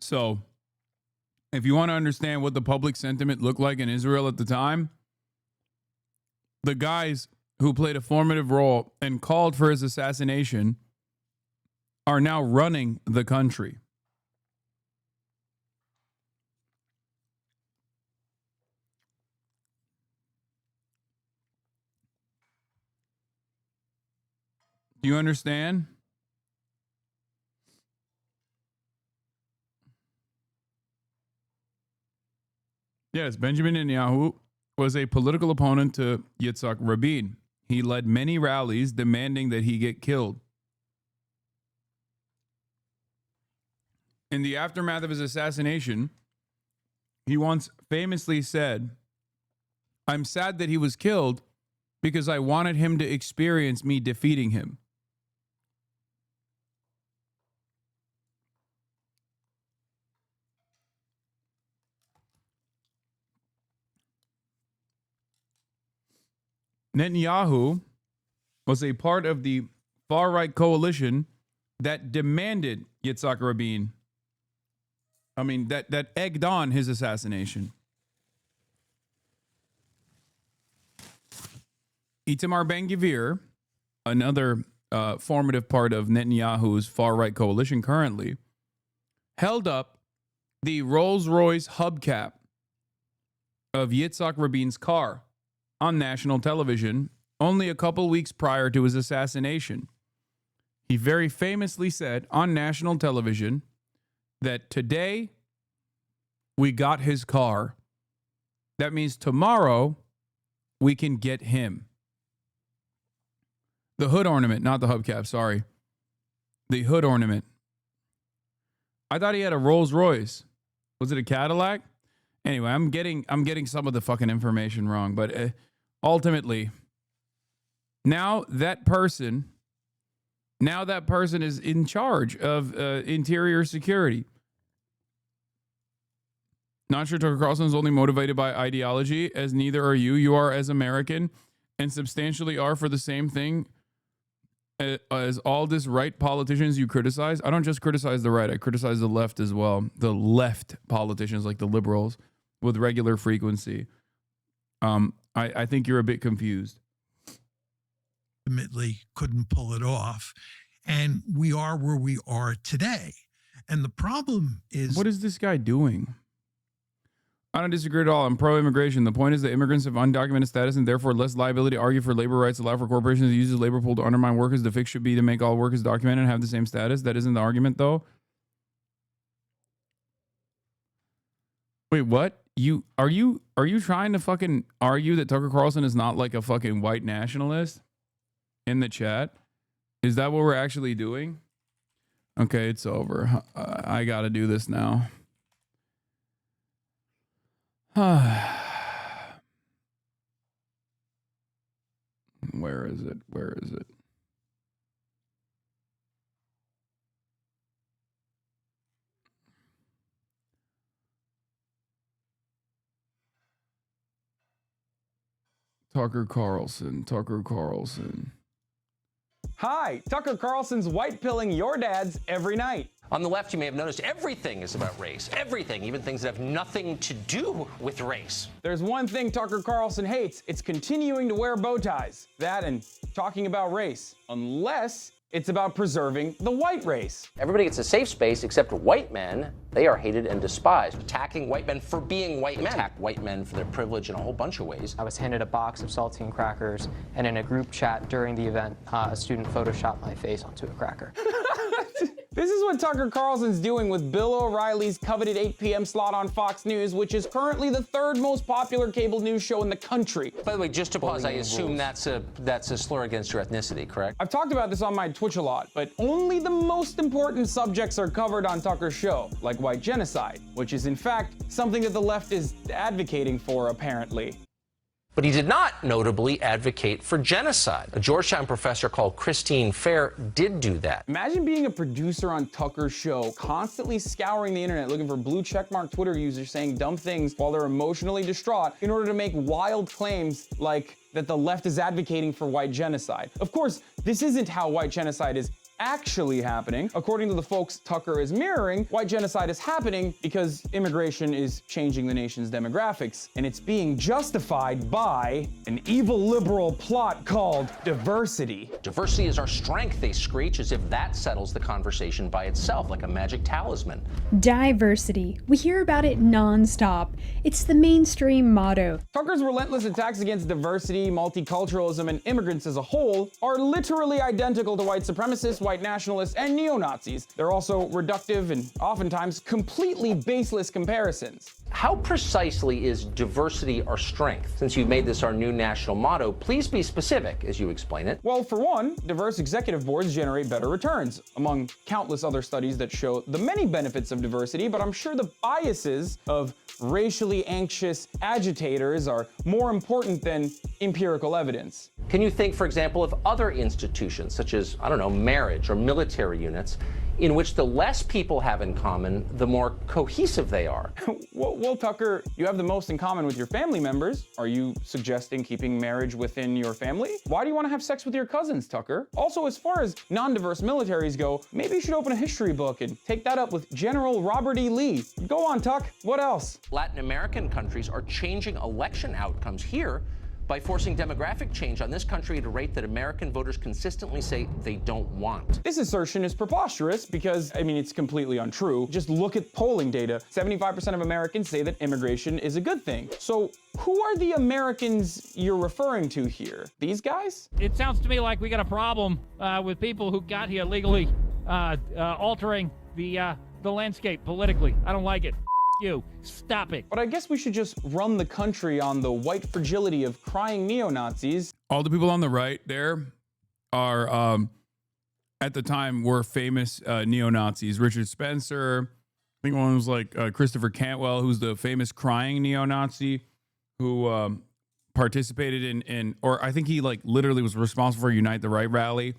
So, if you want to understand what the public sentiment looked like in Israel at the time, the guys who played a formative role and called for his assassination are now running the country. Do you understand? Yes, Benjamin Netanyahu was a political opponent to Yitzhak Rabin. He led many rallies demanding that he get killed. In the aftermath of his assassination, he once famously said, "I'm sad that he was killed because I wanted him to experience me defeating him." Netanyahu was a part of the far-right coalition that demanded Yitzhak Rabin. That egged on his assassination. Itamar Ben-Gvir, another formative part of Netanyahu's far-right coalition currently, held up the Rolls-Royce hubcap of Yitzhak Rabin's car on national television only a couple weeks prior to his assassination. He very famously said on national television that today we got his car. That means tomorrow we can get him. The hood ornament, not the hubcap, sorry. The hood ornament. I thought he had a Rolls Royce. Was it a Cadillac? Anyway, I'm getting some of the fucking information wrong, but ultimately, now that person is in charge of interior security. Not sure Tucker Carlson is only motivated by ideology, as neither are you. You are as American and substantially are for the same thing as all this right politicians you criticize. I don't just criticize the right. I criticize the left as well. The left politicians like the liberals with regular frequency. I think you're a bit confused. Ultimately couldn't pull it off. And we are where we are today. And the problem is... What is this guy doing? I don't disagree at all. I'm pro-immigration. The point is that immigrants have undocumented status and therefore less liability to argue for labor rights, allow for corporations to use the labor pool to undermine workers. The fix should be to make all workers documented and have the same status. That isn't the argument, though. Wait, what? Are you trying to fucking argue that Tucker Carlson is not like a fucking white nationalist in the chat? Is that what we're actually doing? Okay, it's over. I got to do this now. Where is it? Where is it? Tucker Carlson. Hi, Tucker Carlson's white pilling your dads every night. On the left, you may have noticed everything is about race. Everything, even things that have nothing to do with race. There's one thing Tucker Carlson hates. It's continuing to wear bow ties. That and talking about race. Unless it's about preserving the white race. Everybody gets a safe space except white men. They are hated and despised. Attacking white men for being white men. Attack white men for their privilege in a whole bunch of ways. I was handed a box of saltine crackers, and in a group chat during the event, a student photoshopped my face onto a cracker. This is what Tucker Carlson's doing with Bill O'Reilly's coveted 8 p.m. slot on Fox News, which is currently the third most popular cable news show in the country. By the way, just to pause, I assume that's a slur against your ethnicity, correct? I've talked about this on my Twitch a lot, but only the most important subjects are covered on Tucker's show, like white genocide, which is in fact something that the left is advocating for, apparently. But he did not, notably, advocate for genocide. A Georgetown professor called Christine Fair did do that. Imagine being a producer on Tucker's show, constantly scouring the internet looking for blue checkmark Twitter users saying dumb things while they're emotionally distraught in order to make wild claims like that the left is advocating for white genocide. Of course, this isn't how white genocide is actually happening. According to the folks Tucker is mirroring, white genocide is happening because immigration is changing the nation's demographics, and it's being justified by an evil liberal plot called diversity. Diversity is our strength, they screech, as if that settles the conversation by itself, like a magic talisman. Diversity. We hear about it nonstop. It's the mainstream motto. Tucker's relentless attacks against diversity, multiculturalism, and immigrants as a whole are literally identical to white supremacists, white nationalists, and neo-Nazis. They're also reductive and oftentimes completely baseless comparisons. How precisely is diversity our strength? Since you've made this our new national motto, please be specific as you explain it. Well, for one, diverse executive boards generate better returns, among countless other studies that show the many benefits of diversity, but I'm sure the biases of racially anxious agitators are more important than empirical evidence. Can you think, for example, of other institutions, such as, I don't know, marriage or military units, in which the less people have in common, the more cohesive they are? Well, Tucker, you have the most in common with your family members. Are you suggesting keeping marriage within your family? Why do you want to have sex with your cousins, Tucker? Also, as far as non-diverse militaries go, maybe you should open a history book and take that up with General Robert E. Lee. Go on, Tuck. What else? Latin American countries are changing election outcomes here by forcing demographic change on this country at a rate that American voters consistently say they don't want. This assertion is preposterous because, I mean, it's completely untrue. Just look at polling data. 75% of Americans say that immigration is a good thing. So who are the Americans you're referring to here? These guys? It sounds to me like we got a problem with people who got here legally, altering the landscape politically. I don't like it. You. Stop it. But I guess we should just run the country on the white fragility of crying neo-Nazis. All the people on the right there are, at the time, were famous neo-Nazis. Richard Spencer, I think one was like Christopher Cantwell, who's the famous crying neo-Nazi who participated in, or I think he like literally was responsible for Unite the Right rally.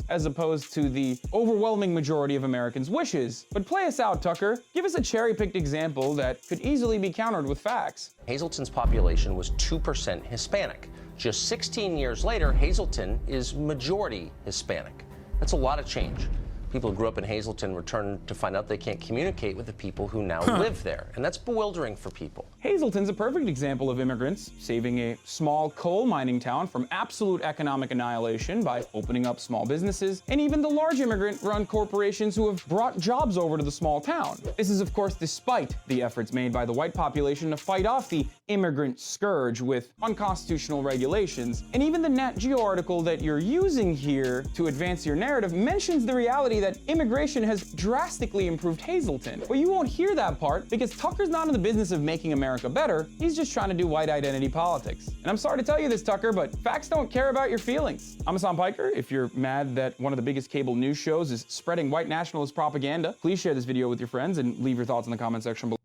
As opposed to the overwhelming majority of Americans' wishes. But play us out, Tucker. Give us a cherry-picked example that could easily be countered with facts. Hazleton's population was 2% Hispanic. Just 16 years later, Hazleton is majority Hispanic. That's a lot of change. People who grew up in Hazleton return to find out they can't communicate with the people who now live there. And that's bewildering for people. Hazleton's a perfect example of immigrants saving a small coal mining town from absolute economic annihilation by opening up small businesses, and even the large immigrant-run corporations who have brought jobs over to the small town. This is, of course, despite the efforts made by the white population to fight off the immigrant scourge with unconstitutional regulations. And even the Nat Geo article that you're using here to advance your narrative mentions the reality that immigration has drastically improved Hazleton. But you won't hear that part because Tucker's not in the business of making America better. He's just trying to do white identity politics. And I'm sorry to tell you this, Tucker, but facts don't care about your feelings. I'm Hasan Piker. If you're mad that one of the biggest cable news shows is spreading white nationalist propaganda, please share this video with your friends and leave your thoughts in the comment section below.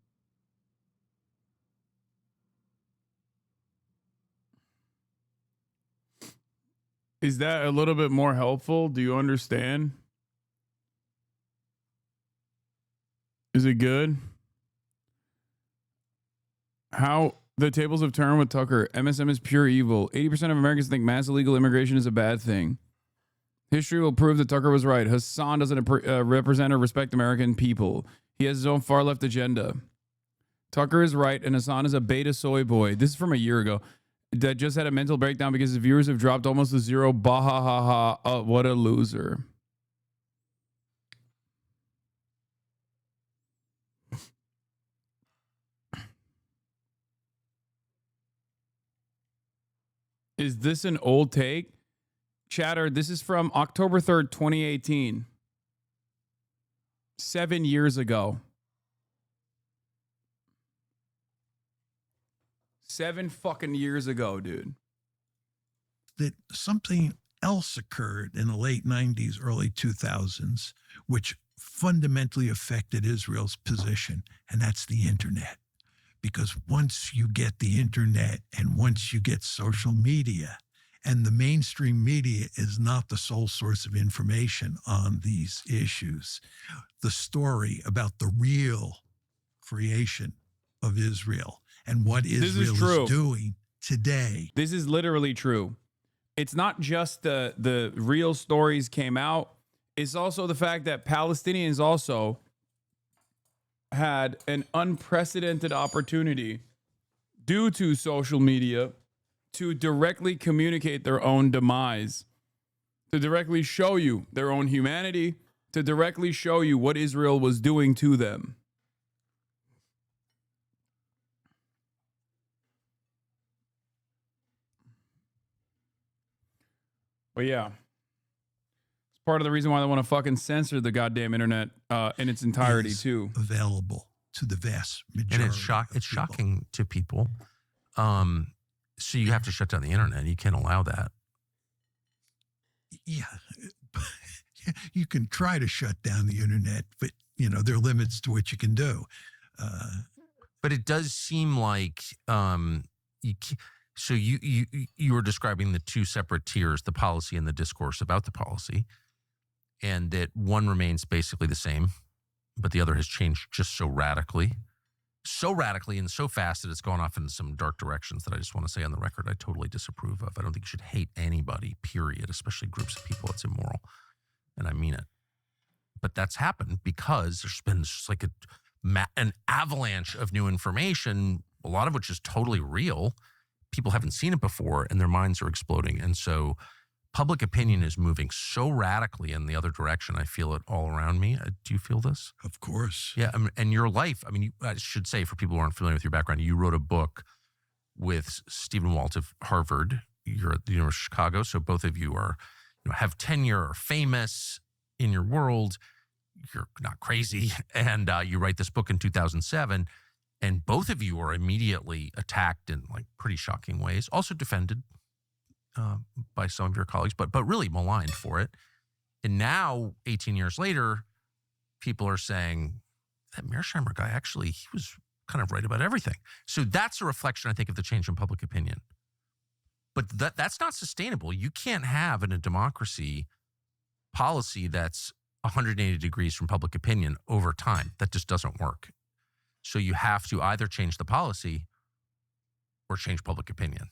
Is that a little bit more helpful? Do you understand? Is it good? How the tables have turned with Tucker. MSM is pure evil. 80% of Americans think mass illegal immigration is a bad thing. History will prove that Tucker was right. Hasan doesn't represent or respect American people. He has his own far left agenda. Tucker is right, and Hasan is a beta soy boy. This is from a year ago. That just had a mental breakdown because his viewers have dropped almost to zero. Bah ha ha ha. What a loser. Is this an old take? Chatter, this is from October 3rd, 2018. 7 years ago. 7 fucking years ago, dude. That something else occurred in the late 90s, early 2000s, which fundamentally affected Israel's position, and that's the internet. Because once you get the internet and once you get social media, and the mainstream media is not the sole source of information on these issues, the story about the real creation of Israel and what Israel is doing today. This is literally true. It's not just the real stories came out. It's also the fact that Palestinians also had an unprecedented opportunity due to social media to directly communicate their own demise, to directly show you their own humanity, to directly show you what Israel was doing to them. But yeah, it's part of the reason why they want to fucking censor the goddamn internet in its entirety too. Available to the vast majority. And it's shocking to people. So you have to shut down the internet. You can't allow that. Yeah. You can try to shut down the internet, but there are limits to what you can do. But it does seem like so you were describing the two separate tiers, the policy and the discourse about the policy, and that one remains basically the same, but the other has changed just so radically and so fast that it's gone off in some dark directions that I just want to say on the record I totally disapprove of. I don't think you should hate anybody, period, especially groups of people. It's immoral, and I mean it. But that's happened because there's been just like an avalanche of new information, a lot of which is totally real. People haven't seen it before, and their minds are exploding. And so public opinion is moving so radically in the other direction. I feel it all around me. Do you feel this? Of course. Yeah. And your life, I should say, for people who aren't familiar with your background, you wrote a book with Stephen Walt of Harvard. You're at the University of Chicago. So both of you are, have tenure, are famous in your world. You're not crazy. And you write this book in 2007. And both of you are immediately attacked in like pretty shocking ways, also defended by some of your colleagues, but really maligned for it. And now, 18 years later, people are saying that Mearsheimer guy, actually, he was kind of right about everything. So that's a reflection, I think, of the change in public opinion. But that's not sustainable. You can't have in a democracy policy that's 180 degrees from public opinion over time. That just doesn't work. So you have to either change the policy or change public opinion.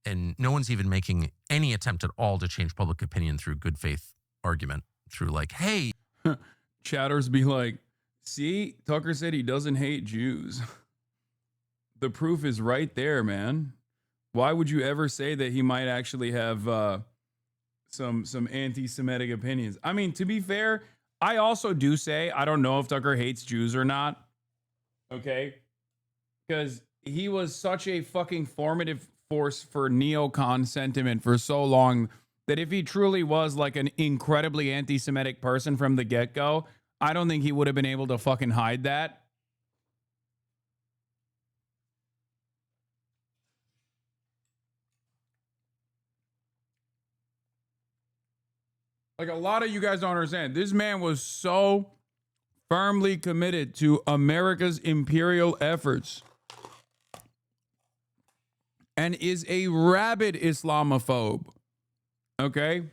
And no one's even making any attempt at all to change public opinion through good faith argument, through like, hey. Chatters be like, see, Tucker said he doesn't hate Jews. The proof is right there, man. Why would you ever say that he might actually have some anti-Semitic opinions? I mean, to be fair, I also do say I don't know if Tucker hates Jews or not. Okay? Because he was such a fucking formative force for neocon sentiment for so long that if he truly was like an incredibly anti-Semitic person from the get-go, I don't think he would have been able to fucking hide that. Like, a lot of you guys don't understand. This man was so firmly committed to America's imperial efforts and is a rabid Islamophobe. Okay?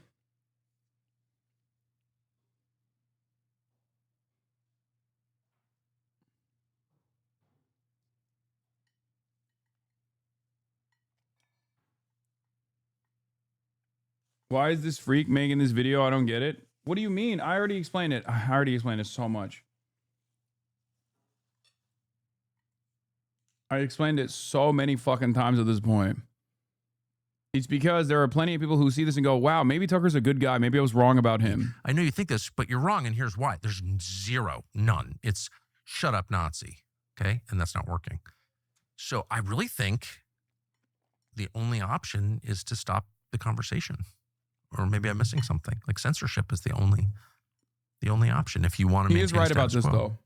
Why is this freak making this video? I don't get it. What do you mean? I already explained it. I already explained it so much. I explained it so many fucking times at this point. It's because there are plenty of people who see this and go, wow, maybe Tucker's a good guy. Maybe I was wrong about him. I know you think this, but you're wrong, and here's why. There's none. It's shut up Nazi, okay? And that's not working. So I really think the only option is to stop the conversation. Or maybe I'm missing something. Like censorship is the only option if you want to He maintain is right about status this, quo. though.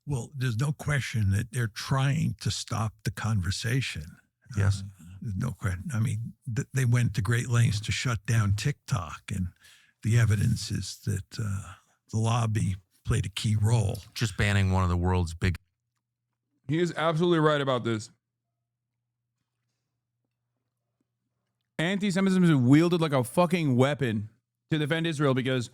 Well, there's no question that they're trying to stop the conversation. Yes. There's no question. I mean, they went to great lengths to shut down TikTok, and the evidence is that the lobby played a key role. Just banning one of the world's big. He is absolutely right about this. Anti-Semitism is wielded like a fucking weapon to defend Israel because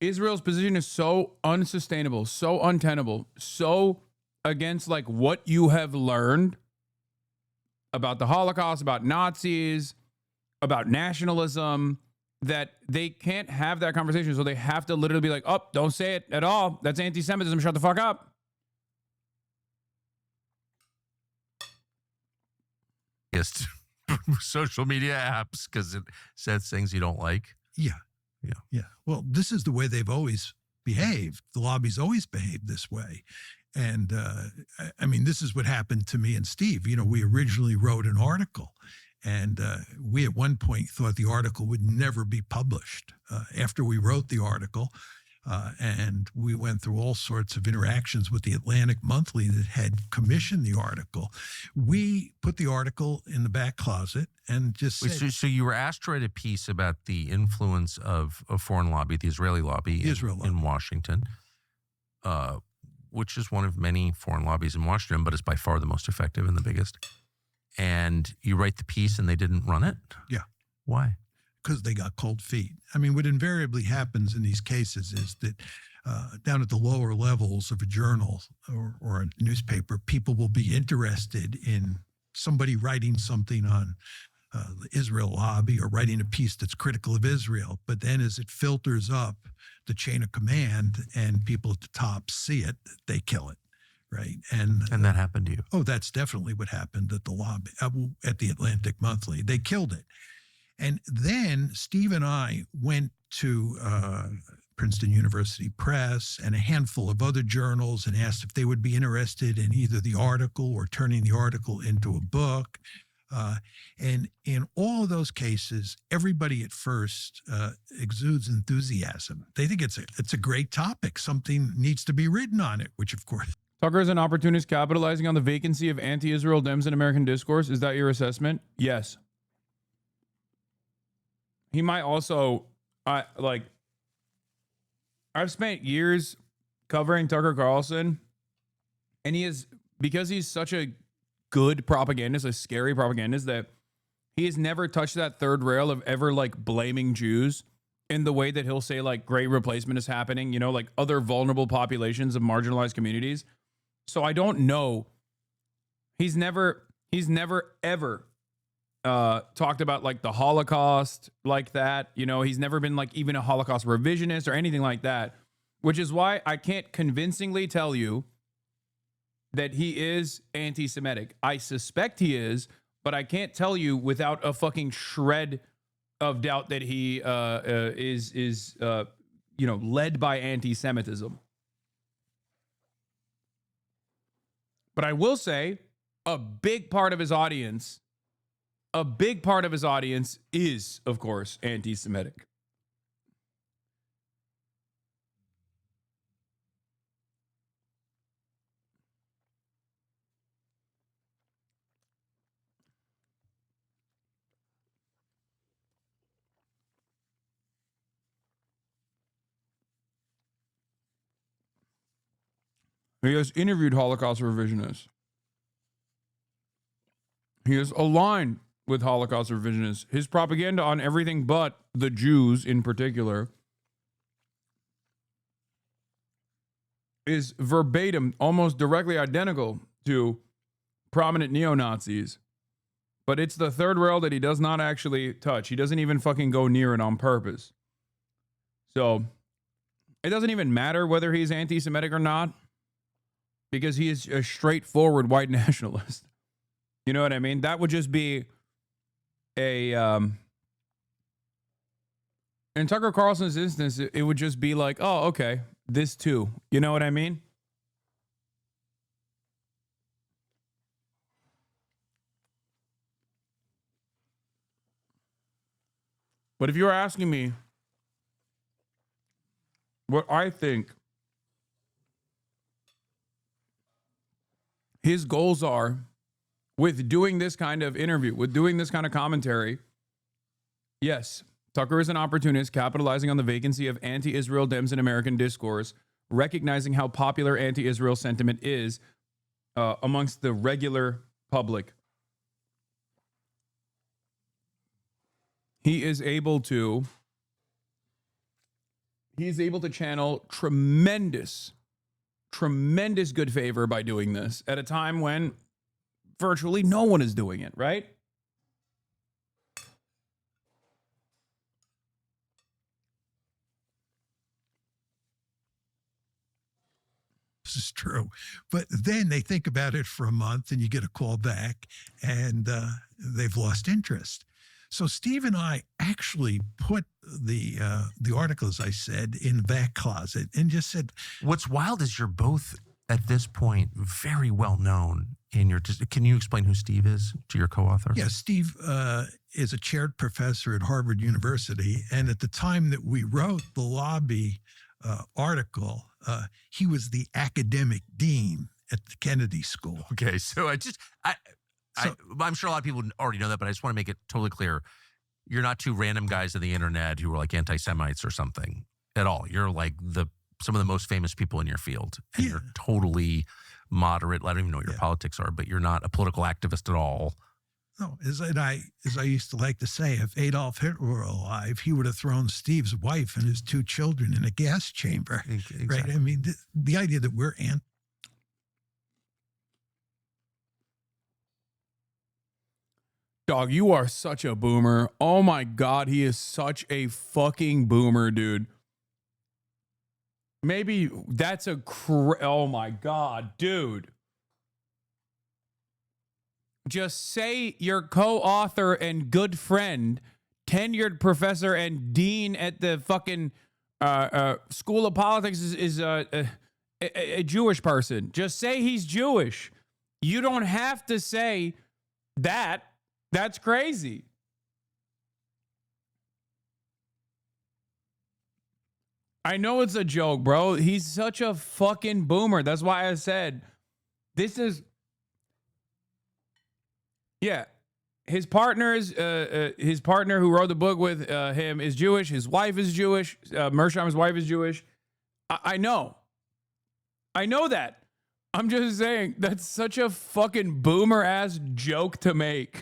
Israel's position is so unsustainable, so untenable, so against like what you have learned about the Holocaust, about Nazis, about nationalism, that they can't have that conversation. So they have to literally be like, oh, don't say it at all. That's anti-Semitism. Shut the fuck up. Social media apps because it says things you don't like. Yeah. Well, this is the way they've always behaved. The lobby's always behaved this way. And I mean, this is what happened to me and Steve. You know, we originally wrote an article, and we at one point thought the article would never be published. After we wrote the article, and we went through all sorts of interactions with the Atlantic Monthly that had commissioned the article, we put the article in the back closet and just said, So you were asked to write a piece about the influence of a foreign lobby, the Israeli lobby, in Washington, which is one of many foreign lobbies in Washington, but is by far the most effective and the biggest. And you write the piece and they didn't run it? Yeah. Why? Because they got cold feet. I mean, what invariably happens in these cases is that down at the lower levels of a journal or a newspaper, people will be interested in somebody writing something on the Israel lobby or writing a piece that's critical of Israel. But then as it filters up the chain of command and people at the top see it, they kill it. Right. And that happened to you? Oh, that's definitely what happened at the lobby, at the Atlantic Monthly. They killed it. And then Steve and I went to Princeton University Press and a handful of other journals and asked if they would be interested in either the article or turning the article into a book. And in all of those cases, everybody at first exudes enthusiasm. They think it's a great topic. Something needs to be written on it, which of course. Tucker is an opportunist capitalizing on the vacancy of anti-Israel Dems in American discourse. Is that your assessment? Yes. He might also, I've spent years covering Tucker Carlson, and he is, because he's such a good propagandist, a scary propagandist, that he has never touched that third rail of ever like blaming Jews in the way that he'll say like great replacement is happening, you know, like other vulnerable populations of marginalized communities. So I don't know. He's never ever talked about like the Holocaust like that. You know, he's never been like even a Holocaust revisionist or anything like that, which is why I can't convincingly tell you that he is anti-Semitic. I suspect he is, but I can't tell you without a fucking shred of doubt that he is led by anti-Semitism. But I will say a big part of his audience is, of course, anti-Semitic. He has interviewed Holocaust revisionists. He is aligned with Holocaust revisionists. His propaganda on everything but the Jews in particular is verbatim, almost directly identical to prominent neo-Nazis. But it's the third rail that he does not actually touch. He doesn't even fucking go near it on purpose. So it doesn't even matter whether he's anti-Semitic or not, because he is a straightforward white nationalist. You know what I mean? That would just be in Tucker Carlson's instance, it would just be like, oh, okay, this too. You know what I mean? But if you're asking me what I think his goals are with doing this kind of interview, with doing this kind of commentary, yes, Tucker is an opportunist capitalizing on the vacancy of anti-Israel Dems in American discourse, recognizing how popular anti-Israel sentiment is amongst the regular public. He is able to channel tremendous good favor by doing this at a time when virtually no one is doing it, right? This is true. But then they think about it for a month and you get a call back and they've lost interest. So Steve and I actually put the article, as I said, in the back closet and just said. What's wild is you're both at this point very well known in your. Can you explain who Steve is to your co-author? Yeah, Steve is a chaired professor at Harvard University. And at the time that we wrote the lobby article, he was the academic dean at the Kennedy School. Okay, so I'm sure a lot of people already know that, but I just want to make it totally clear. You're not two random guys on the internet who are like anti-Semites or something at all. You're like some of the most famous people in your field. And you're totally moderate. I don't even know what your politics are, but you're not a political activist at all. No, as I used to like to say, if Adolf Hitler were alive, he would have thrown Steve's wife and his 2 children in a gas chamber. Exactly. Right? I mean, the idea that we're Dog, you are such a boomer. Oh my God, he is such a fucking boomer, dude. Maybe that's oh my God, dude. Just say your co-author and good friend, tenured professor and dean at the fucking School of Politics is a Jewish person. Just say he's Jewish. You don't have to say that. That's crazy. I know it's a joke, bro. He's such a fucking boomer. That's why I said this is. Yeah, his partner who wrote the book with him is Jewish. His wife is Jewish. Mersheim's wife is Jewish. I know that. I'm just saying that's such a fucking boomer ass joke to make.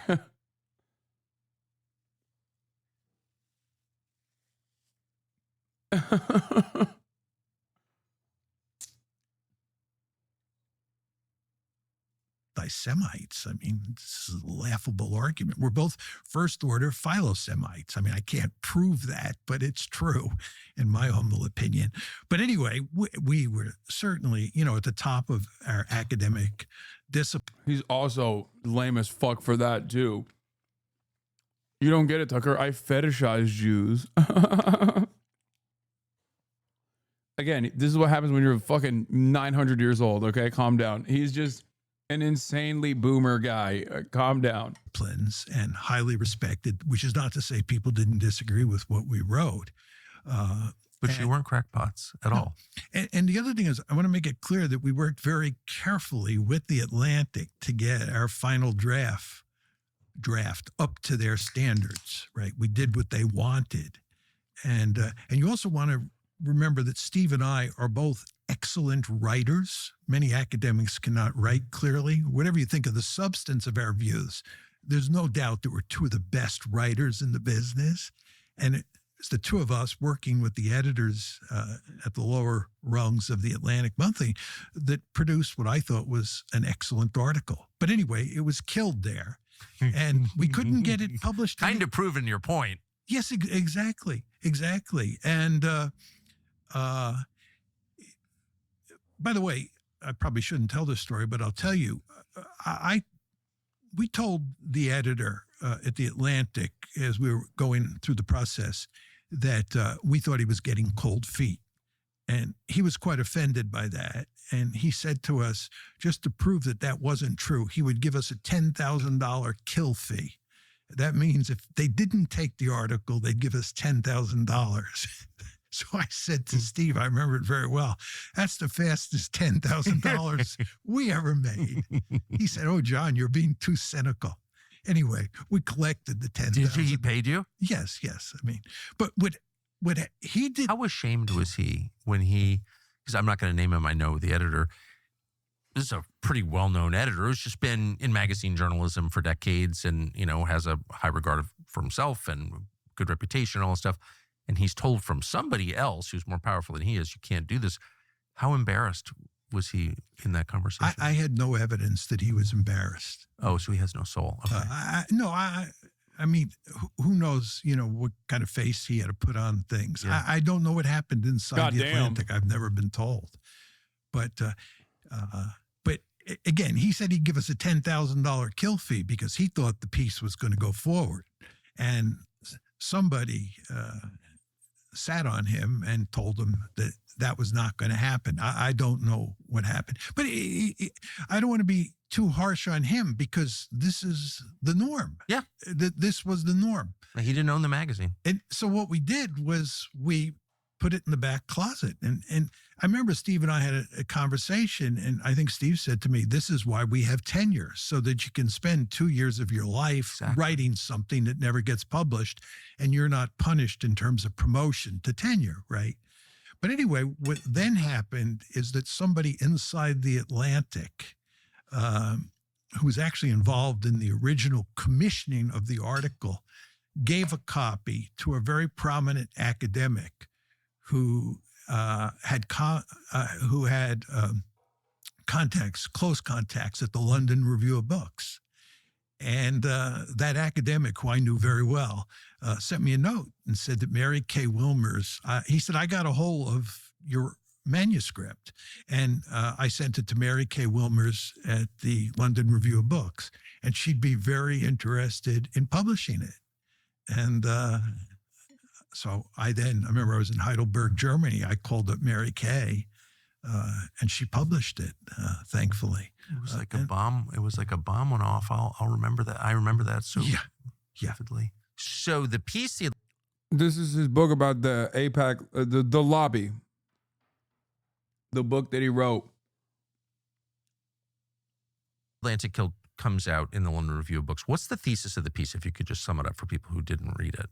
Semites. I mean, this is a laughable argument. We're both first order philo-Semites. I mean, I can't prove that, but it's true in my humble opinion. But anyway, we were certainly, at the top of our academic discipline. He's also lame as fuck for that too. You don't get it, Tucker. I fetishize Jews. Again, this is what happens when you're fucking 900 years old, okay? Calm down. He's just an insanely boomer guy. Calm down. And highly respected, which is not to say people didn't disagree with what we wrote. But you weren't crackpots at all. And the other thing is, I want to make it clear that we worked very carefully with the Atlantic to get our final draft up to their standards, right? We did what they wanted. And you also want to remember that Steve and I are both excellent writers. Many academics cannot write clearly. Whatever you think of the substance of our views, there's no doubt that we're 2 of the best writers in the business. And it's the 2 of us working with the editors at the lower rungs of the Atlantic Monthly that produced what I thought was an excellent article. But anyway, it was killed there. And we couldn't get it published. Kind of proving your point. Yes, exactly. And by the way, I probably shouldn't tell this story, but I'll tell you, we told the editor at the Atlantic as we were going through the process that we thought he was getting cold feet. And he was quite offended by that. And he said to us, just to prove that that wasn't true, he would give us a $10,000 kill fee That means if they didn't take the article, they'd give us $10,000. So I said to Steve, I remember it very well, that's the fastest $10,000 we ever made. He said, oh, John, you're being too cynical. Anyway, we collected the $10,000. Did he paid you? Yes. I mean, but what he did. How ashamed was he when he, because I'm not going to name him, I know the editor. This is a pretty well-known editor who's just been in magazine journalism for decades and, has a high regard for himself and good reputation and all that stuff. And he's told from somebody else who's more powerful than he is, you can't do this. How embarrassed was he in that conversation? I had no evidence that he was embarrassed. Oh, so he has no soul. Okay. I mean, who knows, what kind of face he had to put on things. Yeah. I don't know what happened inside the Atlantic. I've never been told. But again, he said he'd give us a $10,000 kill fee because he thought the piece was going to go forward. And somebody sat on him and told him that was not going to happen. I don't know what happened. But I don't want to be too harsh on him because this is the norm. Yeah. This was the norm. He didn't own the magazine. And so what we did was we put it in the back closet. And I remember Steve and I had a conversation, and I think Steve said to me, this is why we have tenure, so that you can spend 2 years of your life writing something that never gets published, and you're not punished in terms of promotion to tenure, right? But anyway, what then happened is that somebody inside the Atlantic, who was actually involved in the original commissioning of the article, gave a copy to a very prominent academic who had close contacts at the London Review of Books. And that academic, who I knew very well, sent me a note and said that Mary Kay Wilmers, he said, I got a hold of your manuscript. And I sent it to Mary Kay Wilmers at the London Review of Books, and she'd be very interested in publishing it. And so I remember I was in Heidelberg, Germany. I called up Mary Kay, and she published it, thankfully. It was like a bomb. It was like a bomb went off. I'll remember that. I remember that so vividly. So the piece. This is his book about the AIPAC, the lobby. The book that he wrote. Atlantic comes out in the London Review of Books. What's the thesis of the piece, if you could just sum it up for people who didn't read it?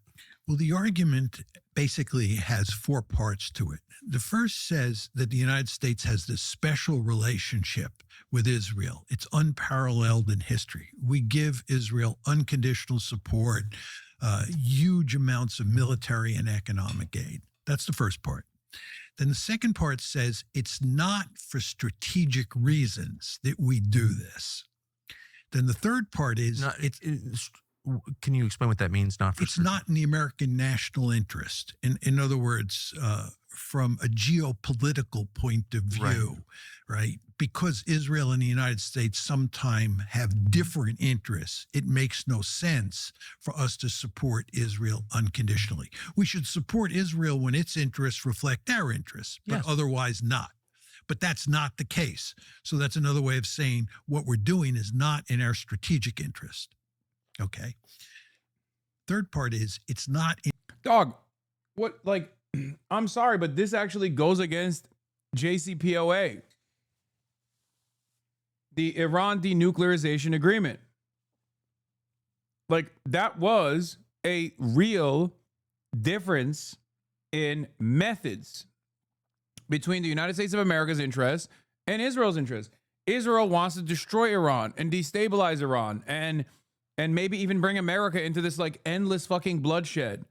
Well, the argument basically has 4 parts to it. The first says that the United States has this special relationship with Israel. It's unparalleled in history. We give Israel unconditional support, huge amounts of military and economic aid. That's the first part. Then the second part says it's not for strategic reasons that we do this. Then the third part is can you explain what that means? It's not in the American national interest. In other words, from a geopolitical point of view, right? Because Israel and the United States sometime have different interests, it makes no sense for us to support Israel unconditionally. We should support Israel when its interests reflect our interests, but otherwise not. But that's not the case. So that's another way of saying what we're doing is not in our strategic interest. Okay. Third part is it's not in. Dog, what, like, I'm sorry, but this actually goes against JCPOA, the Iran denuclearization agreement. Like, that was a real difference in methods between the United States of America's interests and Israel's interests. Israel wants to destroy Iran and destabilize Iran and maybe even bring America into this like endless fucking bloodshed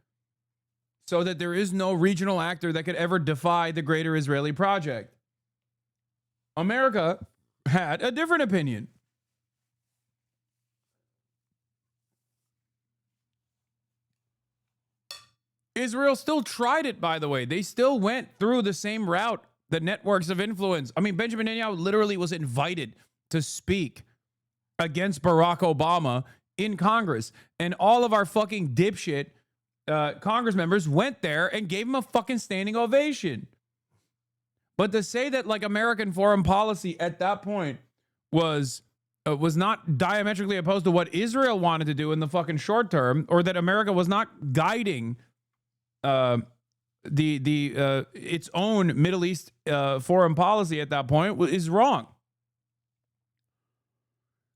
so that there is no regional actor that could ever defy the greater Israeli project. America had a different opinion. Israel still tried it, by the way. They still went through the same route, the networks of influence. I mean, Benjamin Netanyahu literally was invited to speak against Barack Obama in Congress. And all of our fucking dipshit Congress members went there and gave him a fucking standing ovation. But to say that like American foreign policy at that point was was not diametrically opposed to what Israel wanted to do in the fucking short term, or that America was not guiding its own Middle East foreign policy at that point, is wrong.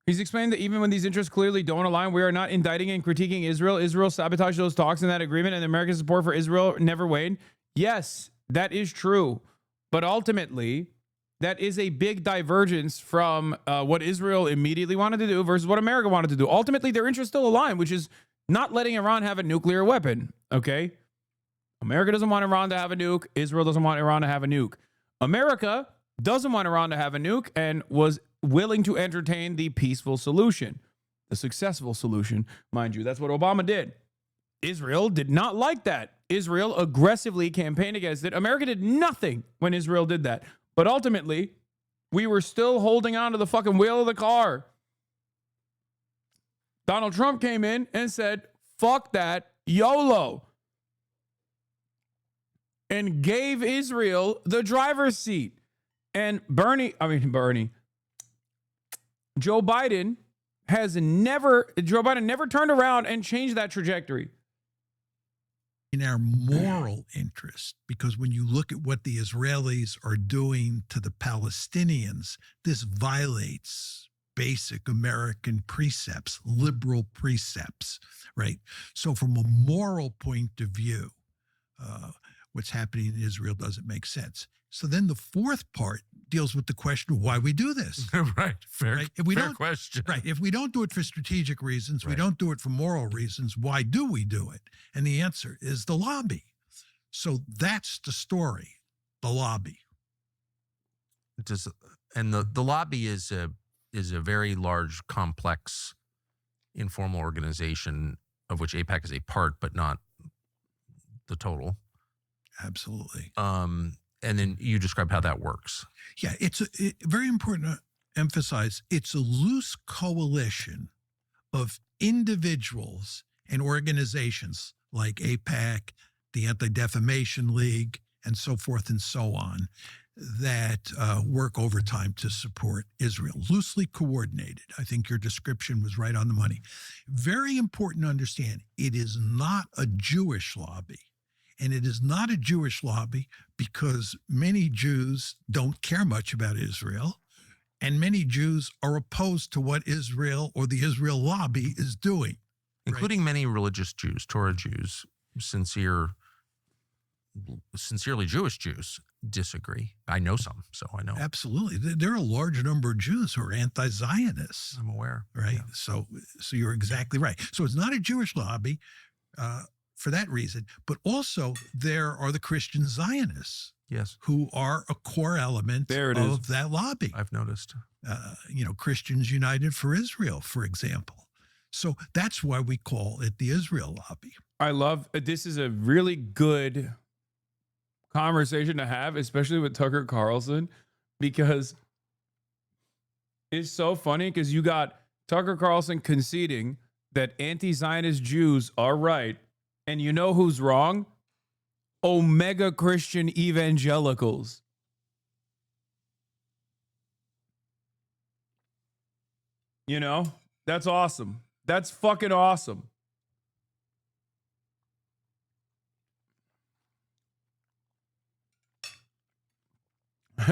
He's explained that even when these interests clearly don't align, we are not indicting and critiquing Israel. Israel sabotaged those talks in that agreement, and American support for Israel never waned. Yes, that is true. But ultimately, that is a big divergence from what Israel immediately wanted to do versus what America wanted to do. Ultimately, their interests still align, which is not letting Iran have a nuclear weapon, okay? America doesn't want Iran to have a nuke. Israel doesn't want Iran to have a nuke. America doesn't want Iran to have a nuke and was willing to entertain the peaceful solution, the successful solution, mind you. That's what Obama did. Israel did not like that. Israel aggressively campaigned against it. America did nothing when Israel did that. But ultimately, we were still holding on to the fucking wheel of the car. Donald Trump came in and said, fuck that, YOLO, and gave Israel the driver's seat. And Joe Biden never turned around and changed that trajectory. In our moral interest, because when you look at what the Israelis are doing to the Palestinians, this violates basic American precepts, liberal precepts, right? So from a moral point of view, what's happening in Israel doesn't make sense. So then the fourth part deals with the question of why we do this. Right. Fair, right? If we fair don't, question. Right. If we don't do it for strategic reasons, we Right. don't do it for moral reasons, why do we do it? And the answer is the lobby. So that's the story, the lobby. And the lobby is a very large, complex, informal organization of which AIPAC is a part, but not the total. Absolutely. And then you describe how that works. Yeah, it's very important to emphasize it's a loose coalition of individuals and organizations like AIPAC, the Anti-Defamation League, and so forth and so on, that work overtime to support Israel, loosely coordinated. I think your description was right on the money. Very important to understand, it is not a Jewish lobby. And it is not a Jewish lobby because many Jews don't care much about Israel, and many Jews are opposed to what Israel or the Israel lobby is doing. Including many religious Jews, Torah Jews, sincerely Jewish Jews disagree. I know some, so I know. Absolutely. There are a large number of Jews who are anti-Zionists. I'm aware. Right? Yeah. So you're exactly right. So it's not a Jewish lobby for that reason, but also there are the Christian Zionists. Yes. Who are a core element of that lobby. I've noticed. Christians United for Israel, for example. So that's why we call it the Israel lobby. I love this is a really good conversation to have, especially with Tucker Carlson, because it's so funny because you got Tucker Carlson conceding that anti-Zionist Jews are right. And you know who's wrong? Omega Christian evangelicals. You know, that's awesome. That's fucking awesome.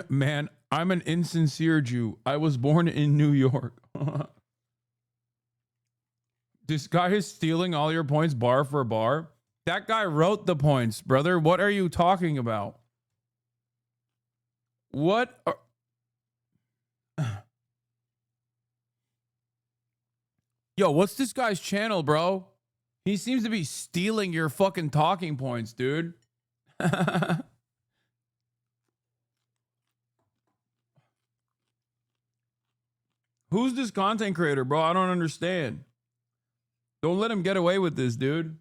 Man, I'm an insincere Jew. I was born in New York. This guy is stealing all your points bar for bar. That guy wrote the points, brother. What are you talking about? What? Yo, what's this guy's channel, bro? He seems to be stealing your fucking talking points, dude. Who's this content creator, bro? I don't understand. Don't let him get away with this, dude.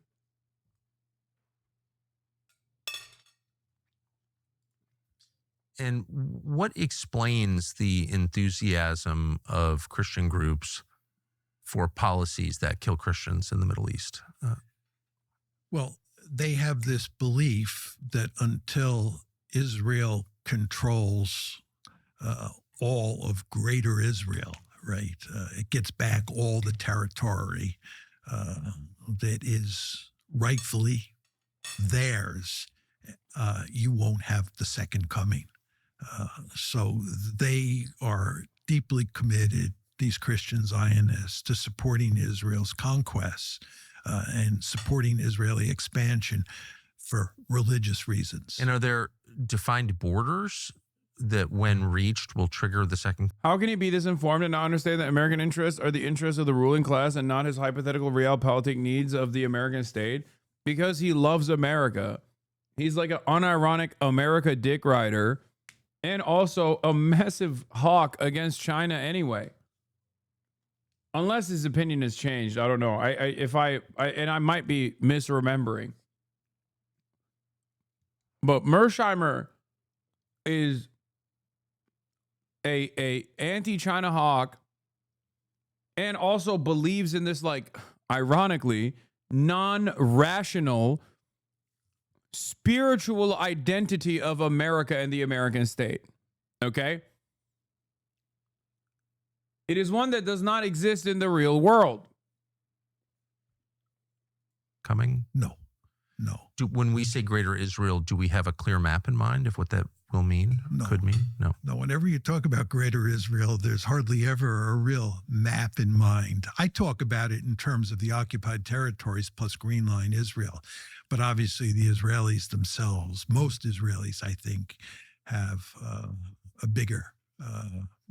And what explains the enthusiasm of Christian groups for policies that kill Christians in the Middle East? Well, they have this belief that until Israel controls all of greater Israel, right? It gets back all the territory that is rightfully theirs. You won't have the second coming. So they are deeply committed, these Christian Zionists, to supporting Israel's conquests and supporting Israeli expansion for religious reasons. And are there defined borders that, when reached, will trigger the second? How can he be this informed and not understand that American interests are the interests of the ruling class and not his hypothetical realpolitik needs of the American state? Because he loves America. He's like an unironic America dick rider and also a massive hawk against China anyway. Unless his opinion has changed. I don't know. I might be misremembering. But Mersheimer is a anti-China hawk and also believes in this, like, ironically, non-rational spiritual identity of America and the American state. Okay? It is one that does not exist in the real world. Coming? No. When we say Greater Israel, do we have a clear map in mind of what that will mean, could mean? No. No, whenever you talk about Greater Israel, there's hardly ever a real map in mind. I talk about it in terms of the occupied territories plus Green Line Israel. But obviously the Israelis themselves, most Israelis, I think, have a bigger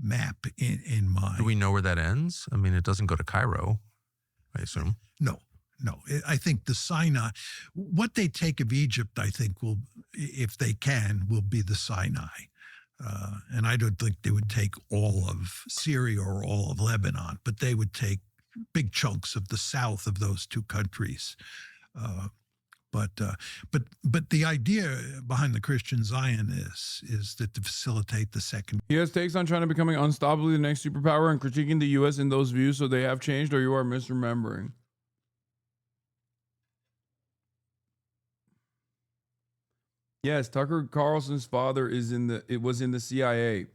map in mind. Do we know where that ends? I mean, it doesn't go to Cairo, I assume. No. I think the Sinai, what they take of Egypt, I think will, if they can, will be the Sinai. And I don't think they would take all of Syria or all of Lebanon, but they would take big chunks of the south of those two countries. But the idea behind the Christian Zionists is that to facilitate the second. He has takes on China becoming unstoppably the next superpower and critiquing the U.S. in those views, so they have changed, or you are misremembering. Yes, Tucker Carlson's father was in the CIA.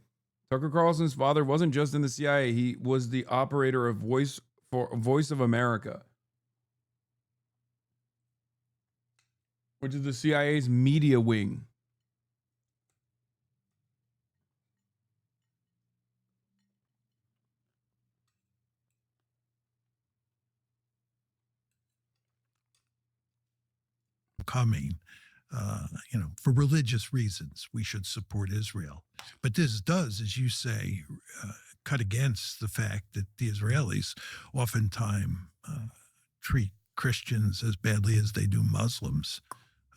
Tucker Carlson's father wasn't just in the CIA, he was the operator of Voice of America, which is the CIA's media wing. Coming. For religious reasons, we should support Israel. But this does, as you say, cut against the fact that the Israelis oftentimes treat Christians as badly as they do Muslims.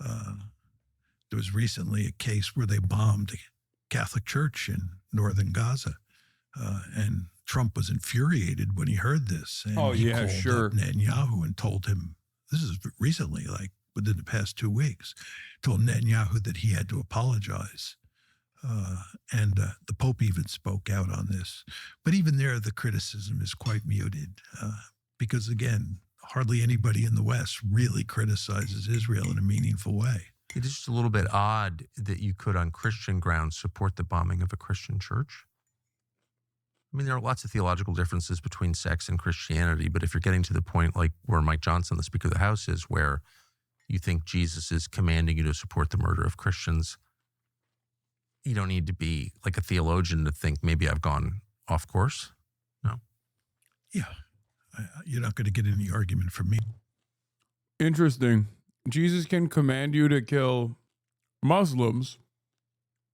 There was recently a case where they bombed a Catholic church in northern Gaza, and Trump was infuriated when he heard this. And he called up Netenyahu and told him, this is recently, like within the past 2 weeks, told Netanyahu that he had to apologize. And the Pope even spoke out on this. But even there, the criticism is quite muted because, again, hardly anybody in the West really criticizes Israel in a meaningful way. It is just a little bit odd that you could, on Christian grounds, support the bombing of a Christian church. I mean, there are lots of theological differences between sex and Christianity, but if you're getting to the point like where Mike Johnson, the Speaker of the House, is, where you think Jesus is commanding you to support the murder of Christians, you don't need to be like a theologian to think maybe I've gone off course. No. Yeah. You're not going to get any argument from me. Interesting. Jesus can command you to kill Muslims,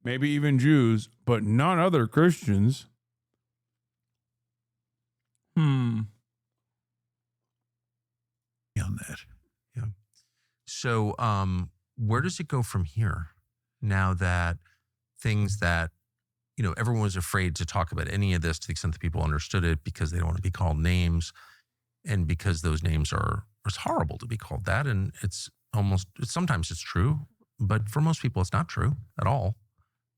maybe even Jews, but not other Christians. On that. Yeah. So where does it go from here now that things that, everyone was afraid to talk about any of this to the extent that people understood it because they don't want to be called names and because those names it's horrible to be called that. And sometimes it's true, but for most people, it's not true at all.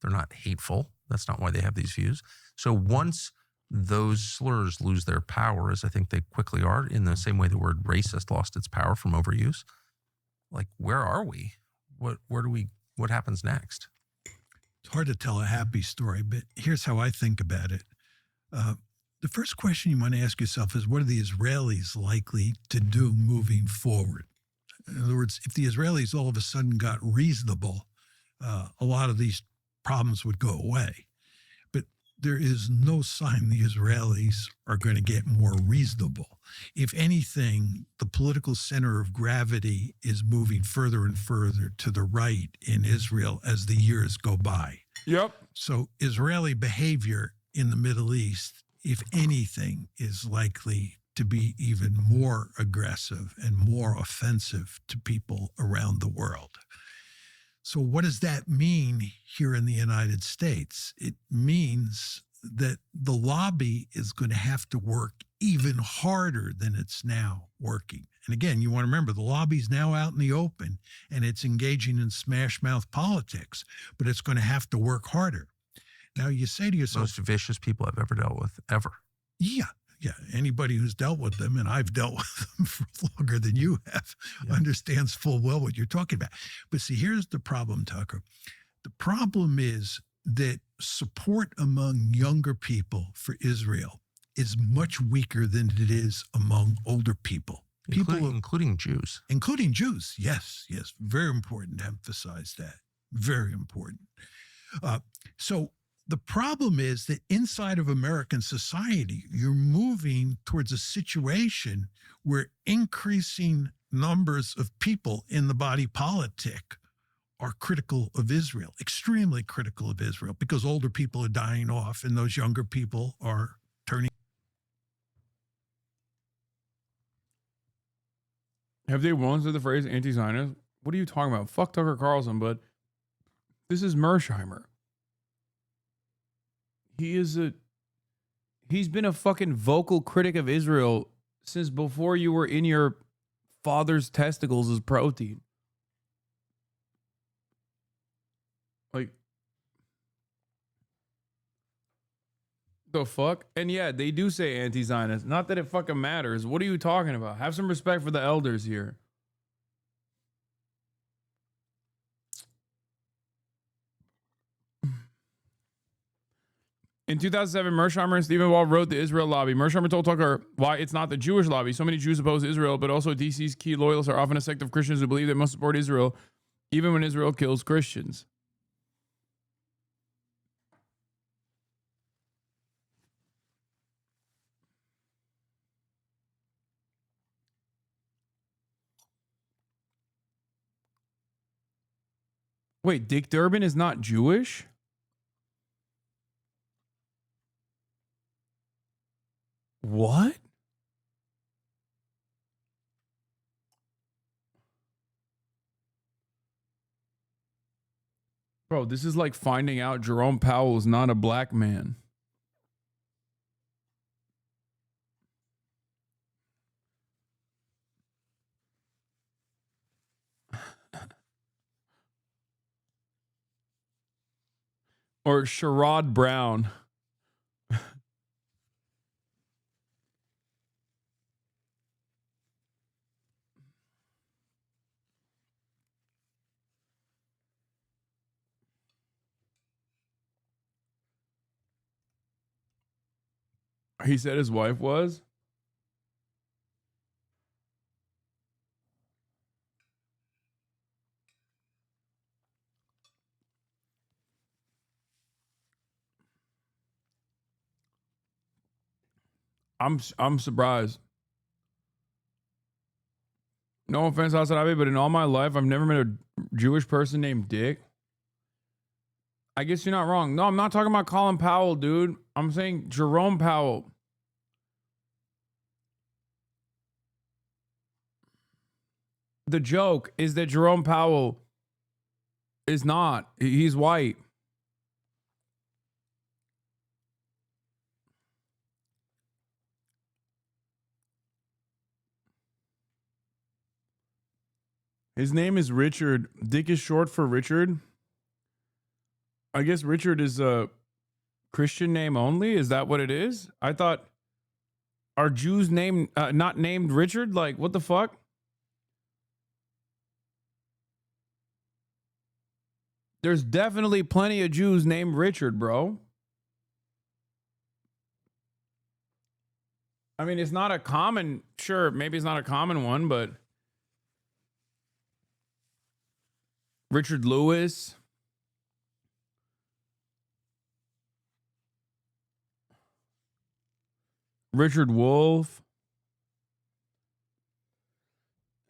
They're not hateful. That's not why they have these views. So once those slurs lose their power, as I think they quickly are, in the same way the word racist lost its power from overuse, like, where are we? What happens next? It's hard to tell a happy story, but here's how I think about it. The first question you want to ask yourself is, what are the Israelis likely to do moving forward? In other words, if the Israelis all of a sudden got reasonable, a lot of these problems would go away. But there is no sign the Israelis are going to get more reasonable. If anything, the political center of gravity is moving further and further to the right in Israel as the years go by. Yep. So Israeli behavior in the Middle East, if anything, is likely to be even more aggressive and more offensive to people around the world. So what does that mean here in the United States? It means that the lobby is going to have to work even harder than it's now working. And again, you want to remember, the lobby's now out in the open and it's engaging in smash mouth politics, but it's going to have to work harder. Now you say to yourself, most vicious people I've ever dealt with, ever. Yeah. Anybody who's dealt with them, and I've dealt with them for longer than you have, understands full well what you're talking about. But see, here's the problem, Tucker. The problem is that support among younger people for Israel is much weaker than it is among older people. Including Jews. Including Jews, yes. Very important to emphasize that. Very important. So the problem is that inside of American society, you're moving towards a situation where increasing numbers of people in the body politic are critical of Israel, extremely critical of Israel, because older people are dying off and those younger people are turning. Have they once said the phrase anti-Zionist? What are you talking about? Fuck Tucker Carlson, but this is Mersheimer. He's been a fucking vocal critic of Israel since before you were in your father's testicles as protein. Like, the fuck? And yeah, they do say anti-Zionist. Not that it fucking matters. What are you talking about? Have some respect for the elders here. In 2007, Mersheimer and Stephen Wall wrote The Israel Lobby. Mersheimer told Tucker why it's not the Jewish lobby. So many Jews oppose Israel, but also DC's key loyalists are often a sect of Christians who believe they must support Israel, even when Israel kills Christians. Wait, Dick Durbin is not Jewish? What? Bro, this is like finding out Jerome Powell is not a black man. Or Sherrod Brown. He said his wife was? I'm surprised. No offense, HasanAbi, but in all my life, I've never met a Jewish person named Dick. I guess you're not wrong. No, I'm not talking about Colin Powell, dude. I'm saying Jerome Powell. The joke is that Jerome Powell is not. He's white. His name is Richard. Dick is short for Richard. I guess Richard is a Christian name only. Is that what it is? I thought, are Jews named not named Richard? Like, what the fuck? There's definitely plenty of Jews named Richard, bro. I mean, it's not a common, sure, maybe it's not a common one, but Richard Lewis. Richard Wolff.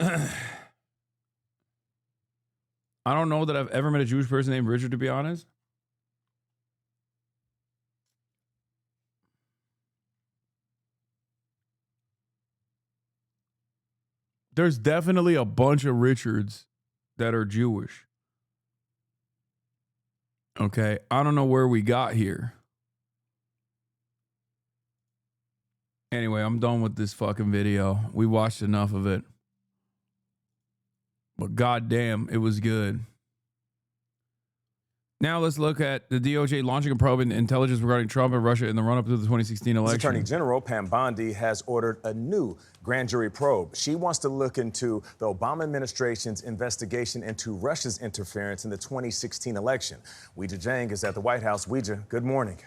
I don't know that I've ever met a Jewish person named Richard, to be honest. There's definitely a bunch of Richards that are Jewish. Okay, I don't know where we got here. Anyway, I'm done with this fucking video. We watched enough of it. But goddamn, it was good. Now let's look at the DOJ launching a probe into intelligence regarding Trump and Russia in the run-up to the 2016 election. Attorney General Pam Bondi has ordered a new grand jury probe. She wants to look into the Obama administration's investigation into Russia's interference in the 2016 election. Weijia Jiang is at the White House. Weijia, good morning.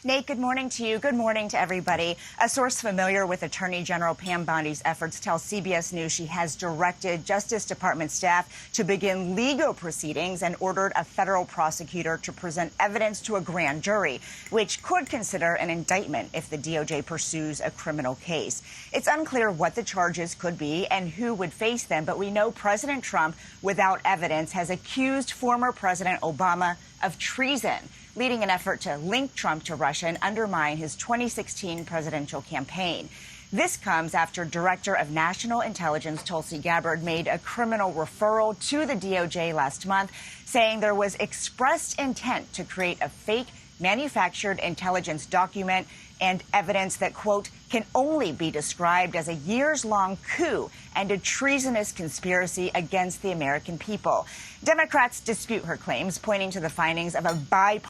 Nate, good morning to you. Good morning to everybody. A source familiar with Attorney General Pam Bondi's efforts tells CBS News she has directed Justice Department staff to begin legal proceedings and ordered a federal prosecutor to present evidence to a grand jury, which could consider an indictment if the DOJ pursues a criminal case. It's unclear what the charges could be and who would face them, but we know President Trump, without evidence, has accused former President Obama of treason, leading an effort to link Trump to Russia and undermine his 2016 presidential campaign. This comes after Director of National Intelligence Tulsi Gabbard made a criminal referral to the DOJ last month, saying there was expressed intent to create a fake manufactured intelligence document and evidence that, quote, can only be described as a years-long coup and a treasonous conspiracy against the American people. Democrats dispute her claims, pointing to the findings of a bipartisan.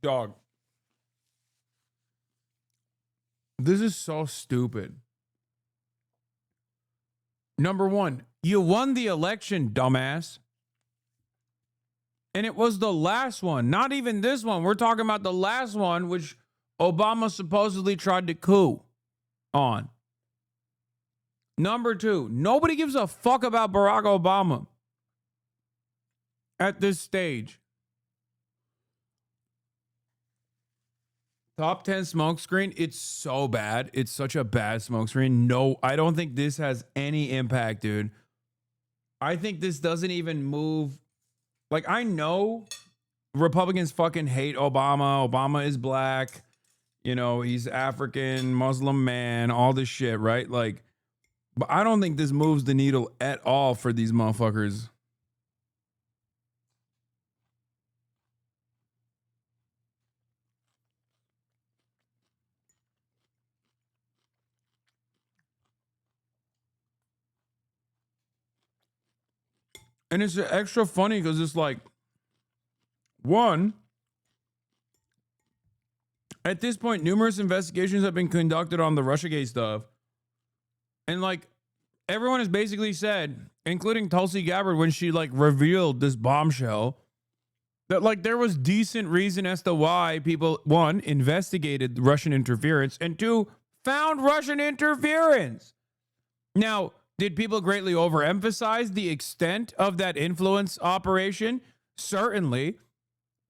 Dog. This is so stupid. Number one, you won the election, dumbass. And it was the last one, not even this one. We're talking about the last one, which Obama supposedly tried to coup on. Number two, nobody gives a fuck about Barack Obama at this stage. Top 10 smokescreen, it's so bad. It's such a bad smokescreen. No, I don't think this has any impact, dude. I think this doesn't even move. Like, I know Republicans fucking hate Obama. Obama is black. You know, he's African, Muslim man, all this shit, right? Like, but I don't think this moves the needle at all for these motherfuckers. And it's extra funny because it's like, one, at this point, numerous investigations have been conducted on the Russiagate stuff. And like, everyone has basically said, including Tulsi Gabbard, when she like revealed this bombshell, that like there was decent reason as to why people, one, investigated Russian interference, and two, found Russian interference. Now, did people greatly overemphasize the extent of that influence operation? Certainly.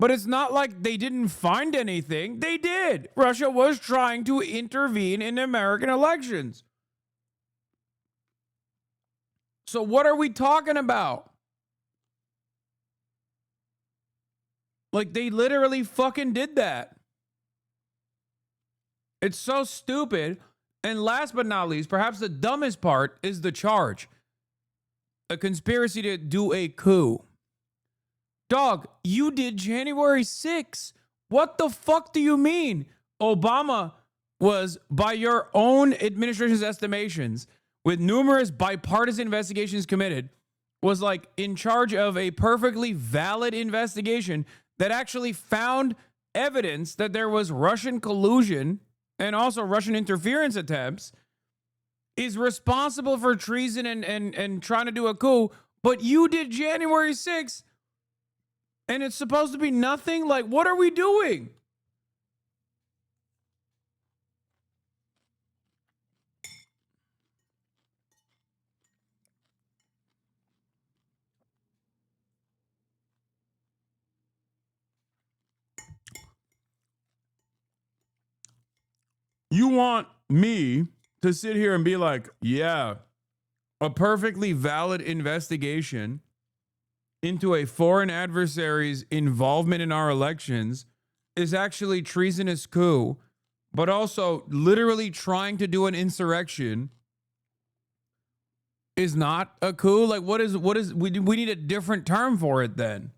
But it's not like they didn't find anything. They did. Russia was trying to intervene in American elections. So what are we talking about? Like, they literally fucking did that. It's so stupid. And last but not least, perhaps the dumbest part is the charge. A conspiracy to do a coup. Dog, you did January 6th. What the fuck do you mean? Obama was, by your own administration's estimations, with numerous bipartisan investigations committed, was like in charge of a perfectly valid investigation that actually found evidence that there was Russian collusion and also Russian interference attempts, is responsible for treason and trying to do a coup, but you did January 6th, and it's supposed to be nothing? Like, what are we doing? You want me to sit here and be like, yeah, a perfectly valid investigation into a foreign adversary's involvement in our elections is actually treasonous coup, but also literally trying to do an insurrection is not a coup? Like, what is, we need a different term for it then.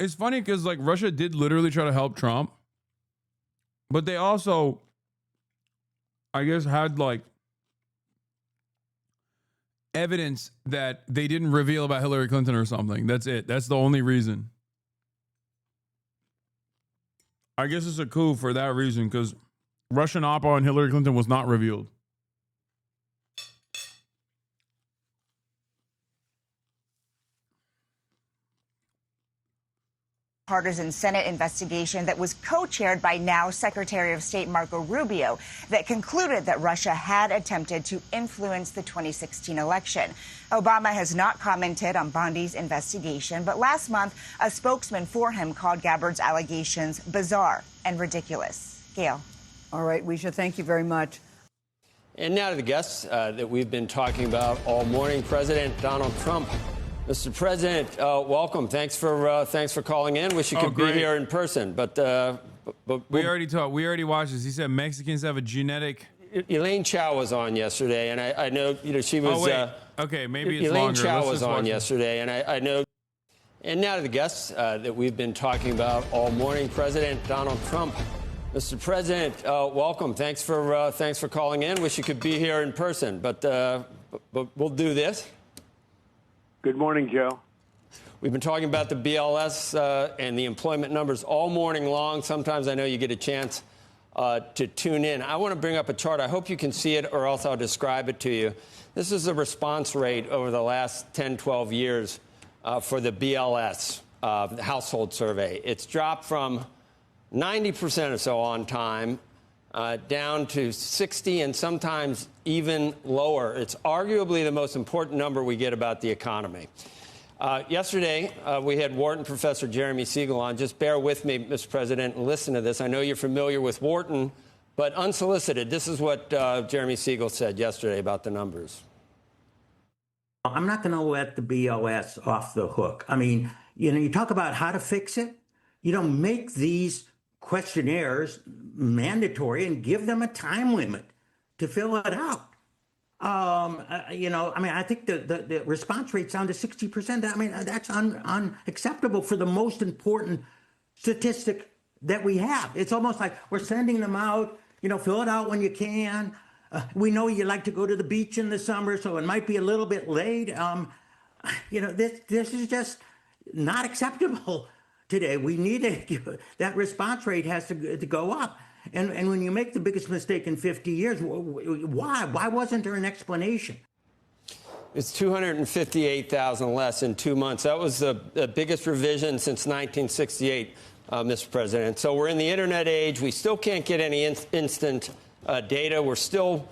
It's funny because, like, Russia did literally try to help Trump, but they also, I guess, had, like, evidence that they didn't reveal about Hillary Clinton or something. That's it. That's the only reason. I guess it's a coup for that reason, because Russian opera on Hillary Clinton was not revealed. Partisan Senate investigation that was co-chaired by now Secretary of State Marco Rubio that concluded that Russia had attempted to influence the 2016 election. Obama has not commented on Bondi's investigation, but last month, a spokesman for him called Gabbard's allegations bizarre and ridiculous. Gail. All right, Weisha, thank you very much. And now to the guests that we've been talking about all morning. President Donald Trump. Mr. President, welcome. Thanks for calling in. Wish you could be here in person, but we already talked. We already watched this. He said Mexicans have a genetic. Elaine Chao was on yesterday, and I know she was. Oh, wait. Okay, maybe it's Elaine longer. Chao Let's was just on watch it. yesterday, and I know. And now to the guests that we've been talking about all morning. President Donald Trump. Mr. President, welcome. Thanks for calling in. Wish you could be here in person, but we'll do this. Good morning, Joe. We've been talking about the BLS and the employment numbers all morning long. Sometimes I know you get a chance to tune in. I want to bring up a chart. I hope you can see it, or else I'll describe it to you. This is the response rate over the last 10, 12 years for the BLS, the household survey. It's dropped from 90% or so on time down to 60 and sometimes even lower. It's arguably the most important number we get about the economy. Yesterday, we had Wharton Professor Jeremy Siegel on. Just bear with me, Mr. President, and listen to this. I know you're familiar with Wharton, but unsolicited, this is what Jeremy Siegel said yesterday about the numbers. I'm not going to let the BLS off the hook. I mean, you talk about how to fix it. Make these questionnaires mandatory and give them a time limit to fill it out. I think the response rate's down to 60%. I mean, that's unacceptable for the most important statistic that we have. It's almost like we're sending them out, fill it out when you can. We know you like to go to the beach in the summer, so it might be a little bit late. This is just not acceptable today. We need that response rate has to go up. And when you make the biggest mistake in 50 years, why? Why wasn't there an explanation? It's 258,000 less in 2 months. That was the biggest revision since 1968, Mr. President. So we're in the internet age. We still can't get any instant data. We're still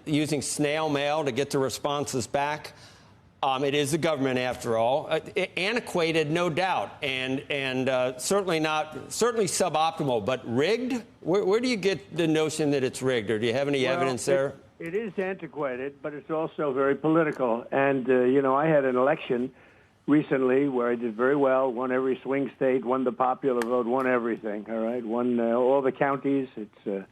using snail mail to get the responses back. It is the government, after all. Antiquated, no doubt, and certainly suboptimal, but rigged? Where do you get the notion that it's rigged, or do you have any evidence there? It is antiquated, but it's also very political. And, I had an election recently where I did very well, won every swing state, won the popular vote, won everything, all right? Won all the counties. It's,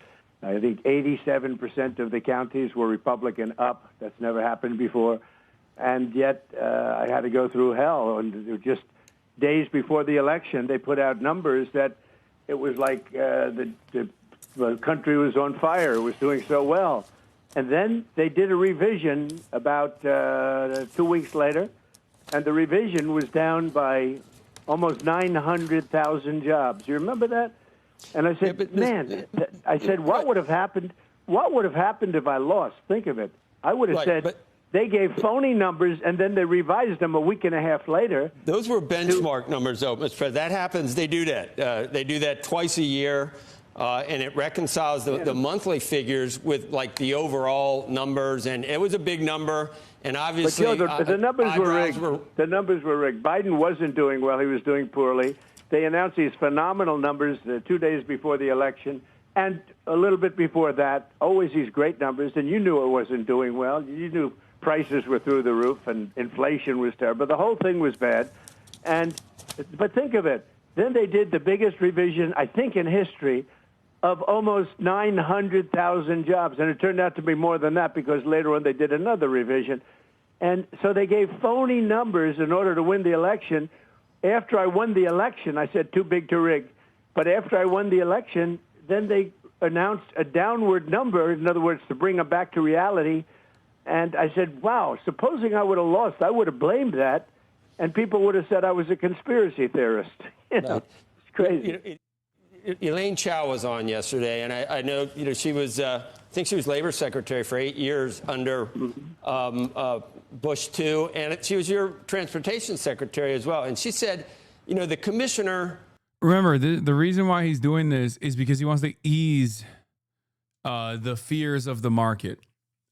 I think, 87% of the counties were Republican up. That's never happened before. And yet I had to go through hell. And just days before the election, they put out numbers that it was like the country was on fire. It was doing so well. And then they did a revision about 2 weeks later, and the revision was down by almost 900,000 jobs. You remember that? And I said, what would have happened? What would have happened if I lost? Think of it. I would have said... They gave phony numbers, and then they revised them a week and a half later. Those were benchmark numbers, though, Mr. President. That happens. They do that. They do that twice a year. and it reconciles the monthly figures with like the overall numbers, and it was a big number. And obviously, but the numbers were rigged. The numbers were rigged. Biden wasn't doing well. He was doing poorly. They announced these phenomenal numbers 2 days before the election, and a little bit before that, always these great numbers. And you knew it wasn't doing well. You knew prices were through the roof and inflation was terrible. The whole thing was bad. But think of it. Then they did the biggest revision, I think, in history of almost 900,000 jobs. And it turned out to be more than that because later on they did another revision. And so they gave phony numbers in order to win the election. After I won the election, I said too big to rig. But after I won the election, then they announced a downward number, in other words, to bring them back to reality. And I said, wow, supposing I would have lost, I would have blamed that. And people would have said I was a conspiracy theorist. It's crazy. Elaine Chao was on yesterday, and I know she was. I think she was Labor Secretary for 8 years under Bush II, and she was your Transportation Secretary as well. And she said, the commissioner. Remember, the reason why he's doing this is because he wants to ease the fears of the market.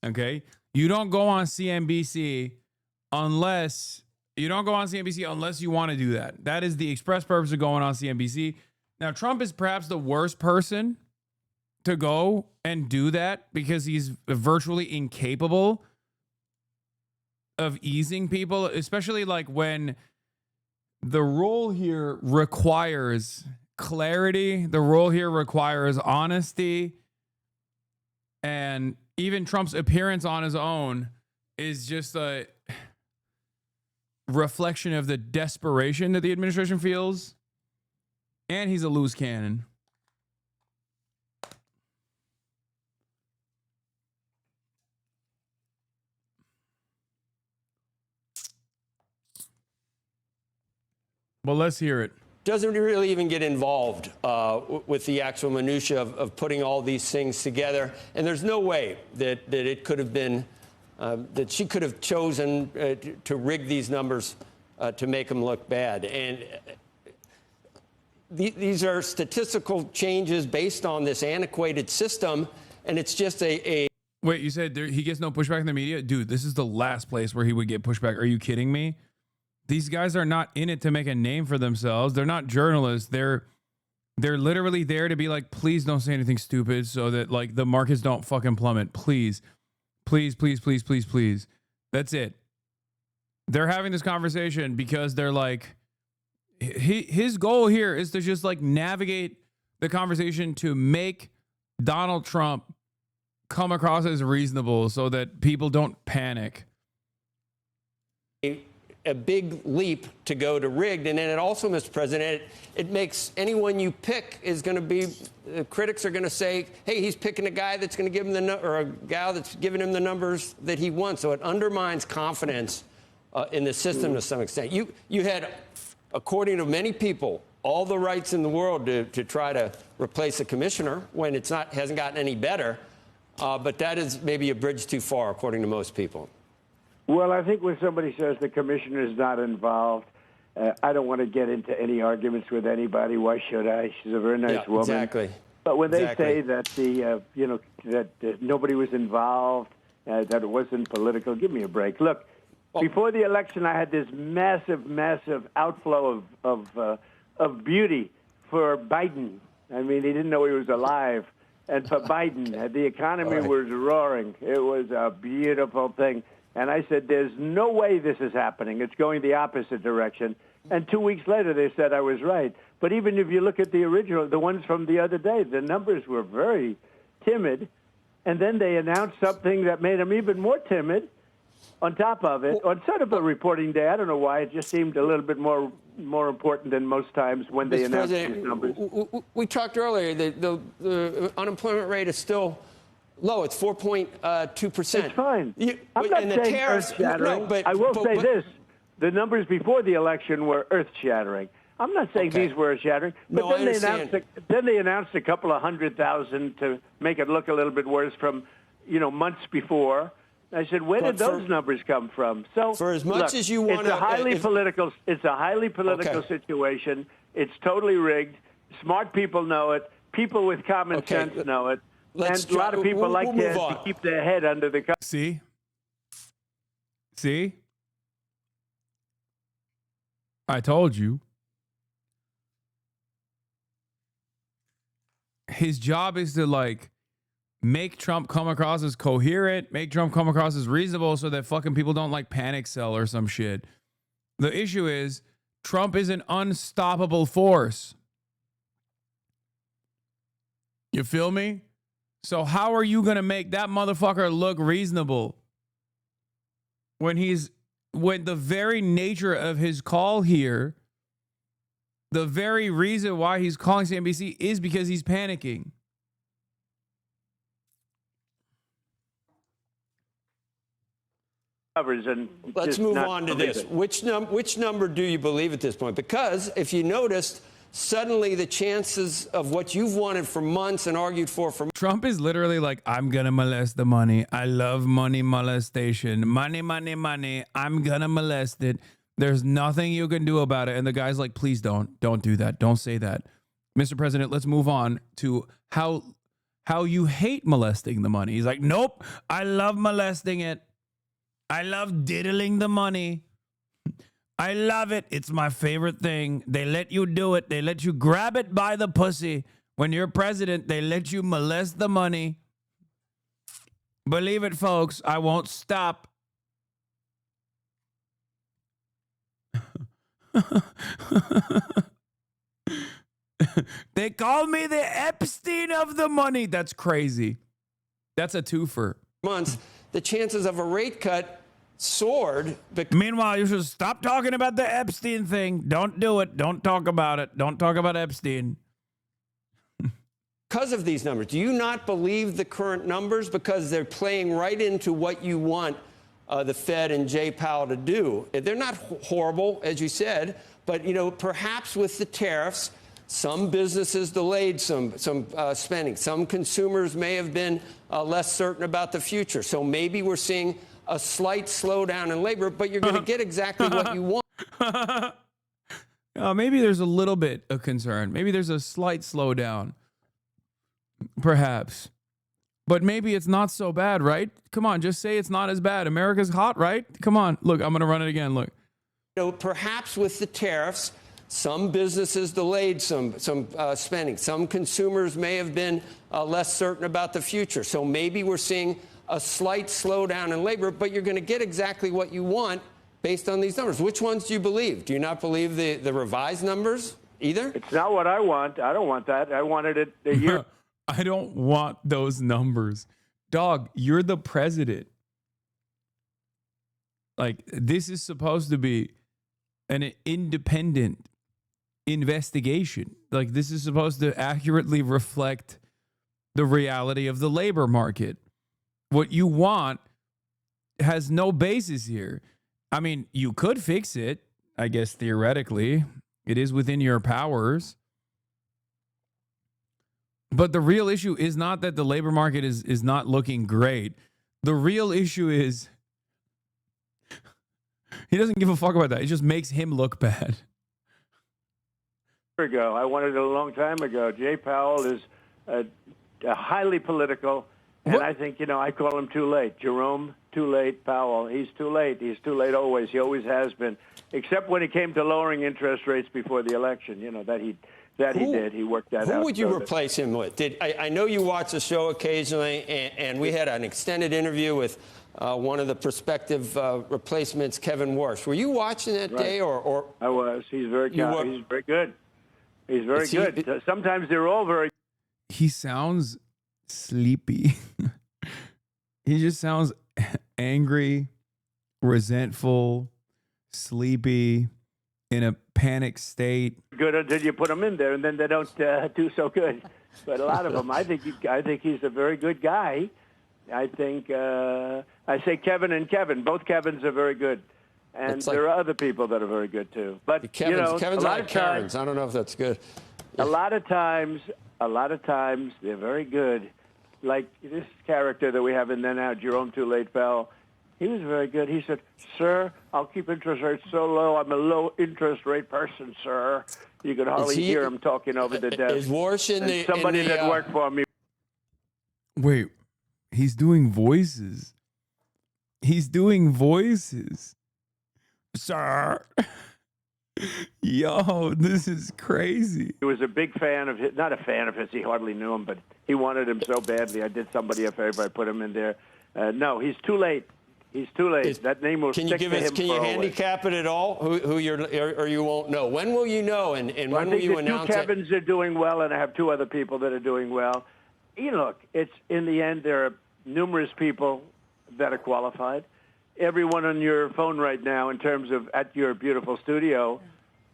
Okay, you don't go on CNBC unless you want to do that. That is the express purpose of going on CNBC. Now, Trump is perhaps the worst person to go and do that because he's virtually incapable of easing people, especially like when the role here requires clarity. The role here requires honesty. And even Trump's appearance on his own is just a reflection of the desperation that the administration feels. And he's a loose cannon. Well, let's hear it. Doesn't really even get involved with the actual minutia of putting all these things together. And there's no way that it could have been, that she could have chosen to rig these numbers to make them look bad. And these are statistical changes based on this antiquated system, and it's just a Wait, you said he gets no pushback in the media? Dude, this is the last place where he would get pushback. Are you kidding me? These guys are not in it to make a name for themselves. They're not journalists. They're literally there to be like, please don't say anything stupid so that like the markets don't fucking plummet. Please, please, please, please, please, please. That's it. They're having this conversation because they're like, his goal here is to just like navigate the conversation to make Donald Trump come across as reasonable so that people don't panic. A big leap to go to rigged. And then it also, Mr. President, it makes anyone you pick is going to be, critics are going to say, hey, he's picking a guy that's going to give him or a gal that's giving him the numbers that he wants. So it undermines confidence in the system to some extent. You had, according to many people, all the rights in the world to try to replace a commissioner when it's hasn't gotten any better. But that is maybe a bridge too far, according to most people. Well, I think when somebody says the commissioner is not involved, I don't want to get into any arguments with anybody. Why should I? She's a very nice woman. Exactly. But when they say that that nobody was involved, that it wasn't political, give me a break. Look, before the election, I had this massive outflow of beauty for Biden. I mean, he didn't know he was alive. And for Biden, the economy was roaring. It was a beautiful thing. And I said, there's no way this is happening. It's going the opposite direction. And 2 weeks later, they said I was right. But even if you look at the original, the ones from the other day, the numbers were very timid. And then they announced something that made them even more timid on top of it. On sort of a reporting day, I don't know why, it just seemed a little bit more important than most times when they announced these numbers. We talked earlier that the unemployment rate is still low. It's 4.2%. It's fine. I'm not and the saying tariffs, earth-shattering. no, but I will say this. The numbers before the election were earth-shattering. I'm not saying these were earth-shattering. But No, then they announced a couple of 100,000 to make it look a little bit worse from, months before. I said, where did those numbers come from? So for as much as you want to, it's a highly political situation. It's totally rigged. Smart people know it. people with common sense know it. And a lot of people to keep their head under the cover. See? I told you. His job is to, like, make Trump come across as coherent, make Trump come across as reasonable so that fucking people don't, like, panic sell or some shit. The issue is Trump is an unstoppable force. You feel me? So how are you going to make that motherfucker look reasonable when the very nature of his call here, the very reason why he's calling CNBC is because he's panicking. And let's move on to this. Which number do you believe at this point? Because if you noticed, suddenly the chances of what you've wanted for months and argued for Trump is literally like, I'm gonna molest the money. I love money molestation. Money, money, money. I'm gonna molest it. There's nothing you can do about it. And the guy's like, please don't do that. Don't say that. Mr. President, let's move on to how you hate molesting the money. He's like, nope, I love molesting it. I love diddling the money. I love it. It's my favorite thing. They let you do it. They let you grab it by the pussy. When you're president, they let you molest the money. Believe it, folks. I won't stop. They call me the Epstein of the money. That's crazy. That's a twofer. Months, the chances of a rate cut soared. Meanwhile, you should stop talking about the Epstein thing. Don't do it. Don't talk about it. Don't talk about Epstein. Because of these numbers. Do you not believe the current numbers? Because they're playing right into what you want the Fed and Jay Powell to do. They're not horrible, as you said, but, perhaps with the tariffs, some businesses delayed some spending. Some consumers may have been less certain about the future. So maybe we're seeing a slight slowdown in labor, but you're going to get exactly what you want. Maybe there's a little bit of concern. Maybe there's a slight slowdown. Perhaps. But maybe it's not so bad, right? Come on, just say it's not as bad. America's hot, right? Come on. Look, I'm going to run it again. Look. Perhaps with the tariffs, some businesses delayed some spending. Some consumers may have been less certain about the future. So maybe we're seeing a slight slowdown in labor, but you're going to get exactly what you want based on these numbers. Which ones do you believe? Do you not believe the revised numbers either? It's not what I want. I don't want that. I wanted it a year. I don't want those numbers. Dog, you're the president. Like, this is supposed to be an independent investigation. Like, this is supposed to accurately reflect the reality of the labor market. What you want has no basis here. I mean, you could fix it, I guess, theoretically. It is within your powers. But the real issue is not that the labor market is not looking great. The real issue is he doesn't give a fuck about that. It just makes him look bad. I wanted it a long time ago. Jay Powell is highly political, and I think, I call him too late. Jerome, too late. Powell, he's too late. He's too late always. He always has been, except when he came to lowering interest rates before the election, that he did. He worked that out. Who would you replace him with? I know you watch the show occasionally, and we had an extended interview with one of the prospective replacements, Kevin Warsh. Were you watching that day? Or I was. He's very good. He's very good. He's very good. Sometimes they're all very. He sounds sleepy. He just sounds angry, resentful, sleepy, in a panic state. Good until you put them in there, and then they don't do so good. But a lot of them, I think he's a very good guy. I think I say Kevin and Kevin. Both Kevins are very good, and there are other people that are very good too. But Kevin's like Karens. I don't know if that's good. A lot of times they're very good. Like this character that we have in there now, Jerome Too Late Powell. He was very good. He said, "Sir, I'll keep interest rates so low. I'm a low interest rate person, sir." You could hardly hear him talking over the desk. Is Warsh in the somebody that worked for me? Wait, he's doing voices. He's doing voices. Sir. Yo, this is crazy. He was a big fan of his, not a fan of his, he hardly knew him, but he wanted him so badly. I did somebody a favor, I put him in there. No, he's too late. He's too late. That name will stick to him Can you for always. handicap it at all? Who you're, or you won't know? When will you know? And when will you announce it? I think the two Kevins are doing well, and I have two other people that are doing well. You look, it's in the end, there are numerous people that are qualified. Everyone on your phone right now, in terms of at your beautiful studio,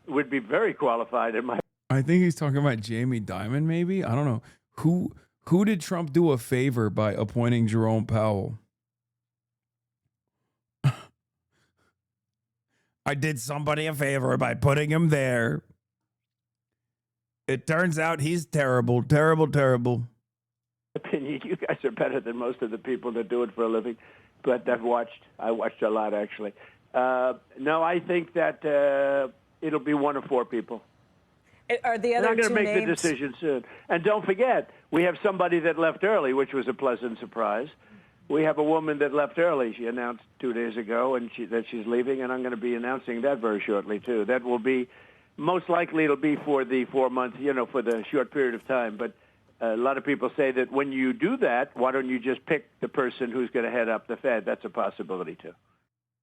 would be very qualified in my. I think he's talking about Jamie Dimon, maybe. I don't know. Who did Trump do a favor by appointing Jerome Powell? I did somebody a favor by putting him there. It turns out he's terrible, terrible, terrible. Opinion, you guys are better than most of the people that do it for a living. But I watched a lot, actually. No, I think that it'll be one of four people. Are the other I'm going two to make names? the decision soon. And don't forget, we have somebody that left early, which was a pleasant surprise. We have a woman that left early. She announced 2 days ago that she's leaving, and I'm going to be announcing that very shortly, too. That will be, most likely it'll be for the 4 months, for the short period of time. But a lot of people say that when you do that, why don't you just pick the person who's going to head up the Fed? That's a possibility, too.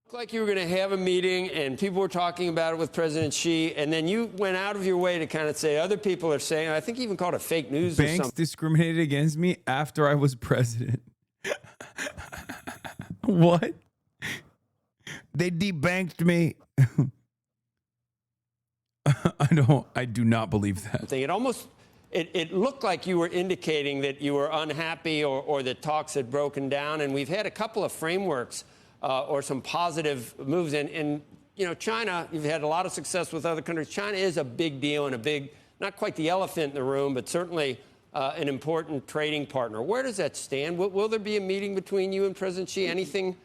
Looked like you were going to have a meeting, and people were talking about it with President Xi, and then you went out of your way to kind of say other people are saying, I think you even called it fake news or Banks something. discriminated against me after I was president. What? They debanked me. I do not believe that. It almost, it looked like you were indicating that you were unhappy or that talks had broken down, and we've had a couple of frameworks or some positive moves. And China, you've had a lot of success with other countries. China is a big deal and a big, not quite the elephant in the room, but certainly an important trading partner. Where does that stand? Will there be a meeting between you and President Xi? Anything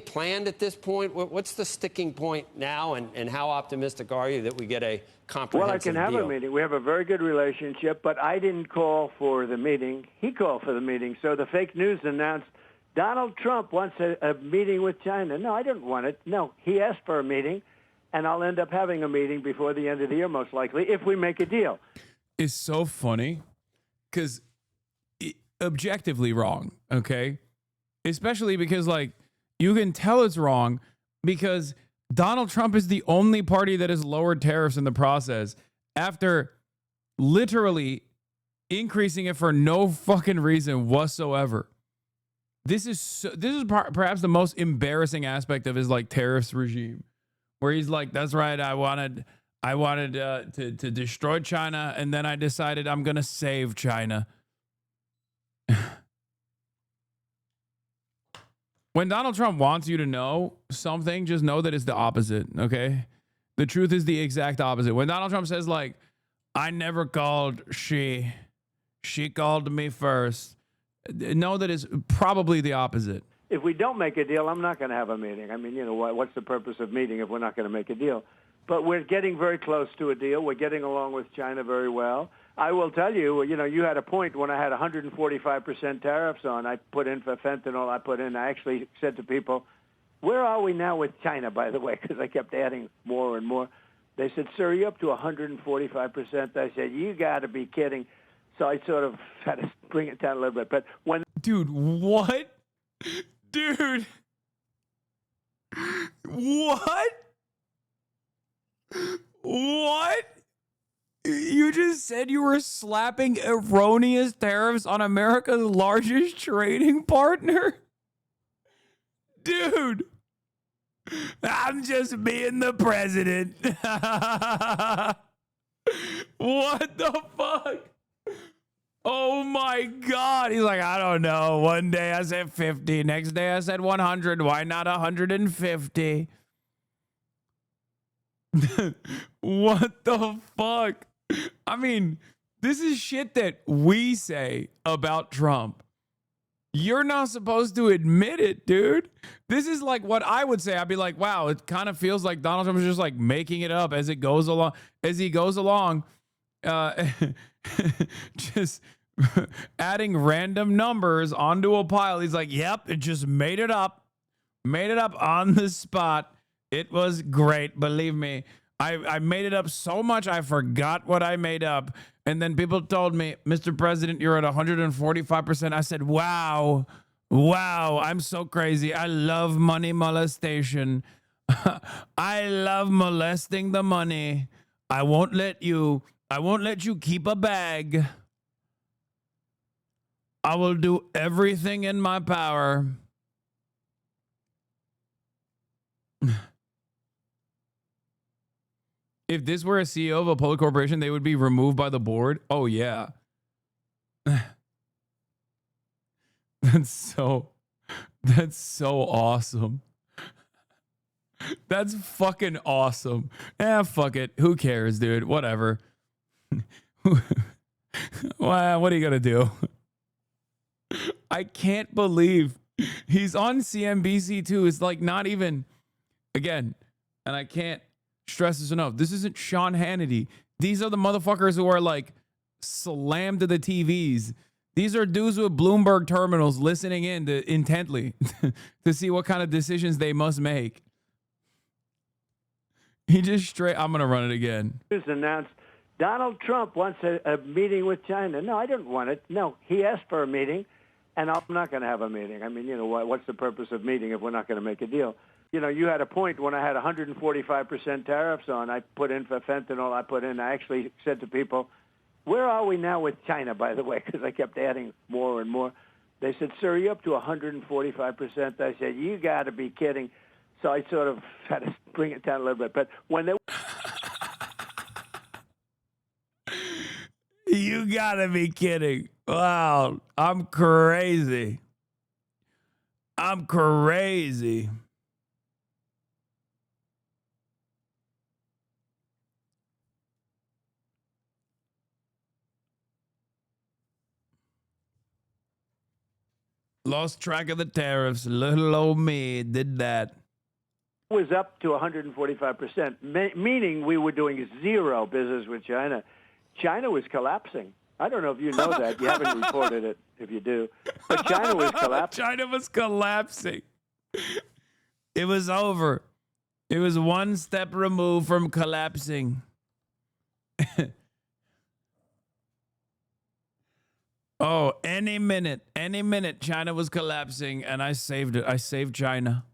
planned at this point? What's the sticking point now, and how optimistic are you that we get a comprehensive deal? Well, I can have a meeting. We have a very good relationship, but I didn't call for the meeting. He called for the meeting. So the fake news announced Donald Trump wants a meeting with China. No, I didn't want it. No, he asked for a meeting, and I'll end up having a meeting before the end of the year, most likely, if we make a deal. It's so funny because objectively wrong, okay? Especially because, you can tell it's wrong because Donald Trump is the only party that has lowered tariffs in the process after literally increasing it for no fucking reason whatsoever. This is perhaps the most embarrassing aspect of his tariffs regime, where he's like, "That's right, I wanted to destroy China, and then I decided I'm gonna save China." When Donald Trump wants you to know something, just know that it's the opposite. Okay, the truth is the exact opposite. When Donald Trump says "I never called she called me first," know that it's probably the opposite. If we don't make a deal, I'm not going to have a meeting. I mean, what's the purpose of meeting if we're not going to make a deal? But we're getting very close to a deal. We're getting along with China very well. I will tell you, you had a point when I had 145% tariffs on. I put in for fentanyl. I actually said to people, where are we now with China, by the way, because I kept adding more and more. They said, sir, you're up to 145%. I said, you got to be kidding. So I sort of had to bring it down a little bit. But when... Dude, what? Dude. What? What? You just said you were slapping erroneous tariffs on America's largest trading partner? Dude. I'm just being the president. What the fuck? Oh my God. He's like, I don't know. One day I said 50. Next day I said 100. Why not 150? What the fuck? I mean, this is shit that we say about Trump. You're not supposed to admit it, dude. This is like what I would say. I'd be like, wow, it kind of feels like Donald Trump is just like making it up as it goes along, just adding random numbers onto a pile. He's like, yep, it just made it up on the spot. It was great. Believe me. I made it up so much I forgot what I made up. And then people told me, Mr. President, you're at 145%. I said, wow, I'm so crazy. I love money molestation. I love molesting the money. I won't let you keep a bag. I will do everything in my power. If this were a CEO of a public corporation, they would be removed by the board. Oh, yeah. That's so awesome. That's fucking awesome. Fuck it. Who cares, dude? Whatever. Well, what are you going to do? I can't believe he's on CNBC too. It's like not even, again, and I can't stress this enough. This isn't Sean Hannity. These are the motherfuckers who are like slammed to the TVs. These are dudes with Bloomberg terminals listening in intently to see what kind of decisions they must make. He just straight, I'm going to run it again. News announced Donald Trump wants a meeting with China. No, I didn't want it. No, he asked for a meeting, and I'm not going to have a meeting. I mean, you know, what's the purpose of meeting if we're not going to make a deal? You know, you had a point when I had 145% tariffs on. I put in for fentanyl. I actually said to people, where are we now with China, by the way, because I kept adding more and more. They said, sir, you're up to 145%. I said, you got to be kidding. So I sort of had to bring it down a little bit. But when they... You got to be kidding. Wow, I'm crazy. I'm crazy. Lost track of the tariffs. Little old me did that. was up to 145%, meaning we were doing zero business with China. China was collapsing. I don't know if you know that. You haven't reported it, if you do. But China was collapsing. China was collapsing. It was over. It was one step removed from collapsing. Oh, any minute, China was collapsing, and I saved it. I saved China.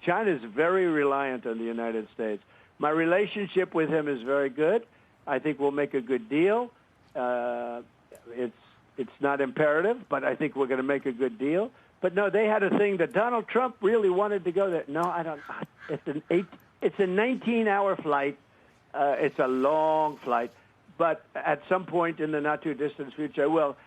China is very reliant on the United States. My relationship with him is very good. I think we'll make a good deal. It's not imperative, but I think we're going to make a good deal. But no, they had a thing that Donald Trump really wanted to go there. No, I don't. It's a 19-hour flight. It's a long flight. But at some point in the not-too-distant future, I will.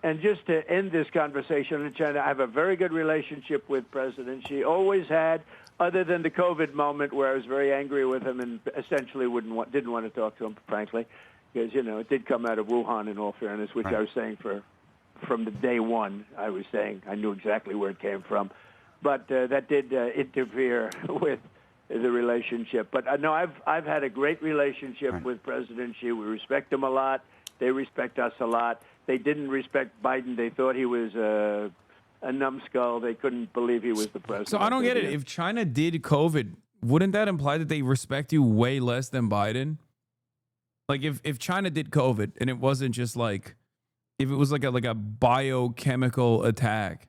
And just to end this conversation in China, I have a very good relationship with President Xi. Always had, other than the COVID moment where I was very angry with him and essentially didn't want to talk to him, frankly, because, you know, it did come out of Wuhan, in all fairness, which I was saying from the day one. I was saying I knew exactly where it came from. But that did interfere with the relationship. But no, I've had a great relationship with President Xi. We respect him a lot. They respect us a lot. They didn't respect Biden. They thought he was a numbskull. They couldn't believe he was the president. So I don't get it. If China did COVID, wouldn't that imply that they respect you way less than Biden? Like if China did COVID and it wasn't just like, if it was like a biochemical attack,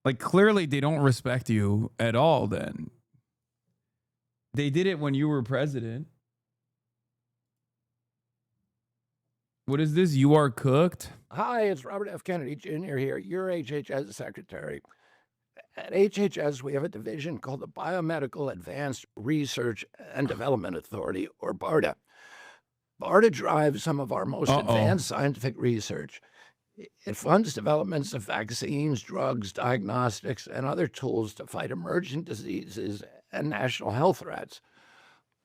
like clearly they don't respect you at all then. They did it when you were president. What is this? You are cooked? Hi, it's Robert F. Kennedy Jr. here, your HHS secretary. At HHS, we have a division called the Biomedical Advanced Research and Development Authority, or BARDA. BARDA drives some of our most advanced scientific research. It funds developments of vaccines, drugs, diagnostics, and other tools to fight emerging diseases and national health threats.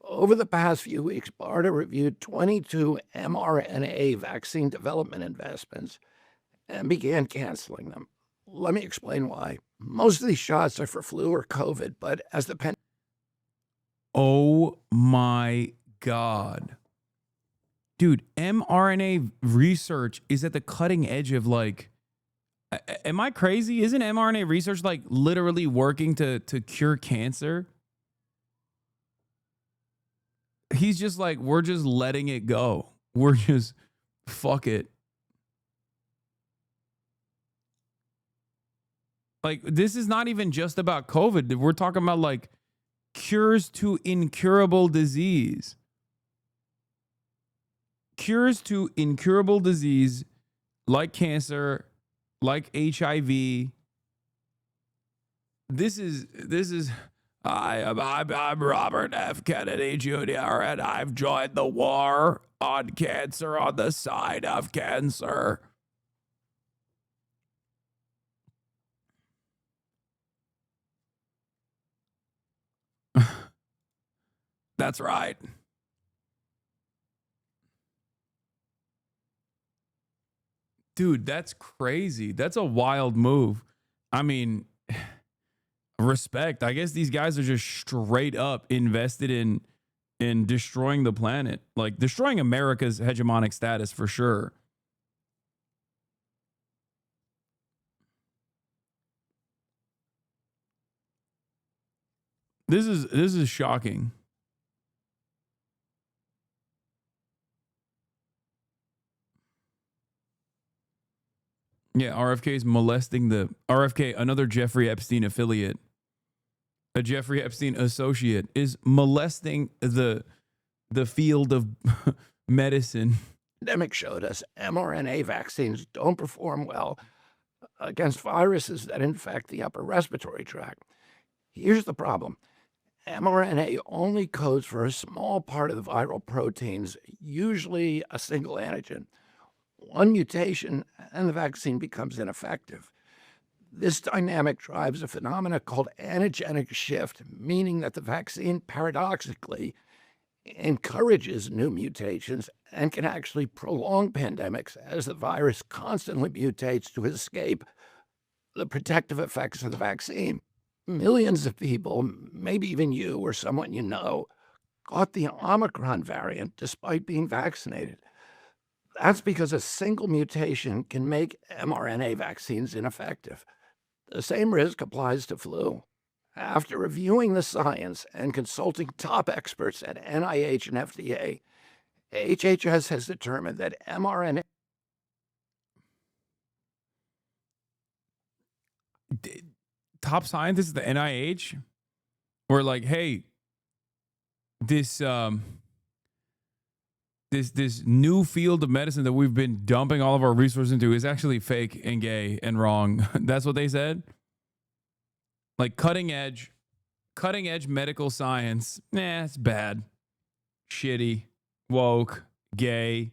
Over the past few weeks, BARDA reviewed 22 mRNA vaccine development investments and began canceling them. Let me explain why. Most of these shots are for flu or COVID, but as the pandemic... Oh my God. Dude, mRNA research is at the cutting edge of like, am I crazy? Isn't mRNA research like literally working to cure cancer? He's just like, we're just letting it go. We're just, fuck it. Like, this is not even just about COVID. We're talking about like cures to incurable disease. Cures to incurable disease like cancer, like HIV. This is I'm Robert F. Kennedy Jr. and I've joined the war on cancer on the side of cancer. That's right. Dude, that's crazy. That's a wild move. I mean, respect. I guess these guys are just straight up invested in destroying the planet, like destroying America's hegemonic status for sure. This is shocking. Yeah, RFK is molesting the RFK, another Jeffrey Epstein affiliate. A Jeffrey Epstein associate is molesting the field of medicine. The pandemic showed us mRNA vaccines don't perform well against viruses that infect the upper respiratory tract. Here's the problem. mRNA only codes for a small part of the viral proteins, usually a single antigen. One mutation and the vaccine becomes ineffective. This dynamic drives a phenomenon called antigenic shift, meaning that the vaccine paradoxically encourages new mutations and can actually prolong pandemics as the virus constantly mutates to escape the protective effects of the vaccine. Millions of people, maybe even you or someone you know, caught the Omicron variant despite being vaccinated. That's because a single mutation can make mRNA vaccines ineffective. The same risk applies to flu. After reviewing the science and consulting top experts at NIH and FDA, HHS has determined that mRNA... Top scientists at the NIH were like, hey, this new field of medicine that we've been dumping all of our resources into is actually fake and gay and wrong. That's what they said. Like cutting edge medical science. Nah, it's bad. Shitty, woke, gay.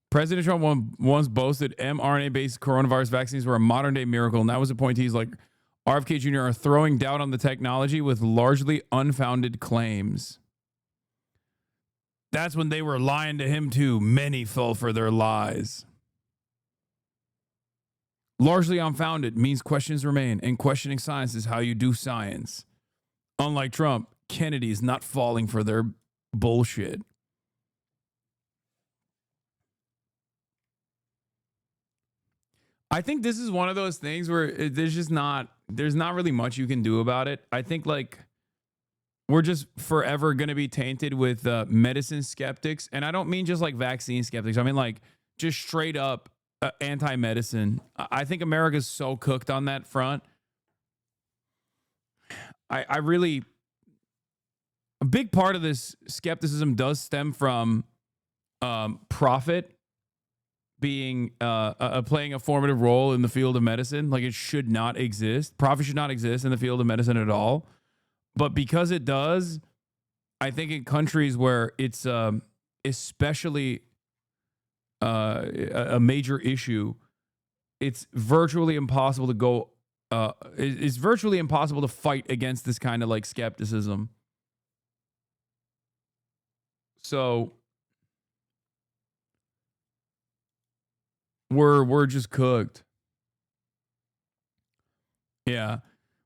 President Trump once boasted mRNA-based coronavirus vaccines were a modern-day miracle, and that was appointees like RFK Jr. are throwing doubt on the technology with largely unfounded claims. That's when they were lying to him too. Many fell for their lies. Largely unfounded means questions remain, and questioning science is how you do science. Unlike Trump, Kennedy is not falling for their bullshit. I think this is one of those things where there's not really much you can do about it. I think like we're just forever going to be tainted with medicine skeptics. And I don't mean just like vaccine skeptics. I mean like just straight up anti-medicine. I think America's so cooked on that front. I really, a big part of this skepticism does stem from profit being playing a formative role in the field of medicine. Like it should not exist. Profit should not exist in the field of medicine at all. But because it does, I think in countries where it's especially a major issue, it's virtually impossible to go. It's virtually impossible to fight against this kind of like skepticism. So We're just cooked. Yeah.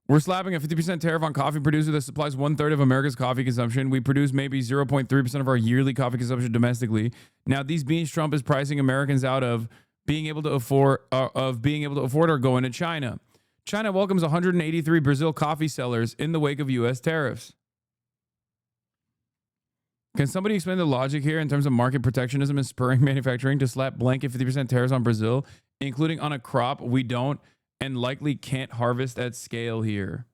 We're slapping a 50% tariff on coffee producer that supplies 1/3 of America's coffee consumption. We produce maybe 0.3% of our yearly coffee consumption domestically. Now, these beans Trump is pricing Americans out of being able to afford are going to China. China welcomes 183 Brazil coffee sellers in the wake of U.S. tariffs. Can somebody explain the logic here in terms of market protectionism and spurring manufacturing to slap blanket 50% tariffs on Brazil, including on a crop we don't and likely can't harvest at scale here?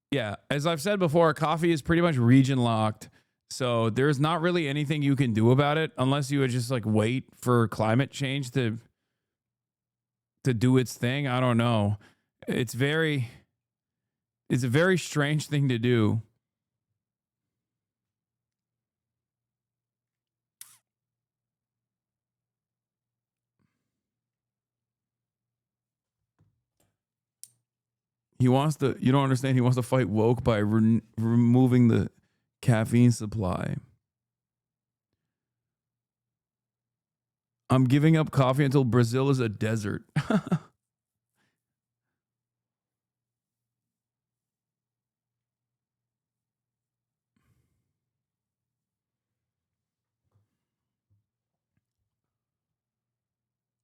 Yeah, as I've said before, coffee is pretty much region locked. So there's not really anything you can do about it unless you would just like wait for climate change to do its thing. I don't know. It's a very strange thing to do. You don't understand. He wants to fight woke by removing the caffeine supply. I'm giving up coffee until Brazil is a desert.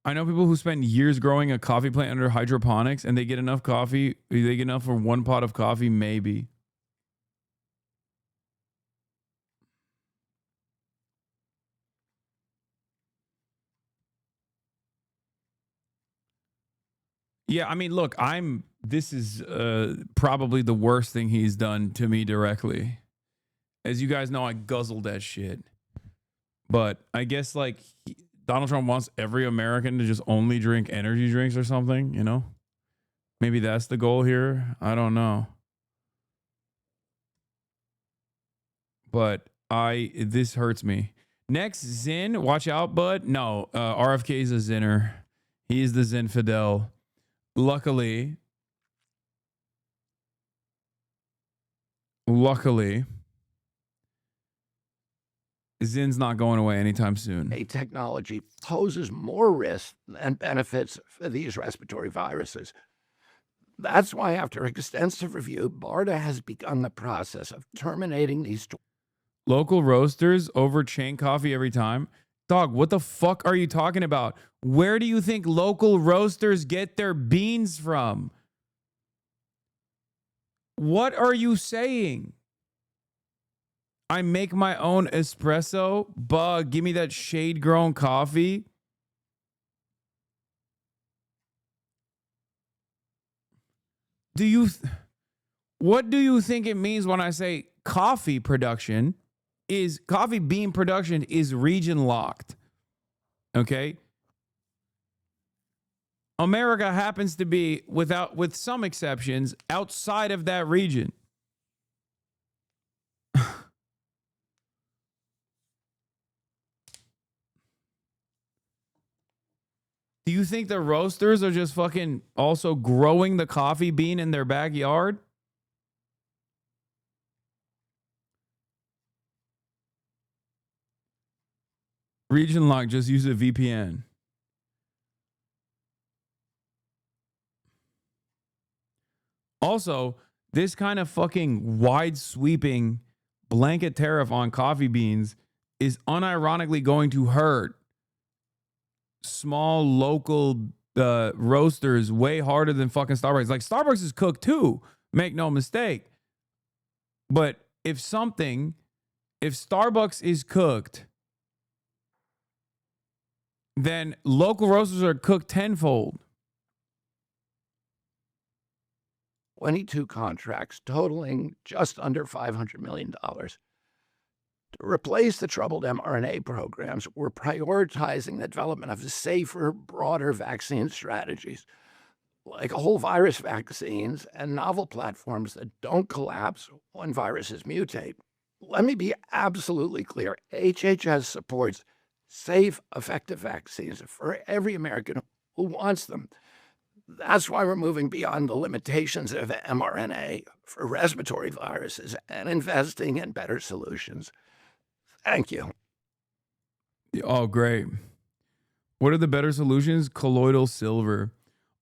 I know people who spend years growing a coffee plant under hydroponics and they get enough coffee. They get enough for one pot of coffee, maybe. Yeah, I mean, look, this is probably the worst thing he's done to me directly. As you guys know, I guzzled that shit. But I guess like Donald Trump wants every American to just only drink energy drinks or something, you know? Maybe that's the goal here. I don't know. But this hurts me. Next, Zin, watch out, bud. No, RFK is a Zinner. He is the Zinfidel. Luckily, Zin's not going away anytime soon. A technology poses more risks than benefits for these respiratory viruses. That's why, after extensive review, BARDA has begun the process of terminating these local roasters over chain coffee every time. Dog, what the fuck are you talking about? Where do you think local roasters get their beans from? What are you saying? I make my own espresso. Bug, give me that shade-grown coffee. What do you think it means when I say coffee bean production is region locked? Okay? America happens to be, with some exceptions, outside of that region. Do you think the roasters are just fucking also growing the coffee bean in their backyard? Region lock, just use a VPN. Also, this kind of fucking wide sweeping blanket tariff on coffee beans is unironically going to hurt small local roasters way harder than fucking Starbucks. Like Starbucks is cooked too, make no mistake. But if Starbucks is cooked, then local roasters are cooked tenfold. 22 contracts totaling just under $500 million. To replace the troubled mRNA programs, we're prioritizing the development of safer, broader vaccine strategies, like whole virus vaccines and novel platforms that don't collapse when viruses mutate. Let me be absolutely clear. HHS supports safe, effective vaccines for every American who wants them. That's why we're moving beyond the limitations of mRNA for respiratory viruses and investing in better solutions. Thank you. Oh, great. What are the better solutions? Colloidal silver.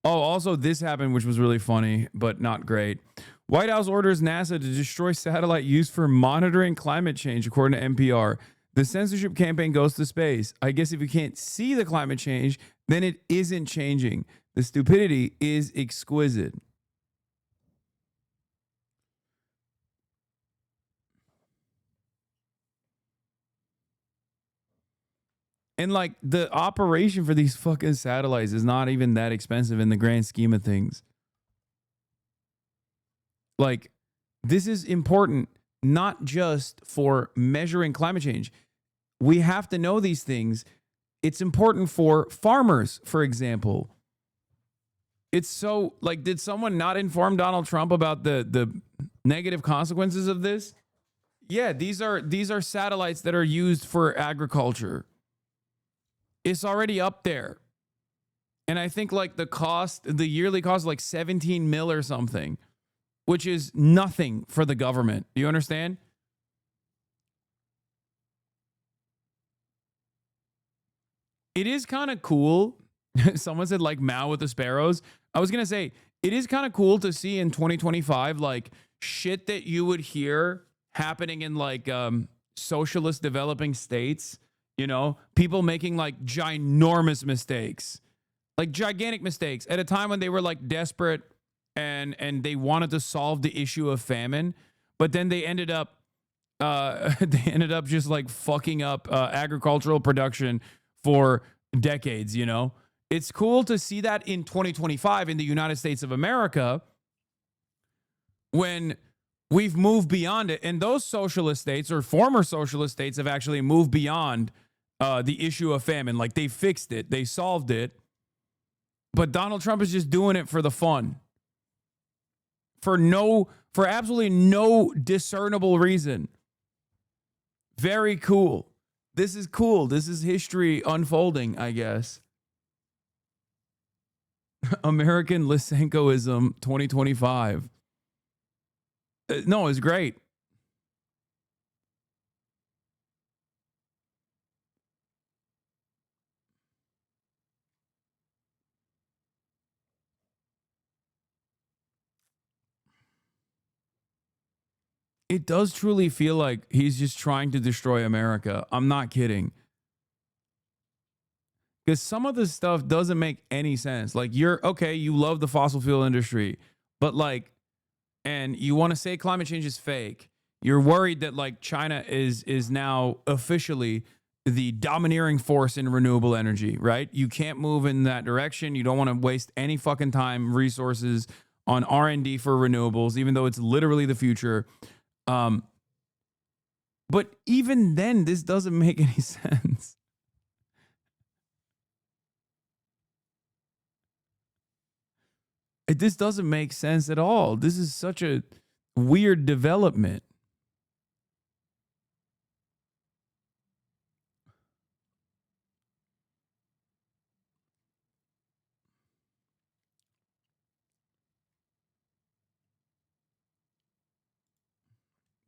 Oh, also this happened, which was really funny, but not great. White House orders NASA to destroy satellite used for monitoring climate change, according to NPR. The censorship campaign goes to space. I guess if you can't see the climate change, then it isn't changing. The stupidity is exquisite. And like the operation for these fucking satellites is not even that expensive in the grand scheme of things. Like, this is important not just for measuring climate change. We have to know these things. It's important for farmers, for example. It's so like, did someone not inform Donald Trump about the negative consequences of this? Yeah, these are satellites that are used for agriculture. It's already up there. And I think like the yearly cost is like 17 mil or something, which is nothing for the government. Do you understand? It is kind of cool. Someone said like Mao with the sparrows. I was going to say, it is kind of cool to see in 2025, like shit that you would hear happening in like socialist developing states. You know, people making like ginormous mistakes, like gigantic mistakes at a time when they were like desperate and they wanted to solve the issue of famine. But then they ended up just like fucking up agricultural production for decades. You know, it's cool to see that in 2025 in the United States of America when we've moved beyond it. And those socialist states or former socialist states have actually moved beyond the issue of famine. Like they fixed it, they solved it. But Donald Trump is just doing it for the fun. For absolutely no discernible reason. Very cool. This is cool. This is history unfolding, I guess. American Lysenkoism 2025. No, it's great. It does truly feel like he's just trying to destroy America. I'm not kidding. Because some of this stuff doesn't make any sense. Like you love the fossil fuel industry, but like, and you want to say climate change is fake. You're worried that like China is now officially the domineering force in renewable energy, right? You can't move in that direction. You don't want to waste any fucking time, resources on R&D for renewables, even though it's literally the future. But even then, this doesn't make any sense. This doesn't make sense at all. This is such a weird development.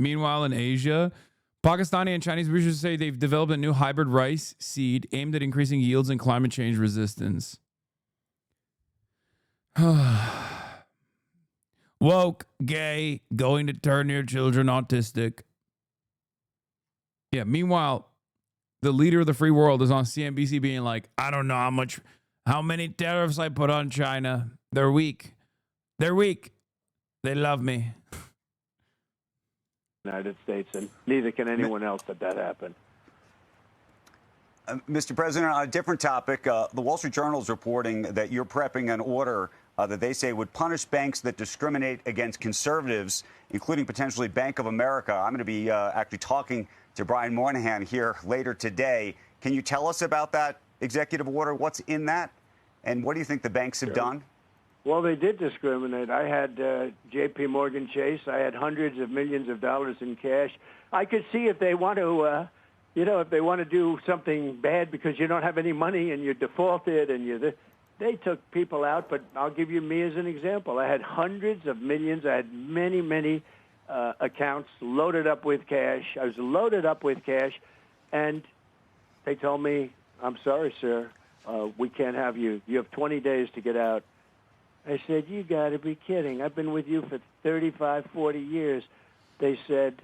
Meanwhile, in Asia, Pakistani and Chinese researchers say they've developed a new hybrid rice seed aimed at increasing yields and climate change resistance. Woke, gay, going to turn your children autistic. Yeah, meanwhile, the leader of the free world is on CNBC being like, I don't know how many tariffs I put on China. They're weak. They're weak. They love me. United States, and neither can anyone else let that happen. Mr. President, on a different topic, the Wall Street Journal is reporting that you're prepping an order that they say would punish banks that discriminate against conservatives, including potentially Bank of America. I'm going to be actually talking to Brian Moynihan here later today. Can you tell us about that executive order? What's in that? And what do you think the banks have done? Well, they did discriminate. I had J.P. Morgan Chase. I had hundreds of millions of dollars in cash. I could see if they want to, if they want to do something bad because you don't have any money and you defaulted and they took people out. But I'll give you me as an example. I had hundreds of millions. I had many, many accounts loaded up with cash. I was loaded up with cash, and they told me, I'm sorry, sir. we can't have you. You have 20 days to get out. I said, you got to be kidding. I've been with you for 35, 40 years. They said,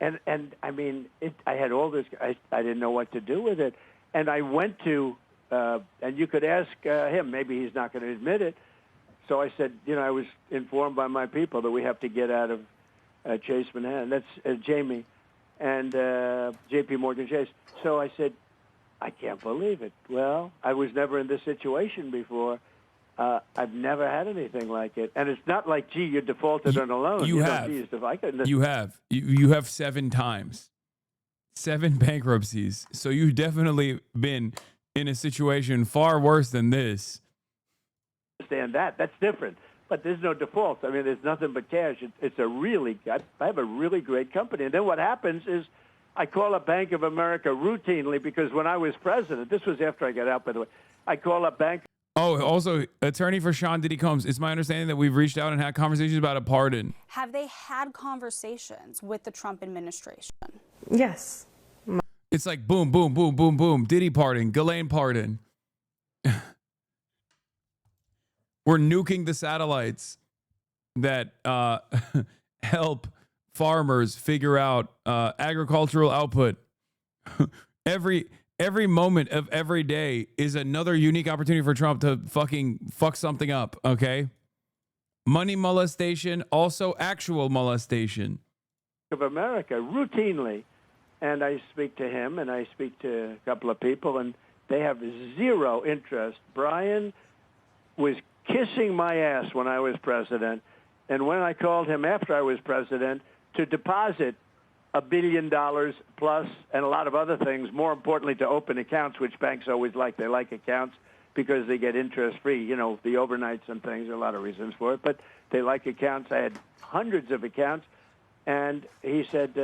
and I mean, I had all this. I didn't know what to do with it. And I went to, and you could ask him. Maybe he's not going to admit it. So I said, I was informed by my people that we have to get out of Chase Manhattan. That's Jamie and J.P. Morgan Chase. So I said, I can't believe it. Well, I was never in this situation before. I've never had anything like it. And it's not like, gee, you defaulted on a loan. You have. You have. You have 7 times. 7 bankruptcies. So you've definitely been in a situation far worse than this. Understand that. That's different. But there's no defaults. I mean, there's nothing but cash. It's a really, I have a really great company. And then what happens is I call up Bank of America routinely because when I was president, this was after I got out, by the way, I call up Bank. Oh, also, attorney for Sean Diddy Combs. It's my understanding that we've reached out and had conversations about a pardon. Have they had conversations with the Trump administration? Yes. It's like boom, boom, boom, boom, boom. Diddy pardon, Ghislaine pardon. We're nuking the satellites that help farmers figure out agricultural output. Every moment of every day is another unique opportunity for Trump to fuck something up, okay? Money molestation, also actual molestation. Of America routinely. And I speak to him and I speak to a couple of people and they have zero interest. Brian was kissing my ass when I was president. And when I called him after I was president to deposit $1 billion plus and a lot of other things, more importantly to open accounts, which banks always like. They like accounts because they get interest-free, the overnights and things. There are a lot of reasons for it, but they like accounts. I had hundreds of accounts, and he said,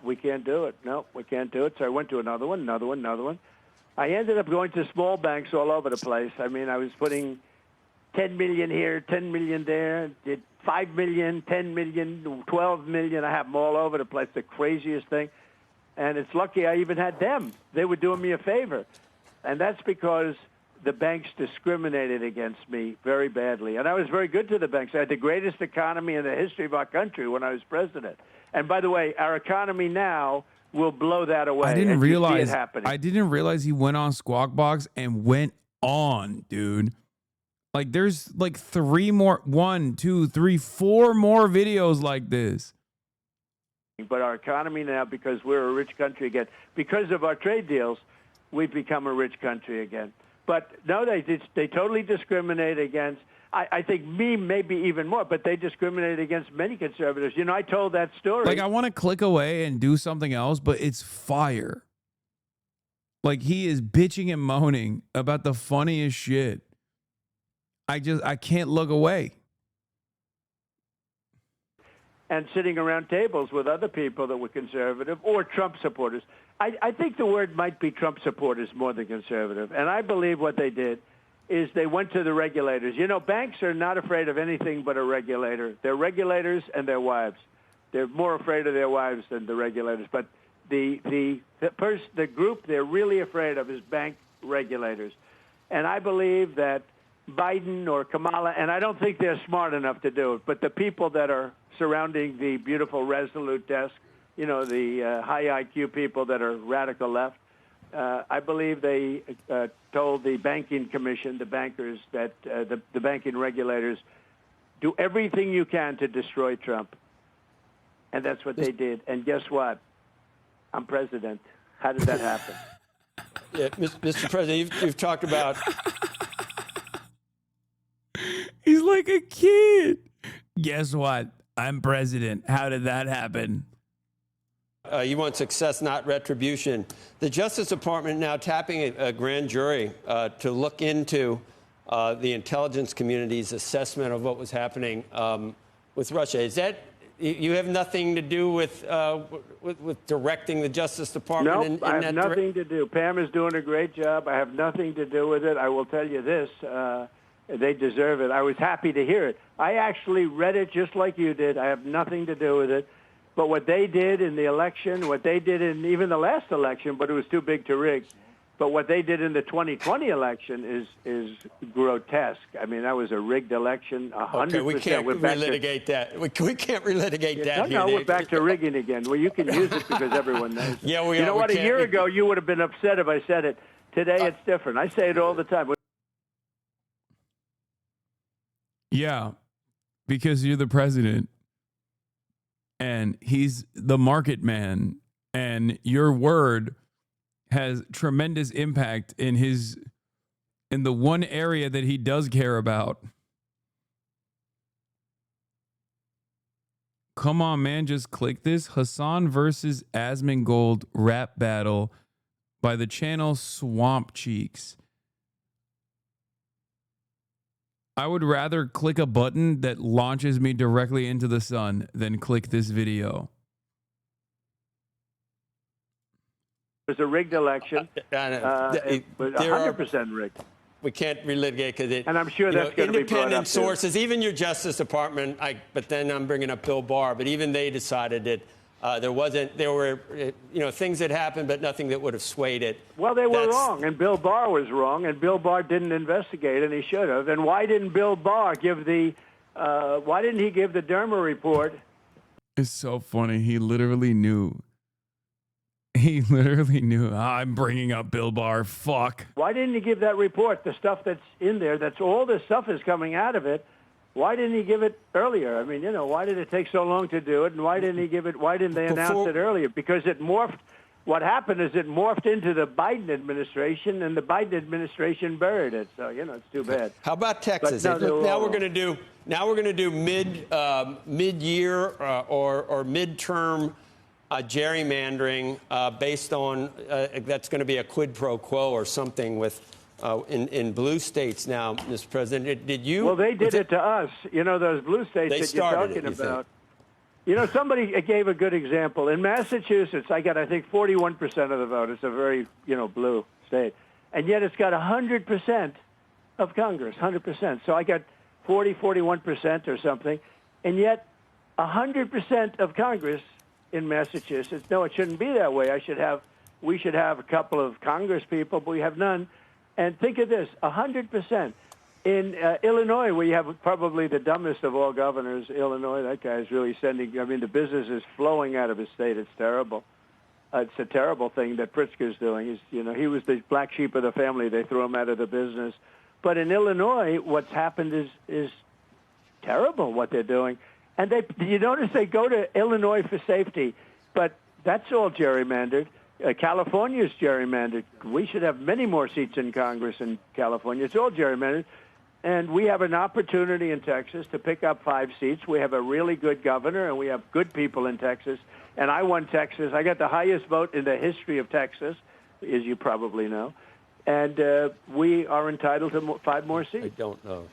we can't do it. No, we can't do it. So I went to another one. I ended up going to small banks all over the place. I mean, I was putting 10 million here, 10 million there, did 5 million, 10 million, 12 million. I have them all over the place, the craziest thing. And it's lucky I even had them. They were doing me a favor. And that's because the banks discriminated against me very badly. And I was very good to the banks. I had the greatest economy in the history of our country when I was president. And by the way, our economy now will blow that away. I didn't realize he went on Squawk Box and went on, dude. Like there's like 4 more videos like this. But our economy now, because we're a rich country again, because of our trade deals, we've become a rich country again. But no, they totally discriminate against, I think me maybe even more, but they discriminate against many conservatives. I told that story. Like I want to click away and do something else, but it's fire. Like he is bitching and moaning about the funniest shit. I can't look away. And sitting around tables with other people that were conservative or Trump supporters. I think the word might be Trump supporters more than conservative. And I believe what they did is they went to the regulators. Banks are not afraid of anything but a regulator. They're regulators and their wives. They're more afraid of their wives than the regulators. But the group they're really afraid of is bank regulators. And I believe that Biden or Kamala, and I don't think they're smart enough to do it, but the people that are surrounding the beautiful Resolute desk, the high IQ people that are radical left, I believe they told the banking commission, the bankers, that the banking regulators do everything you can to destroy Trump. And that's what they did. And guess what? I'm president. How did that happen? Yeah, Mr. President, you've talked about... He's like a kid. Guess what? I'm president. How did that happen? You want success, not retribution. The Justice Department now tapping a grand jury to look into the intelligence community's assessment of what was happening with Russia. Is that you have nothing to do with directing the Justice Department? No, I have nothing to do. Pam is doing a great job. I have nothing to do with it. I will tell you this. They deserve it. I was happy to hear it. I actually read it just like you did. I have nothing to do with it. But what they did in the election, what they did in even the last election, but it was too big to rig, But what they did in the 2020 election is grotesque. I mean, that was a rigged election, 100%. Okay, we can't relitigate that. We can't relitigate that. No, we're back to rigging again. Well, you can use it because everyone knows. Yeah, we are. You know what? A year ago, you would have been upset if I said it. Today, it's different. I say it all the time. Yeah, because you're the president and he's the market man, and your word has tremendous impact in the one area that he does care about. Come on, man, just click this. Hasan versus Asmongold rap battle by the channel Swamp Cheeks. I would rather click a button that launches me directly into the sun than click this video. It was a rigged election. It was 100% rigged. We can't relitigate because and I'm sure that's going to be brought up independent sources, even your Justice Department. But then I'm bringing up Bill Barr. But even they decided that there were things that happened, but nothing that would have swayed it. Well, they were wrong, and Bill Barr was wrong, and Bill Barr didn't investigate, and he should have. And why didn't Bill Barr give why didn't he give the Derma report? It's so funny. He literally knew. He literally knew. I'm bringing up Bill Barr. Fuck. Why didn't he give that report? The stuff that's in there, that's all this stuff is coming out of it. Why didn't he give it earlier? I mean, why did it take so long to do it? And why didn't he give it? Why didn't they announce it earlier? Because it morphed. What happened is it morphed into the Biden administration, and the Biden administration buried it. So it's too bad. How about Texas? Now we're going to do mid-year or midterm gerrymandering based on that's going to be a quid pro quo or something with in blue states now, Mr. President. Did you? Well, they did it to us. Those blue states that you're talking about. Somebody gave a good example. In Massachusetts, I got, I think, 41% of the vote. It's a very, blue state. And yet it's got 100% of Congress, 100%. So I got 41% or something. And yet 100% of Congress in Massachusetts. No, it shouldn't be that way. We should have a couple of Congress people, but we have none. And think of this, 100%. In Illinois, where you have probably the dumbest of all governors, Illinois, that guy is really the business is flowing out of his state. It's terrible. It's a terrible thing that Pritzker's doing. He was the black sheep of the family. They threw him out of the business. But in Illinois, what's happened is terrible, what they're doing. And you notice they go to Illinois for safety, but that's all gerrymandered. California's gerrymandered. We should have many more seats in Congress in California. It's all gerrymandered. And we have an opportunity in Texas to pick up 5 seats. We have a really good governor, and we have good people in Texas. And I won Texas. I got the highest vote in the history of Texas, as you probably know. And we are entitled to 5 more seats. I don't know.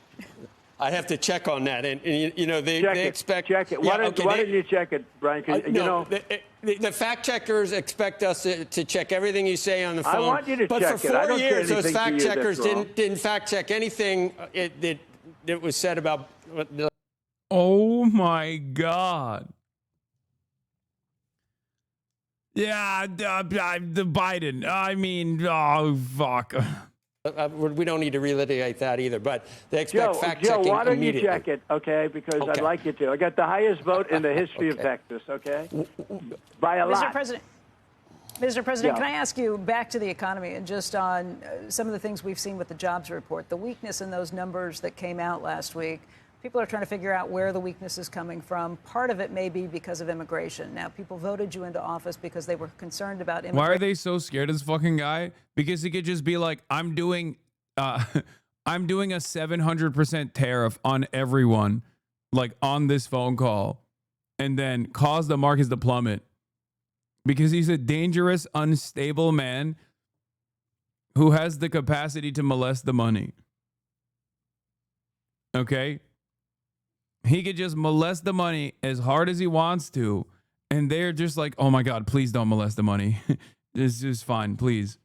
I have to check on that. And they expect... Check it. Why don't you check it, Brian? The fact checkers expect us to check everything you say on the phone. I want you to but check for 4 years, those fact checkers didn't fact check anything that was said about. Oh my God! Yeah, the Biden. I mean, oh fuck. We don't need to relitigate that either, but they expect fact checking. Joe, why don't you immediately. check it, okay? Because I'd like you to. I got the highest vote in the history of Texas, okay? By a lot. Mr. President, can I ask you back to the economy and just on some of the things we've seen with the jobs report, the weakness in those numbers that came out last week? People are trying to figure out where the weakness is coming from. Part of it may be because of immigration. Now, people voted you into office because they were concerned about immigration. Why are they so scared of this fucking guy? Because he could just be like, I'm doing a 700% tariff on everyone, like on this phone call, and then cause the markets to plummet. Because he's a dangerous, unstable man who has the capacity to molest the money. Okay? He could just molest the money as hard as he wants to. And they're just like, oh my God, please don't molest the money. This is fine, please.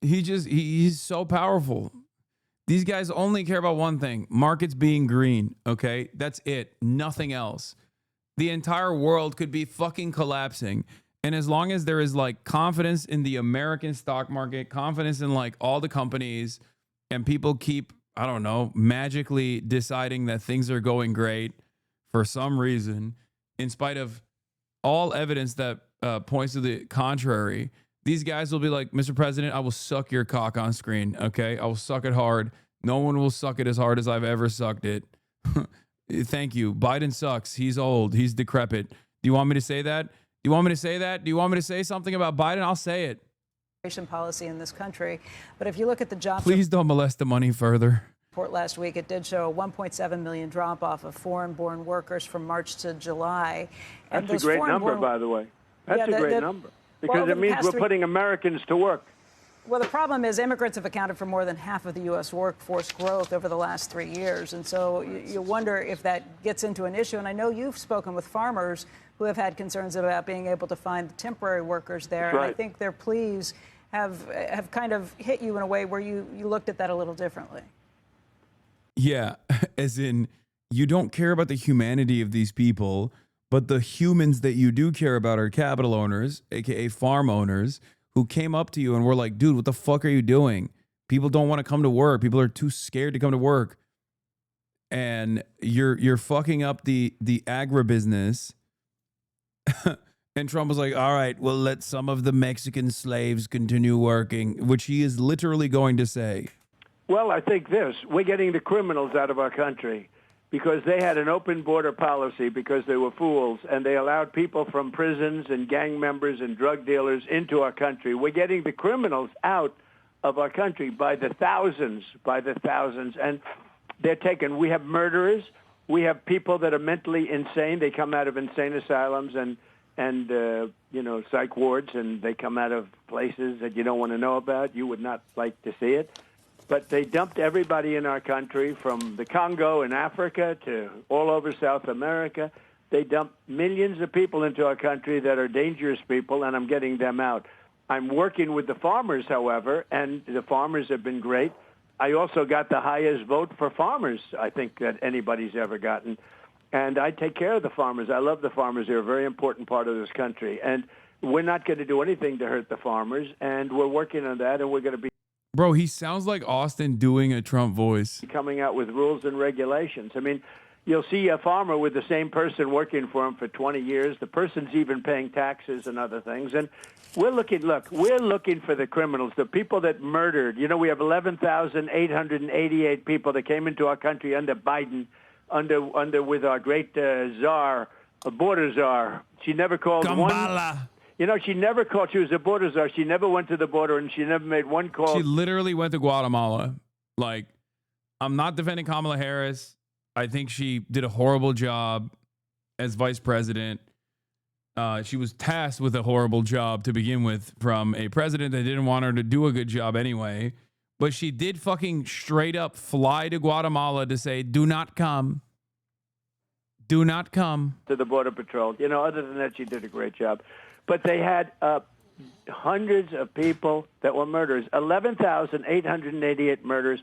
He's so powerful. These guys only care about one thing, markets being green, okay? That's it, nothing else. the entire world could be fucking collapsing. And as long as there is like confidence in the American stock market, confidence in like all the companies, and people keep, I don't know, magically deciding that things are going great for some reason, in spite of all evidence that points to the contrary, these guys will be like, Mr. President, I will suck your cock on screen. Okay. I will suck it hard. No one will suck it as hard as I've ever sucked it. Thank you. Biden sucks. He's old. He's decrepit. Do you want me to say that? Do you want me to say that? Do you want me to say something about Biden? I'll say it. Policy in this country. But if you look at the jobs Please don't molest the money further. report last week, it did show a 1.7 million drop off of foreign-born workers from March to July. And That's a great number, by the way. That's a great number because it means we're putting Americans to work. Well, the problem is immigrants have accounted for more than half of the U.S. workforce growth over the last 3 years. And so you wonder if that gets into an issue. And I know you've spoken with farmers who have had concerns about being able to find the temporary workers there. That's right. And I think their pleas have kind of hit you in a way where you looked at that a little differently. Yeah, as in you don't care about the humanity of these people, but the humans that you do care about are capital owners, aka farm owners, who came up to you and were like, dude, what the fuck are you doing? People don't want to come to work. People are too scared to come to work. And you're fucking up the agribusiness. And Trump was like, all right, well, let some of the Mexican slaves continue working, which he is literally going to say. Well, I think this. We're getting the criminals out of our country because they had an open border policy because they were fools, and they allowed people from prisons and gang members and drug dealers into our country. We're getting the criminals out of our country by the thousands, and they're taken. We have murderers. We have people that are mentally insane. They come out of insane asylums and psych wards, and they come out of places that you don't want to know about. You would not like to see it. But they dumped everybody in our country, from the Congo in Africa to all over South America. They dumped millions of people into our country that are dangerous people, and I'm getting them out. I'm working with the farmers, however, and the farmers have been great. I also got the highest vote for farmers, I think, that anybody's ever gotten. And I take care of the farmers. I love the farmers. They're a very important part of this country. And we're not going to do anything to hurt the farmers, and we're working on that, and we're going to be Bro, he sounds like Austin doing a Trump voice. coming out with rules and regulations. I mean, you'll see a farmer with the same person working for him for 20 years. The person's even paying taxes and other things. And we're looking for the criminals, the people that murdered. You know, we have 11,888 people that came into our country under Biden, with our great czar, a border czar. She never called Gambala. You know, she never called. She was a border czar. She never went to the border, and she never made one call. She literally went to Guatemala. Like, I'm not defending Kamala Harris. I think she did a horrible job as vice president. She was tasked with a horrible job to begin with from a president that didn't want her to do a good job anyway. But she did fucking straight up fly to Guatemala to say, do not come. Do not come. To the Border Patrol. You know, other than that, she did a great job. But they had hundreds of people that were murderers, 11,888 murders,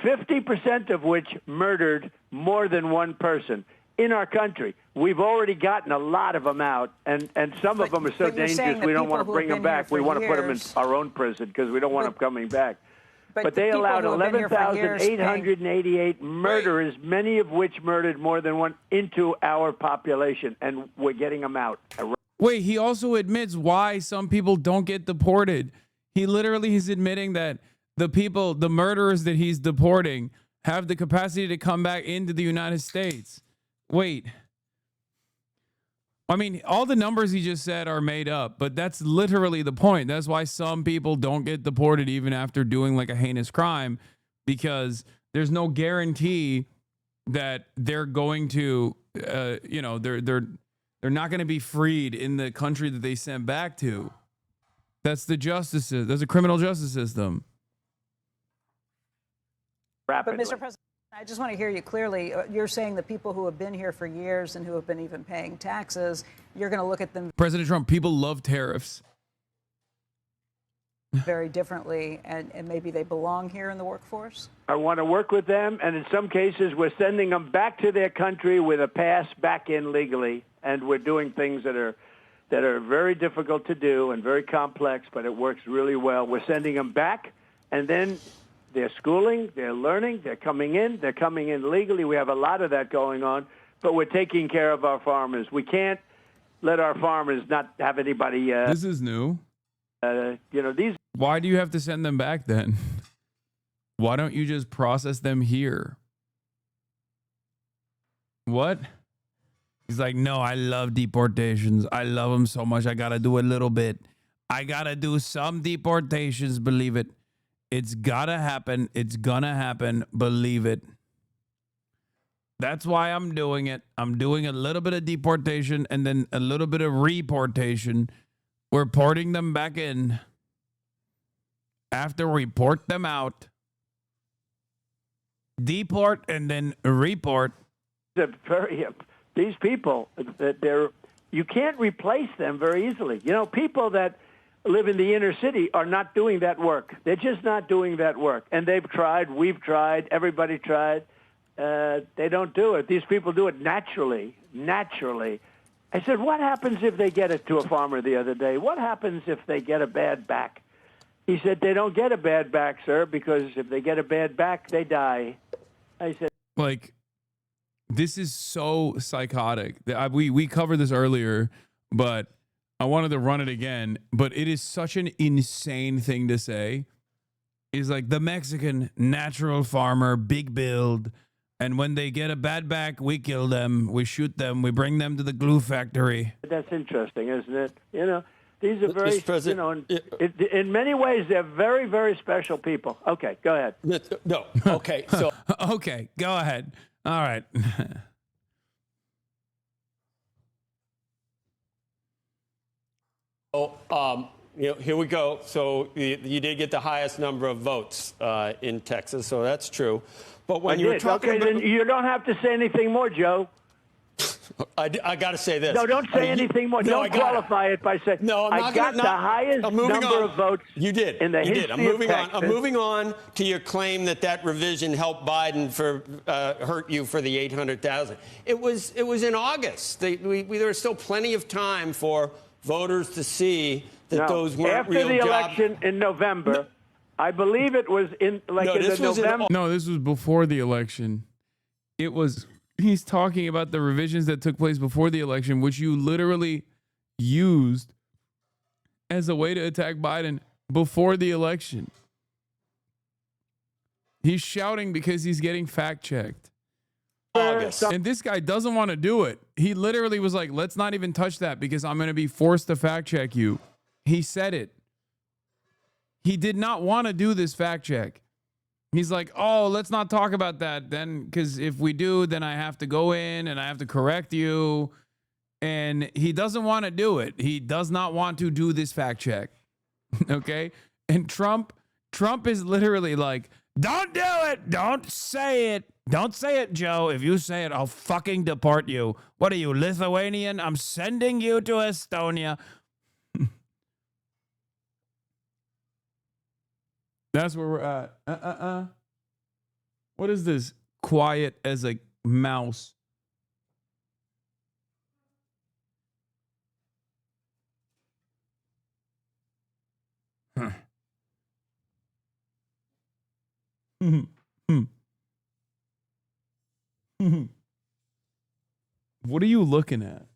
50% of which murdered more than one person in our country. We've already gotten a lot of them out, and some of them are so dangerous we don't want to bring them back. We want to put them in our own prison because we don't want them coming back. But they allowed 11,888 murderers, many of which murdered more than one, into our population, and we're getting them out. Wait, he also admits why some people don't get deported. He literally is admitting that the murderers that he's deporting have the capacity to come back into the United States. Wait. I mean, all the numbers he just said are made up, but that's literally the point. That's why some people don't get deported even after doing like a heinous crime, because there's no guarantee that they're going to, they're not going to be freed in the country that they sent back to. That's the justice system. That's a criminal justice system. Rapidly. But Mr. President, I just want to hear you clearly. You're saying the people who have been here for years and who have been even paying taxes, you're going to look at them President Trump, people love tariffs very differently, and maybe they belong here in the workforce? I want to work with them, and in some cases, we're sending them back to their country with a pass back in legally, and we're doing things that are very difficult to do and very complex, but it works really well. We're sending them back, and then they're schooling, they're learning, they're coming in legally. We have a lot of that going on, but we're taking care of our farmers. We can't let our farmers not have anybody. This is new. These. Why do you have to send them back then? Why don't you just process them here? What? He's like, no, I love deportations. I love them so much. I got to do a little bit. I got to do some deportations. Believe it. It's got to happen. It's going to happen. Believe it. That's why I'm doing it. I'm doing a little bit of deportation and then a little bit of reportation. We're porting them back in. After we port them out, deport and then report. These people, you can't replace them very easily. People that live in the inner city are not doing that work. They're just not doing that work. And they've tried, we've tried, everybody tried. They don't do it. These people do it naturally. I said, what happens if they get it to a farmer the other day? What happens if they get a bad back? He said, they don't get a bad back, sir, because if they get a bad back, they die. I said, like, this is so psychotic. We covered this earlier, but I wanted to run it again. But it is such an insane thing to say. It's like the Mexican natural farmer, big build. And when they get a bad back, we kill them, we shoot them, we bring them to the glue factory. That's interesting, isn't it? These are very, in many ways, they're very, very special people. Okay, go ahead. No, okay, so. Okay, go ahead. All right. Here we go. So you did get the highest number of votes in Texas, so that's true. But when you were talking about, then you don't have to say anything more, Joe. I got to say this. No, don't say anything more. No, don't qualify it by saying. No, I'm I got the highest number of votes. You did. In the history I'm moving of on. Texas. I'm moving on to your claim that revision helped Biden hurt you for the 800,000. It was in August. There was still plenty of time for voters to see that those weren't real jobs. After the election in November, I believe it was in November. No, this was before the election. It was. He's talking about the revisions that took place before the election, which you literally used as a way to attack Biden before the election. He's shouting because he's getting fact-checked. August. And this guy doesn't want to do it. He literally was like, let's not even touch that because I'm going to be forced to fact-check you. He said it. He did not want to do this fact-check. He's like, oh, let's not talk about that then, because if we do, then I have to go in and I have to correct you. And he doesn't want to do it. He does not want to do this fact check. Okay? And Trump is literally like, don't do it. Don't say it. Don't say it, Joe. If you say it, I'll fucking deport you. What are you, Lithuanian? I'm sending you to Estonia. That's where we're at. What is this? Quiet as a mouse. Huh. What are you looking at?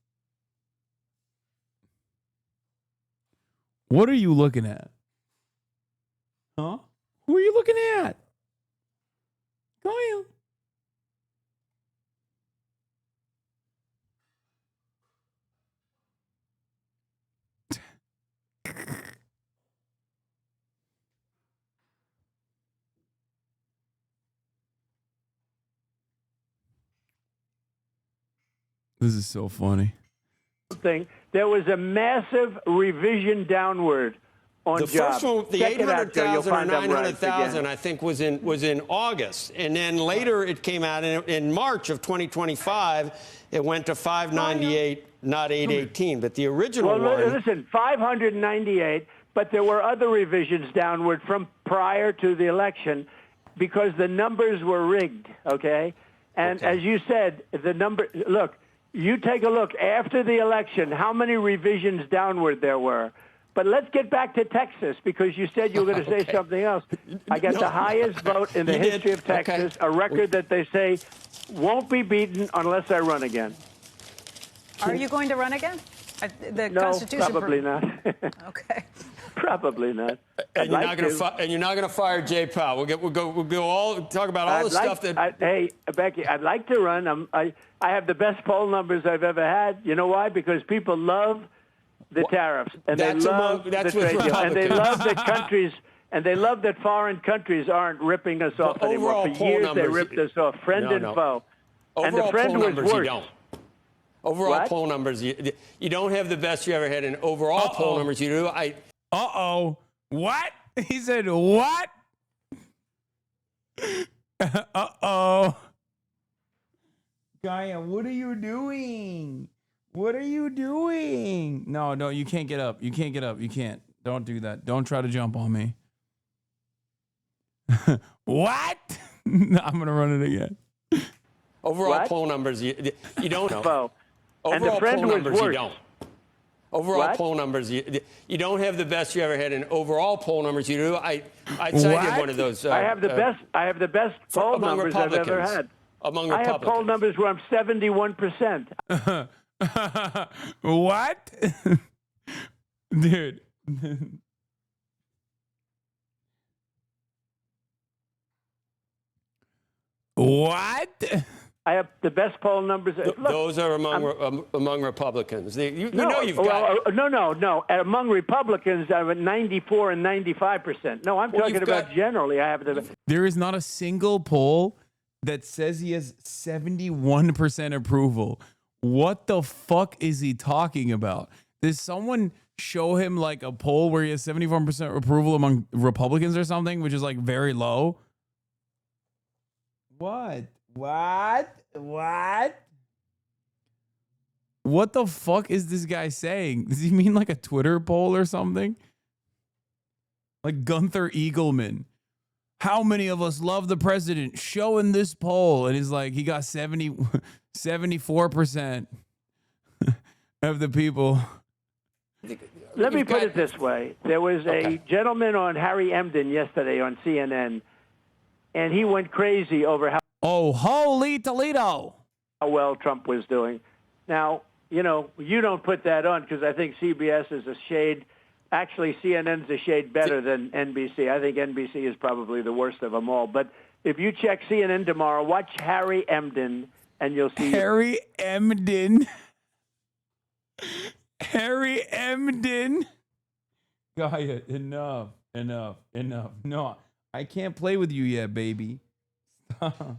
What are you looking at? Huh? Who are you looking at? Go on. This is so funny. There was a massive revision downward on the jobs. first one, the 800,000 or 900,000, I think, was in August, and then later it came out in March of 2025. It went to 598, not 818, but the original one. Listen, 598, but there were other revisions downward from prior to the election. because the numbers were rigged, okay? And as you said, look, you take a look after the election, how many revisions downward there were. But let's get back to Texas, because you said you were going to say something else. I got the highest vote in the history of Texas, a record that they say won't be beaten unless I run again. Are you going to run again? The No, Constitution probably not. Okay. Probably not. And you're not going to fire Jay Powell. We'll go all talk about all the stuff that. Hey, Becky, I'd like to run. I have the best poll numbers I've ever had. You know why? Because people love the tariffs, and they love the trade deal, and they love the countries, and they love that foreign countries aren't ripping us off anymore. For years, they ripped us off, friend and foe. And the friend was worse. Overall poll numbers, you don't have the best you ever had in overall poll numbers. You do. What? He said what? Gaia, what are you doing? What are you doing? No, you can't get up. You can't get up. You can't. Don't do that. Don't try to jump on me. What? I'm going to run it again. Overall poll numbers, you don't know. And the friend poll was numbers, worse. you don't. Overall poll numbers, you don't have the best you ever had in overall poll numbers. You do. I'd cite you one of those. I have the best. I have the best poll among numbers I've ever Republicans. had. Among I have Republicans. poll numbers where I'm 71%. What? Dude. What? I have the best poll numbers. Look, those are among Republicans. You've got. No. Among Republicans, I'm at 94 and 95%. No, I'm talking about generally. I have the. There is not a single poll that says he has 71% approval. What the fuck is he talking about? Did someone show him like a poll where he has 71% approval among Republicans or something, which is like very low? What? What the fuck is this guy saying? Does he mean like a Twitter poll or something? Like Gunther Eagleman. How many of us love the president? Showing this poll. And he's like, he got 74% of the people. Let me put it this way. There was a gentleman on Harry Emden yesterday on CNN, and he went crazy over how holy Toledo, how well Trump was doing. Now, you don't put that on because I think CBS is a shade. Actually, CNN's a shade better than NBC. I think NBC is probably the worst of them all. But if you check CNN tomorrow, watch Harry Emden, and you'll see Harry Emden. Harry Emden. Gaia, enough. No, I can't play with you yet, baby. Stop.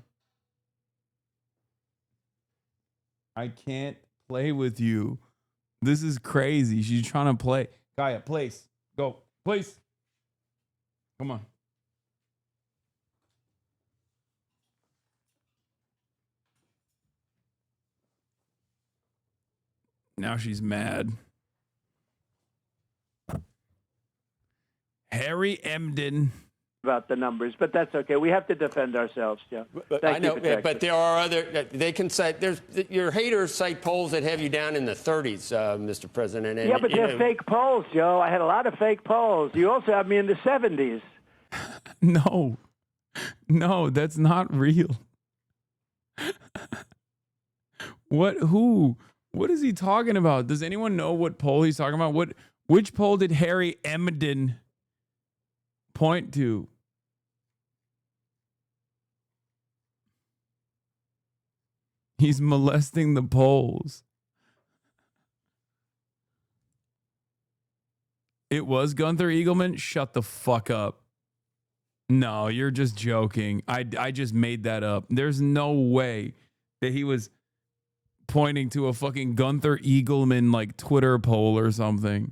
I can't play with you. This is crazy. She's trying to play. Gaia, place. Go. Place. Come on. Now she's mad. Harry Emden. About the numbers, but that's okay. We have to defend ourselves, Joe. I know, but there are other. They can cite. Your haters cite polls that have you down in the 30s, Mr. President. And, yeah, but they're fake polls, Joe. I had a lot of fake polls. You also have me in the 70s. No, that's not real. What? Who? What is he talking about? Does anyone know what poll he's talking about? Which poll did Harry Emden point to? He's molesting the polls. It was Gunther Eagleman? Shut the fuck up. No, you're just joking. I just made that up. There's no way that he was pointing to a fucking Gunther Eagleman like Twitter poll or something.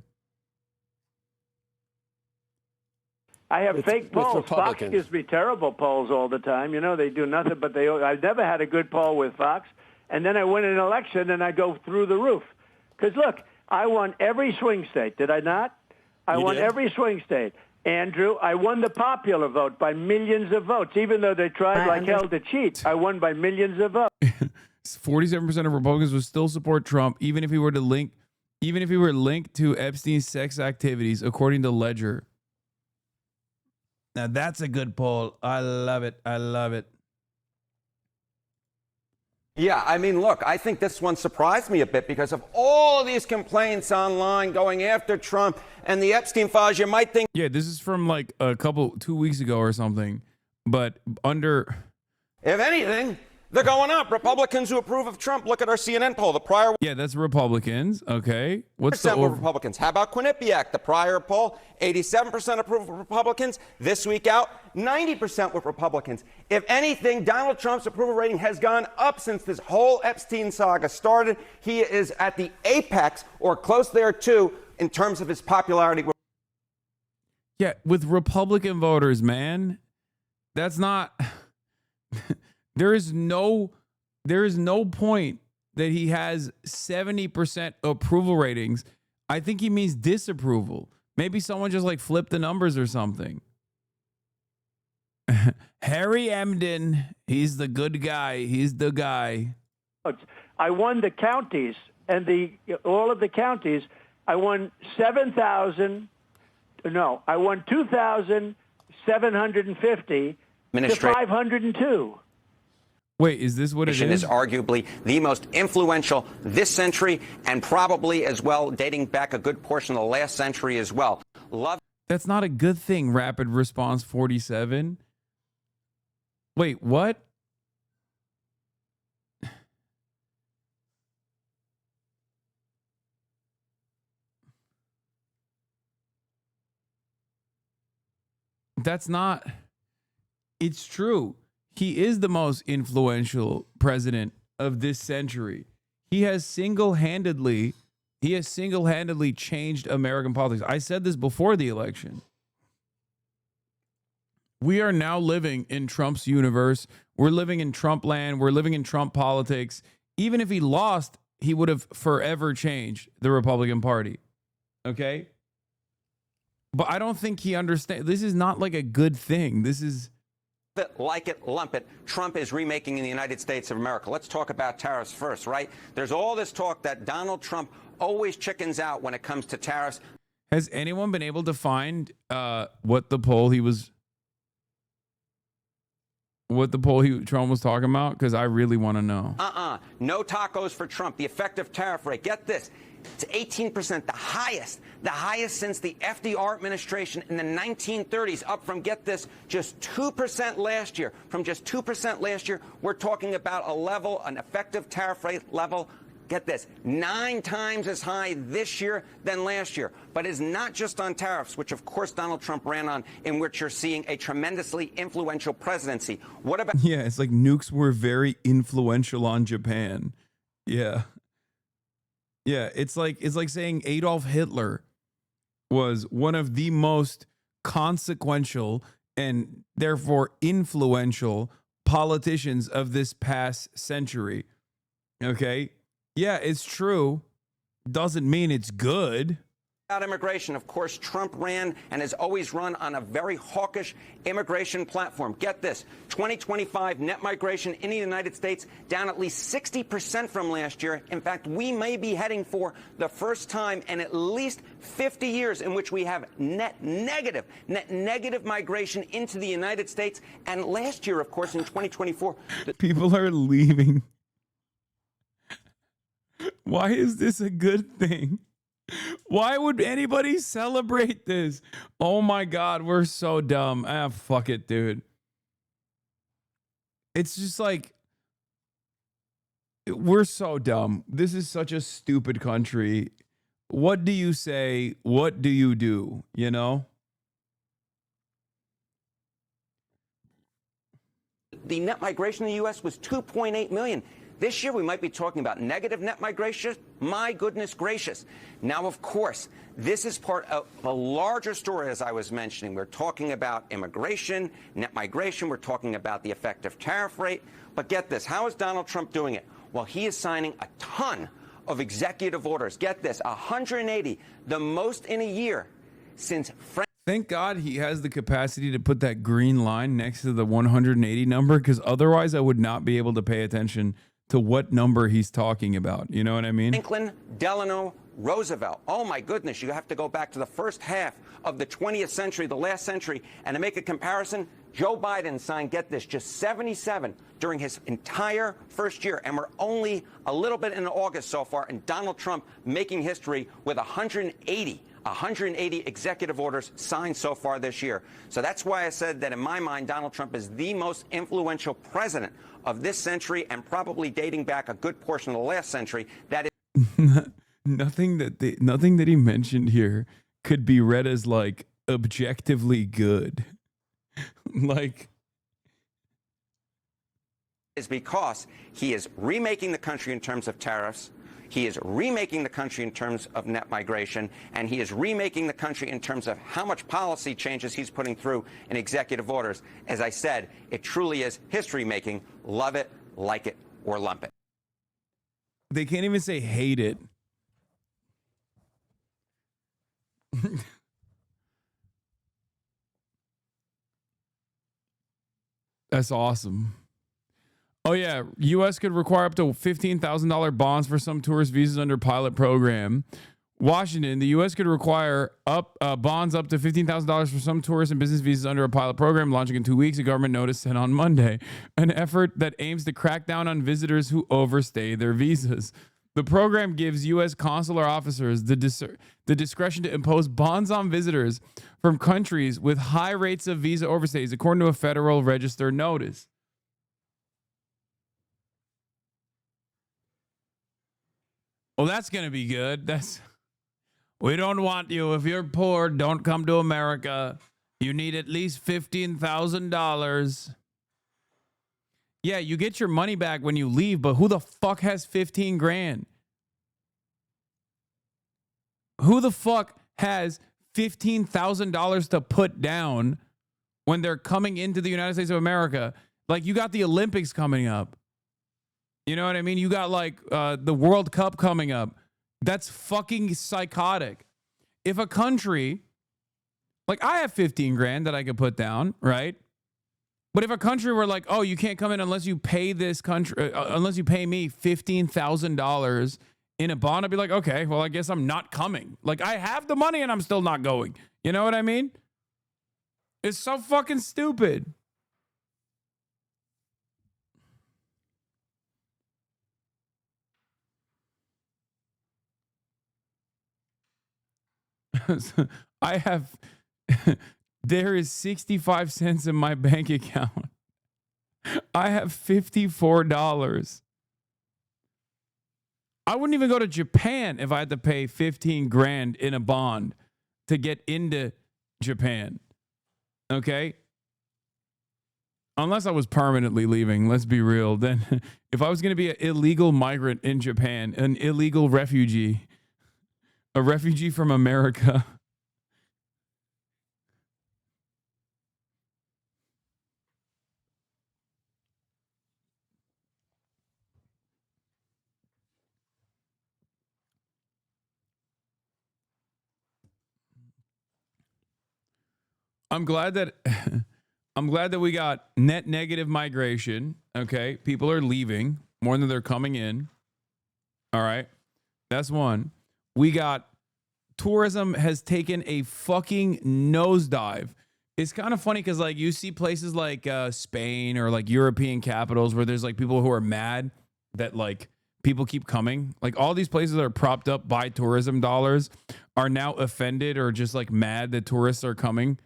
I have fake polls. Fox gives me terrible polls all the time. They do nothing, but I've never had a good poll with Fox. And then I win an election and I go through the roof. Because look, I won every swing state. Did I not? I won every swing state. Andrew, I won the popular vote by millions of votes. Even though they tried like hell to cheat, I won by millions of votes. 47% of Republicans would still support Trump, even if he were linked to Epstein's sex activities, according to Ledger. Now that's a good poll. I love it. I love it. Yeah, I mean, look, I think this one surprised me a bit because of all of these complaints online going after Trump and the Epstein files. You might think, yeah, this is from like 2 weeks ago or something. But under, if anything, they're going up. Republicans who approve of Trump. Look at our CNN poll. The prior, yeah, that's Republicans. Okay, what's the were Republicans? How about Quinnipiac? The prior poll, 87% approve of Republicans. This week out, 90% with Republicans. If anything, Donald Trump's approval rating has gone up since this whole Epstein saga started. He is at the apex or close there too in terms of his popularity. Yeah, with Republican voters, man, that's not. There is no point that he has 70% approval ratings. I think he means disapproval. Maybe someone just like flipped the numbers or something. Harry Emden, he's the good guy. He's the guy. I won the counties and all of the counties. I won 2,750 to 502. Wait, is this what it is? Is arguably the most influential this century and probably as well dating back a good portion of the last century as well. That's not a good thing, Rapid Response 47. Wait, what? That's not. It's true. He is the most influential president of this century. He has single-handedly changed American politics. I said this before the election. We are now living in Trump's universe. We're living in Trump land. We're living in Trump politics. Even if he lost, he would have forever changed the Republican Party. Okay? But I don't think he understands. This is not like a good thing. This is... Like it, lump it. Trump is remaking in the United States of America. Let's talk about tariffs first, right? There's all this talk that Donald Trump always chickens out when it comes to tariffs. Has anyone been able to find what the poll Trump was talking about? Because I really want to know. No tacos for Trump. The effective tariff rate, get this, it's 18%, the highest since the FDR administration in the 1930s, up from, get this, just 2% last year. From just 2% last year, we're talking about an effective tariff rate level, get this, 9 times as high this year than last year. But it's not just on tariffs, which of course Donald Trump ran on, in which you're seeing a tremendously influential presidency. What about... Yeah, it's like nukes were very influential on Japan. Yeah. Yeah, it's like saying Adolf Hitler was one of the most consequential and therefore influential politicians of this past century. Okay? Yeah, it's true. Doesn't mean it's good. About immigration, of course, Trump ran and has always run on a very hawkish immigration platform. Get this, 2025 net migration in the United States down at least 60% from last year. In fact, we may be heading for the first time in at least 50 years in which we have net negative migration into the United States. And last year, of course, in 2024... People are leaving. Why is this a good thing? Why would anybody celebrate this? Oh my God, we're so dumb. Fuck it, dude. It's just like, we're so dumb. This is such a stupid country. What do you say? What do you do? You know? The net migration in the U.S. was 2.8 million. This year, we might be talking about negative net migration. My goodness gracious. Now, of course, this is part of a larger story, as I was mentioning. We're talking about immigration, net migration. We're talking about the effective tariff rate. But get this. How is Donald Trump doing it? Well, he is signing a ton of executive orders. Get this, 180, the most in a year since Thank God he has the capacity to put that green line next to the 180 number, because otherwise I would not be able to pay attention to what number he's talking about. You know what I mean? Franklin Delano Roosevelt. Oh my goodness, you have to go back to the first half of the 20th century, the last century, and to make a comparison, Joe Biden signed, get this, just 77 during his entire first year, and we're only a little bit in August so far, and Donald Trump making history with 180 executive orders signed so far this year. So that's why I said that in my mind, Donald Trump is the most influential president of this century, and probably dating back a good portion of the last century. That is nothing that he mentioned here could be read as like objectively good. Like, is because he is remaking the country in terms of tariffs. He is remaking the country in terms of net migration, and he is remaking the country in terms of how much policy changes he's putting through in executive orders. As I said, it truly is history making. Love it, like it, or lump it. They can't even say hate it. That's awesome. Oh, yeah. U.S. could require up to $15,000 bonds for some tourist visas under pilot program. Washington, the U.S. could require bonds up to $15,000 for some tourist and business visas under a pilot program launching in 2 weeks, a government notice said on Monday. An effort that aims to crack down on visitors who overstay their visas. The program gives U.S. consular officers the discretion to impose bonds on visitors from countries with high rates of visa overstays, according to a Federal Register notice. Well, that's going to be good. We don't want you. If you're poor, don't come to America. You need at least $15,000. Yeah, you get your money back when you leave, but who the fuck has 15 grand? Who the fuck has $15,000 to put down when they're coming into the United States of America? Like, you got the Olympics coming up. You know what I mean? You got like the World Cup coming up. That's fucking psychotic. If a country, like, I have 15 grand that I could put down, right? But if a country were like, oh, you can't come in unless you pay this country, unless you pay me $15,000 in a bond, I'd be like, okay, well, I guess I'm not coming. Like, I have the money and I'm still not going. You know what I mean? It's so fucking stupid. I have, there is 65 cents in my bank account. I have $54. I wouldn't even go to Japan if I had to pay 15 grand in a bond to get into Japan. Okay? Unless I was permanently leaving, let's be real. Then if I was going to be an illegal migrant in Japan, an illegal refugee, a refugee from America. I'm glad that we got net negative migration. Okay. People are leaving more than they're coming in. All right. That's one. We got tourism has taken a fucking nosedive. It's kind of funny because, like, you see places like Spain or like European capitals where there's like people who are mad that like people keep coming. Like, all these places that are propped up by tourism dollars are now offended or just like mad that tourists are coming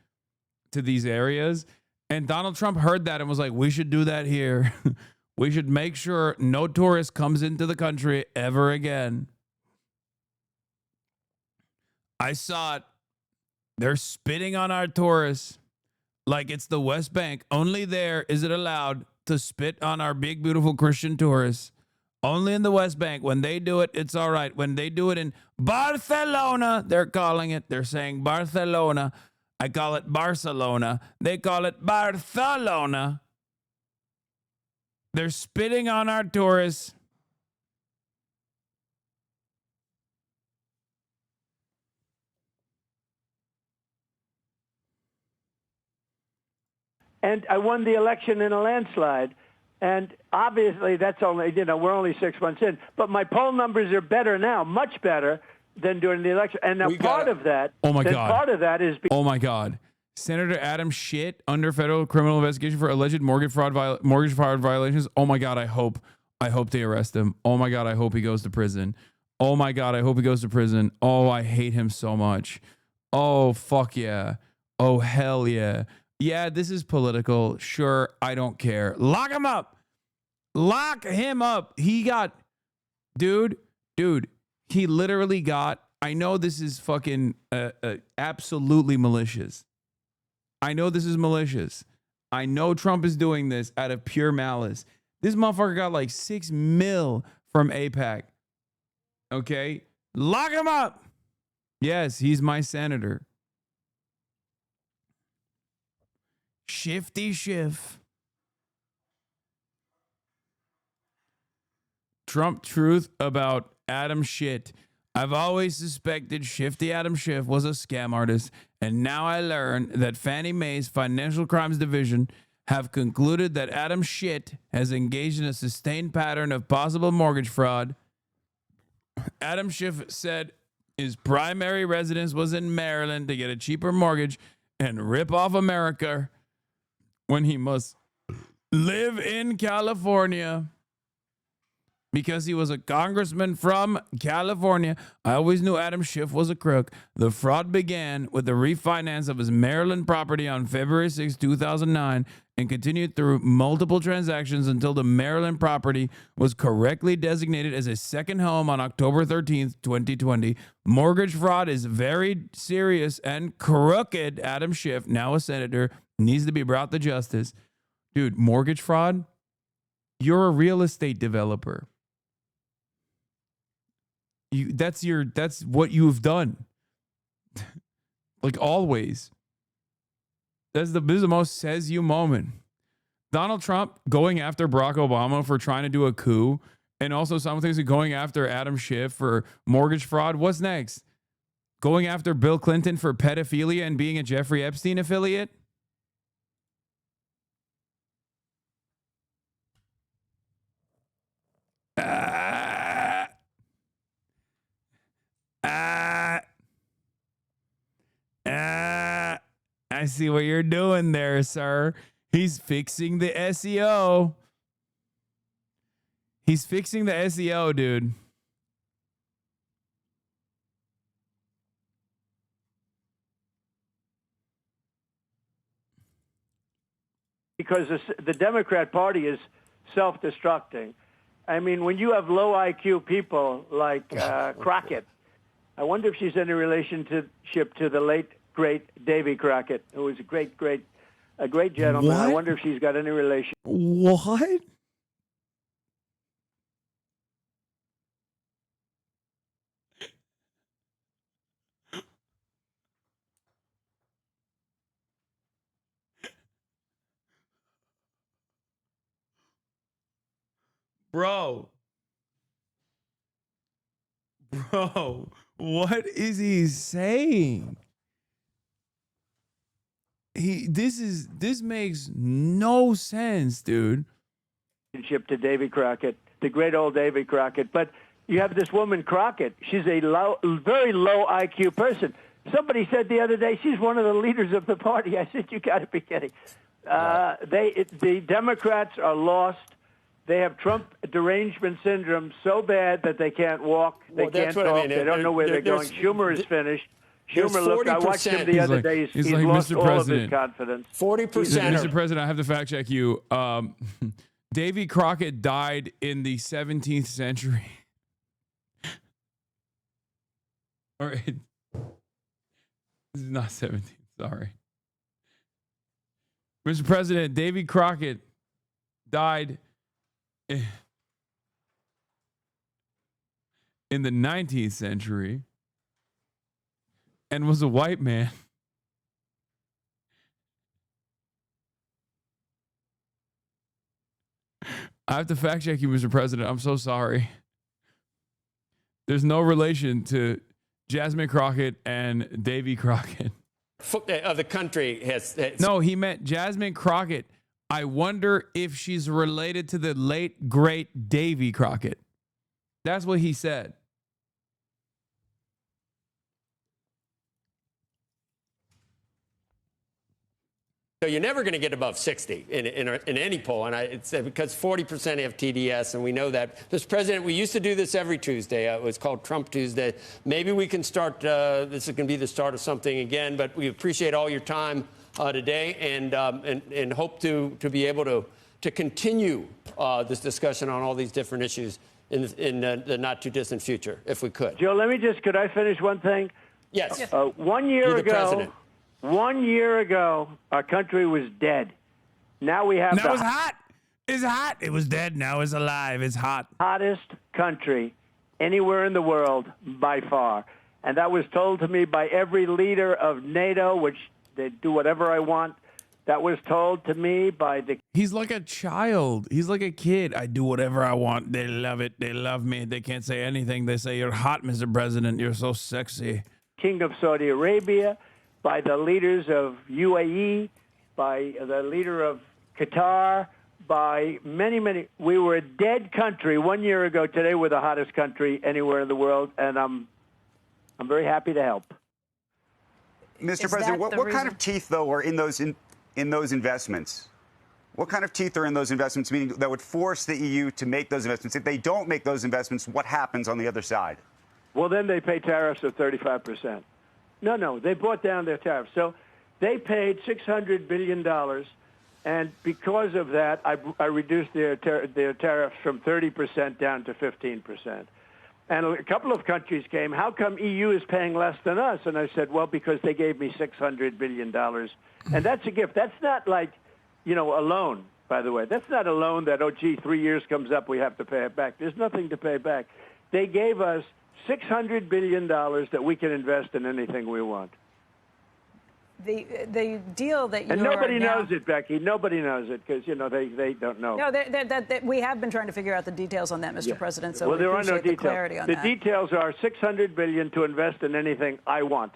to these areas. And Donald Trump heard that and was like, we should do that here. We should make sure no tourist comes into the country ever again. I saw it. They're spitting on our tourists like it's the West Bank. Only there is it allowed to spit on our big, beautiful Christian tourists. Only in the West Bank. When they do it, it's all right. When they do it in Barcelona, they're calling it. They're saying Barcelona. I call it Barcelona. They call it Barcelona. They're spitting on our tourists. and I won the election in a landslide. And obviously, that's only, we're only 6 months in. But my poll numbers are better now, much better than during the election. And now part of that, oh my God. Part of that is. Oh my God. Senator Adam Schiff under federal criminal investigation for alleged mortgage fraud violations. Oh my God. I hope they arrest him. Oh my God. I hope he goes to prison. Oh my God. I hope he goes to prison. Oh, I hate him so much. Oh, fuck yeah. Oh, hell yeah. Yeah, this is political. Sure, I don't care. Lock him up. Lock him up. He got, dude, he literally got, I know this is fucking absolutely malicious. I know this is malicious. I know Trump is doing this out of pure malice. This motherfucker got like $6 million from AIPAC. Okay? Lock him up. Yes, he's my senator. Shifty Schiff. Trump truth about Adam Shit. I've always suspected Shifty Adam Schiff was a scam artist, and now I learn that Fannie Mae's Financial Crimes Division have concluded that Adam Shit has engaged in a sustained pattern of possible mortgage fraud. Adam Schiff said his primary residence was in Maryland to get a cheaper mortgage and rip off America when he must live in California because he was a congressman from California. I always knew Adam Schiff was a crook. The fraud began with the refinance of his Maryland property on February 6, 2009, and continued through multiple transactions until the Maryland property was correctly designated as a second home on October 13th, 2020. Mortgage fraud is very serious and crooked. Adam Schiff, now a senator, needs to be brought to justice. Dude, mortgage fraud? You're a real estate developer. That's what you've done. Like always. This is the most says you moment. Donald Trump going after Barack Obama for trying to do a coup, and also simultaneously going after Adam Schiff for mortgage fraud. What's next? Going after Bill Clinton for pedophilia and being a Jeffrey Epstein affiliate? I see what you're doing there, sir. He's fixing the SEO. He's fixing the SEO, dude. Because the Democrat Party is self-destructing. I mean, when you have low IQ people like Crockett, I wonder if she's in a relationship to the late, great Davy Crockett, who was a great gentleman. What? I wonder if she's got any relation. What? Bro, what is he saying? This makes no sense, dude. To Davy Crockett, the great old Davy Crockett. But you have this woman Crockett. She's a very low IQ person. Somebody said the other day she's one of the leaders of the party. I said, you got to be kidding. The Democrats are lost. They have Trump derangement syndrome so bad that they can't walk, they can't talk, I mean. They don't know where they're going. Schumer is finished. Schumer, look, I watched him the other day. He's like, Mr. lost all of his President. confidence. 40%. Mr. President, I have to fact check you. Davy Crockett died in the 17th century. Or this is not 17th, sorry. Mr. President, Davy Crockett died in the 19th century and was a white man. I have to fact check you, Mr. President. I'm so sorry. There's no relation to Jasmine Crockett and Davy Crockett. of the country has. No, he meant Jasmine Crockett. I wonder if she's related to the late, great Davy Crockett. That's what he said. So you're never going to get above 60 in any poll, and it's because 40% have TDS, and we know that. Mr. President, we used to do this every Tuesday. It was called Trump Tuesday. Maybe we can start. This is going to be the start of something again. But we appreciate all your time today, and hope to be able to continue this discussion on all these different issues in the not too distant future, if we could. Joe, could I finish one thing? Yes. 1 year You're the ago. president. 1 year ago, our country was dead. Now we have Now it's hot. It's hot. It was dead. Now it's alive. It's hot. Hottest country anywhere in the world by far. And that was told to me by every leader of NATO, which they do whatever I want. That was told to me by the... He's like a child. He's like a kid. I do whatever I want. They love it. They love me. They can't say anything. They say, you're hot, Mr. President. You're so sexy. King of Saudi Arabia, by the leaders of UAE, by the leader of Qatar, by many, many. We were a dead country 1 year ago. Today, we're the hottest country anywhere in the world, and I'm very happy to help. Mr. President, what kind of teeth, though, are in those investments? What kind of teeth are in those investments, meaning that would force the EU to make those investments? If they don't make those investments, what happens on the other side? Well, then they pay tariffs of 35%. No, they brought down their tariffs. So they paid $600 billion, and because of that, I reduced their tariffs from 30% down to 15%. And a couple of countries came, how come EU is paying less than us? And I said, well, because they gave me $600 billion. And that's a gift. That's not like, a loan, by the way. That's not a loan that, 3 years comes up, we have to pay it back. There's nothing to pay back. They gave us $600 billion that we can invest in anything we want. The deal that you and nobody knows it, Becky. Nobody knows it because they don't know. No, we have been trying to figure out the details on that, Mr. President. So well, there are no the details. Clarity on the that. details are $600 billion to invest in anything I want.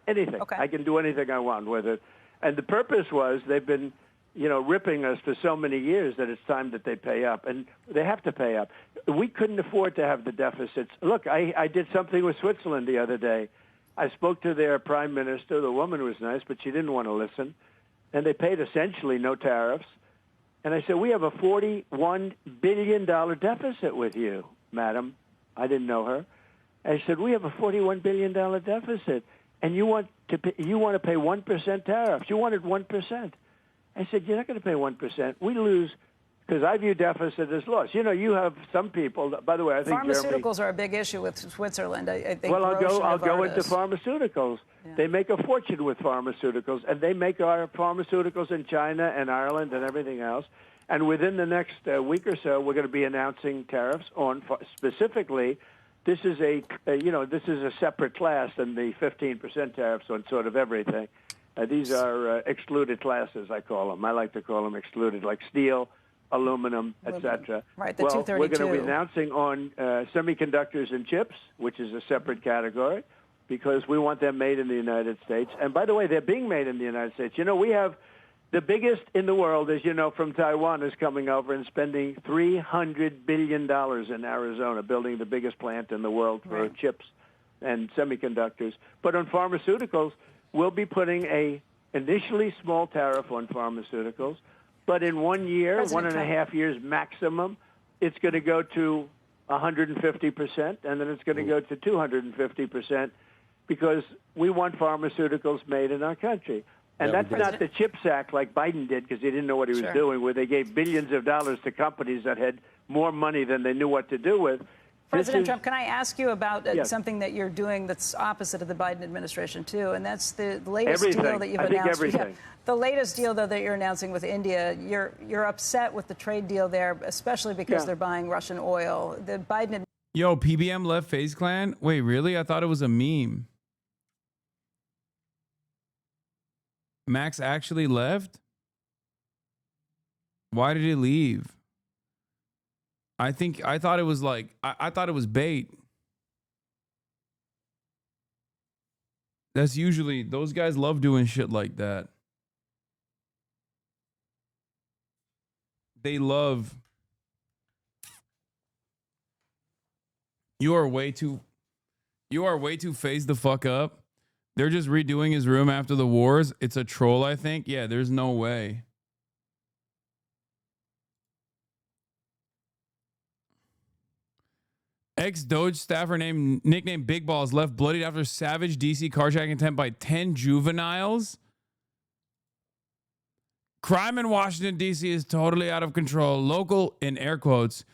Anything. Okay. I can do anything I want with it. And the purpose was they've been, ripping us for so many years that it's time that they pay up, and they have to pay up. We couldn't afford to have the deficits. Look, I did something with Switzerland the other day. I spoke to their prime minister. The woman was nice, but she didn't want to listen. And they paid essentially no tariffs. And I said, we have a $41 billion deficit with you, madam. I didn't know her. I said, we have a $41 billion deficit, and you want to pay 1% tariffs. You wanted 1%. I said, you're not going to pay 1%. We lose. Because I view deficit as loss. You have some people. By the way, I think pharmaceuticals are a big issue with Switzerland. I think. Well, I'll go into pharmaceuticals. Yeah. They make a fortune with pharmaceuticals, and they make our pharmaceuticals in China and Ireland and everything else. And within the next week or so, we're going to be announcing tariffs on specifically. This is a separate class than the 15% tariffs on sort of everything. These are excluded classes, I call them. I like to call them excluded, like steel, aluminum, etc. Right, the well, 232. We're going to be announcing on semiconductors and chips, which is a separate category, because we want them made in the United States. And by the way, they're being made in the United States. We have the biggest in the world, as you know, from Taiwan is coming over and spending $300 billion in Arizona, building the biggest plant in the world for chips and semiconductors. But on pharmaceuticals, we'll be putting a initially small tariff on pharmaceuticals. But in 1 year, 1.5 years maximum, it's going to go to 150%, and then it's going to go to 250% because we want pharmaceuticals made in our country. And that's not the CHIPS Act like Biden did because he didn't know what he was doing, where they gave billions of dollars to companies that had more money than they knew what to do with. President Trump, can I ask you about something that you're doing that's opposite of the Biden administration, too? And that's the latest deal that you've announced. Yeah, the latest deal, though, that you're announcing with India, you're upset with the trade deal there, especially because they're buying Russian oil. The Biden... Yo, PBM left FaZe Clan? Wait, really? I thought it was a meme. Max actually left? Why did he leave? I thought it was like, I thought it was bait. That's usually, those guys love doing shit like that. They love. You are way too phased the fuck up. They're just redoing his room after the wars. It's a troll, I think. Yeah, there's no way. Ex-Doge staffer nicknamed Big Balls left bloodied after savage DC carjacking attempt by 10 juveniles. Crime in Washington, D.C. is totally out of control. Local, in air quotes,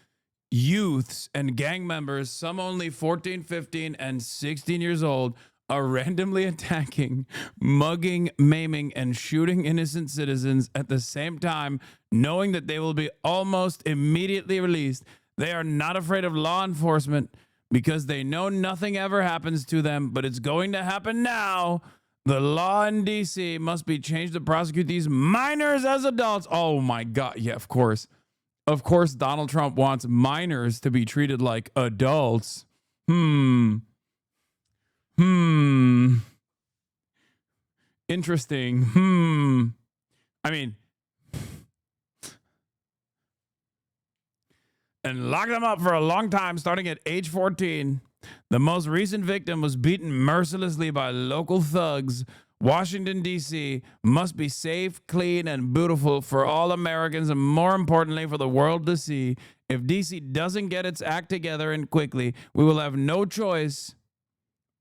youths and gang members, some only 14, 15, and 16 years old, are randomly attacking, mugging, maiming, and shooting innocent citizens at the same time, knowing that they will be almost immediately released. They are not afraid of law enforcement because they know nothing ever happens to them, but it's going to happen now. The law in D.C. must be changed to prosecute these minors as adults. Oh my God. Yeah, of course. Of course, Donald Trump wants minors to be treated like adults. Interesting. I mean, and lock them up for a long time, starting at age 14. The most recent victim was beaten mercilessly by local thugs. Washington, D.C. must be safe, clean, and beautiful for all Americans, and more importantly, for the world to see. If D.C. doesn't get its act together and quickly, we will have no choice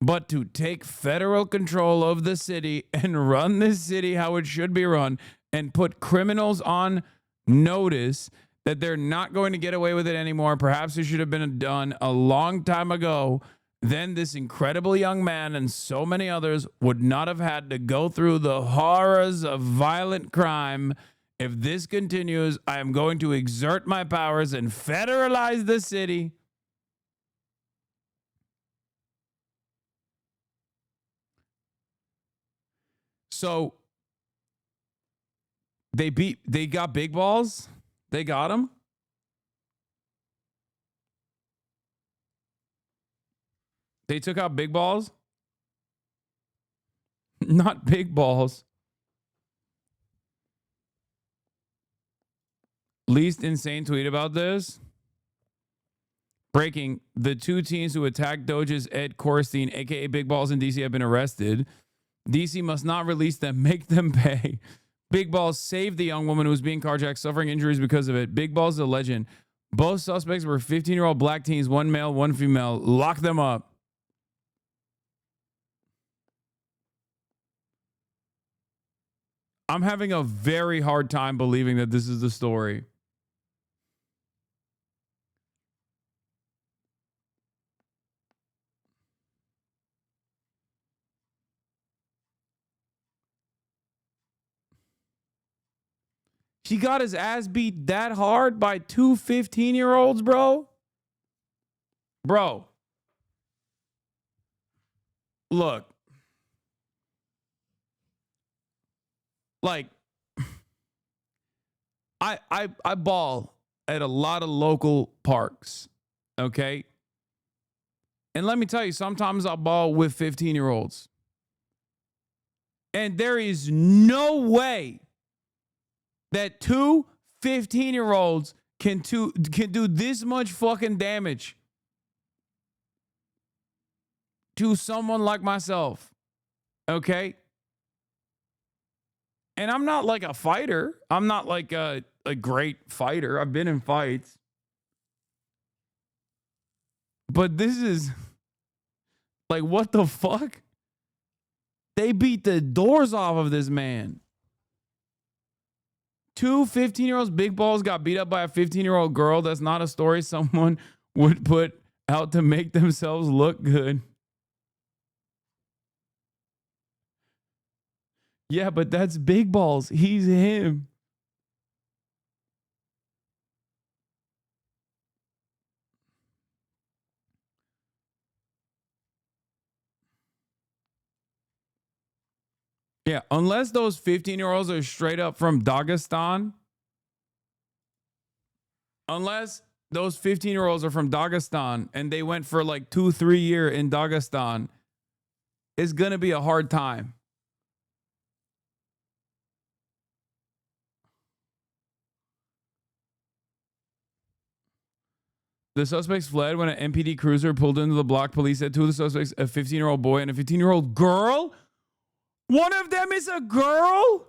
but to take federal control of the city and run this city how it should be run and put criminals on notice that they're not going to get away with it anymore. Perhaps it should have been done a long time ago. Then this incredible young man and so many others would not have had to go through the horrors of violent crime. If this continues, I am going to exert my powers and federalize the city. So they got Big Balls. They got him. They took out Big Balls. Not Big Balls. Least insane tweet about this. Breaking: the two teens who attacked Doge's Ed Korstein, aka Big Balls, in DC have been arrested. DC must not release them, make them pay. Big Balls saved the young woman who was being carjacked, suffering injuries because of it. Big Balls is a legend. Both suspects were 15-year-old black teens, one male, one female. Lock them up. I'm having a very hard time believing that this is the story. He got his ass beat that hard by two 15-year-olds, bro? Bro. Look. Like, I ball at a lot of local parks, okay? And let me tell you, sometimes I ball with 15-year-olds. And there is no way that two 15-year-olds can do this much fucking damage to someone like myself. Okay? And I'm not like a fighter. I'm not like a great fighter. I've been in fights. But this is like, what the fuck? They beat the doors off of this man. Two 15-year-olds, Big Balls, got beat up by a 15-year-old girl. That's not a story someone would put out to make themselves look good. Yeah, but that's Big Balls. He's him. Yeah, unless those 15-year-olds are straight up from Dagestan. Unless those 15-year-olds are from Dagestan and they went for like 2-3 years in Dagestan is going to be a hard time. The suspects fled when an MPD cruiser pulled into the block. Police said two of the suspects, a 15-year-old boy and a 15-year-old girl. One of them is a girl?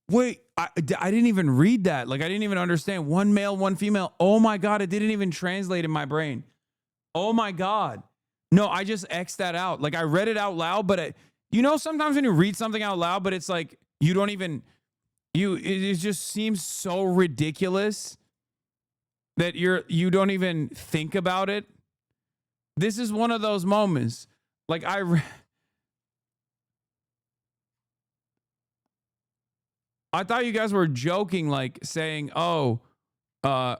Wait, I didn't even read that. Like, I didn't even understand. One male, one female. Oh my God, it didn't even translate in my brain. Oh my God. No, I just X'd that out. Like, I read it out loud, but you know, sometimes when you read something out loud, but it's like, you don't even, it just seems so ridiculous that you don't even think about it. This is one of those moments. Like, I thought you guys were joking, like saying, oh, I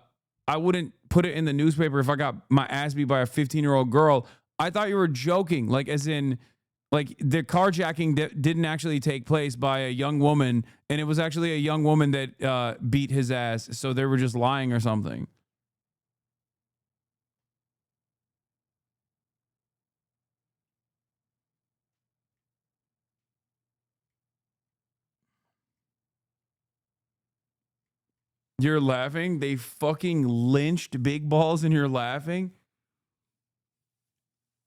wouldn't put it in the newspaper if I got my ass beat by a 15-year-old girl. I thought you were joking, like as in, like the carjacking didn't actually take place by a young woman, and it was actually a young woman that beat his ass. So they were just lying or something. You're laughing? They fucking lynched Big Balls and you're laughing?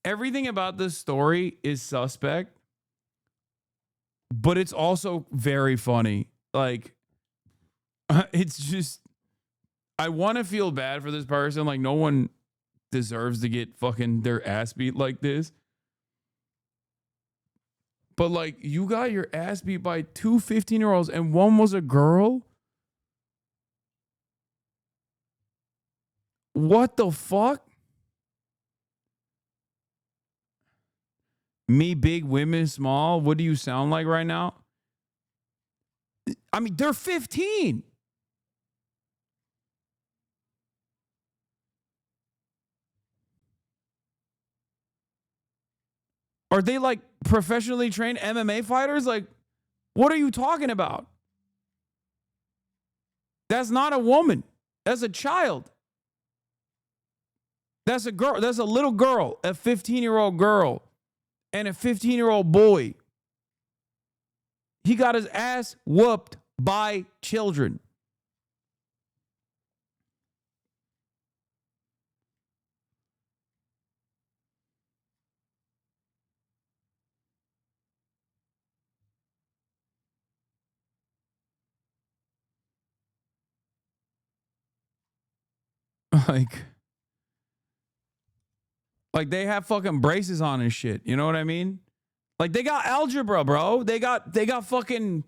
Everything about this story is suspect, but it's also very funny. Like, it's just, I want to feel bad for this person. Like, no one deserves to get fucking their ass beat like this. But like, you got your ass beat by two 15-year-olds and one was a girl? What the fuck? Me big, women small. What do you sound like right now? I mean, they're 15. Are they like professionally trained MMA fighters? Like, what are you talking about? That's not a woman. That's a child. That's a girl. That's a little girl, a 15-year-old girl and a 15-year-old boy. He got his ass whooped by children. Like they have fucking braces on and shit. You know what I mean? Like they got algebra, bro. They got fucking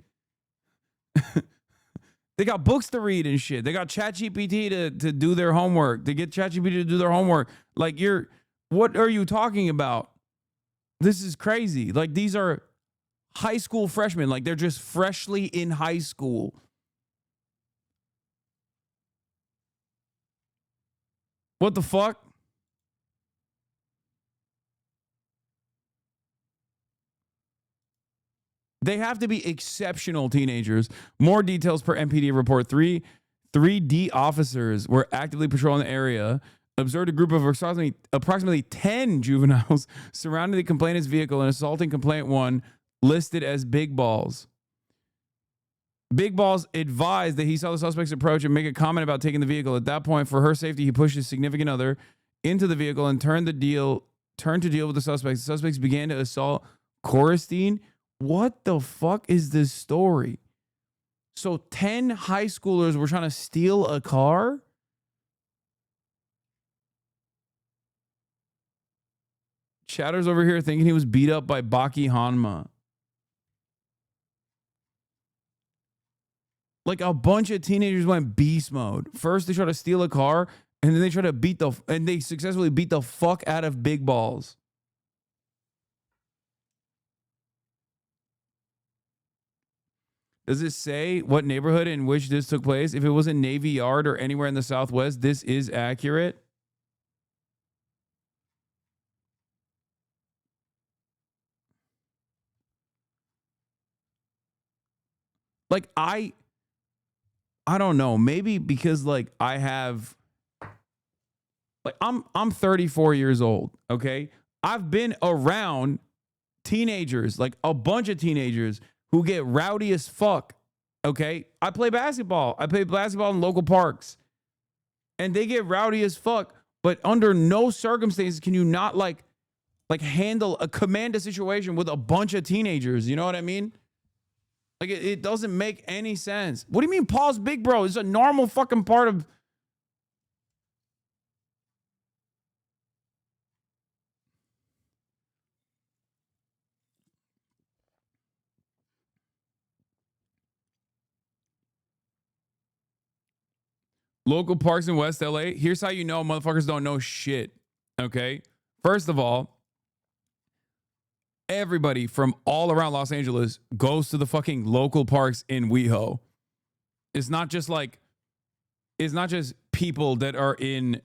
they got books to read and shit. They got ChatGPT to do their homework. They get ChatGPT to do their homework. Like what are you talking about? This is crazy. Like these are high school freshmen. Like they're just freshly in high school. What the fuck? They have to be exceptional teenagers. More details per MPD report. 3D officers were actively patrolling the area, observed a group of approximately 10 juveniles surrounding the complainant's vehicle and assaulting complainant one, listed as Big Balls. Big Balls advised that he saw the suspects approach and make a comment about taking the vehicle. At that point, for her safety, he pushed his significant other into the vehicle and turned to deal with the suspects. The suspects began to assault Coristine. What the fuck is this story? So 10 high schoolers were trying to steal a car? Chatter's over here thinking he was beat up by Baki Hanma. Like a bunch of teenagers went beast mode. First they tried to steal a car, and then they tried to they successfully beat the fuck out of Big Balls. Does it say what neighborhood in which this took place? If it was in Navy Yard or anywhere in the Southwest, this is accurate. Like I don't know, maybe because like I have like I'm 34 years old, okay? I've been around teenagers, like a bunch of teenagers who get rowdy as fuck, okay? I play basketball. I play basketball in local parks. And they get rowdy as fuck, but under no circumstances can you not like command a situation with a bunch of teenagers, you know what I mean? Like it doesn't make any sense. What do you mean pause big bro? It's a normal fucking part of local parks in West LA. Here's how you know motherfuckers don't know shit. Okay. First of all, everybody from all around Los Angeles goes to the fucking local parks in WeHo. It's not just people that are in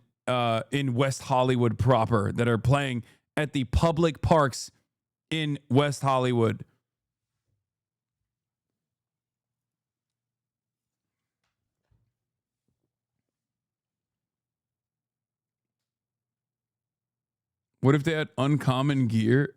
West Hollywood proper that are playing at the public parks in West Hollywood. What if they had uncommon gear?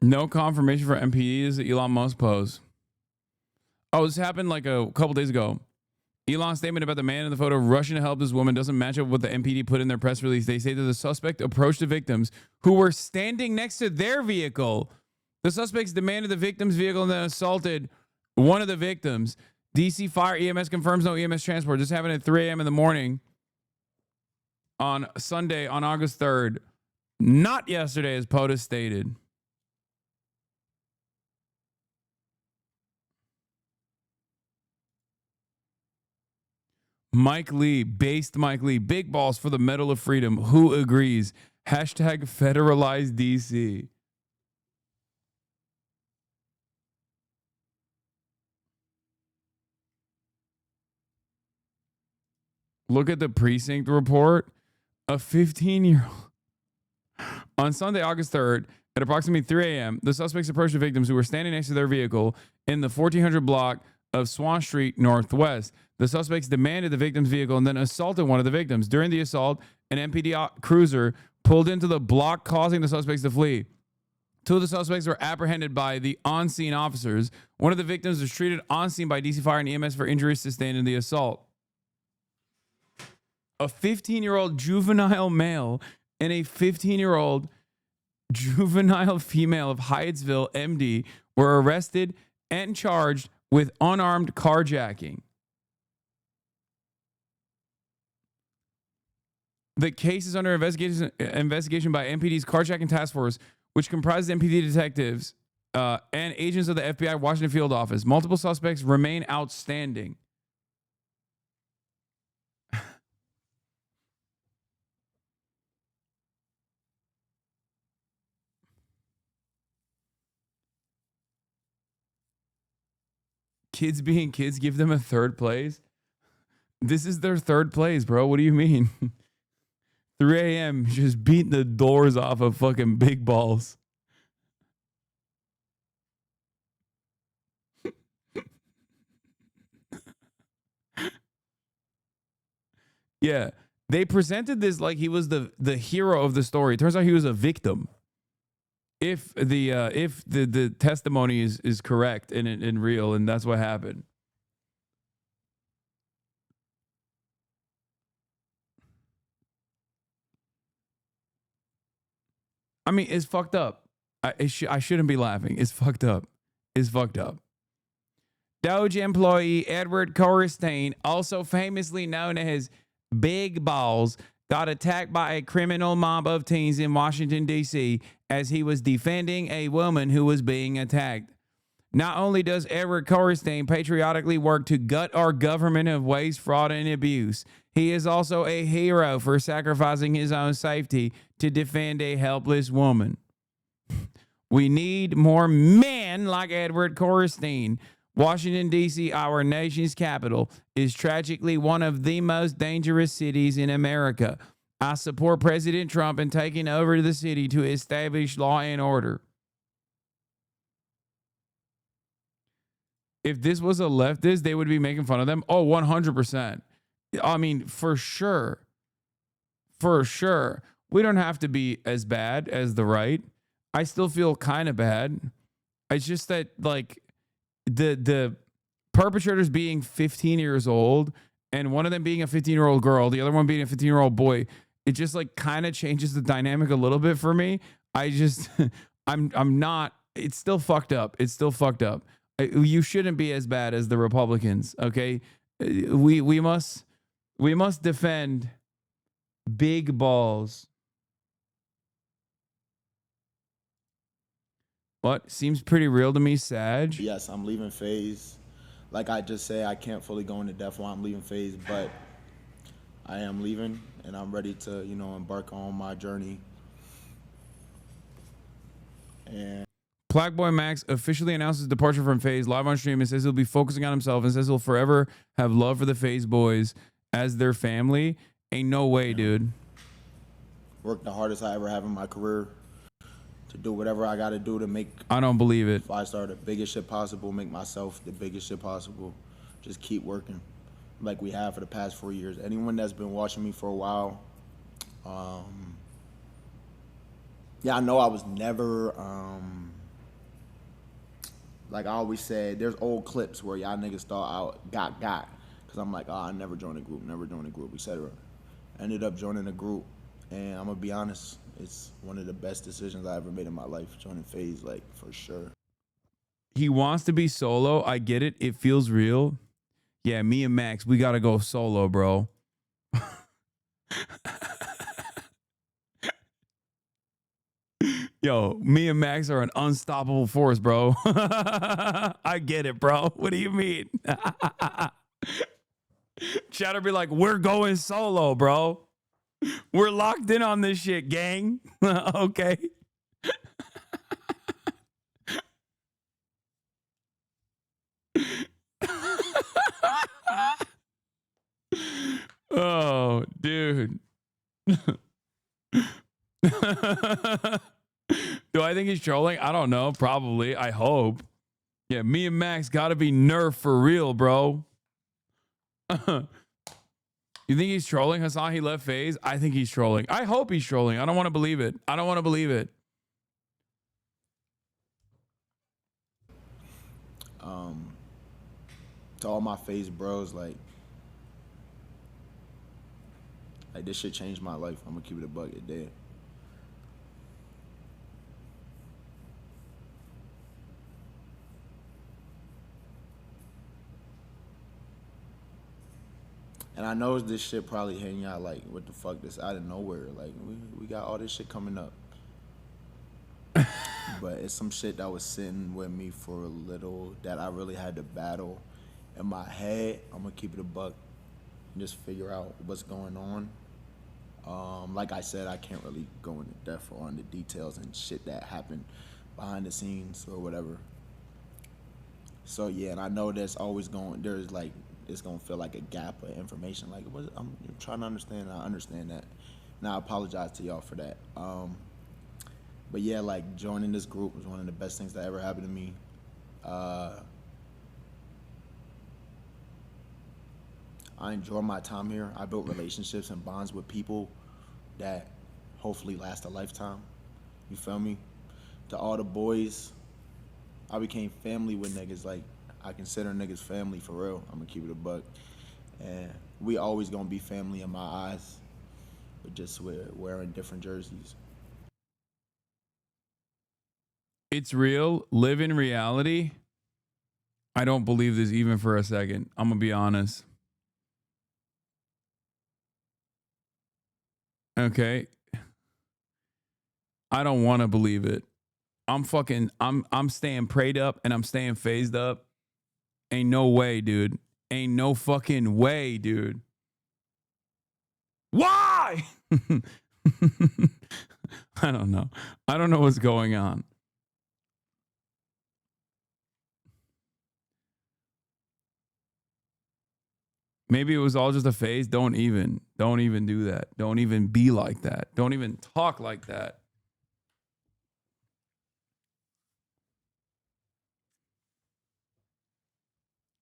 No confirmation for MPDs that Elon Musk posed. Oh, this happened like a couple days ago. Elon's statement about the man in the photo rushing to help this woman doesn't match up with what the MPD put in their press release. They say that the suspect approached the victims who were standing next to their vehicle. The suspects demanded the victim's vehicle and then assaulted one of the victims. DC Fire EMS confirms no EMS transport. This happened at 3 a.m. in the morning on Sunday on August 3rd. Not yesterday, as POTUS stated. Mike Lee, based Mike Lee, big balls for the Medal of Freedom. Who agrees? Hashtag federalize DC. Look at the precinct report. A 15-year-old. On Sunday, August 3rd, at approximately 3 a.m., the suspects approached the victims who were standing next to their vehicle in the 1400 block of Swan Street Northwest. The suspects demanded the victim's vehicle and then assaulted one of the victims. During the assault, an MPD cruiser pulled into the block, causing the suspects to flee. Two of the suspects were apprehended by the on-scene officers. One of the victims was treated on-scene by DC Fire and EMS for injuries sustained in the assault. A 15-year-old juvenile male and a 15-year-old juvenile female of Hyattsville, MD, were arrested and charged with unarmed carjacking. The case is under investigation by MPD's carjacking task force, which comprises MPD detectives and agents of the FBI Washington field office. Multiple suspects remain outstanding. Kids being kids, give them a third place. This is their third place, bro. What do you mean? 3 a.m. just beating the doors off of fucking big balls. Yeah, they presented this like he was the hero of the story. It turns out he was a victim. If the testimony is correct and real, and that's what happened. I mean, it's fucked up. I shouldn't be laughing. It's fucked up. It's fucked up. Doge employee Edward Corstein, also famously known as Big Balls, got attacked by a criminal mob of teens in Washington, D.C. as he was defending a woman who was being attacked. Not only does Edward Korestein patriotically work to gut our government of waste, fraud, and abuse, he is also a hero for sacrificing his own safety to defend a helpless woman. We need more men like Edward Korestein. Washington, D.C., our nation's capital, is tragically one of the most dangerous cities in America. I support President Trump in taking over the city to establish law and order. If this was a leftist, they would be making fun of them. Oh, 100%. I mean, for sure. For sure. We don't have to be as bad as the right. I still feel kind of bad. It's just that, like, the perpetrators being 15 years old and one of them being a 15-year-old girl, the other one being a 15-year-old boy, it just like kind of changes the dynamic a little bit for me. I just I'm not, it's still fucked up. It's still fucked up. You shouldn't be as bad as the Republicans, okay? We must defend big balls. What? Seems pretty real to me, Sag. Yes, I'm leaving FaZe. Like I just say, I can't fully go into depth while I'm leaving FaZe, but I am leaving, and I'm ready to, you know, embark on my journey. And Black Boy Max officially announces departure from FaZe live on stream and says he'll be focusing on himself and says he'll forever have love for the FaZe boys as their family. Ain't no way, dude. Worked the hardest I ever have in my career to do whatever I got to do to make. I don't believe it. 5-star the biggest shit possible, make myself the biggest shit possible. Just keep working like we have for the past 4 years. Anyone that's been watching me for a while, yeah, I know I was never, like I always said, there's old clips where y'all niggas thought I got. Because I'm like, oh, I never joined a group, etc. Ended up joining a group, and I'm going to be honest, it's one of the best decisions I ever made in my life, joining FaZe, like, for sure. He wants to be solo. I get it. It feels real. Yeah, me and Max, we got to go solo, bro. Yo, me and Max are an unstoppable force, bro. I get it, bro. What do you mean? Chatter be like, we're going solo, bro. We're locked in on this shit, gang. Okay. Oh, dude. Do I think he's trolling? I don't know. Probably. I hope. Yeah, me and Max gotta be nerf for real, bro. You think he's trolling, Hasan? He left FaZe? I think he's trolling. I hope he's trolling. I don't want to believe it. I don't want to believe it. To all my FaZe bros, like this shit changed my life. I'm gonna keep it a buck. It did. And I know this shit probably hitting y'all like, what the fuck, this out of nowhere. Like, we got all this shit coming up. But it's some shit that was sitting with me for a little that I really had to battle in my head. I'm gonna keep it a buck and just figure out what's going on. Like I said, I can't really go into depth on the details and shit that happened behind the scenes or whatever. So yeah, and I know there's always there's like, it's gonna feel like a gap of information. Like, I'm trying to understand. I understand that, and I apologize to y'all for that. But yeah, like joining this group was one of the best things that ever happened to me. I enjoy my time here. I built relationships and bonds with people that hopefully last a lifetime. You feel me? To all the boys, I became family with niggas. Like, I consider niggas family for real. I'm gonna keep it a buck. And we always gonna be family in my eyes. But just we're wearing different jerseys. It's real. Live in reality. I don't believe this even for a second. I'm gonna be honest. Okay. I don't want to believe it. I'm staying prayed up and I'm staying phased up. Ain't no way, dude. Ain't no fucking way, dude. Why? I don't know. I don't know what's going on. Maybe it was all just a phase. Don't even do that. Don't even be like that. Don't even talk like that.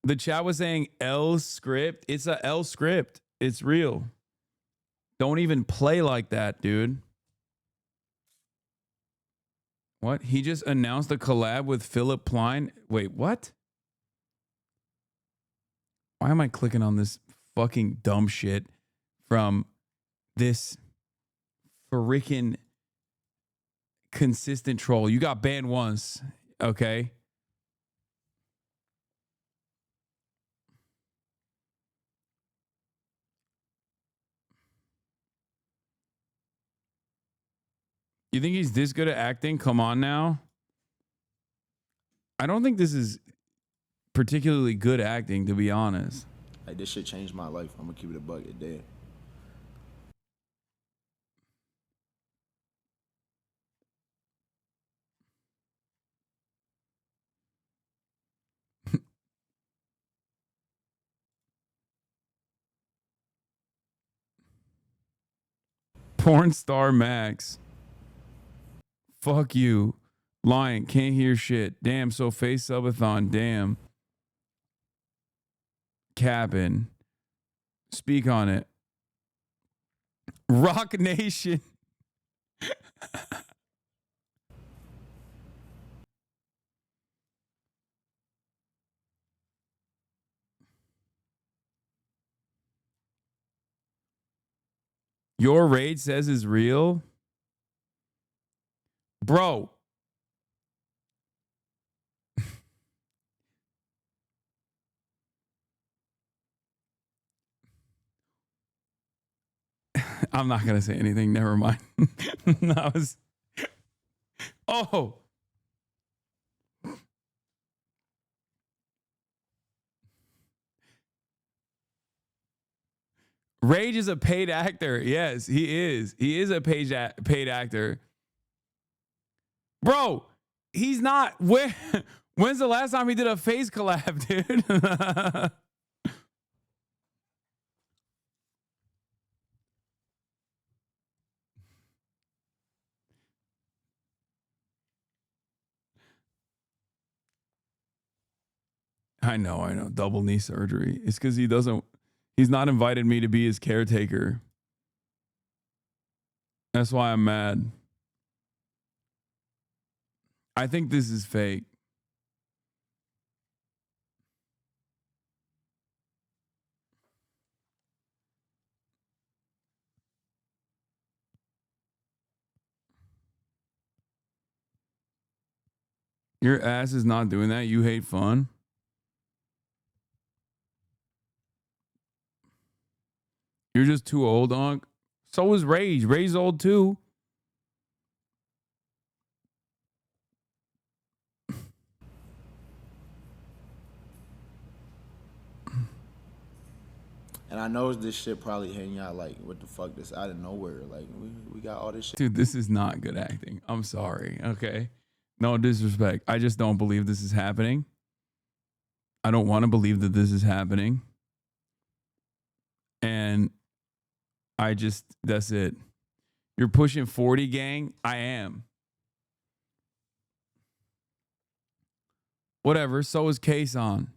The chat was saying L script. It's a L script. It's real. Don't even play like that, dude. What? He just announced a collab with Philip Plein. Wait, what? Why am I clicking on this fucking dumb shit from this freaking consistent troll? You got banned once, okay? You think he's this good at acting? Come on now. I don't think this is particularly good acting, to be honest. Like, this shit changed my life. I'm gonna keep it a buck a day. Porn star Max. Fuck you. Lying. Can't hear shit. Damn. So face subathon. Damn. Cabin. Speak on it. Rock Nation. Your raid says is real? Bro. I'm not going to say anything. Never mind. That was... Oh. Rage is a paid actor. Yes, he is. He is a paid actor. Bro, he's not. When's the last time he did a face collab, dude? I know. Double knee surgery. It's because he's not invited me to be his caretaker. That's why I'm mad. I think this is fake. Your ass is not doing that. You hate fun. You're just too old, Unc. So is Rage. Rage's old too. And I know this shit probably hitting y'all like, what the fuck, this out of nowhere. Like, we got all this shit. Dude, this is not good acting. I'm sorry. Okay. No disrespect. I just don't believe this is happening. I don't want to believe that this is happening. And that's it. You're pushing 40, gang? I am. Whatever. So is Hasan.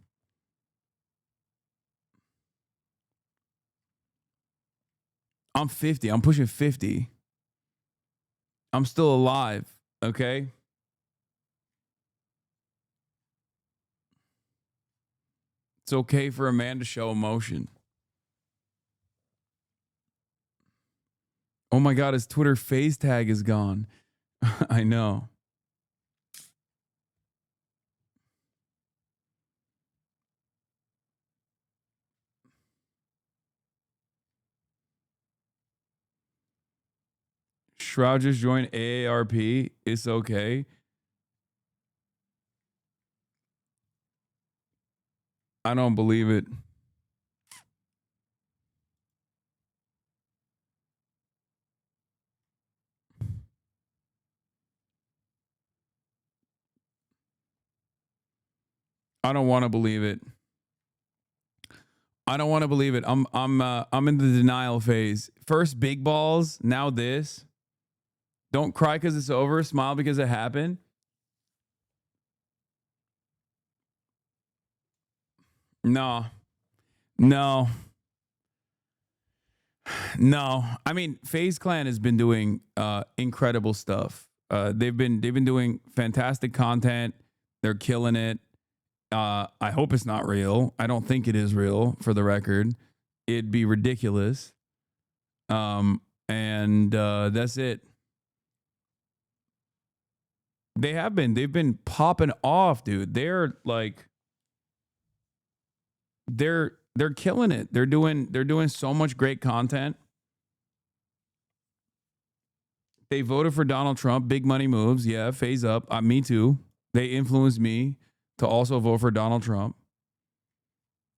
I'm 50. I'm pushing 50. I'm still alive. Okay? It's okay for a man to show emotion. Oh my God, his Twitter face tag is gone. I know. Shroud just joined AARP. It's okay. I don't believe it. I don't want to believe it. I don't want to believe it. I'm in the denial phase. First big balls, now this. Don't cry because it's over. Smile because it happened. No. No. No. I mean, FaZe Clan has been doing incredible stuff. They've been doing fantastic content. They're killing it. I hope it's not real. I don't think it is real, for the record. It'd be ridiculous. And that's it. They've been popping off, dude. They're killing it. They're doing so much great content. They voted for Donald Trump. Big money moves. Yeah, phase up. Me too. They influenced me to also vote for Donald Trump.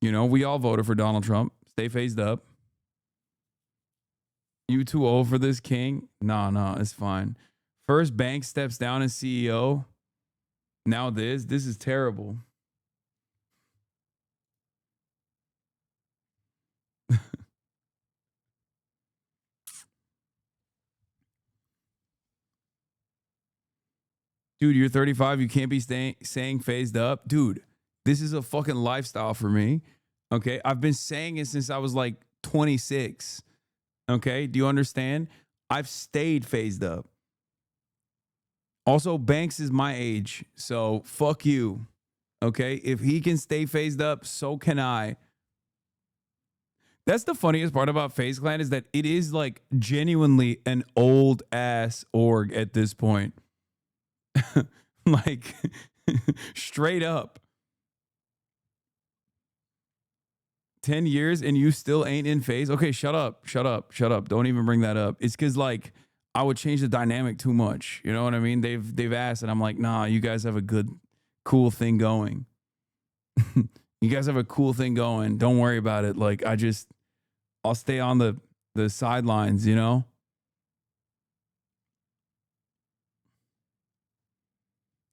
You know, we all voted for Donald Trump. Stay phased up. You too old for this, King? No, it's fine. First bank steps down as CEO. Now this is terrible. Dude, you're 35. You can't be saying phased up. Dude, this is a fucking lifestyle for me. Okay. I've been saying it since I was like 26. Okay. Do you understand? I've stayed phased up. Also, Banks is my age. So fuck you. Okay. If he can stay phased up, so can I. That's the funniest part about FaZe Clan is that it is like genuinely an old ass org at this point. Like straight up 10 years and you still ain't in phase. Okay, shut up. Don't even bring that up. It's because like I would change the dynamic too much. You know what I mean? They've asked and I'm like, nah, you guys have a good, cool thing going. You guys have a cool thing going. Don't worry about it. Like I'll stay on the sidelines, you know?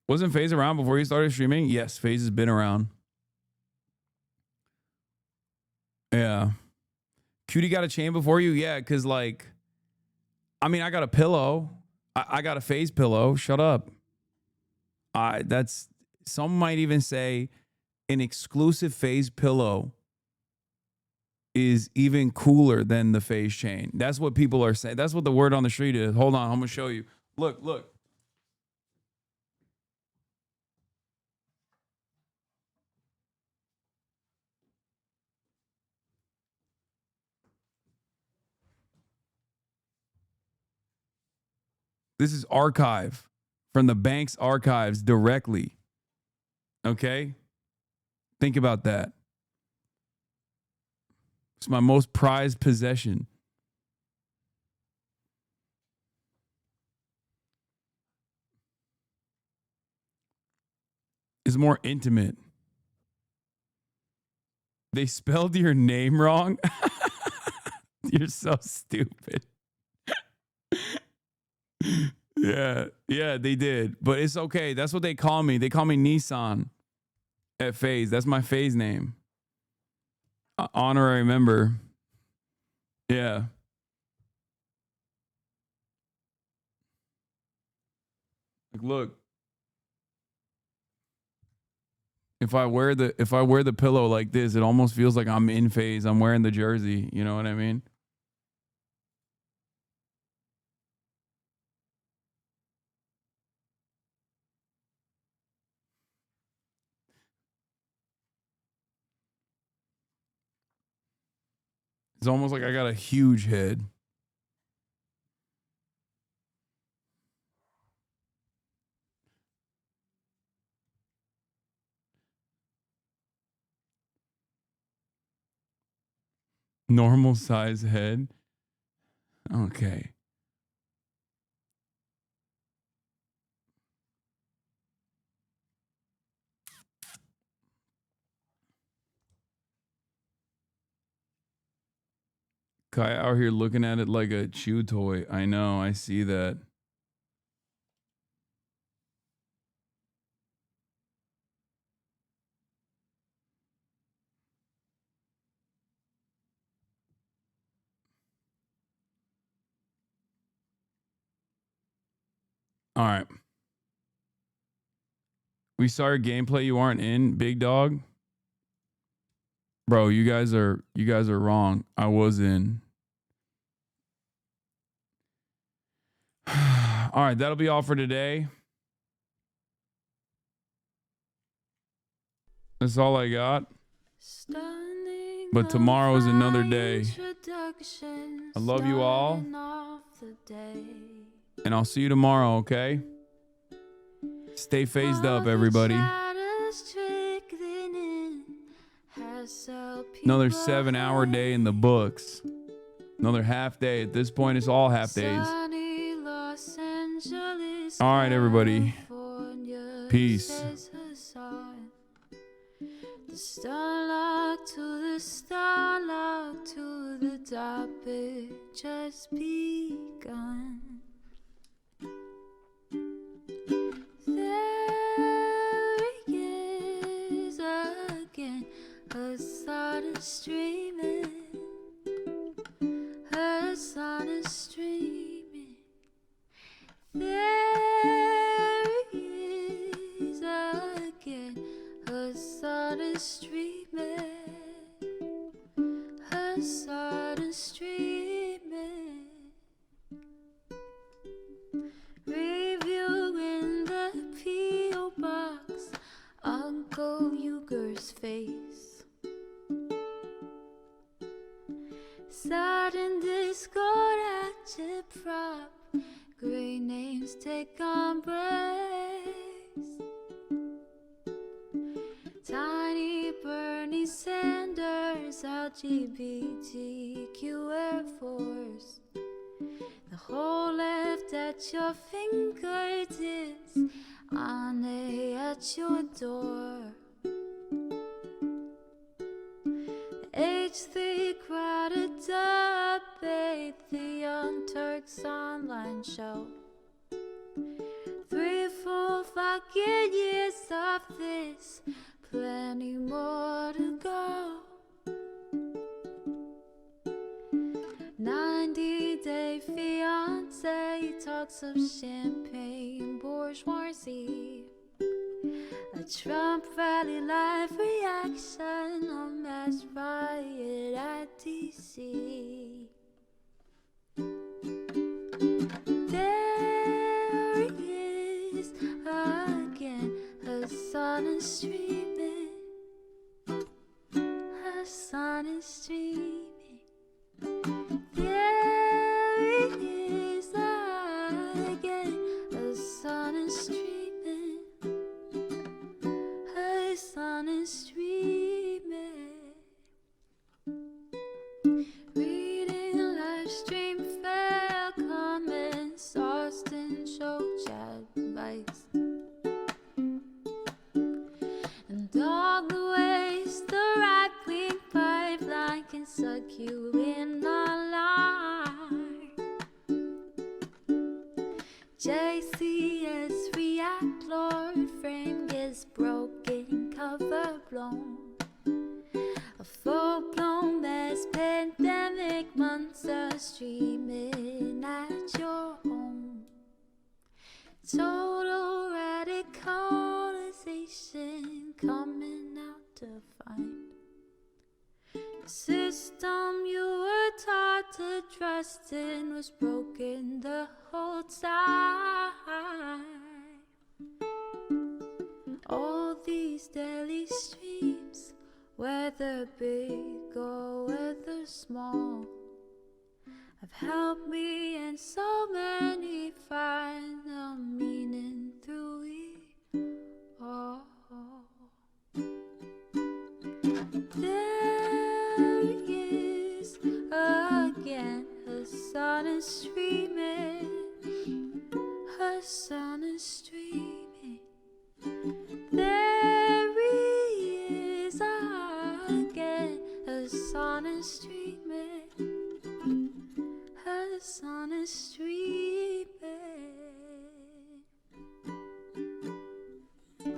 Wasn't FaZe around before you started streaming? Yes, FaZe has been around. Yeah. Cutie got a chain before you? Yeah, because like, I mean, I got a pillow. I got a FaZe pillow. Shut up. Some might even say an exclusive FaZe pillow is even cooler than the FaZe chain. That's what people are saying. That's what the word on the street is. Hold on, I'm going to show you. Look. This is archive from the bank's archives directly. Okay? Think about that. It's my most prized possession. It's more intimate. They spelled your name wrong? You're so stupid. Yeah, they did. But it's okay. That's what they call me. They call me Nissan at FaZe. That's my FaZe name. Honorary member. Yeah. Like, look. If I wear the pillow like this, it almost feels like I'm in FaZe. I'm wearing the jersey. You know what I mean? It's almost like I got a huge head. Normal size head. Okay. Kai out here looking at it like a chew toy. I know, I see that. All right. We saw your gameplay you aren't in, big dog. Bro, you guys are wrong. I was in. All right, that'll be all for today. That's all I got. But tomorrow is another day. I love you all. And I'll see you tomorrow, okay? Stay phased up, everybody. Another 7-hour day in the books. Another half day. At this point, it's all half days. All right, everybody. Peace. The starlock to the topic just begun. There he is again, Hasan is streaming. Hasan is streaming. There he is again, Hasan is streaming. Hasan is streaming. Reviewing the P.O. box, Uncle Uyghur's face. Sudden discord agitprop, great names take embrace. Tiny Bernie Sanders, LGBTQ Air Force. The whole left at your fingertips, Ane at your door. The H3 crowded debate, the Young Turks online show. 3 full fucking years of this, plenty more to go. 90-day fiance talks of champagne bourgeoisie. A Trump rally live reaction, a mass riot at DC. There he is again, Hasan is streaming. Hasan is streaming. There he is again, Hasan is streaming. Hasan is streaming. Reading live stream fair comments, Austin show chat advice. And all the ways the right-wing pipeline can suck you in online. JCS react, Lord frame gets broken, cover blown. A full-blown mass pandemic, monster streaming at your home. Total radicalization coming out to find. The system you were taught to trust in was broken the whole time. All these daily streams, whether big or whether small, have helped me and so many find the meaning through it all. There he is again, Hasan is streaming. Hasan